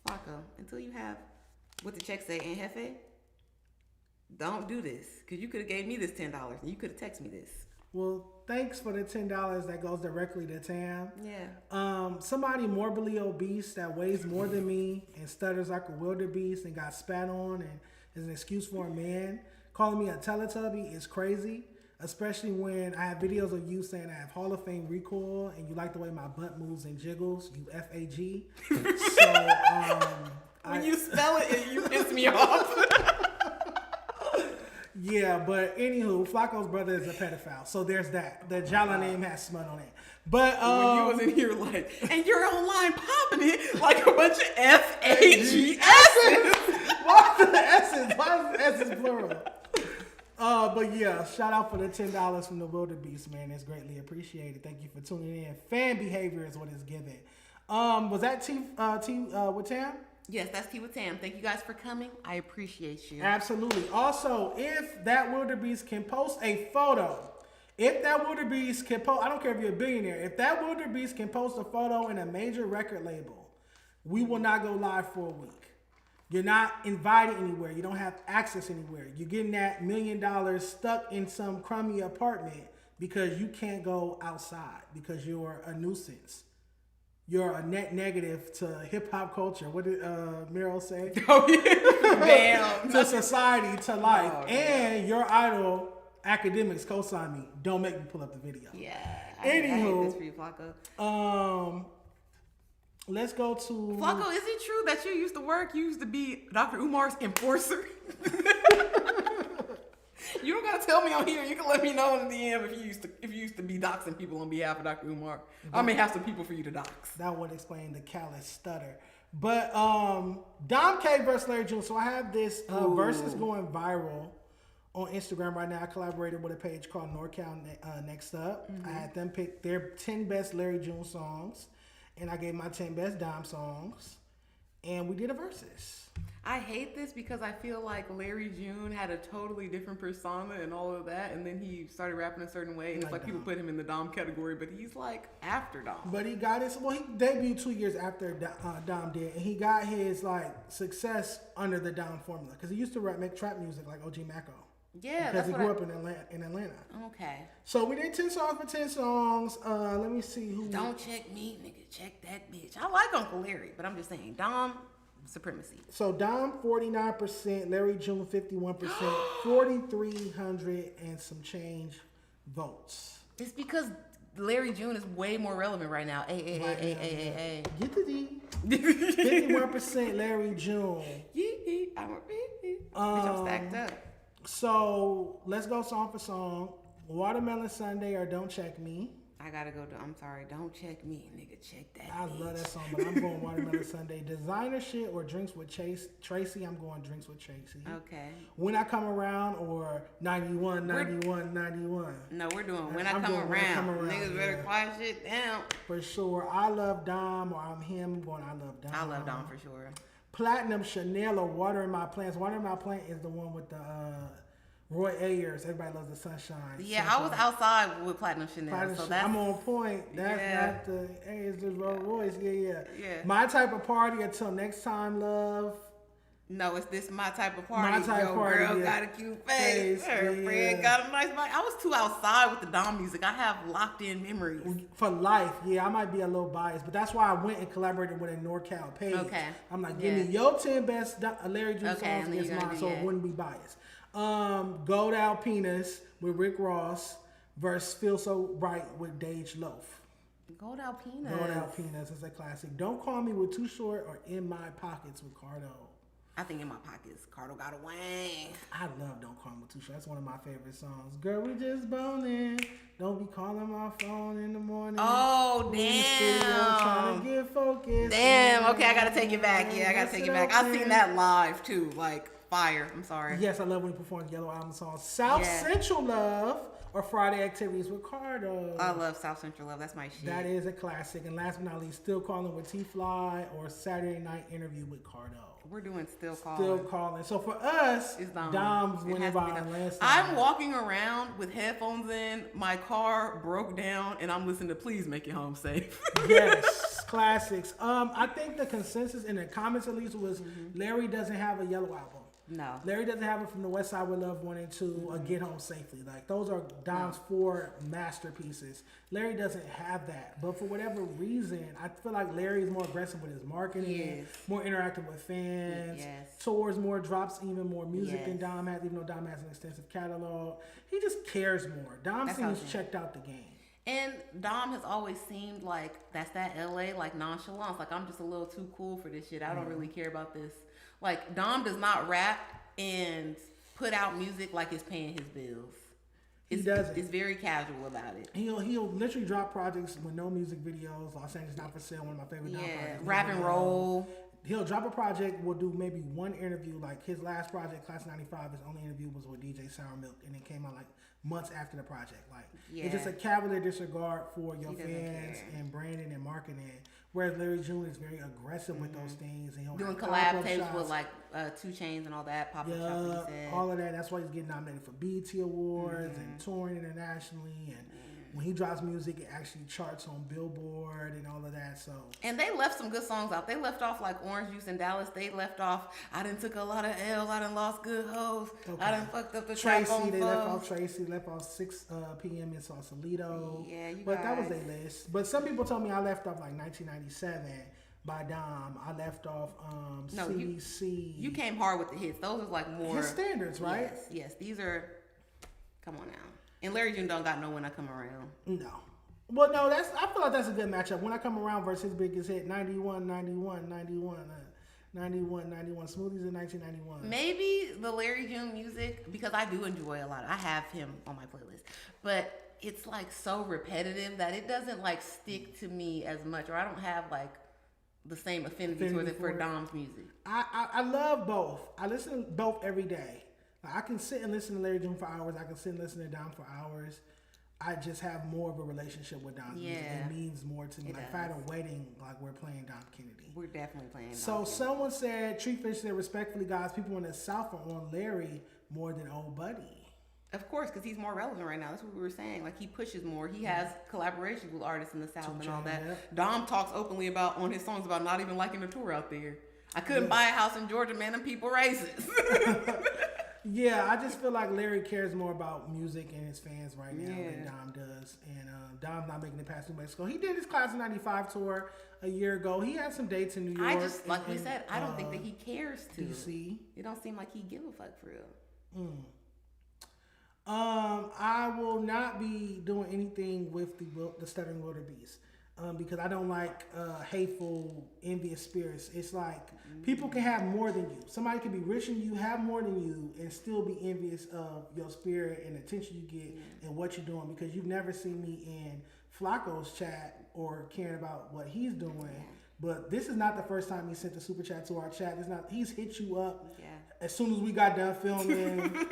Flacco, until you have what the check say, Aunt Hefe, don't do this. Because you could have gave me this $10 and you could have texted me this. Well, thanks for the $10 that goes directly to Tam. Yeah. Somebody morbidly obese that weighs more than me and stutters like a wildebeest and got spat on and is an excuse for a man. Calling me a Teletubby is crazy, especially when I have videos of you saying I have Hall of Fame recoil and you like the way my butt moves and jiggles, you F-A-G. So, when you spell it, you piss me off. Yeah, but anywho, Flacco's brother is a pedophile, so there's that. The Jala name has smut on it. But when you was in here like, and you're online popping it like a bunch of F-A-G-S's. Why the S's? Why is the S's plural? But yeah, shout out for the $10 from the wildebeest, man. It's greatly appreciated. Thank you for tuning in. Fan behavior is what it's given. Was that T with Tam? Yes, that's T with Tam. Thank you guys for coming. I appreciate you. Absolutely. Also, if that wildebeest can post a photo, I don't care if you're a billionaire, if that wildebeest can post a photo in a major record label, we will not go live for a week. You're not invited anywhere. You don't have access anywhere. You're getting that $1 million stuck in some crummy apartment because you can't go outside because you're a nuisance. You're a net negative to hip hop culture. What did Meryl say? Oh, yeah. Damn. To society, to life. Oh, and your idol academics co-sign me. Don't make me pull up the video. Yeah. Anywho, this for you, Flacco. Let's go to Flacco. Is it true that you used to work? You used to be Dr. Umar's enforcer. You don't gotta tell me on here. You can let me know in the DM if you used to be doxing people on behalf of Dr. Umar. I may have some people for you to dox. That would explain the callous stutter. But Dom K versus Larry June. So I have this versus going viral on Instagram right now. I collaborated with a page called NorCal Next Up. I had them pick their 10 best Larry June songs, and I gave my 10 best Dom songs. and we did a versus. I hate this because I feel like Larry June had a totally different persona and all of that, and then he started rapping a certain way, and it's like people put him in the Dom category, but he's like after Dom. But he got his, well, he debuted 2 years after Dom did, and he got his like success under the Dom formula because he used to make trap music like OG Maco. Yeah, because he grew up in Atlanta. Okay. So we did 10 songs for 10 songs. Let me see who. Don't check me, nigga. Check that bitch. I like Uncle Larry, but I'm just saying Dom. Supremacy. So Dom 49%, Larry June 51%, 4,300 and some change votes. It's because Larry June is way more relevant right now. Get the D. 51% Larry June. I'm I'm stacked up. So let's go song for song. Watermelon Sunday or Don't Check Me. I gotta go to, I'm sorry, Don't Check Me, nigga, check that. I love that song, but I'm going Watermelon Sunday. Designer Shit or Drinks with Tracy, I'm going Drinks with Tracy. Okay. When I Come Around or 91. No, we're doing When I Come Around. Niggas better quiet shit down. For sure. I Love Dom or I'm Him, I'm going I Love Dom. I Love Dom for sure. Platinum Chanel or Water in My Plants. Water in My Plant is the one with the Roy Ayers, Everybody Loves the Sunshine. Yeah, I was outside with Platinum Chanel, so that's... I'm on point. That's not the Ayers, the Roy's. Yeah. My Type of Party, Until Next Time, Love. No, it's this My Type of Party. My Type of Party, girl got a cute face. Her friend got a nice body. I was too outside with the Dom music. I have locked in memories. For life, yeah, I might be a little biased, but that's why I went and collaborated with a NorCal page. Okay. I'm like, give me your 10 best Larry June songs against mine, so it wouldn't be biased. Gold Alpinas with Rick Ross versus Feel So Right with Dage Loaf. Gold Alpinas. Gold Alpinas is a classic. Don't Call Me with Too Short or In My Pockets with Cardo. I think In My Pockets, Cardo got a wang. I love Don't Call Me with Too Short. That's one of my favorite songs. Girl, we just boning. Don't be calling my phone in the morning. Oh, damn. Trying to get focused. Damn. Okay, I gotta take it back. Yeah, I gotta take it back. I've seen that live too. Like, fire. I'm sorry. Yes, I love when he performs Yellow Album songs. South Central Love or Friday Activities with Cardo. I love South Central Love. That's my shit. That is a classic. And last but not least, Still Calling with T-Fly or Saturday Night Interview with Cardo. We're doing Still Calling. Still Calling. So for us, it's Dom's winning by a landslide. I'm walking around with headphones in. My car broke down, and I'm listening to Please Make It Home Safe. Yes, classics. I think the consensus in the comments at least was Larry doesn't have a Yellow Album. No. Larry doesn't have it from the West Side with Love 1 and 2 or Get Home Safely. Like, those are Dom's 4 masterpieces. Larry doesn't have that. But for whatever reason, I feel like Larry is more aggressive with his marketing, more interactive with fans, tours more, drops even more music than Dom has, even though Dom has an extensive catalog. He just cares more. Dom seems checked out the game. And Dom has always seemed like that's that LA like nonchalance. Like, I'm just a little too cool for this shit. I don't really care about this. Like, Dom does not rap and put out music like it's paying his bills. He doesn't. It's very casual about it. He'll literally drop projects with no music videos. Los Angeles Not For Sale, one of my favorite Dom projects. Rap and roll. He'll drop a project, we'll do maybe one interview. Like, his last project, Class 95, his only interview was with DJ Sour Milk, and it came out like months after the project. Like, it's just a cavalier disregard for your fans and branding and marketing. Whereas Larry June is very aggressive with those things. And he'll doing collab tapes with like 2 Chainz and all that. Pop-up shops, all of that. That's why he's getting nominated for BET Awards and touring internationally. And when he drops music, it actually charts on Billboard and all of that. So, and they left some good songs out. They left off like Orange Juice in Dallas. They left off I done took a lot of L's. I done lost good hoes. I done fucked up the trap on They left off Tracy. Left off 6 p.m. in Sausalito. Yeah, you but guys. that was their list. But some people told me I left off like 1997 by Dom. I left off CDC. You came hard with the hits. Those are like more his standards, right? Yes. These are. Come on now. And Larry June don't got no When I Come Around. No. Well, no, I feel like that's a good matchup. When I Come Around versus his biggest hit, 91, Smoothies in 1991. Maybe the Larry June music, because I do enjoy a lot. I have him on my playlist. But it's like so repetitive that it doesn't like stick to me as much, or I don't have like the same affinity towards it for Dom's music. I love both. I listen to both every day. I can sit and listen to Larry June for hours. I can sit and listen to Dom for hours. I just have more of a relationship with Dom's music. It means more to me. Like if I had a wedding, like we're playing Dom Kennedy. We're definitely playing Dom Kennedy. Someone said, Treefish said, respectfully, guys, people in the South are on Larry more than old Buddy. Of course, because he's more relevant right now. That's what we were saying. Like, he pushes more. He has collaborations with artists in the South and all that. Yep. Dom talks openly about, on his songs, about not even liking the tour out there. I couldn't buy a house in Georgia, man. Them people racist. Yeah, I just feel like Larry cares more about music and his fans right now than Dom does. And Dom's not making it past New Mexico. He did his Class of 95 tour a year ago. He had some dates in New York. I just, like we said, I don't think that he cares to. DC. It don't seem like he give a fuck for real. I will not be doing anything with the Stuttering Wildebeest because I don't like hateful, envious spirits. It's like people can have more than you. Somebody can be richer than you, have more than you, and still be envious of your spirit and the attention you get and what you're doing because you've never seen me in Flacco's chat or caring about what he's doing. But this is not the first time he sent a super chat to our chat. He's hit you up as soon as we got done filming.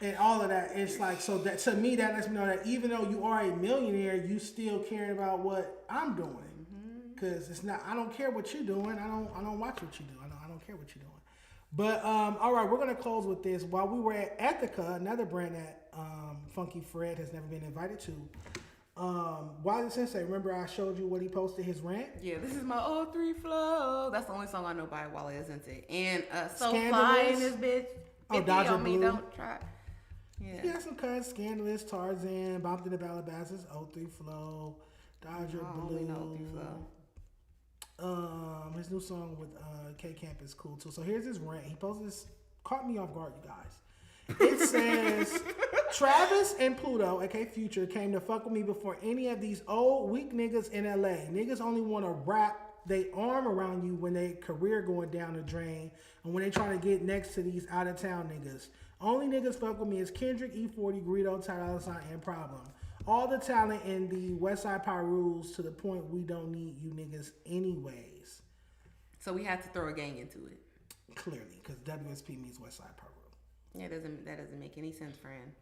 And all of that, it's like, so that to me, that lets me know that even though you are a millionaire, you still care about what I'm doing. Because it's not, I don't care what you're doing. I don't watch what you do. I don't care what you're doing. But all right, we're gonna close with this. While we were at Ethika, another brand that Funky Fred has never been invited to. Wiley Sensei, remember I showed you what he posted, his rant? Yeah, this is my 03 flow. That's the only song I know by Wiley Sensei. And so Scandalous. fly in this bitch. 50 Dodger on me, Blue. don't try. Yeah. He had some cuts, Scandalous, Tarzan, Bomped in the Calabasas, 03 Flow, Dodger Blue. His new song with K Camp is cool too. So here's his rant. He posted this, caught me off guard, you guys. It says, Travis and Pluto, aka Future, came to fuck with me before any of these old weak niggas in LA. Niggas only want to wrap they arm around you when their career going down the drain and when they trying to get next to these out of town niggas. Only niggas fuck with me is Kendrick, E40, Greedo, Ty Sign, and Problem. All the talent in the Westside Power rules to the point we don't need you niggas anyways. So we had to throw a gang into it. Clearly, because WSP means Westside Power rule. Yeah, that doesn't make any sense, friend.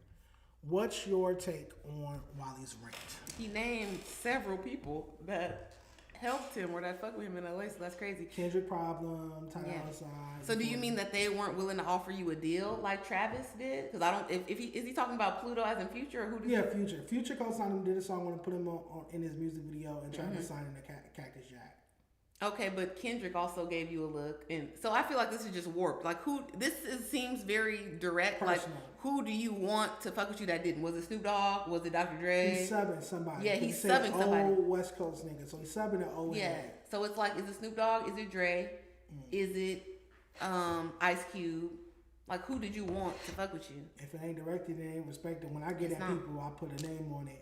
What's your take on Wiley's rant? He named several people that helped him or that fuck with him in LA, so that's crazy. Kendrick Problem, Ty Sign. So do you mean that they weren't willing to offer you a deal like Travis did? Because I don't. If he is he talking about Pluto as in Future or who? Did Future. Future co-signed him, did a song when I put him on in his music video and tried to sign in the Cactus Jack. Okay, but Kendrick also gave you a look, and so I feel like this is just warped. Like seems very direct. Personal. Like who do you want to fuck with you that didn't? Was it Snoop Dogg? Was it Dr. Dre? He's subbing somebody. Yeah, he's subbing somebody. Old West Coast nigga, so he's subbing an old. Yeah, so it's like, is it Snoop Dogg? Is it Dre? Is it Ice Cube? Like who did you want to fuck with you? If it ain't directed, it ain't respected. When I get at people, I put a name on it.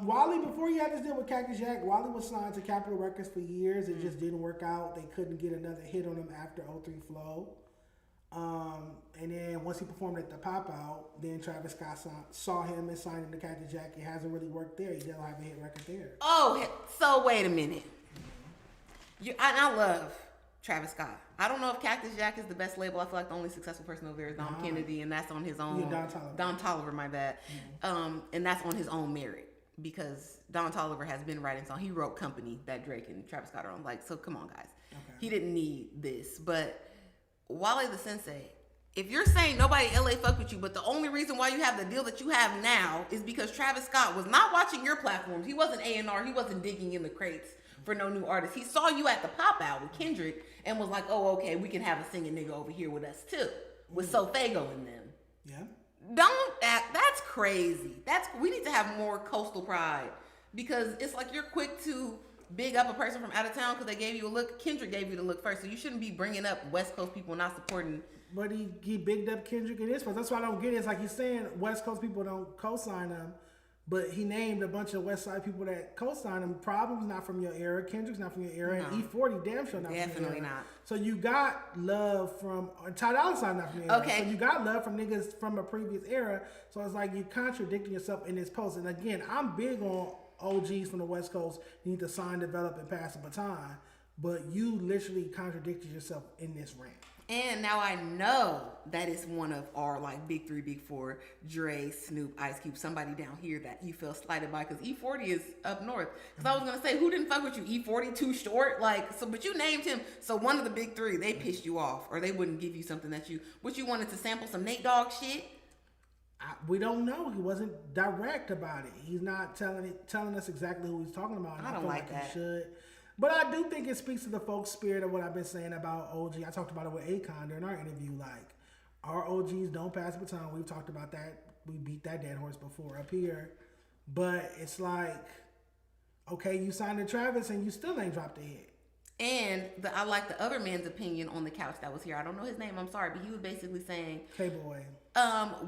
Wiley, before he had this deal with Cactus Jack, Wiley was signed to Capitol Records for years. It just didn't work out. They couldn't get another hit on him after 03 Flow. And then once he performed at the Pop Out, then Travis Scott saw him and signed him to Cactus Jack. It hasn't really worked there. He didn't have a hit record there. Oh, so wait a minute. I love Travis Scott. I don't know if Cactus Jack is the best label. I feel like the only successful person over there is Dom Kennedy, and that's on his own. Yeah, Don Toliver, my bad. And that's on his own merit because Don Toliver has been writing songs. He wrote Company that Drake and Travis Scott are on. Like, so come on, guys. Okay. He didn't need this. But Wiley the Sensei, if you're saying nobody in LA fuck with you, but the only reason why you have the deal that you have now is because Travis Scott was not watching your platforms. He wasn't A&R. He wasn't digging in the crates for no new artists. He saw you at the Pop Out with Kendrick and was like, oh, okay, we can have a singing nigga over here with us too, with Sofago in them. Yeah. That's crazy. We need to have more coastal pride because it's like you're quick to big up a person from out of town because they gave you a look. Kendrick gave you the look first, so you shouldn't be bringing up West Coast people not supporting. But he bigged up Kendrick in this one. That's why I don't get it. It's like he's saying West Coast people don't co-sign him. But he named a bunch of West Side people that co-signed him. Problem's not from your era. Kendrick's not from your era. No. And E40 damn sure not from your era. Definitely not. So you got love from Ty Dolla $ign not from your era. Okay. So you got love from niggas from a previous era. So it's like you contradicting yourself in this post. And again, I'm big on OGs from the West Cost. You need to sign, develop, and pass the baton. but you literally contradicted yourself in this rant. And now I know that it's one of our like big 3, big 4, Dre, Snoop, Ice Cube, somebody down here that you feel slighted by because E40 is up north. Because I was going to say, who didn't fuck with you? E40 too short? Like, so, but you named him. So one of the big 3, they pissed you off or they wouldn't give you something that you wanted to sample some Nate Dogg shit. We don't know. He wasn't direct about it. He's not telling us exactly who he's talking about. And I don't feel like that. He should. But I do think it speaks to the folk spirit of what I've been saying about OG. I talked about it with Akon during our interview. Like, our OGs don't pass the baton. We've talked about that. We beat that dead horse before up here. But it's like, okay, you signed to Travis and you still ain't dropped a hit. And I like the other man's opinion on the couch that was here. I don't know his name. I'm sorry. But he was basically saying, K-Boy.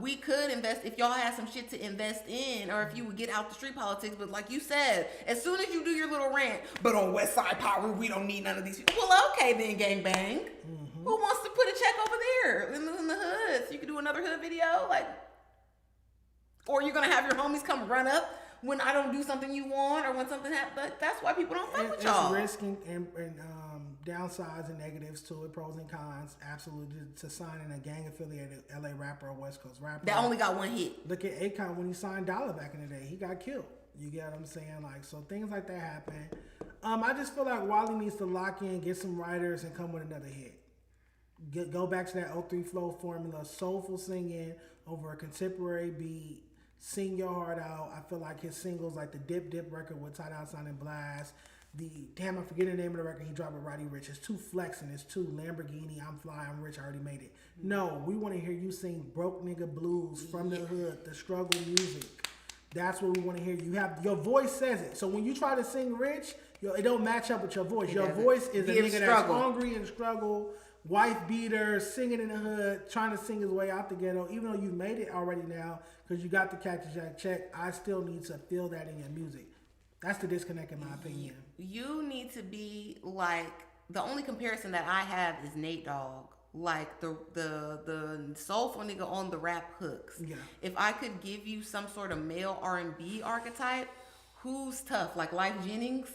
We could invest if y'all had some shit to invest in, or if you would get out the street politics. But like you said, as soon as you do your little rant, but on West Side Power, we don't need none of these people. Well, okay then, gangbang. Mm-hmm. Who wants to put a check over there in the hood? So you can do another hood video, like, or you're gonna have your homies come run up when I don't do something you want, or when something happens. That's why people don't fuck with y'all. It's risk and downsides and negatives to it, pros and cons. Absolutely, to sign in a gang-affiliated LA rapper or West Coast rapper that only got one hit. Look at Akon when he signed Dollar back in the day. He got killed. You get what I'm saying? Like, so things like that happen. I just feel like Wally needs to lock in, get some writers, and come with another hit. Go back to that 03 flow formula, soulful singing over a contemporary beat. Sing your heart out. I feel like his singles, like the Dip Dip record with Ty Dolla $ign and Blige, I forget the name of the record he dropped with Roddy Ricch. It's too flexing. It's too Lamborghini. I'm fly. I'm rich. I already made it. No, we want to hear you sing broke nigga blues from the hood, the struggle music. That's what we want to hear. You have your voice says it. So when you try to sing rich, it don't match up with your voice. Your voice is a nigga that's hungry and struggle, wife beater, singing in the hood, trying to sing his way out the ghetto. Even though you made it already now, because you got the Cactus Jack check, I still need to feel that in your music. That's the disconnect in my opinion. You need to be like, the only comparison that I have is Nate Dogg. Like the soulful nigga on the rap hooks. Yeah. If I could give you some sort of male R&B archetype, who's tough? Like Life Jennings?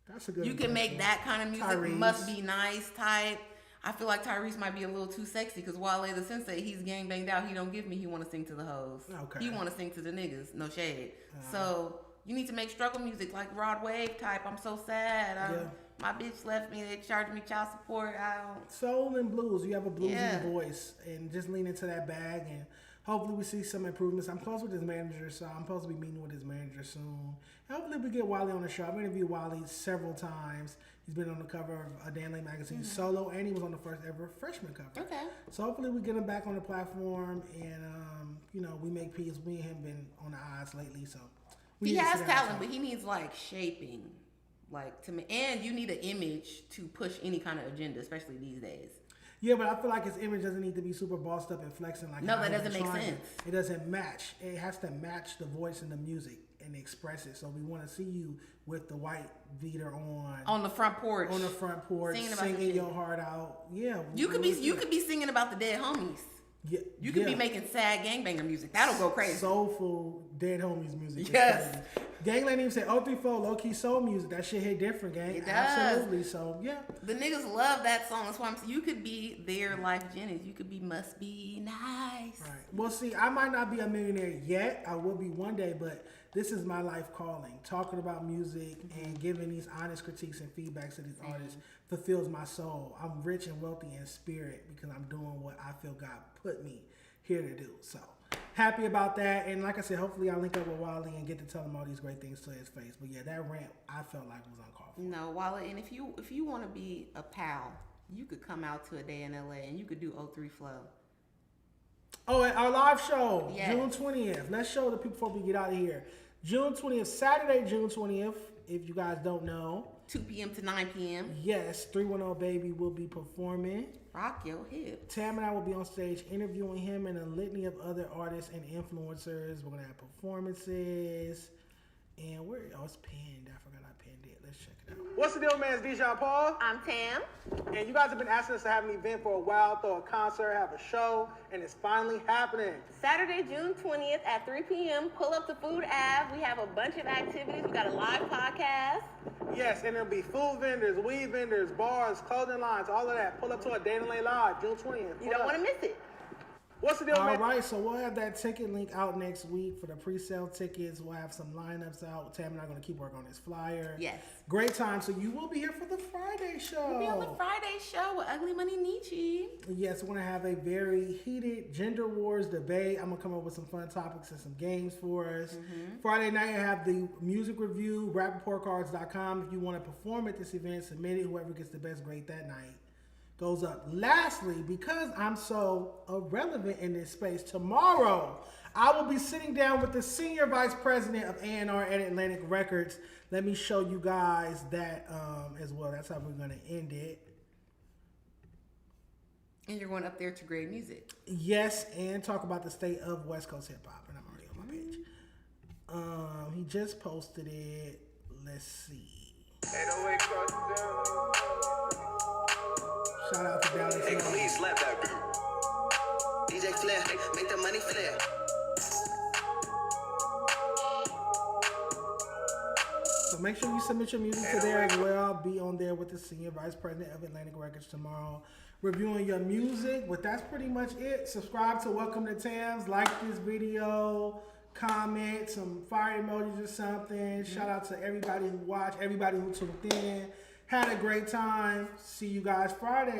That's a good You can make that kind of music. Tyrese. Must Be Nice type. I feel like Tyrese might be a little too sexy because Wale the Sensei, he's gang banged out. He don't give me. He want to sing to the hoes. Okay. He want to sing to the niggas. No shade. So you need to make struggle music like Rod Wave type. I'm so sad. My bitch left me. They charged me child support. Soul and blues. You have a bluesy voice, and just lean into that bag, and hopefully we see some improvements. I'm close with his manager, so I'm supposed to be meeting with his manager soon. Hopefully we get Wale on the show. I've interviewed Wale several times. He's been on the cover of Dan Lay magazine solo, and he was on the first ever freshman cover. Okay. So hopefully we get him back on the platform, and we make peace. Me and him been on the odds lately, so he has talent, but he needs like shaping. Like to me, and you need an image to push any kind of agenda, especially these days. Yeah, but I feel like his image doesn't need to be super bossed up and flexing. Like no, that doesn't make sense. It doesn't match. It has to match the voice and the music and express it. So we want to see you with the white beater on the front porch, singing your heart out. Yeah, you could be singing about the dead homies. Yeah, you could be making sad gangbanger music. That'll go crazy. Soulful dead homies music. Yes. Gangland even said 034 low key soul music. That shit hit different, gang. It does. Absolutely. So yeah. The niggas love that song. That's why I'm saying you could be their Life Jennings. You could be Must Be Nice. Right. Well, see, I might not be a millionaire yet. I will be one day, but this is my life calling. Talking about music and giving these honest critiques and feedbacks to these artists fulfills my soul. I'm rich and wealthy in spirit because I'm doing what I feel God put me here to do. So happy about that. And like I said, hopefully I'll link up with Wale and get to tell him all these great things to his face. But yeah, that rant I felt like was uncalled for. No, Wale, and if you want to be a pal, you could come out to a day in LA and you could do 03 Flow. Oh, our live show, yes. June 20th. Let's show the people before we get out of here. June 20th, Saturday, June 20th, if you guys don't know. 2 p.m. to 9 p.m. Yes, 310 Baby will be performing. Rock your hips. Tam and I will be on stage interviewing him and a litany of other artists and influencers. We're going to have performances. And where else pinned? I forgot I pinned it. Let's check it out. What's the deal, man? It's Dejon Paul. I'm Tam. And you guys have been asking us to have an event for a while, throw a concert, have a show, and it's finally happening. Saturday, June 20th at 3 p.m. Pull up to Food Ave. We have a bunch of activities. We got a live podcast. Yes, and there'll be food vendors, weed vendors, bars, clothing lines, all of that. Pull up to a Day in LA Live, June 20th. You don't want to miss it. What's the deal, man? All right, so we'll have that ticket link out next week for the pre-sale tickets. We'll have some lineups out. Tam and I are going to keep working on this flyer. Yes. Great time. So you will be here for the Friday show. We'll be on the Friday show with Ugly Money Nietzsche. Yes, we're going to have a very heated gender wars debate. I'm going to come up with some fun topics and some games for us. Friday night, I have the music review, rapreportcards.com. If you want to perform at this event, submit it. Whoever gets the best grade that night goes up. Lastly, because I'm so irrelevant in this space, tomorrow I will be sitting down with the senior vice president of A&R at Atlantic Records. Let me show you guys that as well. That's how we're going to end it. And you're going up there to grade music. Yes, and talk about the state of West Coast hip hop. And I'm already on my page. He just posted it. Let's see. 808 crosses down. Shout out to Dallas. Hey, please slap that beat. DJ Flair, make the money flare. So make sure you submit your music to there as well. I'll be on there with the senior vice president of Atlantic Records tomorrow, reviewing your music. But that's pretty much it. Subscribe to Welcome to Tams. Like this video. Comment some fire emojis or something. Shout out to everybody who watched, everybody who tuned in. Had a great time. See you guys Friday.